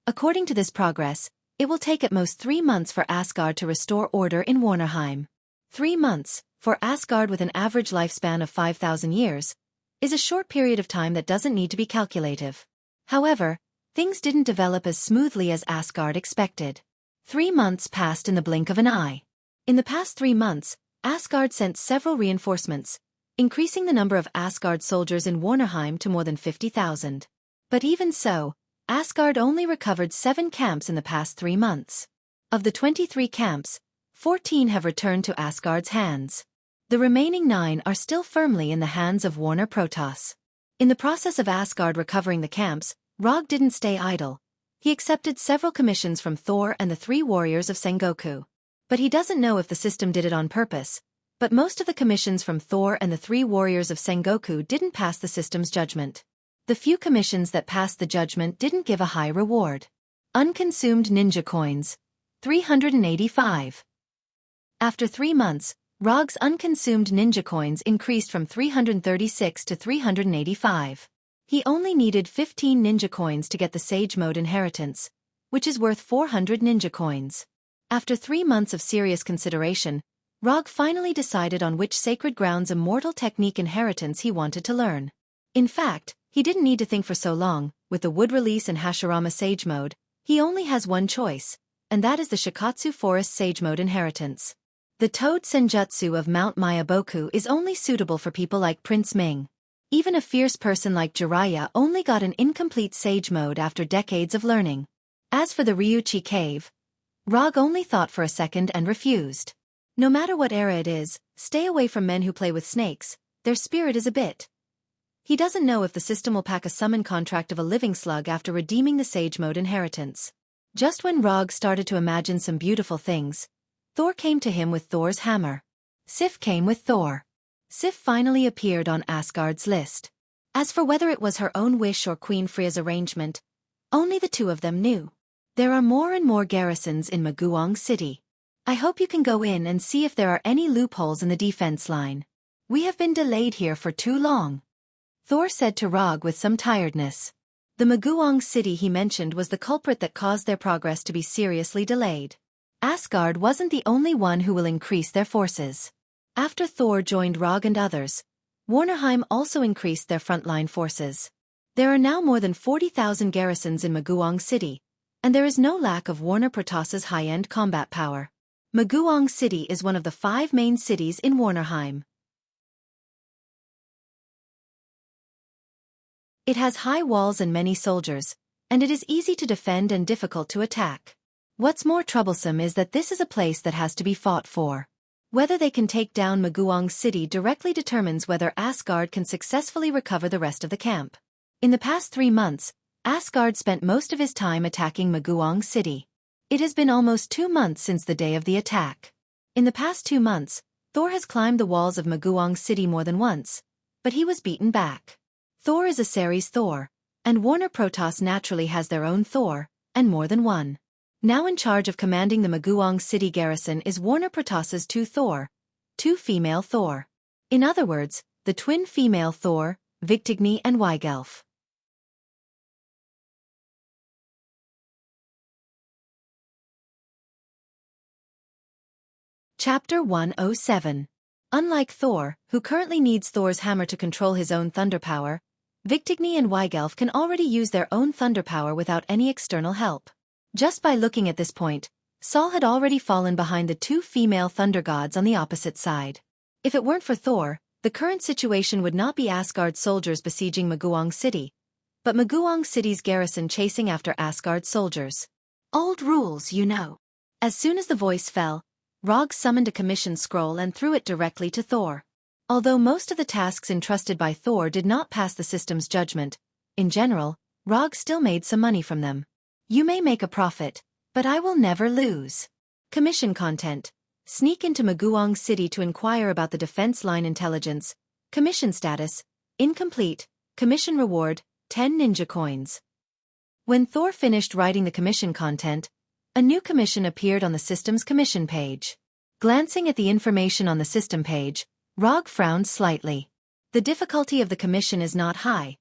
According to this progress, it will take at most 3 months for Asgard to restore order in Warnerheim. 3 months, for Asgard with an average lifespan of 5,000 years, is a short period of time that doesn't need to be calculative. However, things didn't develop as smoothly as Asgard expected. 3 months passed in the blink of an eye. In the past 3 months, Asgard sent several reinforcements, increasing the number of Asgard soldiers in Warnerheim to more than 50,000. But even so, Asgard only recovered 7 camps in the past 3 months. Of the 23 camps, 14 have returned to Asgard's hands. The remaining 9 are still firmly in the hands of Warner Protoss. In the process of Asgard recovering the camps, Rog didn't stay idle. He accepted several commissions from Thor and the 3 warriors of Sengoku. But he doesn't know if the system did it on purpose. But most of the commissions from Thor and the 3 warriors of Sengoku didn't pass the system's judgment. The few commissions that passed the judgment didn't give a high reward. Unconsumed ninja coins. 385. After 3 months, Rog's unconsumed ninja coins increased from 336 to 385. He only needed 15 ninja coins to get the Sage Mode inheritance, which is worth 400 ninja coins. After 3 months of serious consideration, Rog finally decided on which Sacred Ground's immortal technique inheritance he wanted to learn. In fact, he didn't need to think for so long. With the wood release in Hashirama Sage Mode, he only has one choice, and that is the Shikatsu Forest Sage Mode inheritance. The Toad Senjutsu of Mount Mayaboku is only suitable for people like Prince Ming. Even a fierce person like Jiraiya only got an incomplete Sage Mode after decades of learning. As for the Ryuchi Cave, Rog only thought for a second and refused. No matter what era it is, stay away from men who play with snakes. Their spirit is a bit. He doesn't know if the system will pack a summon contract of a living slug after redeeming the Sage Mode inheritance. Just when Rog started to imagine some beautiful things, Thor came to him with Thor's hammer. Sif came with Thor. Sif finally appeared on Asgard's list. As for whether it was her own wish or Queen Freya's arrangement, only the 2 of them knew. There are more and more garrisons in Maguang City. I hope you can go in and see if there are any loopholes in the defense line. We have been delayed here for too long, Thor said to Rog with some tiredness. The Maguang city he mentioned was the culprit that caused their progress to be seriously delayed. Asgard wasn't the only one who will increase their forces. After Thor joined Rog and others, Warnerheim also increased their frontline forces. There are now more than 40,000 garrisons in Maguang City, and there is no lack of Warner Protoss's high-end combat power. Maguang City is one of the 5 main cities in Warnerheim. It has high walls and many soldiers, and it is easy to defend and difficult to attack. What's more troublesome is that this is a place that has to be fought for. Whether they can take down Maguang City directly determines whether Asgard can successfully recover the rest of the camp. In the past 3 months, Asgard spent most of his time attacking Maguang City. It has been almost 2 months since the day of the attack. In the past 2 months, Thor has climbed the walls of Maguang City more than once, but he was beaten back. Thor is a Ceres Thor, and Warner Protoss naturally has their own Thor, and more than one. Now in charge of commanding the Maguang City garrison is Warner Protoss's 2 Thor, 2 female Thor. In other words, the twin female Thor, Vigtigny and Weigelf. Chapter 107. Unlike Thor, who currently needs Thor's hammer to control his own thunder power, Vigtigny and Weigelf can already use their own thunder power without any external help. Just by looking at this point, Sol had already fallen behind the 2 female thunder gods on the opposite side. If it weren't for Thor, the current situation would not be Asgard's soldiers besieging Maguang City, but Maguang City's garrison chasing after Asgard's soldiers. Old rules, you know. As soon as the voice fell, Rog summoned a commission scroll and threw it directly to Thor. Although most of the tasks entrusted by Thor did not pass the system's judgment, in general, Rog still made some money from them. You may make a profit, but I will never lose. Commission content. Sneak into Maguang City to inquire about the defense line intelligence. Commission status. Incomplete. Commission reward, 10 ninja coins. When Thor finished writing the commission content, a new commission appeared on the system's commission page. Glancing at the information on the system page, Rog frowned slightly. The difficulty of the commission is not high,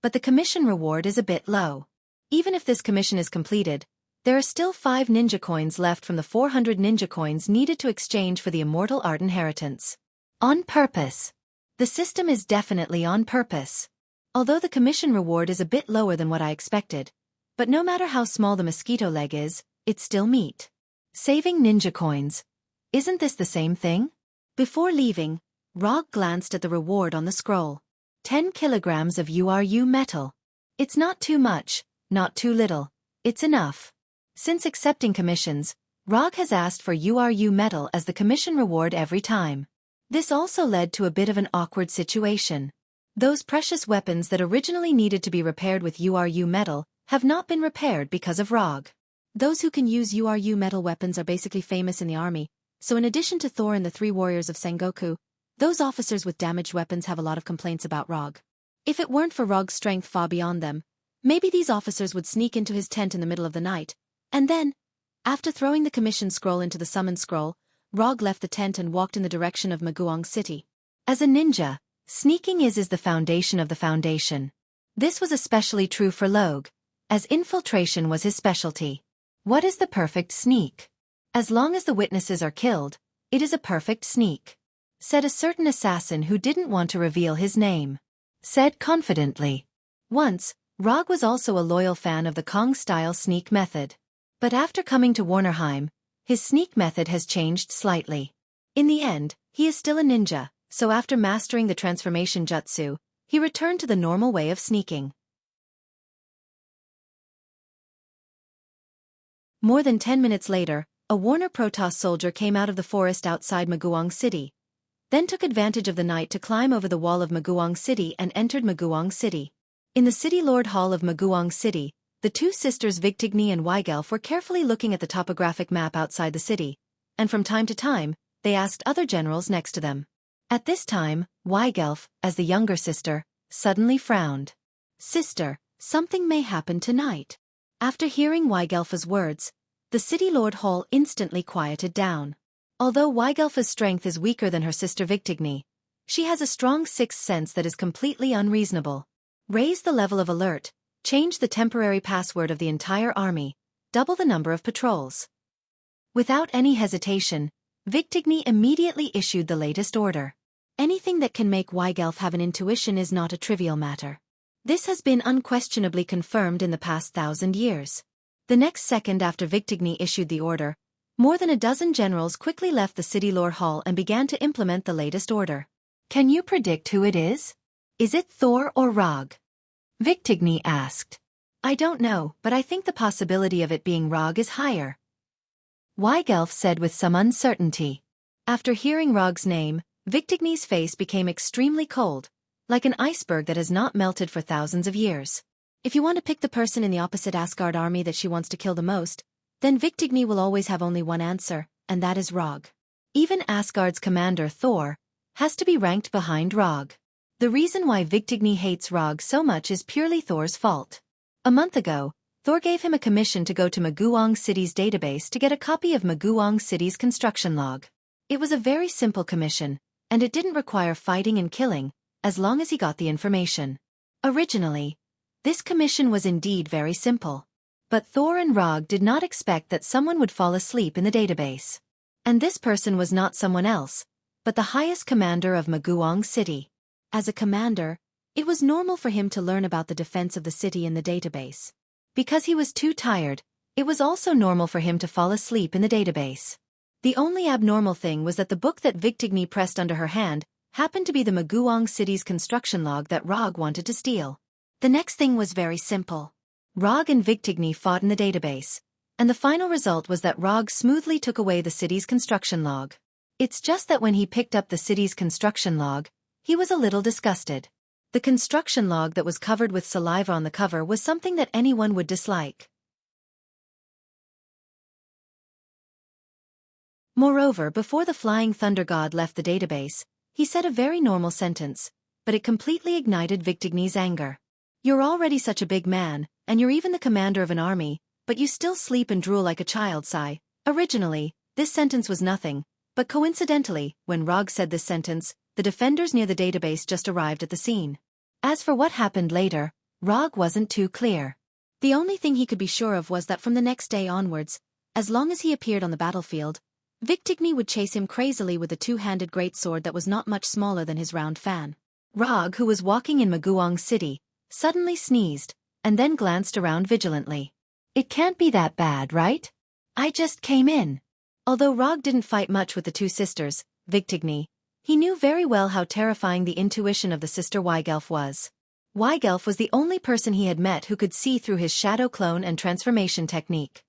but the commission reward is a bit low. Even if this commission is completed, there are still 5 ninja coins left from the 400 ninja coins needed to exchange for the immortal art inheritance. On purpose. The system is definitely on purpose. Although the commission reward is a bit lower than what I expected, but no matter how small the mosquito leg is, it's still meat. Saving ninja coins. Isn't this the same thing? Before leaving, Rog glanced at the reward on the scroll. 10 kilograms of URU metal. It's not too much, not too little. It's enough. Since accepting commissions, Rog has asked for URU metal as the commission reward every time. This also led to a bit of an awkward situation. Those precious weapons that originally needed to be repaired with URU metal have not been repaired because of Rog. Those who can use URU metal weapons are basically famous in the army, so in addition to Thor and the 3 warriors of Sengoku, those officers with damaged weapons have a lot of complaints about Rog. If it weren't for Rog's strength far beyond them, maybe these officers would sneak into his tent in the middle of the night, and then, after throwing the commission scroll into the summon scroll, Rog left the tent and walked in the direction of Maguang City. As a ninja, sneaking is the foundation of the foundation. This was especially true for Logue, as infiltration was his specialty. What is the perfect sneak? As long as the witnesses are killed, it is a perfect sneak, said a certain assassin who didn't want to reveal his name. Said confidently. Once, Rog was also a loyal fan of the Kong-style sneak method. But after coming to Warnerheim, his sneak method has changed slightly. In the end, he is still a ninja, so after mastering the transformation jutsu, he returned to the normal way of sneaking. More than 10 minutes later, a Warner Protoss soldier came out of the forest outside Maguang City, then took advantage of the night to climb over the wall of Maguang City and entered Maguang City. In the City Lord Hall of Maguang City, the 2 sisters Vigtigny and Weigelf were carefully looking at the topographic map outside the city, and from time to time, they asked other generals next to them. At this time, Weigelf, as the younger sister, suddenly frowned. Sister, something may happen tonight. After hearing Weigelf's words, the City Lord Hall instantly quieted down. Although Weigelf's strength is weaker than her sister Vigtigny, She has a strong sixth sense that is completely unreasonable. Raise the level of alert, change the temporary password of the entire army, double the number of patrols. Without any hesitation, Victigny immediately issued the latest order. Anything that can make Weigelf have an intuition is not a trivial matter. This has been unquestionably confirmed in the past 1,000 years. The next second after Victigny issued the order, more than a dozen generals quickly left the city lore hall and began to implement the latest order. Can you predict who it is? Is it Thor or Rog? Victigny asked. I don't know, but I think the possibility of it being Rog is higher, Weigelf said with some uncertainty. After hearing Rog's name, Victigny's face became extremely cold, like an iceberg that has not melted for thousands of years. If you want to pick the person in the opposite Asgard army that she wants to kill the most, then Victigny will always have only one answer, and that is Rog. Even Asgard's commander Thor has to be ranked behind Rog. The reason why Victigny hates Rog so much is purely Thor's fault. A month ago, Thor gave him a commission to go to Maguang City's database to get a copy of Maguang City's construction log. It was a very simple commission, and it didn't require fighting and killing, as long as he got the information. Originally, this commission was indeed very simple. But Thor and Rog did not expect that someone would fall asleep in the database. And this person was not someone else, but the highest commander of Maguang City. As a commander, it was normal for him to learn about the defense of the city in the database. Because he was too tired, it was also normal for him to fall asleep in the database. The only abnormal thing was that the book that Victigny pressed under her hand happened to be the Maguang City's construction log that Rog wanted to steal. The next thing was very simple. Rog and Victigny fought in the database, and the final result was that Rog smoothly took away the city's construction log. It's just that when he picked up the city's construction log, he was a little disgusted. The construction log that was covered with saliva on the cover was something that anyone would dislike. Moreover, before the Flying Thunder God left the database, he said a very normal sentence, but it completely ignited Victigny's anger. You're already such a big man, and you're even the commander of an army, but you still sleep and drool like a child sigh. Originally, this sentence was nothing, but coincidentally, when Rog said this sentence, the defenders near the database just arrived at the scene. As for what happened later, Rog wasn't too clear. The only thing he could be sure of was that from the next day onwards, as long as he appeared on the battlefield, Victigny would chase him crazily with a two-handed greatsword that was not much smaller than his round fan. Rog, who was walking in Maguang City, suddenly sneezed, and then glanced around vigilantly. It can't be that bad, right? I just came in. Although Rog didn't fight much with the two sisters, Victigny, he knew very well how terrifying the intuition of the sister Weigelf was. Weigelf was the only person he had met who could see through his shadow clone and transformation technique.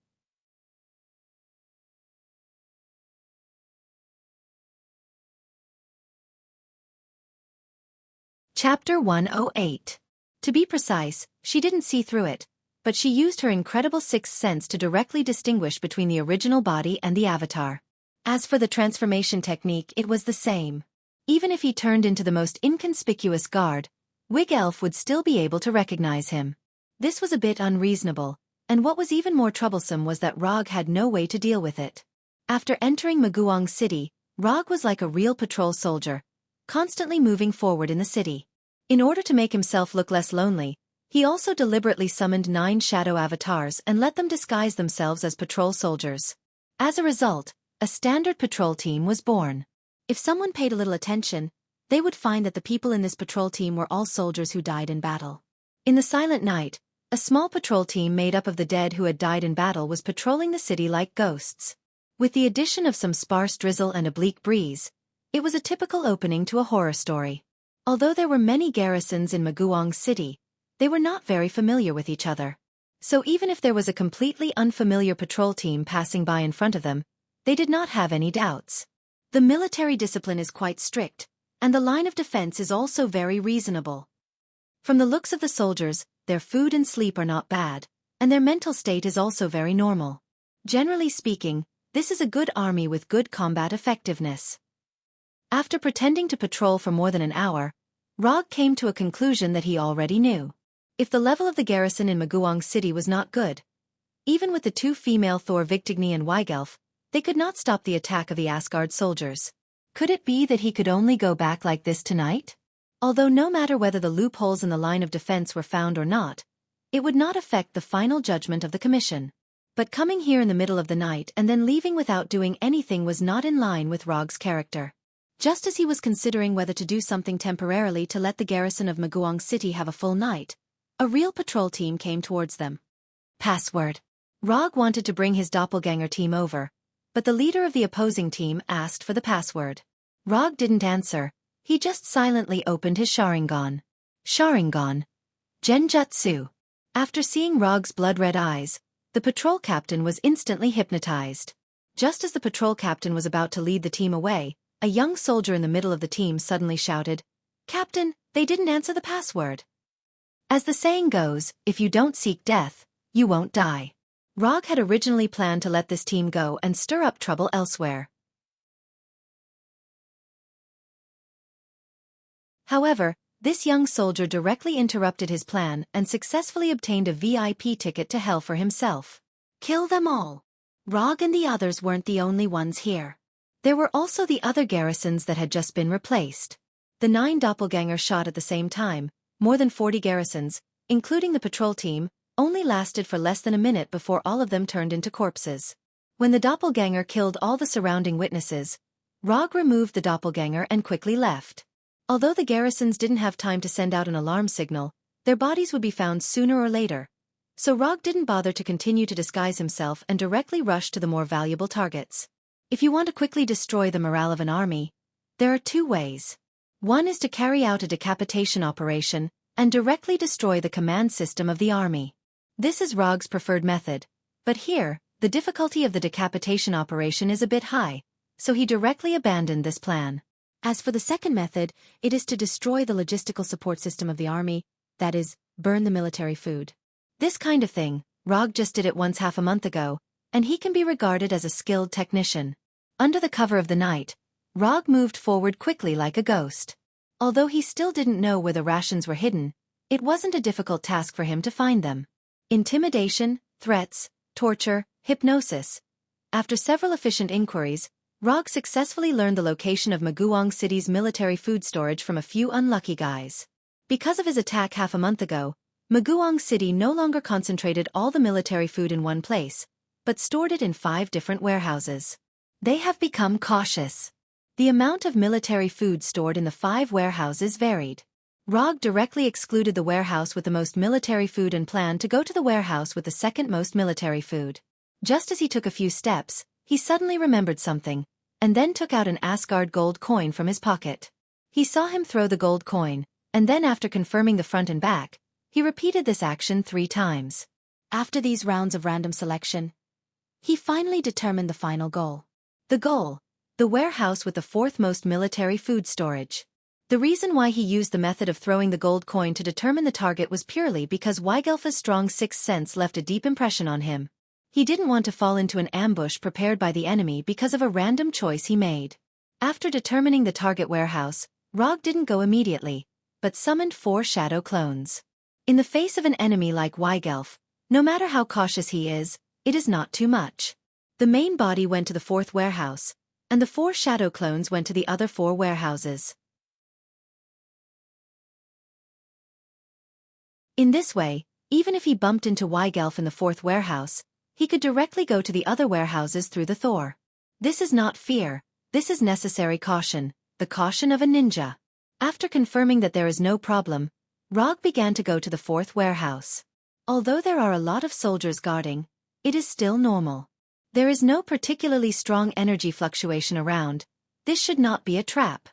Chapter 108. To be precise, she didn't see through it, but she used her incredible sixth sense to directly distinguish between the original body and the avatar. As for the transformation technique, it was the same. Even if he turned into the most inconspicuous guard, Weigelf would still be able to recognize him. This was a bit unreasonable, and what was even more troublesome was that Rog had no way to deal with it. After entering Maguang City, Rog was like a real patrol soldier, constantly moving forward in the city. In order to make himself look less lonely, he also deliberately summoned 9 shadow avatars and let them disguise themselves as patrol soldiers. As a result, a standard patrol team was born. If someone paid a little attention, they would find that the people in this patrol team were all soldiers who died in battle. In the silent night, a small patrol team made up of the dead who had died in battle was patrolling the city like ghosts. With the addition of some sparse drizzle and a bleak breeze, it was a typical opening to a horror story. Although there were many garrisons in Maguang City, they were not very familiar with each other. So even if there was a completely unfamiliar patrol team passing by in front of them, they did not have any doubts. The military discipline is quite strict, and the line of defense is also very reasonable. From the looks of the soldiers, their food and sleep are not bad, and their mental state is also very normal. Generally speaking, this is a good army with good combat effectiveness. After pretending to patrol for more than an hour, Rog came to a conclusion that he already knew. If the level of the garrison in Maguang City was not good, even with the 2 female Thor Victigny and Weigelf, they could not stop the attack of the Asgard soldiers. Could it be that he could only go back like this tonight? Although no matter whether the loopholes in the line of defense were found or not, it would not affect the final judgment of the commission. But coming here in the middle of the night and then leaving without doing anything was not in line with Rog's character. Just as he was considering whether to do something temporarily to let the garrison of Maguang City have a full night, a real patrol team came towards them. Password. Rog wanted to bring his doppelganger team over, but the leader of the opposing team asked for the password. Rog didn't answer, he just silently opened his Sharingan. Sharingan. Genjutsu. After seeing Rog's blood-red eyes, the patrol captain was instantly hypnotized. Just as the patrol captain was about to lead the team away, a young soldier in the middle of the team suddenly shouted, "Captain, they didn't answer the password." As the saying goes, if you don't seek death, you won't die. Rog had originally planned to let this team go and stir up trouble elsewhere. However, this young soldier directly interrupted his plan and successfully obtained a VIP ticket to hell for himself. Kill them all. Rog and the others weren't the only ones here. There were also the other garrisons that had just been replaced. The 9 doppelgangers shot at the same time, more than 40 garrisons, including the patrol team, only lasted for less than a minute before all of them turned into corpses. When the doppelganger killed all the surrounding witnesses, Rog removed the doppelganger and quickly left. Although the garrisons didn't have time to send out an alarm signal, their bodies would be found sooner or later. So Rog didn't bother to continue to disguise himself and directly rushed to the more valuable targets. If you want to quickly destroy the morale of an army, there are 2 ways. One is to carry out a decapitation operation and directly destroy the command system of the army. This is Rog's preferred method, but here, the difficulty of the decapitation operation is a bit high, so he directly abandoned this plan. As for the second method, it is to destroy the logistical support system of the army, that is, burn the military food. This kind of thing, Rog just did it once half a month ago, and he can be regarded as a skilled technician. Under the cover of the night, Rog moved forward quickly like a ghost. Although he still didn't know where the rations were hidden, it wasn't a difficult task for him to find them. Intimidation, threats, torture, hypnosis. After several efficient inquiries, Rog successfully learned the location of Maguang City's military food storage from a few unlucky guys. Because of his attack half a month ago, Maguang City no longer concentrated all the military food in one place, but stored it in 5 different warehouses. They have become cautious. The amount of military food stored in the 5 warehouses varied. Rog directly excluded the warehouse with the most military food and planned to go to the warehouse with the second most military food. Just as he took a few steps, he suddenly remembered something, and then took out an Asgard gold coin from his pocket. He saw him throw the gold coin, and then after confirming the front and back, he repeated this action 3 times. After these rounds of random selection, he finally determined the final goal. The goal: the warehouse with the 4th most military food storage. The reason why he used the method of throwing the gold coin to determine the target was purely because Weigelfa's strong 6th sense left a deep impression on him. He didn't want to fall into an ambush prepared by the enemy because of a random choice he made. After determining the target warehouse, Rog didn't go immediately, but summoned 4 shadow clones. In the face of an enemy like Weigelf, no matter how cautious he is, it is not too much. The main body went to the 4th warehouse, and the 4 shadow clones went to the other 4 warehouses. In this way, even if he bumped into Weigelf in the 4th warehouse, he could directly go to the other warehouses through the Thor. This is not fear, this is necessary caution, the caution of a ninja. After confirming that there is no problem, Rog began to go to the 4th warehouse. Although there are a lot of soldiers guarding, it is still normal. There is no particularly strong energy fluctuation around. This should not be a trap.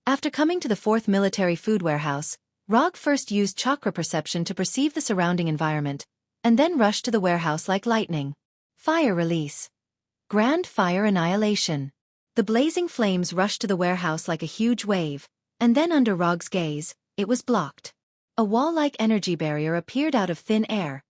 After coming to the 4th military food warehouse, Rog first used chakra perception to perceive the surrounding environment, and then rushed to the warehouse like lightning. Fire release. Grand fire annihilation. The blazing flames rushed to the warehouse like a huge wave, and then under Rog's gaze, it was blocked. A wall-like energy barrier appeared out of thin air,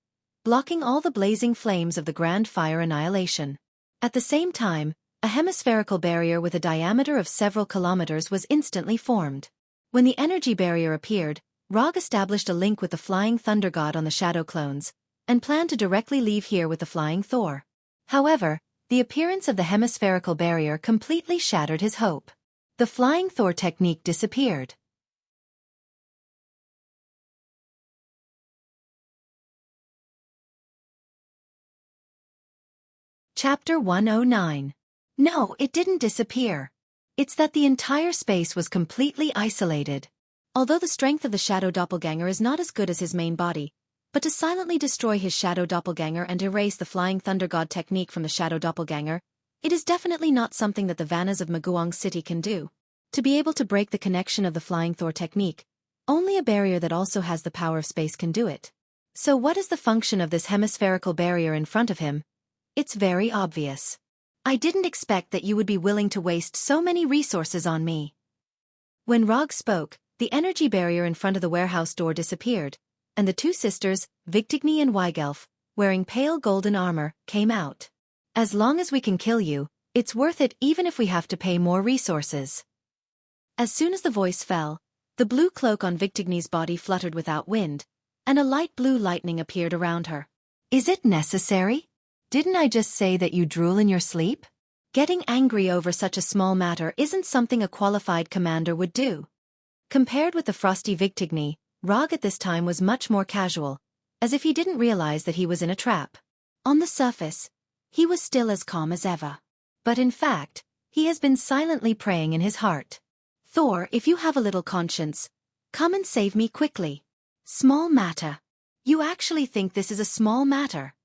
blocking all the blazing flames of the grand fire annihilation. At the same time, a hemispherical barrier with a diameter of several kilometers was instantly formed. When the energy barrier appeared, Rog established a link with the flying thunder god on the shadow clones, and planned to directly leave here with the flying Thor. However, the appearance of the hemispherical barrier completely shattered his hope. The flying Thor technique disappeared. Chapter 109. No, it didn't disappear. It's that the entire space was completely isolated. Although the strength of the shadow doppelganger is not as good as his main body, but to silently destroy his shadow doppelganger and erase the flying thunder god technique from the shadow doppelganger, it is definitely not something that the Vannas of Maguang City can do. To be able to break the connection of the flying Thor technique, only a barrier that also has the power of space can do it. So what is the function of this hemispherical barrier in front of him? It's very obvious. I didn't expect that you would be willing to waste so many resources on me. When Rog spoke, the energy barrier in front of the warehouse door disappeared, and the two sisters, Victigny and Weigelf, wearing pale golden armor, came out. As long as we can kill you, it's worth it even if we have to pay more resources. As soon as the voice fell, the blue cloak on Victigny's body fluttered without wind, and a light blue lightning appeared around her. Is it necessary? Didn't I just say that you drool in your sleep? Getting angry over such a small matter isn't something a qualified commander would do. Compared with the frosty Victigny, Rog at this time was much more casual, as if he didn't realize that he was in a trap. On the surface, he was still as calm as ever. But in fact, he has been silently praying in his heart. Thor, if you have a little conscience, come and save me quickly. Small matter. You actually think this is a small matter?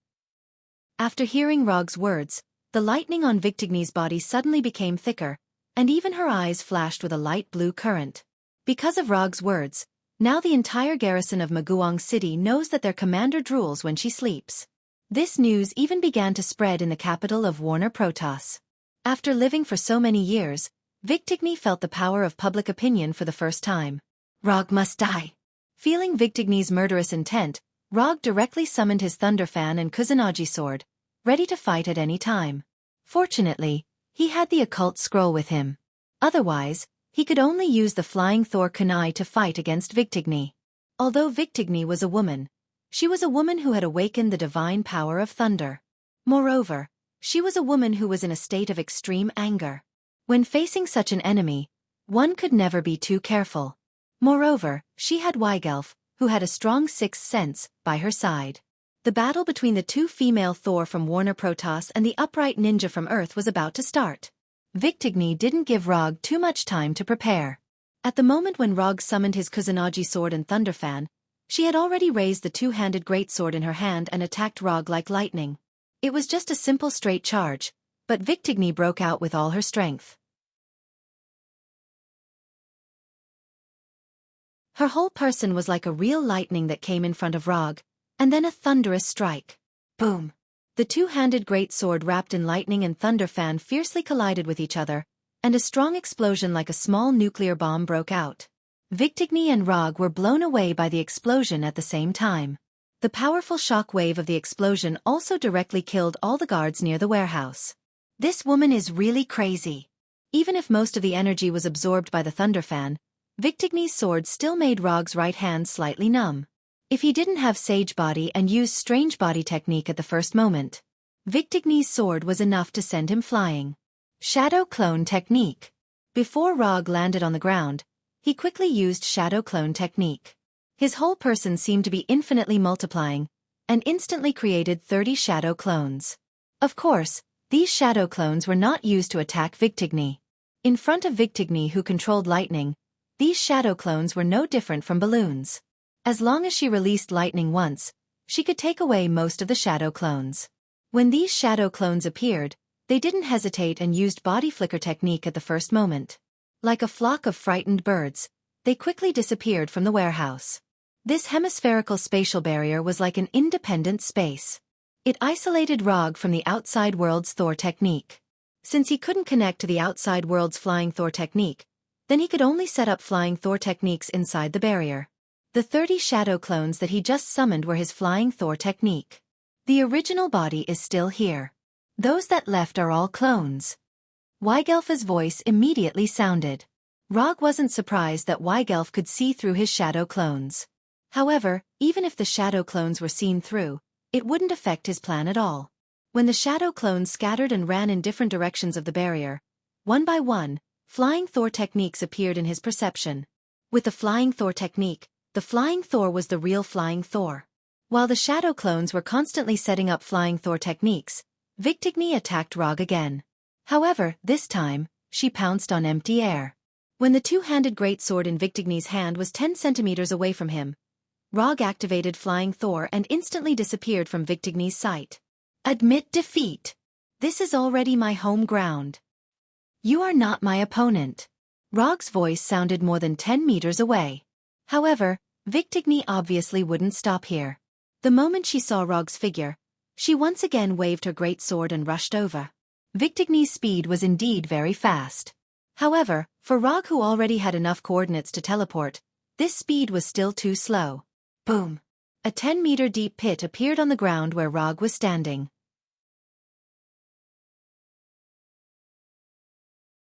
After hearing Rog's words, the lightning on Victigny's body suddenly became thicker, and even her eyes flashed with a light blue current. Because of Rog's words, now the entire garrison of Maguang City knows that their commander drools when she sleeps. This news even began to spread in the capital of Warner Protoss. After living for so many years, Victigny felt the power of public opinion for the first time. Rog must die. Feeling Victigny's murderous intent, Rog directly summoned his Thunder Fan and Kusanagi sword, ready to fight at any time. Fortunately, he had the occult scroll with him. Otherwise, he could only use the flying Thor kunai to fight against Victigny. Although Victigny was a woman, she was a woman who had awakened the divine power of thunder. Moreover, she was a woman who was in a state of extreme anger. When facing such an enemy, one could never be too careful. Moreover, she had Weigelf, who had a strong sixth sense, by her side. The battle between the two female Thor from Warner Protoss and the upright ninja from Earth was about to start. Victigny didn't give Rog too much time to prepare. At the moment when Rog summoned his Kusanagi sword and Thunder Fan, she had already raised the two-handed greatsword in her hand and attacked Rog like lightning. It was just a simple straight charge, but Victigny broke out with all her strength. Her whole person was like a real lightning that came in front of Rog, and then a thunderous strike. Boom! The two-handed greatsword wrapped in lightning and Thunder Fan fiercely collided with each other, and a strong explosion like a small nuclear bomb broke out. Victigny and Rog were blown away by the explosion at the same time. The powerful shock wave of the explosion also directly killed all the guards near the warehouse. This woman is really crazy. Even if most of the energy was absorbed by the Thunder Fan, Victigny's sword still made Rog's right hand slightly numb. If he didn't have Sage Body and used Strange Body technique at the first moment, Victigny's sword was enough to send him flying. Shadow Clone Technique. Before Rog landed on the ground, he quickly used Shadow Clone Technique. His whole person seemed to be infinitely multiplying, and instantly created 30 shadow clones. Of course, these shadow clones were not used to attack Victigny. In front of Victigny, who controlled lightning, these shadow clones were no different from balloons. As long as she released lightning once, she could take away most of the shadow clones. When these shadow clones appeared, they didn't hesitate and used body flicker technique at the first moment. Like a flock of frightened birds, they quickly disappeared from the warehouse. This hemispherical spatial barrier was like an independent space. It isolated Rog from the outside world's Thor technique. Since he couldn't connect to the outside world's flying Thor technique, then he could only set up flying Thor techniques inside the barrier. The 30 shadow clones that he just summoned were his flying Thor technique. The original body is still here. Those that left are all clones. Weigelf's voice immediately sounded. Rog wasn't surprised that Weigelf could see through his shadow clones. However, even if the shadow clones were seen through, it wouldn't affect his plan at all. When the shadow clones scattered and ran in different directions of the barrier, one by one, Flying Thor techniques appeared in his perception. With the Flying Thor technique, the Flying Thor was the real Flying Thor. While the shadow clones were constantly setting up Flying Thor techniques, Victigny attacked Rog again. However, this time, she pounced on empty air. When the two-handed greatsword in Victigny's hand was 10 centimeters away from him, Rog activated Flying Thor and instantly disappeared from Victigny's sight. Admit defeat. This is already my home ground. You are not my opponent. Rog's voice sounded more than 10 meters away. However, Victigny obviously wouldn't stop here. The moment she saw Rog's figure, she once again waved her great sword and rushed over. Victigny's speed was indeed very fast. However, for Rog, who already had enough coordinates to teleport, this speed was still too slow. Boom! A 10-meter deep pit appeared on the ground where Rog was standing.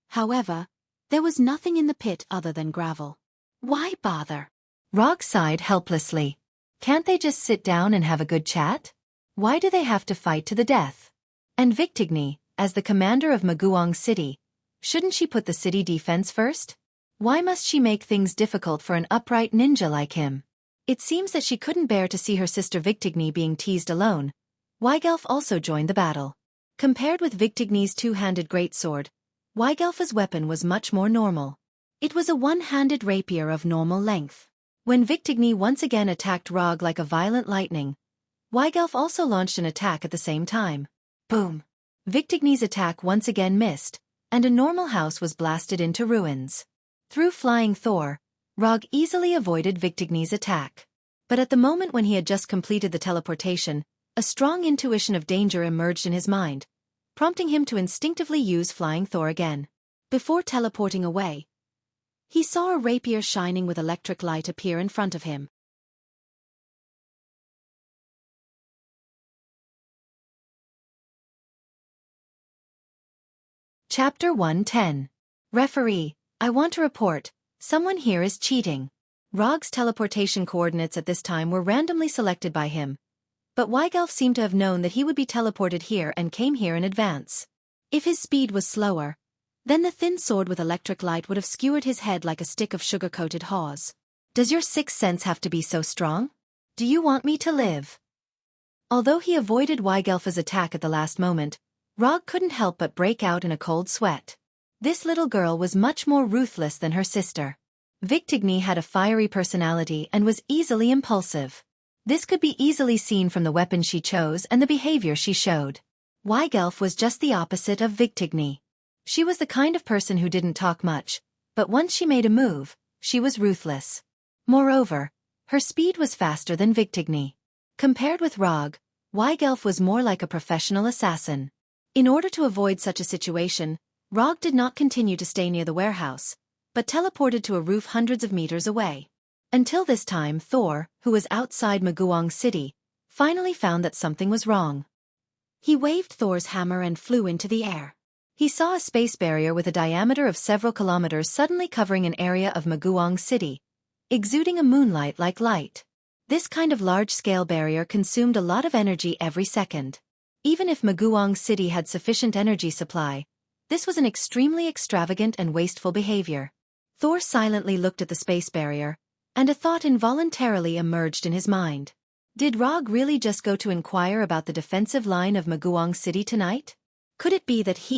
However, there was nothing in the pit other than gravel. Why bother? Rog sighed helplessly. Can't they just sit down and have a good chat? Why do they have to fight to the death? And Victigny, as the commander of Maguang City, shouldn't she put the city defense first? Why must she make things difficult for an upright ninja like him? It seems that she couldn't bear to see her sister Victigny being teased alone. Weigelf also joined the battle. Compared with Victigny's two-handed greatsword, Weigelf's weapon was much more normal. It was a one-handed rapier of normal length. When Victigny once again attacked Rog like a violent lightning, Weigelf also launched an attack at the same time. Boom! Victigny's attack once again missed, and a normal house was blasted into ruins. Through Flying Thor, Rog easily avoided Victigny's attack. But at the moment when he had just completed the teleportation, a strong intuition of danger emerged in his mind, prompting him to instinctively use Flying Thor again. Before teleporting away, he saw a rapier shining with electric light appear in front of him. Chapter 110. Referee, I want to report, someone here is cheating. Rog's teleportation coordinates at this time were randomly selected by him, but Weigelf seemed to have known that he would be teleported here and came here in advance. If his speed was slower, then the thin sword with electric light would have skewered his head like a stick of sugar-coated haws. Does your sixth sense have to be so strong? Do you want me to live? Although he avoided Weigelf's attack at the last moment, Rog couldn't help but break out in a cold sweat. This little girl was much more ruthless than her sister. Victigny had a fiery personality and was easily impulsive. This could be easily seen from the weapon she chose and the behavior she showed. Weigelf was just the opposite of Victigny. She was the kind of person who didn't talk much, but once she made a move, she was ruthless. Moreover, her speed was faster than Victigny. Compared with Rog, Weigelf was more like a professional assassin. In order to avoid such a situation, Rog did not continue to stay near the warehouse, but teleported to a roof hundreds of meters away. Until this time, Thor, who was outside Maguang City, finally found that something was wrong. He waved Thor's hammer and flew into the air. He saw a space barrier with a diameter of several kilometers suddenly covering an area of Maguang City, exuding a moonlight-like light. This kind of large-scale barrier consumed a lot of energy every second. Even if Maguang City had sufficient energy supply, this was an extremely extravagant and wasteful behavior. Thor silently looked at the space barrier, and a thought involuntarily emerged in his mind. Did Rog really just go to inquire about the defensive line of Maguang City tonight? Could it be that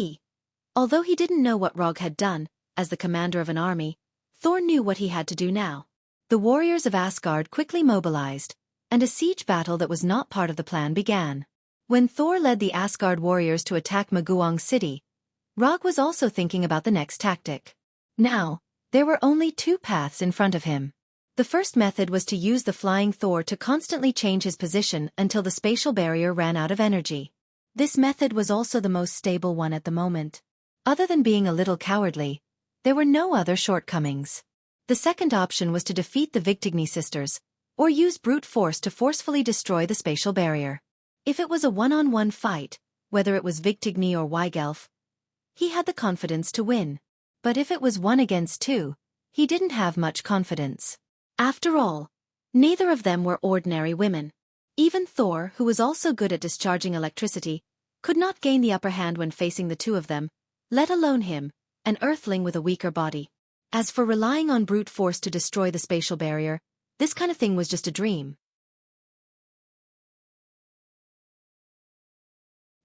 although he didn't know what Rog had done, as the commander of an army, Thor knew what he had to do now. The warriors of Asgard quickly mobilized, and a siege battle that was not part of the plan began. When Thor led the Asgard warriors to attack Maguang City, Rog was also thinking about the next tactic. Now, there were only two paths in front of him. The first method was to use the Flying Thor to constantly change his position until the spatial barrier ran out of energy. This method was also the most stable one at the moment. Other than being a little cowardly, there were no other shortcomings. The second option was to defeat the Victigny sisters, or use brute force to forcefully destroy the spatial barrier. If it was a one-on-one fight, whether it was Victigny or Weigelf, he had the confidence to win. But if it was 1 against 2, he didn't have much confidence. After all, neither of them were ordinary women. Even Thor, who was also good at discharging electricity, could not gain the upper hand when facing the two of them, let alone him, an earthling with a weaker body. As for relying on brute force to destroy the spatial barrier, this kind of thing was just a dream.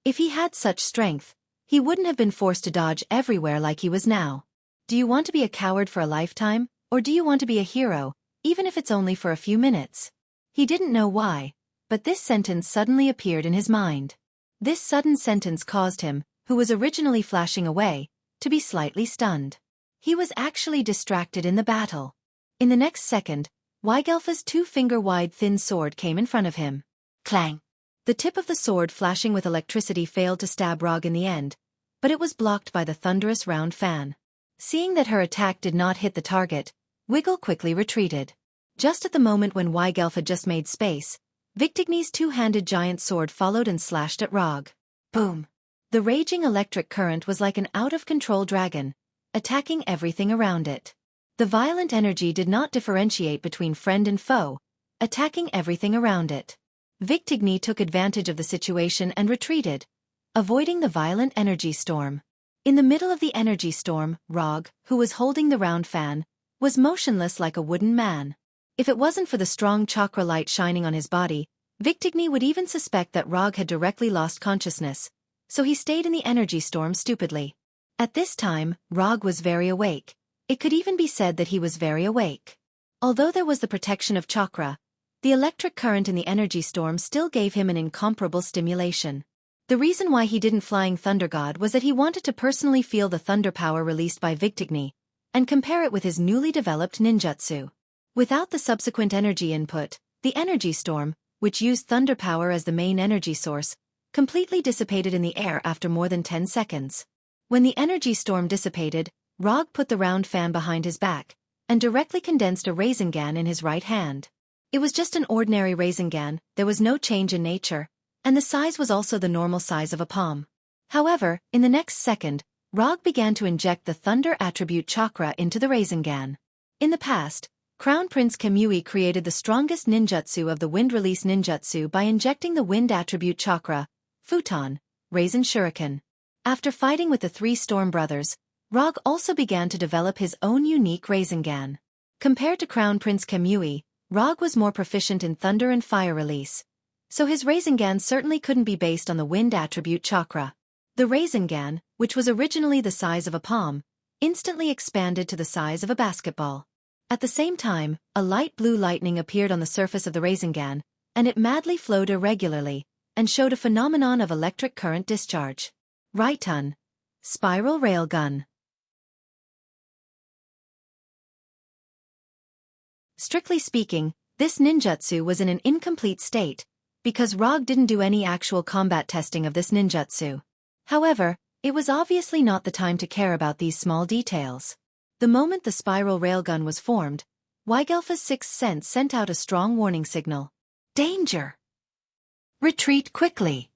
If he had such strength, he wouldn't have been forced to dodge everywhere like he was now. Do you want to be a coward for a lifetime, or do you want to be a hero, even if it's only for a few minutes? He didn't know why, but this sentence suddenly appeared in his mind. This sudden sentence caused him, who was originally flashing away, to be slightly stunned. He was actually distracted in the battle. In the next second, Weigelfa's 2-finger-wide thin sword came in front of him. Clang! The tip of the sword flashing with electricity failed to stab Rog in the end, but it was blocked by the thunderous round fan. Seeing that her attack did not hit the target, Wiggle quickly retreated. Just at the moment when Weigelf had just made space, Victigny's 2-handed giant sword followed and slashed at Rog. Boom! The raging electric current was like an out-of-control dragon, attacking everything around it. The violent energy did not differentiate between friend and foe, attacking everything around it. Victigny took advantage of the situation and retreated, avoiding the violent energy storm. In the middle of the energy storm, Rog, who was holding the round fan, was motionless like a wooden man. If it wasn't for the strong chakra light shining on his body, Victigny would even suspect that Rog had directly lost consciousness, so he stayed in the energy storm stupidly. At this time, Rog was very awake. It could even be said that he was very awake. Although there was the protection of chakra, the electric current in the energy storm still gave him an incomparable stimulation. The reason why he didn't Flying Thunder God was that he wanted to personally feel the thunder power released by Victigny, and compare it with his newly developed ninjutsu. Without the subsequent energy input, the energy storm, which used thunder power as the main energy source, completely dissipated in the air after more than 10 seconds. When the energy storm dissipated, Rog put the round fan behind his back, and directly condensed a Rasengan in his right hand. It was just an ordinary Rasengan, there was no change in nature, and the size was also the normal size of a palm. However, in the next second, Rog began to inject the thunder attribute chakra into the Rasengan. In the past, Crown Prince Kamui created the strongest ninjutsu of the wind release ninjutsu by injecting the wind attribute chakra, Futon, Rasen Shuriken. After fighting with the 3 Storm Brothers, Rog also began to develop his own unique Rasengan. Compared to Crown Prince Kamui, Rog was more proficient in thunder and fire release, so his Rasengan certainly couldn't be based on the wind attribute chakra. The Rasengan, which was originally the size of a palm, instantly expanded to the size of a basketball. At the same time, a light blue lightning appeared on the surface of the Rasengan, and it madly flowed irregularly, and showed a phenomenon of electric current discharge. Raiton. Spiral Railgun. Strictly speaking, this ninjutsu was in an incomplete state, because Rog didn't do any actual combat testing of this ninjutsu. However, it was obviously not the time to care about these small details. The moment the spiral railgun was formed, Weigelfa's 6th sense sent out a strong warning signal. Danger! Retreat quickly!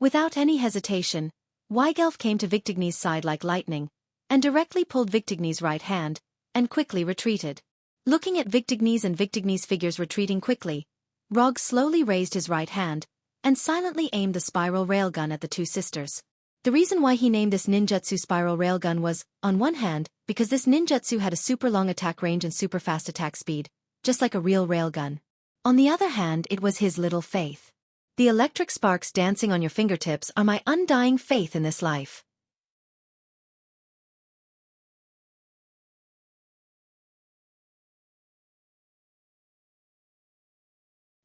Without any hesitation, Weigelf came to Victigny's side like lightning, and directly pulled Victigny's right hand, and quickly retreated. Looking at Victigny's figures retreating quickly, Rog slowly raised his right hand, and silently aimed the spiral railgun at the 2 sisters. The reason why he named this ninjutsu spiral railgun was, on one hand, because this ninjutsu had a super long attack range and super fast attack speed, just like a real railgun. On the other hand, it was his little faith. The electric sparks dancing on your fingertips are my undying faith in this life.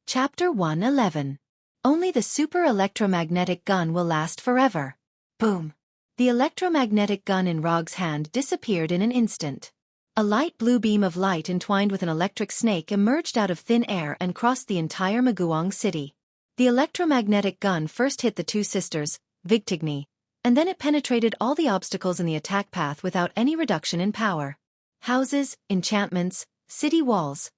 Chapter 111. Only the super electromagnetic gun will last forever. Boom! The electromagnetic gun in Rog's hand disappeared in an instant. A light blue beam of light entwined with an electric snake emerged out of thin air and crossed the entire Maguang city. The electromagnetic gun first hit the 2 sisters, Victigny, and then it penetrated all the obstacles in the attack path without any reduction in power. Houses, enchantments, city walls.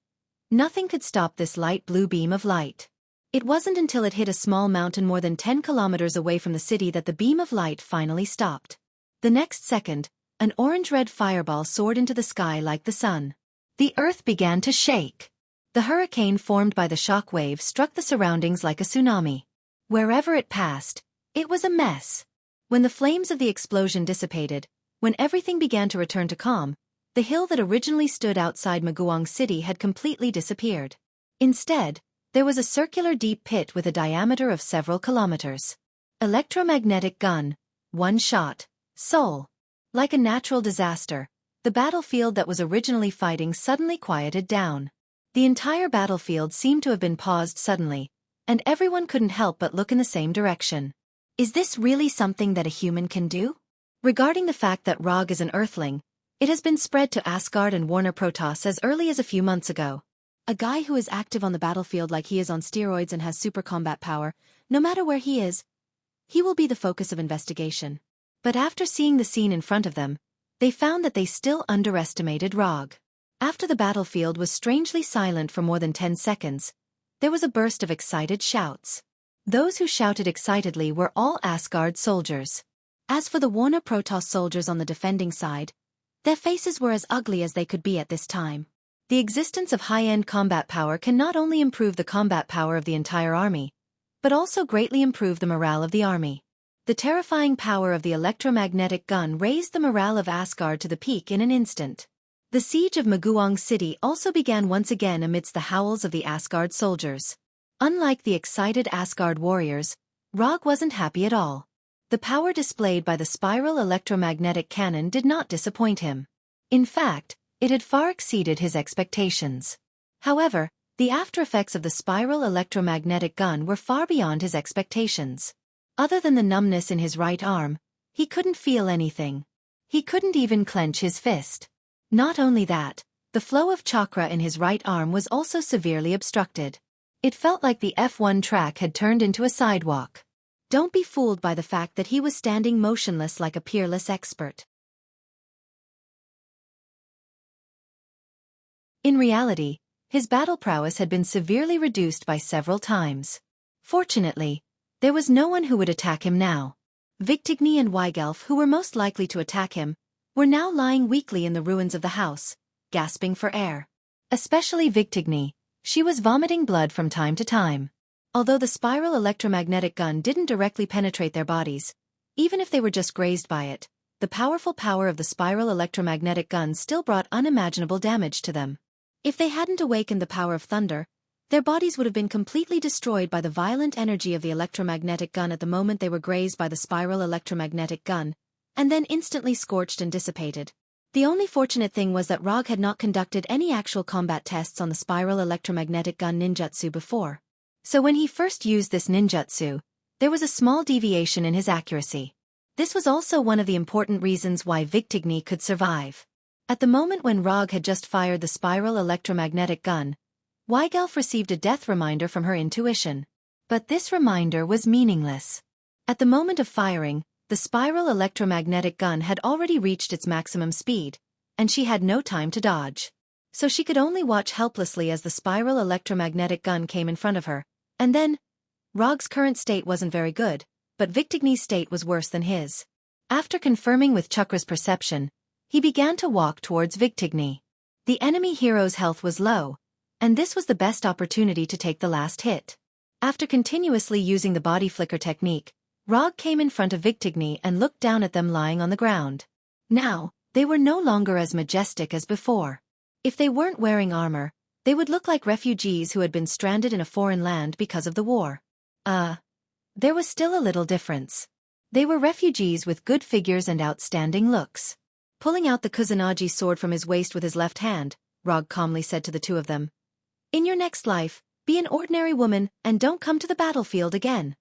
Nothing could stop this light blue beam of light. It wasn't until it hit a small mountain more than 10 kilometers away from the city that the beam of light finally stopped. The next second, an orange-red fireball soared into the sky like the sun. The earth began to shake. The hurricane formed by the shock wave struck the surroundings like a tsunami. Wherever it passed, it was a mess. When the flames of the explosion dissipated, When everything began to return to calm, the hill that originally stood outside Maguang City had completely disappeared. Instead, there was a circular deep pit with a diameter of several kilometers. Electromagnetic gun. One shot. Soul. Like a natural disaster, the battlefield that was originally fighting suddenly quieted down. The entire battlefield seemed to have been paused suddenly, and everyone couldn't help but look in the same direction. Is this really something that a human can do? Regarding the fact that Rog is an earthling, it has been spread to Asgard and Warner Protoss as early as a few months ago. A guy who is active on the battlefield like he is on steroids and has super combat power, no matter where he is, he will be the focus of investigation. But after seeing the scene in front of them, they found that they still underestimated Rog. After the battlefield was strangely silent for more than 10 seconds, there was a burst of excited shouts. Those who shouted excitedly were all Asgard soldiers. As for the Warner Protoss soldiers on the defending side, their faces were as ugly as they could be at this time. The existence of high-end combat power can not only improve the combat power of the entire army, but also greatly improve the morale of the army. The terrifying power of the electromagnetic gun raised the morale of Asgard to the peak in an instant. The siege of Maguang City also began once again amidst the howls of the Asgard soldiers. Unlike the excited Asgard warriors, Rog wasn't happy at all. The power displayed by the spiral electromagnetic cannon did not disappoint him. In fact, it had far exceeded his expectations. However, the aftereffects of the spiral electromagnetic gun were far beyond his expectations. Other than the numbness in his right arm, he couldn't feel anything. He couldn't even clench his fist. Not only that, the flow of chakra in his right arm was also severely obstructed. It felt like the F1 track had turned into a sidewalk. Don't be fooled by the fact that he was standing motionless like a peerless expert. In reality, his battle prowess had been severely reduced by several times. Fortunately, there was no one who would attack him now. Victigny and Weigelf, who were most likely to attack him, were now lying weakly in the ruins of the house, gasping for air. Especially Victigny, she was vomiting blood from time to time. Although the spiral electromagnetic gun didn't directly penetrate their bodies, even if they were just grazed by it, the powerful power of the spiral electromagnetic gun still brought unimaginable damage to them. If they hadn't awakened the power of thunder, their bodies would have been completely destroyed by the violent energy of the electromagnetic gun at the moment they were grazed by the spiral electromagnetic gun, and then instantly scorched and dissipated. The only fortunate thing was that Rog had not conducted any actual combat tests on the spiral electromagnetic gun ninjutsu before. So when he first used this ninjutsu, there was a small deviation in his accuracy. This was also one of the important reasons why Victigny could survive. At the moment when Rog had just fired the spiral electromagnetic gun, Weigelf received a death reminder from her intuition. But this reminder was meaningless. At the moment of firing, the spiral electromagnetic gun had already reached its maximum speed, and she had no time to dodge. So she could only watch helplessly as the spiral electromagnetic gun came in front of her, and then, Rog's current state wasn't very good, but Victigny's state was worse than his. After confirming with Chakra's perception, he began to walk towards Victigny. The enemy hero's health was low, and this was the best opportunity to take the last hit. After continuously using the body flicker technique, Rog came in front of Victigny and looked down at them lying on the ground. Now, they were no longer as majestic as before. If they weren't wearing armor, they would look like refugees who had been stranded in a foreign land because of the war. There was still a little difference. They were refugees with good figures and outstanding looks. Pulling out the Kusanagi sword from his waist with his left hand, Rog calmly said to the two of them, "In your next life, be an ordinary woman and don't come to the battlefield again."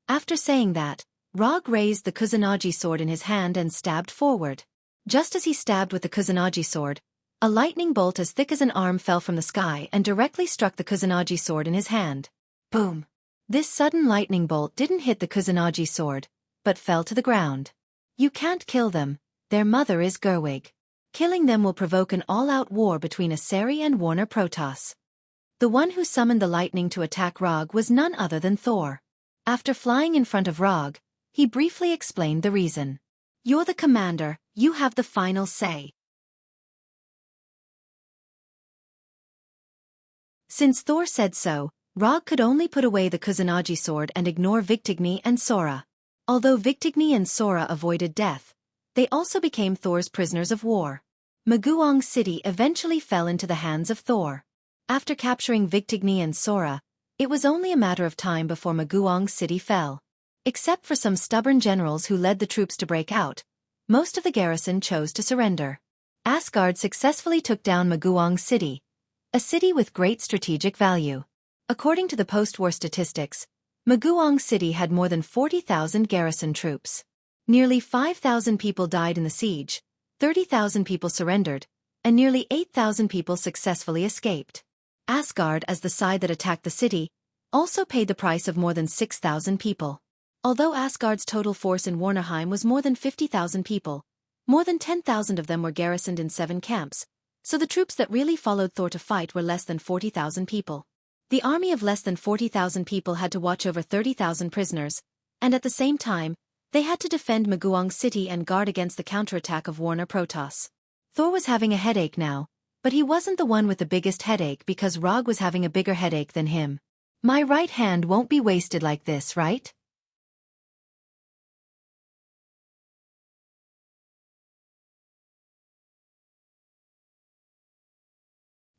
After saying that, Rog raised the Kusanagi sword in his hand and stabbed forward. Just as he stabbed with the Kusanagi sword, a lightning bolt as thick as an arm fell from the sky and directly struck the Kusanagi sword in his hand. Boom! This sudden lightning bolt didn't hit the Kusanagi sword, but fell to the ground. You can't kill them. Their mother is Gerwig. Killing them will provoke an all-out war between Aseri and Warner Protoss. The one who summoned the lightning to attack Rog was none other than Thor. After flying in front of Rog, he briefly explained the reason. "You're the commander, you have the final say." Since Thor said so, Rog could only put away the Kusanagi sword and ignore Victigny and Sora. Although Victigny and Sora avoided death, They also became Thor's prisoners of war. Maguong City eventually fell into the hands of Thor. After capturing Victigny and Sora, it was only a matter of time before Maguong City fell. Except for some stubborn generals who led the troops to break out, most of the garrison chose to surrender. Asgard successfully took down Maguong City, a city with great strategic value. According to the post-war statistics, Maguong City had more than 40,000 garrison troops. Nearly 5,000 people died in the siege, 30,000 people surrendered, and nearly 8,000 people successfully escaped. Asgard, as the side that attacked the city, also paid the price of more than 6,000 people. Although Asgard's total force in Warnerheim was more than 50,000 people, more than 10,000 of them were garrisoned in 7 camps, so the troops that really followed Thor to fight were less than 40,000 people. The army of less than 40,000 people had to watch over 30,000 prisoners, and at the same time, they had to defend Maguong City and guard against the counterattack of Warner Protoss. Thor was having a headache now, but he wasn't the one with the biggest headache because Rog was having a bigger headache than him. My right hand won't be wasted like this, right?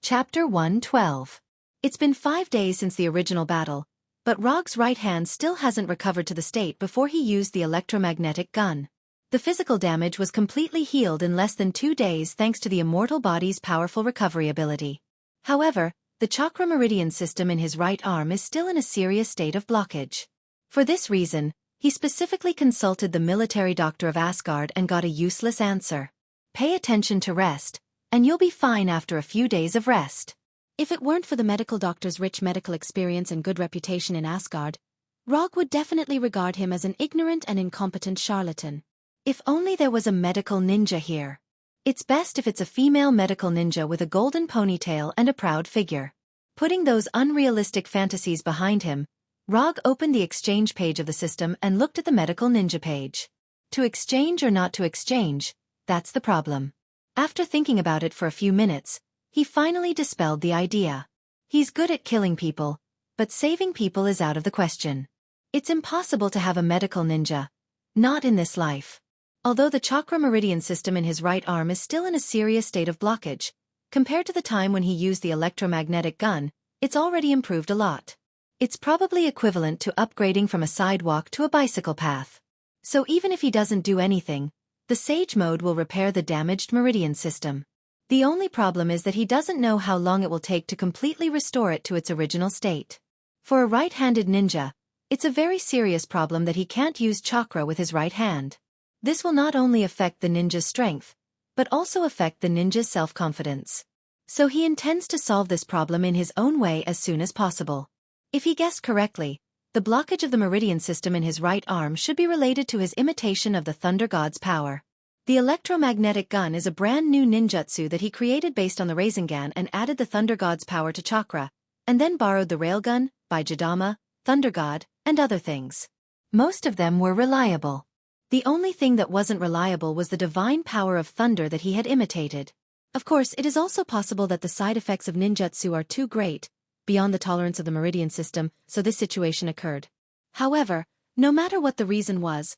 Chapter 112. It's been 5 days since the original battle, but Rog's right hand still hasn't recovered to the state before he used the electromagnetic gun. The physical damage was completely healed in less than 2 days thanks to the immortal body's powerful recovery ability. However, the chakra meridian system in his right arm is still in a serious state of blockage. For this reason, he specifically consulted the military doctor of Asgard and got a useless answer. Pay attention to rest, and you'll be fine after a few days of rest. If it weren't for the medical doctor's rich medical experience and good reputation in Asgard, Rog would definitely regard him as an ignorant and incompetent charlatan. If only there was a medical ninja here. It's best if it's a female medical ninja with a golden ponytail and a proud figure. Putting those unrealistic fantasies behind him, Rog opened the exchange page of the system and looked at the medical ninja page. To exchange or not to exchange, that's the problem. After thinking about it for a few minutes, he finally dispelled the idea. He's good at killing people, but saving people is out of the question. It's impossible to have a medical ninja. Not in this life. Although the chakra meridian system in his right arm is still in a serious state of blockage, compared to the time when he used the electromagnetic gun, it's already improved a lot. It's probably equivalent to upgrading from a sidewalk to a bicycle path. So even if he doesn't do anything, the Sage mode will repair the damaged meridian system. The only problem is that he doesn't know how long it will take to completely restore it to its original state. For a right-handed ninja, it's a very serious problem that he can't use chakra with his right hand. This will not only affect the ninja's strength, but also affect the ninja's self-confidence. So he intends to solve this problem in his own way as soon as possible. If he guessed correctly, the blockage of the meridian system in his right arm should be related to his imitation of the Thunder God's power. The electromagnetic gun is a brand new ninjutsu that he created based on the Rasengan and added the Thunder God's power to chakra, and then borrowed the railgun, Baijidama, Thunder God, and other things. Most of them were reliable. The only thing that wasn't reliable was the divine power of thunder that he had imitated. Of course, it is also possible that the side effects of ninjutsu are too great, beyond the tolerance of the meridian system, so this situation occurred. However, no matter what the reason was,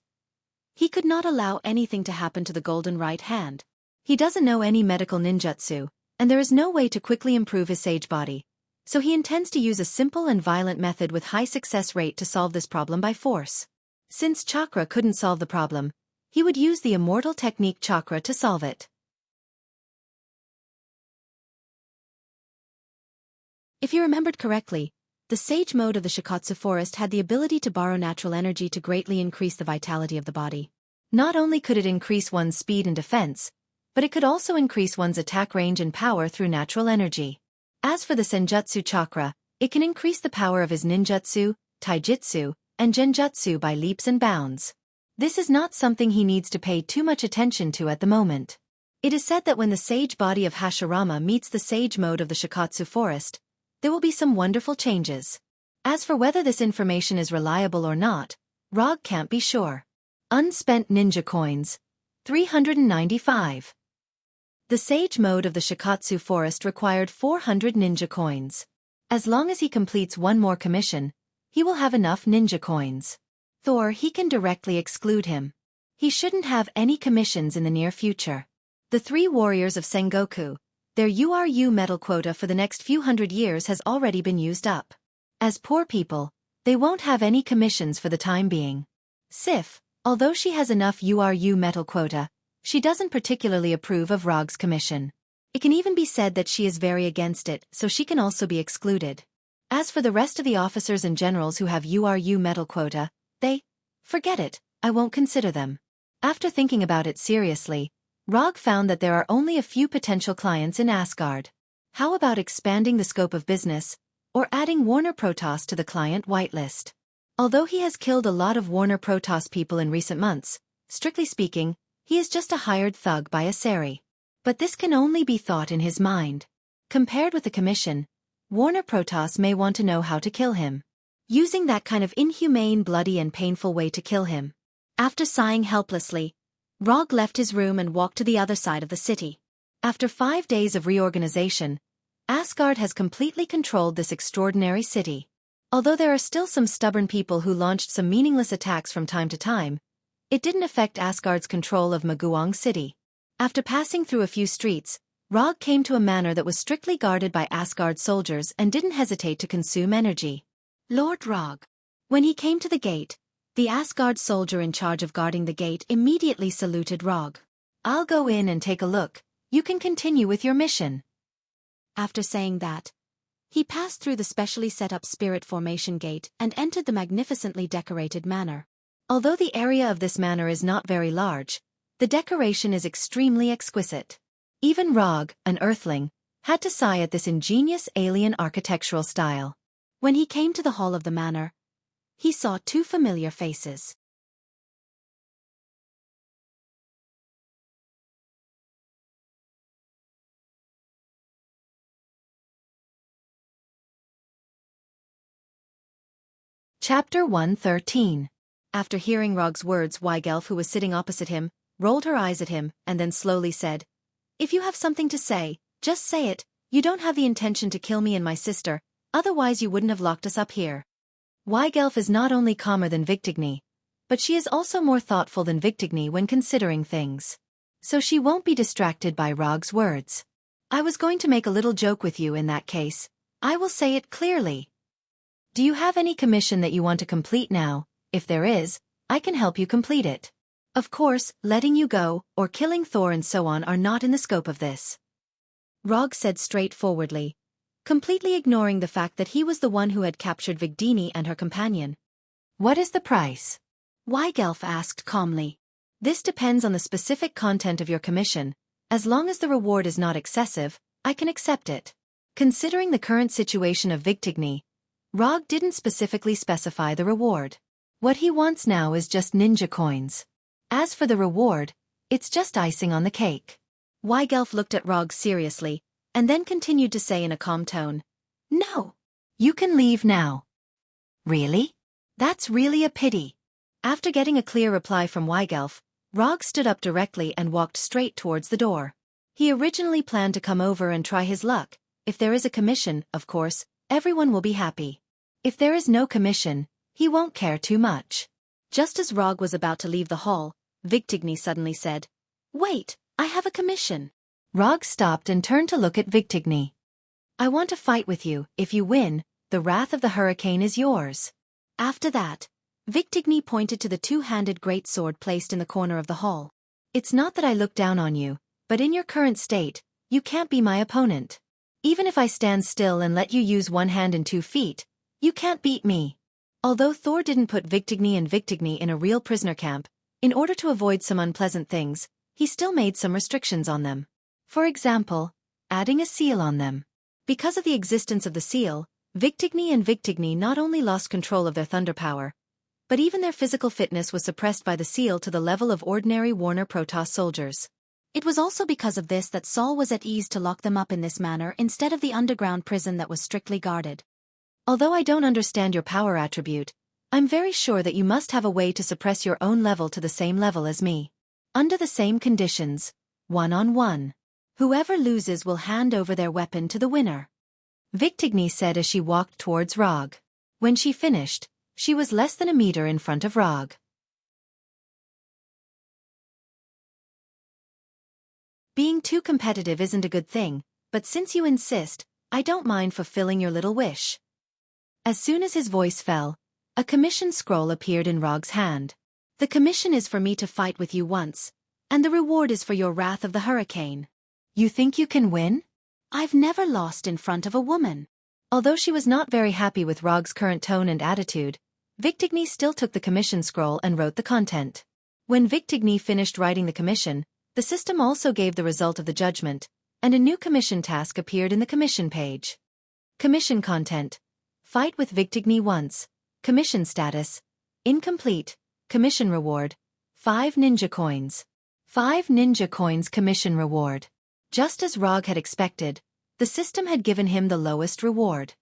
he could not allow anything to happen to the golden right hand. He doesn't know any medical ninjutsu, and there is no way to quickly improve his sage body, so he intends to use a simple and violent method with high success rate to solve this problem by force. Since chakra couldn't solve the problem, he would use the immortal technique chakra to solve it. If you remembered correctly, the sage mode of the Shikatsu forest had the ability to borrow natural energy to greatly increase the vitality of the body. Not only could it increase one's speed and defense, but it could also increase one's attack range and power through natural energy. As for the Senjutsu chakra, it can increase the power of his ninjutsu, taijutsu, and genjutsu by leaps and bounds. This is not something he needs to pay too much attention to at the moment. It is said that when the sage body of Hashirama meets the sage mode of the Shikatsu forest, there will be some wonderful changes. As for whether this information is reliable or not, Rog can't be sure. Unspent ninja coins. 395. The sage mode of the Shikatsu forest required 400 ninja coins. As long as he completes one more commission, he will have enough ninja coins. Thor, he can directly exclude him. He shouldn't have any commissions in the near future. The 3 warriors of Sengoku, their URU metal quota for the next few hundred years has already been used up. As poor people, they won't have any commissions for the time being. Sif, although she has enough URU metal quota, she doesn't particularly approve of Rog's commission. It can even be said that she is very against it, so she can also be excluded. As for the rest of the officers and generals who have URU metal quota, forget it, I won't consider them. After thinking about it seriously, Rog found that there are only a few potential clients in Asgard. How about expanding the scope of business, or adding Warner Protoss to the client whitelist? Although he has killed a lot of Warner Protoss people in recent months, strictly speaking, he is just a hired thug by a Sari. But this can only be thought in his mind. Compared with the commission, Warner Protoss may want to know how to kill him. Using that kind of inhumane, bloody and painful way to kill him. After sighing helplessly, Rog left his room and walked to the other side of the city. After 5 days of reorganization, Asgard has completely controlled this extraordinary city. Although there are still some stubborn people who launched some meaningless attacks from time to time, it didn't affect Asgard's control of Maguang City. After passing through a few streets, Rog came to a manor that was strictly guarded by Asgard soldiers and didn't hesitate to consume energy. Lord Rog. When he came to the gate, the Asgard soldier in charge of guarding the gate immediately saluted Rog. I'll go in and take a look, you can continue with your mission. After saying that, he passed through the specially set up spirit formation gate and entered the magnificently decorated manor. Although the area of this manor is not very large, the decoration is extremely exquisite. Even Rog, an earthling, had to sigh at this ingenious alien architectural style. When he came to the hall of the manor, he saw 2 familiar faces. Chapter 113. After hearing Rog's words, Weigelf, who was sitting opposite him, rolled her eyes at him and then slowly said, "If you have something to say, just say it. You don't have the intention to kill me and my sister, otherwise you wouldn't have locked us up here." Weigelf is not only calmer than Victigny, but she is also more thoughtful than Victigny when considering things. So she won't be distracted by Rog's words. "I was going to make a little joke with you in that case. I will say it clearly. Do you have any commission that you want to complete now? If there is, I can help you complete it. Of course, letting you go, or killing Thor and so on are not in the scope of this." Rog said straightforwardly, completely ignoring the fact that he was the one who had captured Vigdini and her companion. "What is the price?" Weigelf asked calmly. "This depends on the specific content of your commission. As long as the reward is not excessive, I can accept it." Considering the current situation of Victigny, Rog didn't specifically specify the reward. What he wants now is just ninja coins. As for the reward, it's just icing on the cake. Weigelf looked at Rog seriously, and then continued to say in a calm tone, "No. You can leave now." "Really? That's really a pity." After getting a clear reply from Weigelf, Rog stood up directly and walked straight towards the door. He originally planned to come over and try his luck. If there is a commission, of course, everyone will be happy. If there is no commission, he won't care too much. Just as Rog was about to leave the hall, Victigny suddenly said, "Wait, I have a commission." Rog stopped and turned to look at Victigny. "I want to fight with you. If you win, the wrath of the hurricane is yours." After that, Victigny pointed to the 2-handed great sword placed in the corner of the hall. "It's not that I look down on you, but in your current state, you can't be my opponent. Even if I stand still and let you use 1 hand and 2 feet, you can't beat me." Although Thor didn't put Victigny and Victigny in a real prisoner camp, in order to avoid some unpleasant things, he still made some restrictions on them. For example, adding a seal on them. Because of the existence of the seal, Victigny and Victigny not only lost control of their thunder power, but even their physical fitness was suppressed by the seal to the level of ordinary Warner Protoss soldiers. It was also because of this that Saul was at ease to lock them up in this manner instead of the underground prison that was strictly guarded. Although I don't understand your power attribute, I'm very sure that you must have a way to suppress your own level to the same level as me. Under the same conditions, 1-on-1. Whoever loses will hand over their weapon to the winner. Victigny said as she walked towards Rog. When she finished, she was less than a meter in front of Rog. Being too competitive isn't a good thing, but since you insist, I don't mind fulfilling your little wish. As soon as his voice fell, a commission scroll appeared in Rog's hand. The commission is for me to fight with you once, and the reward is for your Wrath of the Hurricane. You think you can win? I've never lost in front of a woman. Although she was not very happy with Rog's current tone and attitude, Victigny still took the commission scroll and wrote the content. When Victigny finished writing the commission, the system also gave the result of the judgment, and a new commission task appeared in the commission page. Commission content. Fight with Victigny once. Commission status. Incomplete. Commission reward. 5 ninja coins. 5 ninja coins commission reward. Just as Rog had expected, the system had given him the lowest reward.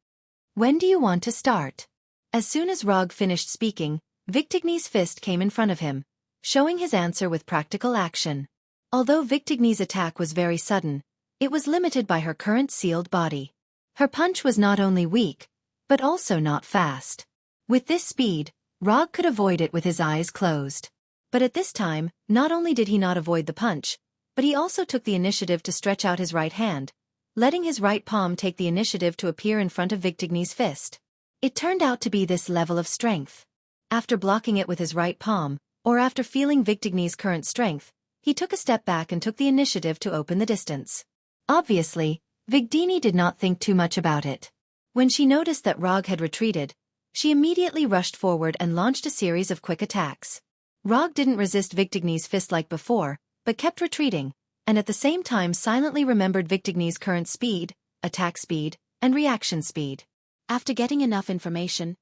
When do you want to start? As soon as Rog finished speaking, Victigny's fist came in front of him, showing his answer with practical action. Although Victigny's attack was very sudden, it was limited by her current sealed body. Her punch was not only weak, but also not fast. With this speed, Rog could avoid it with his eyes closed. But at this time, not only did he not avoid the punch, but he also took the initiative to stretch out his right hand, letting his right palm take the initiative to appear in front of Victigny's fist. It turned out to be this level of strength. After blocking it with his right palm, or after feeling Victigny's current strength, he took a step back and took the initiative to open the distance. Obviously, Victigny did not think too much about it. When she noticed that Rog had retreated, she immediately rushed forward and launched a series of quick attacks. Rog didn't resist Victigny's fist like before, but kept retreating, and at the same time silently remembered Victigny's current speed, attack speed, and reaction speed. After getting enough information,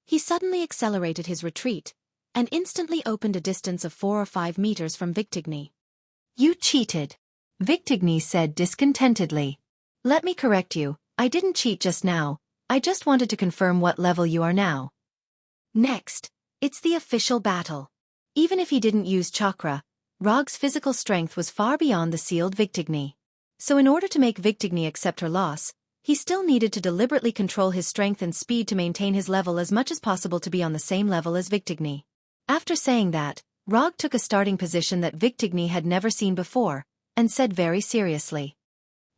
he suddenly accelerated his retreat, and instantly opened a distance of 4 or 5 meters from Victigny. You cheated, Victigny said discontentedly. Let me correct you, I didn't cheat just now, I just wanted to confirm what level you are now. Next, it's the official battle. Even if he didn't use chakra, Rog's physical strength was far beyond the sealed Victigny. So in order to make Victigny accept her loss, he still needed to deliberately control his strength and speed to maintain his level as much as possible to be on the same level as Victigny. After saying that, Rog took a starting position that Victigny had never seen before, and said very seriously.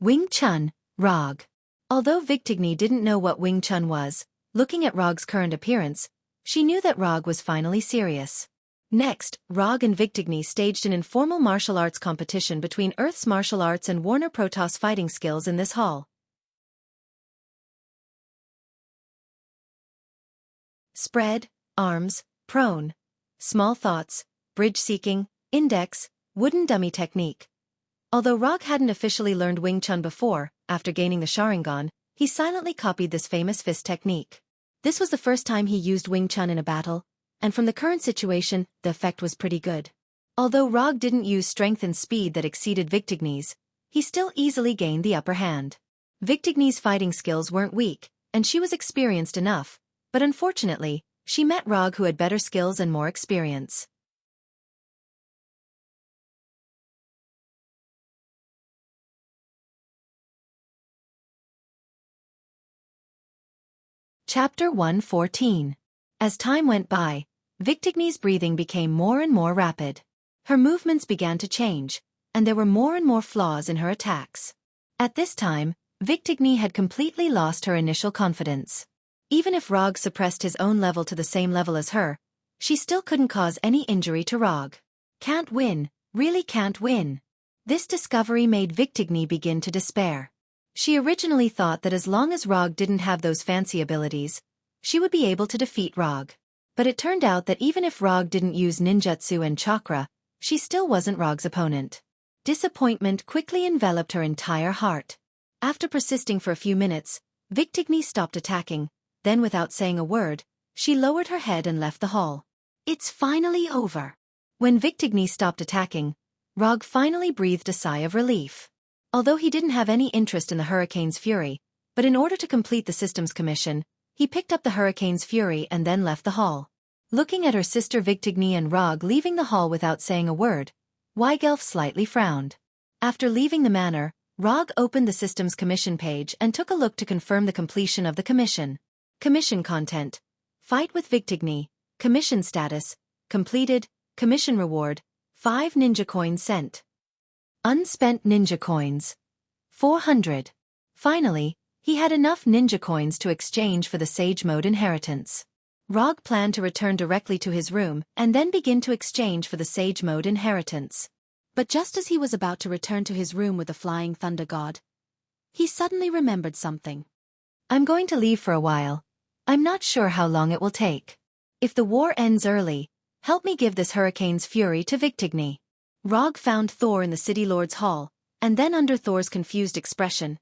Wing Chun, Rog. Although Victigny didn't know what Wing Chun was, looking at Rog's current appearance, she knew that Rog was finally serious. Next, Rog and Victigny staged an informal martial arts competition between Earth's martial arts and Warner Protoss fighting skills in this hall. Spread, arms, prone, small thoughts, bridge seeking, index, wooden dummy technique. Although Rog hadn't officially learned Wing Chun before, after gaining the Sharingan, he silently copied this famous fist technique. This was the first time he used Wing Chun in a battle, and from the current situation, the effect was pretty good. Although Rog didn't use strength and speed that exceeded Victigny's, he still easily gained the upper hand. Victigny's fighting skills weren't weak, and she was experienced enough, but unfortunately, she met Rog who had better skills and more experience. Chapter 114. As time went by, Victigny's breathing became more and more rapid. Her movements began to change, and there were more and more flaws in her attacks. At this time, Victigny had completely lost her initial confidence. Even if Rog suppressed his own level to the same level as her, she still couldn't cause any injury to Rog. Can't win, really can't win. This discovery made Victigny begin to despair. She originally thought that as long as Rog didn't have those fancy abilities, she would be able to defeat Rog. But it turned out that even if Rog didn't use ninjutsu and chakra, she still wasn't Rog's opponent. Disappointment quickly enveloped her entire heart. After persisting for a few minutes, Victigny stopped attacking, then without saying a word, she lowered her head and left the hall. It's finally over. When Victigny stopped attacking, Rog finally breathed a sigh of relief. Although he didn't have any interest in the Hurricane's fury, but in order to complete the system's commission, he picked up the Hurricane's fury and then left the hall. Looking at her sister Victigny and Rog leaving the hall without saying a word, Weigelf slightly frowned. After leaving the manor, Rog opened the system's commission page and took a look to confirm the completion of the commission. Commission content. Fight with Victigny. Commission status. Completed. Commission reward. 5 ninja coins sent. Unspent ninja coins. 400. Finally, he had enough ninja coins to exchange for the Sage Mode inheritance. Rog planned to return directly to his room and then begin to exchange for the Sage Mode inheritance. But just as he was about to return to his room with the Flying Thunder God, he suddenly remembered something. I'm going to leave for a while. I'm not sure how long it will take. If the war ends early, help me give this hurricane's fury to Victigny. Rog found Thor in the City Lord's hall, and then under Thor's confused expression,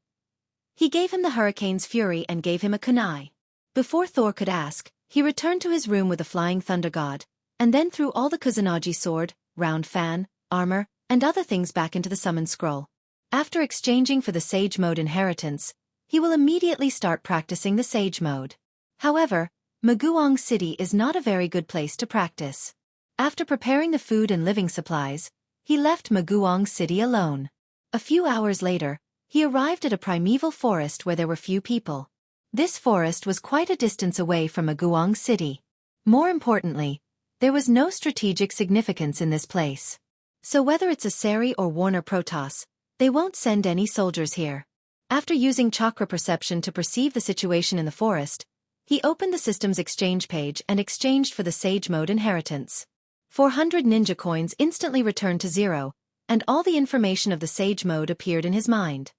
he gave him the hurricane's fury and gave him a kunai. Before Thor could ask, he returned to his room with the Flying Thunder God, and then threw all the Kusanagi sword, round fan, armor, and other things back into the summon scroll. After exchanging for the Sage Mode inheritance, he will immediately start practicing the Sage Mode. However, Maguang City is not a very good place to practice. After preparing the food and living supplies, he left Maguang City alone. A few hours later, he arrived at a primeval forest where there were few people. This forest was quite a distance away from Maguang City. More importantly, there was no strategic significance in this place. So whether it's a Sari or Warner Protoss, they won't send any soldiers here. After using chakra perception to perceive the situation in the forest, he opened the system's exchange page and exchanged for the Sage Mode inheritance. 400 ninja coins instantly returned to 0, and all the information of the Sage Mode appeared in his mind.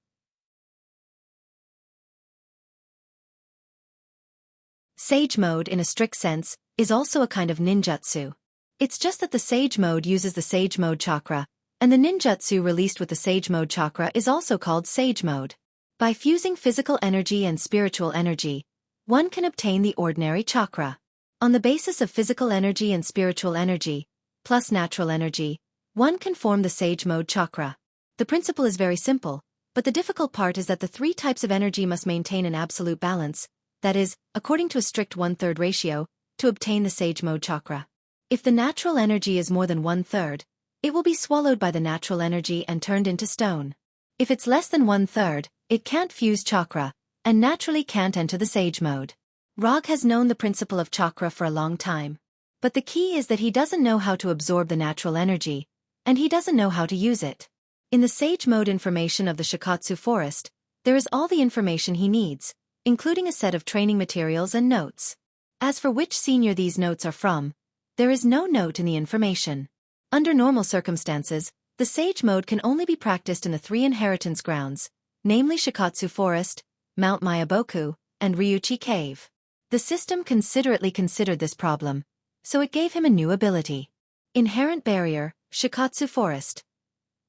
Sage Mode, in a strict sense, is also a kind of ninjutsu. It's just that the Sage Mode uses the Sage Mode chakra, and the ninjutsu released with the Sage Mode chakra is also called Sage Mode. By fusing physical energy and spiritual energy, one can obtain the ordinary chakra. On the basis of physical energy and spiritual energy, plus natural energy, one can form the Sage Mode chakra. The principle is very simple, but the difficult part is that the three types of energy must maintain an absolute balance, that is, according to a strict 1/3 ratio, to obtain the Sage Mode chakra. If the natural energy is more than 1/3, it will be swallowed by the natural energy and turned into stone. If it's less than 1/3, it can't fuse chakra, and naturally can't enter the Sage Mode. Rog has known the principle of chakra for a long time. But the key is that he doesn't know how to absorb the natural energy, and he doesn't know how to use it. In the Sage Mode information of the Shikatsu Forest, there is all the information he needs, including a set of training materials and notes. As for which senior these notes are from, there is no note in the information. Under normal circumstances, the Sage Mode can only be practiced in the 3 inheritance grounds, namely Shikatsu Forest, Mount Mayaboku, and Ryuchi Cave. The system considerately considered this problem, so it gave him a new ability. Inherent Barrier, Shikatsu Forest.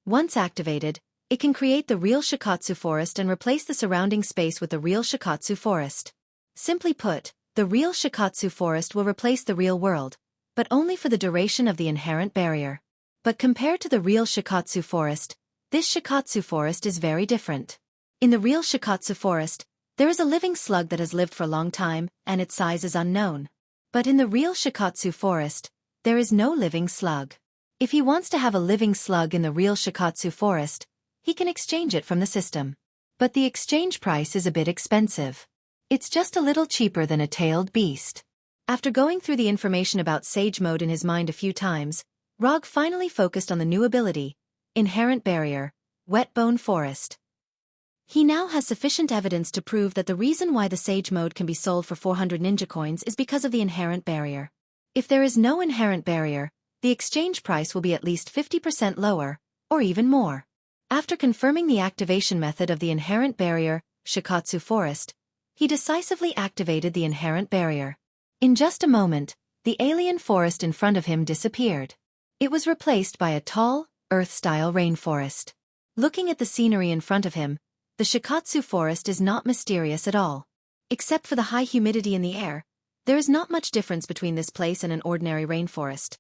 Once activated, it can create the real Shikatsu Forest and replace the surrounding space with the real Shikatsu Forest. Simply put, the real Shikatsu Forest will replace the real world, but only for the duration of the Inherent Barrier. But compared to the real Shikatsu Forest, this Shikatsu Forest is very different. In the real Shikatsu Forest, there is a living slug that has lived for a long time, and its size is unknown. But in the real Shikatsu Forest, there is no living slug. If he wants to have a living slug in the real Shikatsu Forest, he can exchange it from the system. But the exchange price is a bit expensive. It's just a little cheaper than a tailed beast. After going through the information about Sage Mode in his mind a few times, Rog finally focused on the new ability, Inherent Barrier, Wet Bone Forest. He now has sufficient evidence to prove that the reason why the Sage Mode can be sold for 400 ninja coins is because of the Inherent Barrier. If there is no Inherent Barrier, the exchange price will be at least 50% lower, or even more. After confirming the activation method of the Inherent Barrier, Shikatsu Forest, he decisively activated the Inherent Barrier. In just a moment, the alien forest in front of him disappeared. It was replaced by a tall, Earth-style rainforest. Looking at the scenery in front of him, the Shikatsu Forest is not mysterious at all. Except for the high humidity in the air, there is not much difference between this place and an ordinary rainforest.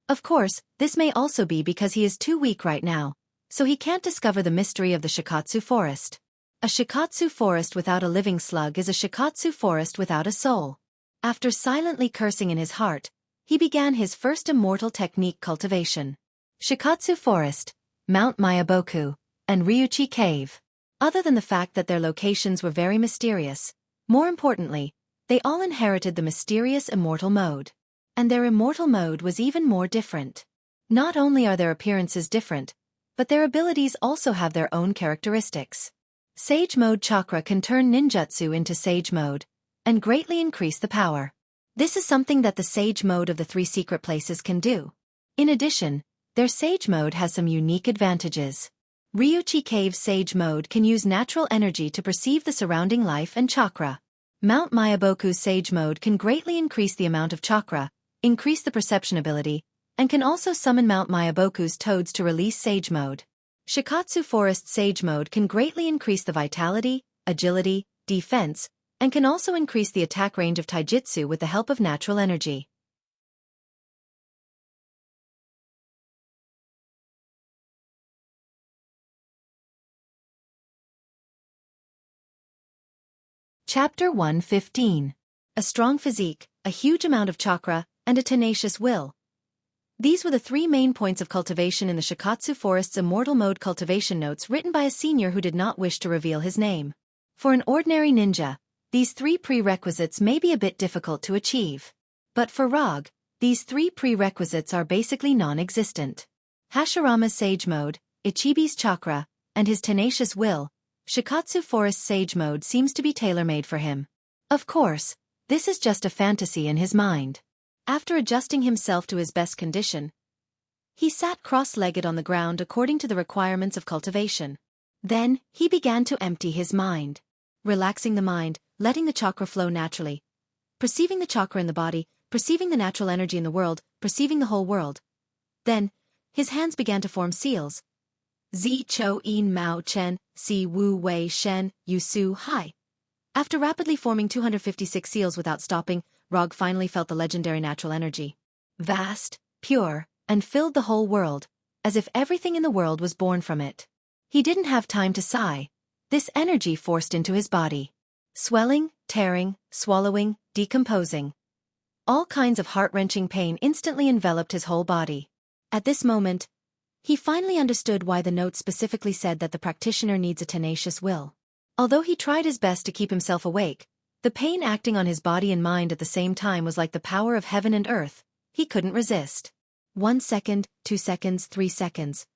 Of course, this may also be because he is too weak right now, so he can't discover the mystery of the Shikatsu Forest. A Shikatsu Forest without a living slug is a Shikatsu Forest without a soul. After silently cursing in his heart, he began his first immortal technique Cultivation. Shikatsu Forest, Mount Mayaboku, and Ryuchi Cave. Other than the fact that their locations were very mysterious, more importantly, they all inherited the mysterious immortal mode. and their immortal mode was even more different. Not only are their appearances different, but their abilities also have their own characteristics. Sage Mode chakra can turn ninjutsu into Sage Mode, and greatly increase the power. This is something that the Sage Mode of the Three Secret Places can do. In addition, their Sage Mode has some unique advantages. Ryuchi Cave's Sage Mode can use natural energy to perceive the surrounding life and chakra. Mount Mayaboku's Sage Mode can greatly increase the amount of chakra, increase the perception ability, and can also summon Mount Mayaboku's toads to release Sage Mode. Shikatsu Forest Sage Mode can greatly increase the vitality, agility, defense, and can also increase the attack range of taijutsu with the help of natural energy. Chapter 115. A strong physique, a huge amount of chakra, and a tenacious will. These were the three main points of cultivation in the Shikatsu Forest's Immortal Mode cultivation notes written by a senior who did not wish to reveal his name. For an ordinary ninja, these three prerequisites may be a bit difficult to achieve. But for Rog, these three prerequisites are basically non-existent. Hashirama's Sage Mode, Ichibi's chakra, and his tenacious will, Shikatsu Forest's Sage Mode seems to be tailor-made for him. Of course, this is just a fantasy in his mind. After adjusting himself to his best condition, he sat cross-legged on the ground according to the requirements of cultivation. Then, he began to empty his mind. Relaxing the mind, letting the chakra flow naturally. Perceiving the chakra in the body, perceiving the natural energy in the world, perceiving the whole world. Then, his hands began to form seals. Zi Chou In Mao Chen, Si Wu Wei Shen, Yu Su Hai. After rapidly forming 256 seals without stopping, Rog finally felt the legendary natural energy. Vast, pure, and filled the whole world, as if everything in the world was born from it. He didn't have time to sigh. This energy forced into his body. Swelling, tearing, swallowing, decomposing. All kinds of heart-wrenching pain instantly enveloped his whole body. At this moment, he finally understood why the note specifically said that the practitioner needs a tenacious will. Although he tried his best to keep himself awake, the pain acting on his body and mind at the same time was like the power of heaven and earth. He couldn't resist. 1 second, 2 seconds, 3 seconds.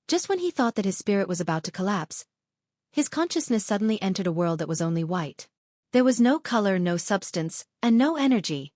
Just when he thought that his spirit was about to collapse, his consciousness suddenly entered a world that was only white. There was no color, no substance, and no energy.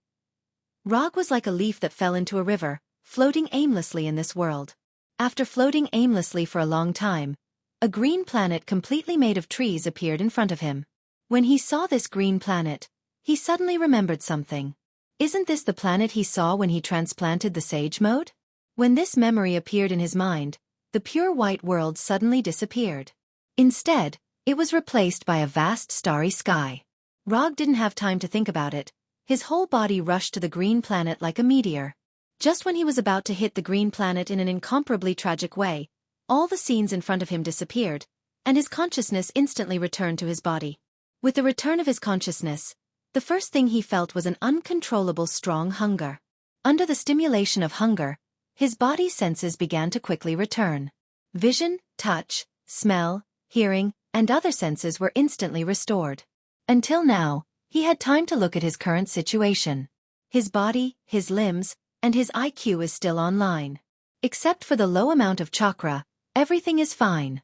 Rog was like a leaf that fell into a river, floating aimlessly in this world. After floating aimlessly for a long time, a green planet completely made of trees appeared in front of him. When he saw this green planet, he suddenly remembered something. Isn't this the planet he saw when he transplanted the Sage Mode? When this memory appeared in his mind, the pure white world suddenly disappeared. Instead, it was replaced by a vast starry sky. Rog didn't have time to think about it. His whole body rushed to the green planet like a meteor. Just when he was about to hit the green planet in an incomparably tragic way, all the scenes in front of him disappeared, and his consciousness instantly returned to his body. With the return of his consciousness, the first thing he felt was an uncontrollable strong hunger. Under the stimulation of hunger, his body's senses began to quickly return. Vision, touch, smell, hearing, and other senses were instantly restored. Until now, he had time to look at his current situation. His body, his limbs, and his IQ is still online. Except for the low amount of chakra, everything is fine.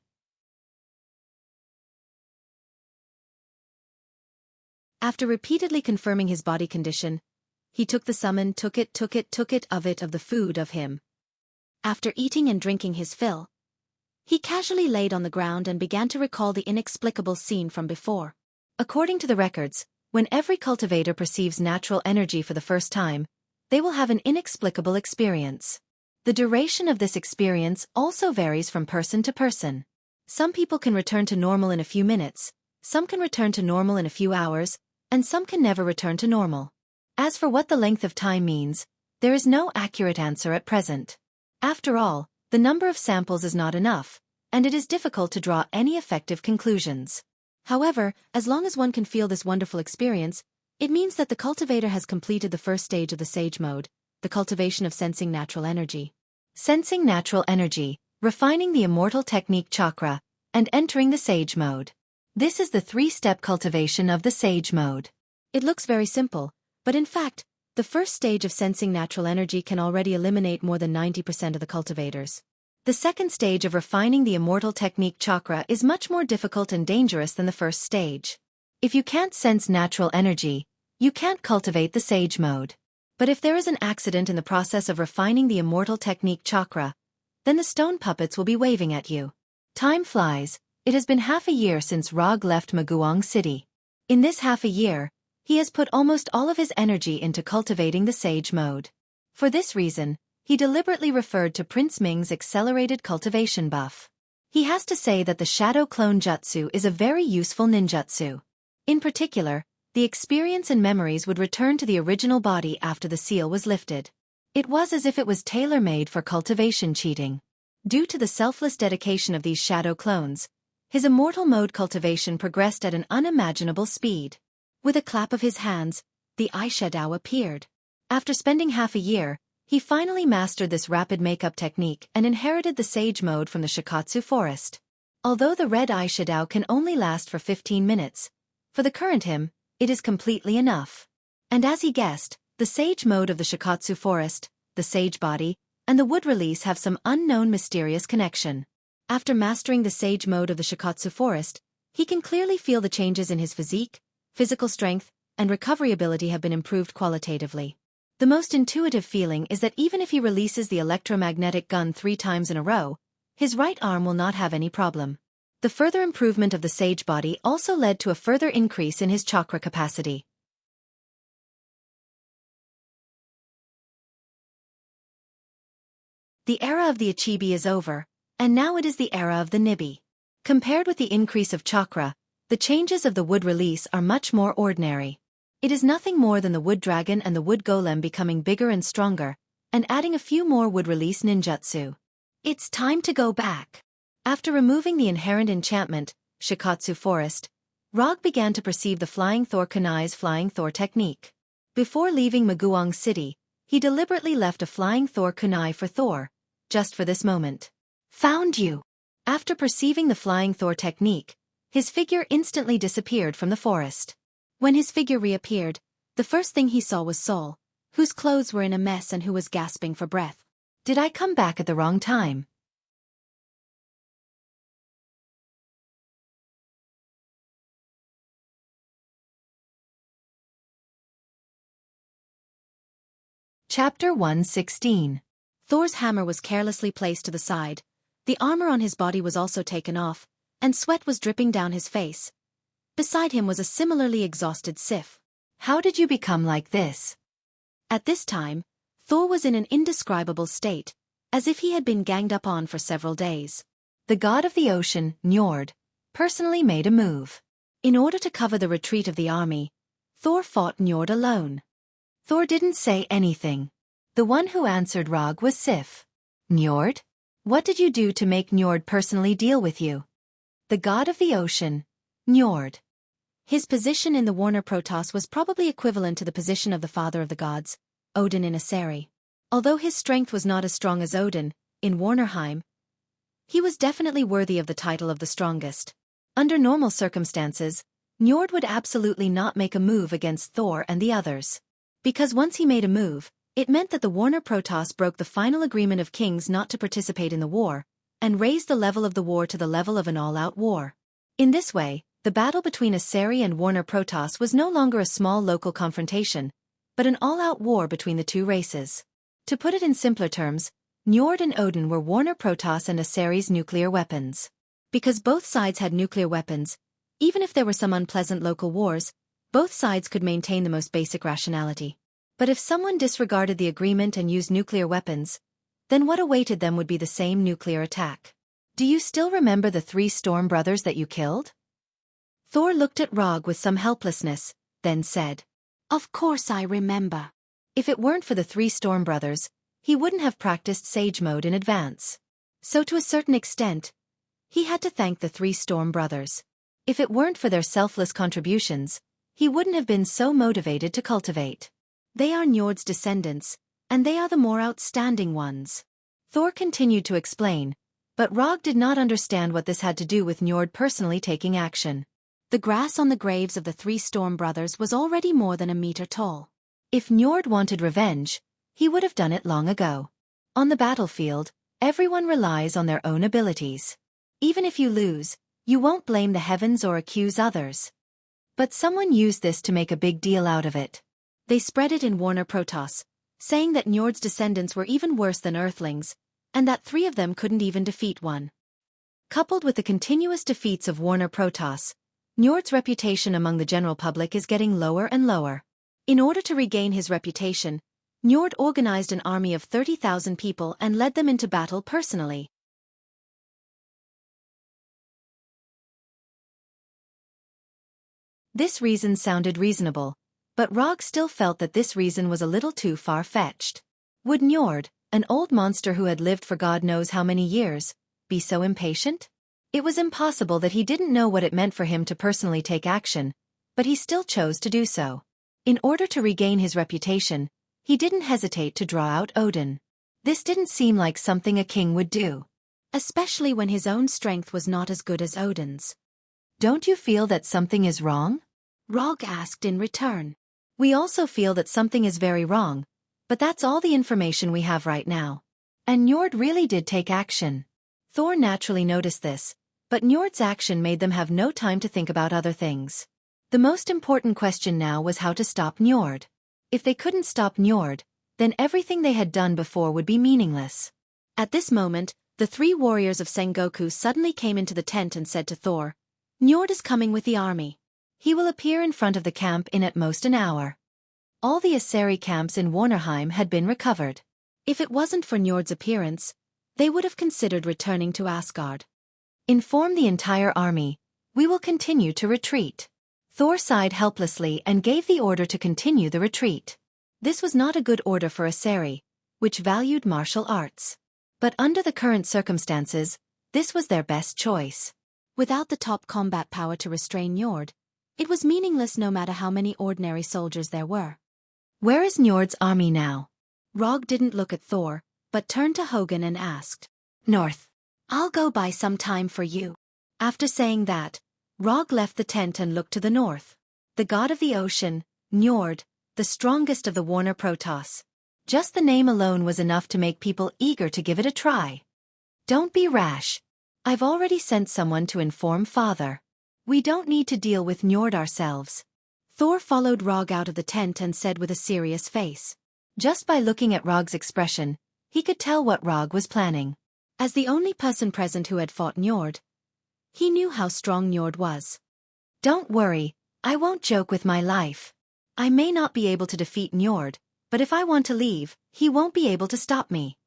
After repeatedly confirming his body condition, he took the summon, took it of the food of him. After eating and drinking his fill, he casually laid on the ground and began to recall the inexplicable scene from before. According to the records, when every cultivator perceives natural energy for the first time, they will have an inexplicable experience. The duration of this experience also varies from person to person. Some people can return to normal in a few minutes, some can return to normal in a few hours, and some can never return to normal. As for what the length of time means, there is no accurate answer at present. After all, the number of samples is not enough, and it is difficult to draw any effective conclusions. However, as long as one can feel this wonderful experience, it means that the cultivator has completed the first stage of the Sage Mode, the cultivation of sensing natural energy. Sensing natural energy, refining the immortal technique chakra, and entering the Sage Mode. This is the three-step cultivation of the Sage Mode. It looks very simple, but in fact, the The first stage of sensing natural energy can already eliminate more than 90% of the cultivators. The second stage of refining the immortal technique chakra is much more difficult and dangerous than the first stage. If you can't sense natural energy, you can't cultivate the sage mode. But if there is an accident in the process of refining the immortal technique chakra, then the stone puppets will be waving at you. Time flies. It has been half a year since Rog left Maguang City. In this half a year, he has put almost all of his energy into cultivating the sage mode. For this reason, he deliberately referred to Prince Ming's accelerated cultivation buff. He has to say that the shadow clone jutsu is a very useful ninjutsu. In particular, the experience and memories would return to the original body after the seal was lifted. It was as if it was tailor-made for cultivation cheating. Due to the selfless dedication of these shadow clones, his immortal mode cultivation progressed at an unimaginable speed. With a clap of his hands, the eyeshadow appeared. After spending half a year, he finally mastered this rapid makeup technique and inherited the sage mode from the Shikatsu forest. Although the red eyeshadow can only last for 15 minutes, for the current him, it is completely enough. And as he guessed, the sage mode of the Shikatsu forest, the sage body, and the wood release have some unknown mysterious connection. After mastering the sage mode of the Shikatsu forest, he can clearly feel the changes in his physique, physical strength, and recovery ability have been improved qualitatively. The most intuitive feeling is that even if he releases the electromagnetic gun 3 times in a row, his right arm will not have any problem. The further improvement of the sage body also led to a further increase in his chakra capacity. The era of the Ichibi is over, and now it is the era of the Nibi. Compared with the increase of chakra, the changes of the wood release are much more ordinary. It is nothing more than the wood dragon and the wood golem becoming bigger and stronger, and adding a few more wood release ninjutsu. It's time to go back. After removing the inherent enchantment, Shikatsu forest, Rog began to perceive the Flying Thor Kunai's Flying Thor technique. Before leaving Maguang City, he deliberately left a Flying Thor Kunai for Thor, just for this moment. Found you! After perceiving the Flying Thor technique, his figure instantly disappeared from the forest. When his figure reappeared, the first thing he saw was Sol, whose clothes were in a mess and who was gasping for breath. Did I come back at the wrong time? Chapter 116. Thor's hammer was carelessly placed to the side, the armor on his body was also taken off, and sweat was dripping down his face. Beside him was a similarly exhausted Sif. How did you become like this? At this time, Thor was in an indescribable state, as if he had been ganged up on for several days. The god of the ocean, Njord, personally made a move. In order to cover the retreat of the army, Thor fought Njord alone. Thor didn't say anything. The one who answered Rog was Sif. Njord? What did you do to make Njord personally deal with you? The god of the ocean, Njord. His position in the Warner Protoss was probably equivalent to the position of the father of the gods, Odin in Asari. Although his strength was not as strong as Odin, in Warnerheim, he was definitely worthy of the title of the strongest. Under normal circumstances, Njord would absolutely not make a move against Thor and the others. Because once he made a move, it meant that the Warner Protoss broke the final agreement of kings not to participate in the war, and raised the level of the war to the level of an all-out war. In this way, the battle between Asari and Warner Protoss was no longer a small local confrontation, but an all-out war between the two races. To put it in simpler terms, Njord and Odin were Warner Protoss and Asari's nuclear weapons. Because both sides had nuclear weapons, even if there were some unpleasant local wars, both sides could maintain the most basic rationality. But if someone disregarded the agreement and used nuclear weapons, then what awaited them would be the same nuclear attack. Do you still remember the 3 Storm brothers that you killed? Thor looked at Rog with some helplessness, then said, Of course I remember. If it weren't for the 3 Storm brothers, he wouldn't have practiced Sage Mode in advance. So to a certain extent, he had to thank the 3 Storm brothers. If it weren't for their selfless contributions, he wouldn't have been so motivated to cultivate. They are Njord's descendants, and they are the more outstanding ones. Thor continued to explain, but Rog did not understand what this had to do with Njord personally taking action. The grass on the graves of the 3 Storm brothers was already more than a meter tall. If Njord wanted revenge, he would have done it long ago. On the battlefield, everyone relies on their own abilities. Even if you lose, you won't blame the heavens or accuse others. But someone used this to make a big deal out of it. They spread it in Warner Protoss, saying that Njord's descendants were even worse than Earthlings, and that 3 of them couldn't even defeat one. Coupled with the continuous defeats of Warner Protoss, Njord's reputation among the general public is getting lower and lower. In order to regain his reputation, Njord organized an army of 30,000 people and led them into battle personally. This reason sounded reasonable, but Rog still felt that this reason was a little too far-fetched. Would Njord, an old monster who had lived for God knows how many years, be so impatient? It was impossible that he didn't know what it meant for him to personally take action, but he still chose to do so. In order to regain his reputation, he didn't hesitate to draw out Odin. This didn't seem like something a king would do, especially when his own strength was not as good as Odin's. Don't you feel that something is wrong? Rog asked in return. We also feel that something is very wrong, but that's all the information we have right now. And Njord really did take action. Thor naturally noticed this, but Njord's action made them have no time to think about other things. The most important question now was how to stop Njord. If they couldn't stop Njord, then everything they had done before would be meaningless. At this moment, the 3 warriors of Sengoku suddenly came into the tent and said to Thor, "Njord is coming with the army. He will appear in front of the camp in at most an hour." All the Asari camps in Warnerheim had been recovered. If it wasn't for Njord's appearance, they would have considered returning to Asgard. "Inform the entire army. We will continue to retreat." Thor sighed helplessly and gave the order to continue the retreat. This was not a good order for Asari, which valued martial arts. But under the current circumstances, this was their best choice. Without the top combat power to restrain Njord, it was meaningless no matter how many ordinary soldiers there were. Where is Njord's army now? Rog didn't look at Thor, but turned to Hogun and asked. "North. I'll go buy some time for you." After saying that, Rog left the tent and looked to the north. The god of the ocean, Njord, the strongest of the Warner Protoss. Just the name alone was enough to make people eager to give it a try. "Don't be rash. I've already sent someone to inform Father. We don't need to deal with Njord ourselves." Thor followed Rog out of the tent and said with a serious face. Just by looking at Rog's expression, he could tell what Rog was planning. As the only person present who had fought Njord, he knew how strong Njord was. "Don't worry, I won't joke with my life. I may not be able to defeat Njord, but if I want to leave, he won't be able to stop me."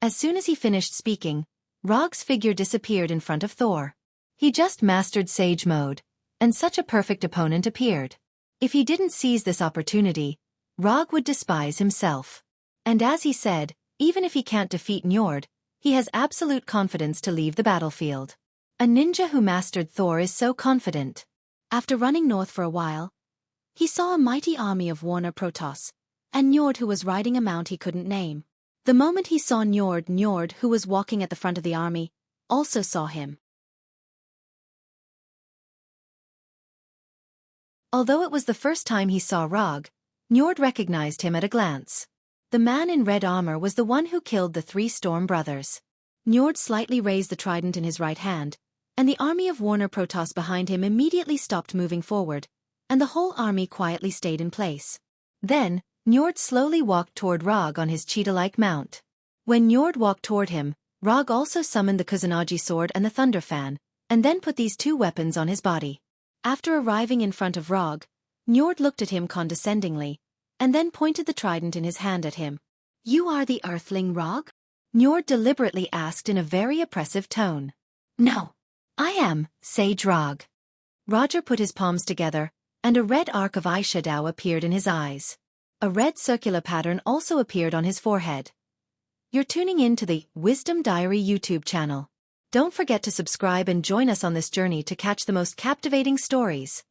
As soon as he finished speaking, Rog's figure disappeared in front of Thor. He just mastered Sage Mode, and such a perfect opponent appeared. If he didn't seize this opportunity, Rog would despise himself. And as he said, even if he can't defeat Njord, he has absolute confidence to leave the battlefield. A ninja who mastered Thor is so confident. After running north for a while, he saw a mighty army of Warner Protoss, and Njord who was riding a mount he couldn't name. The moment he saw Njord who was walking at the front of the army, also saw him. Although it was the first time he saw Rog, Njord recognized him at a glance. The man in red armor was the one who killed the 3 Storm brothers. Njord slightly raised the trident in his right hand, and the army of Warner Protoss behind him immediately stopped moving forward, and the whole army quietly stayed in place. Then, Njord slowly walked toward Rog on his cheetah-like mount. When Njord walked toward him, Rog also summoned the Kusanagi sword and the Thunder Fan, and then put these 2 weapons on his body. After arriving in front of Rog, Njord looked at him condescendingly, and then pointed the trident in his hand at him. "You are the Earthling Rog?" Njord deliberately asked in a very oppressive tone. "No. I am, Sage Rog." Roger put his palms together, and a red arc of eyeshadow appeared in his eyes. A red circular pattern also appeared on his forehead. You're tuning in to the Wisdom Diary YouTube channel. Don't forget to subscribe and join us on this journey to catch the most captivating stories.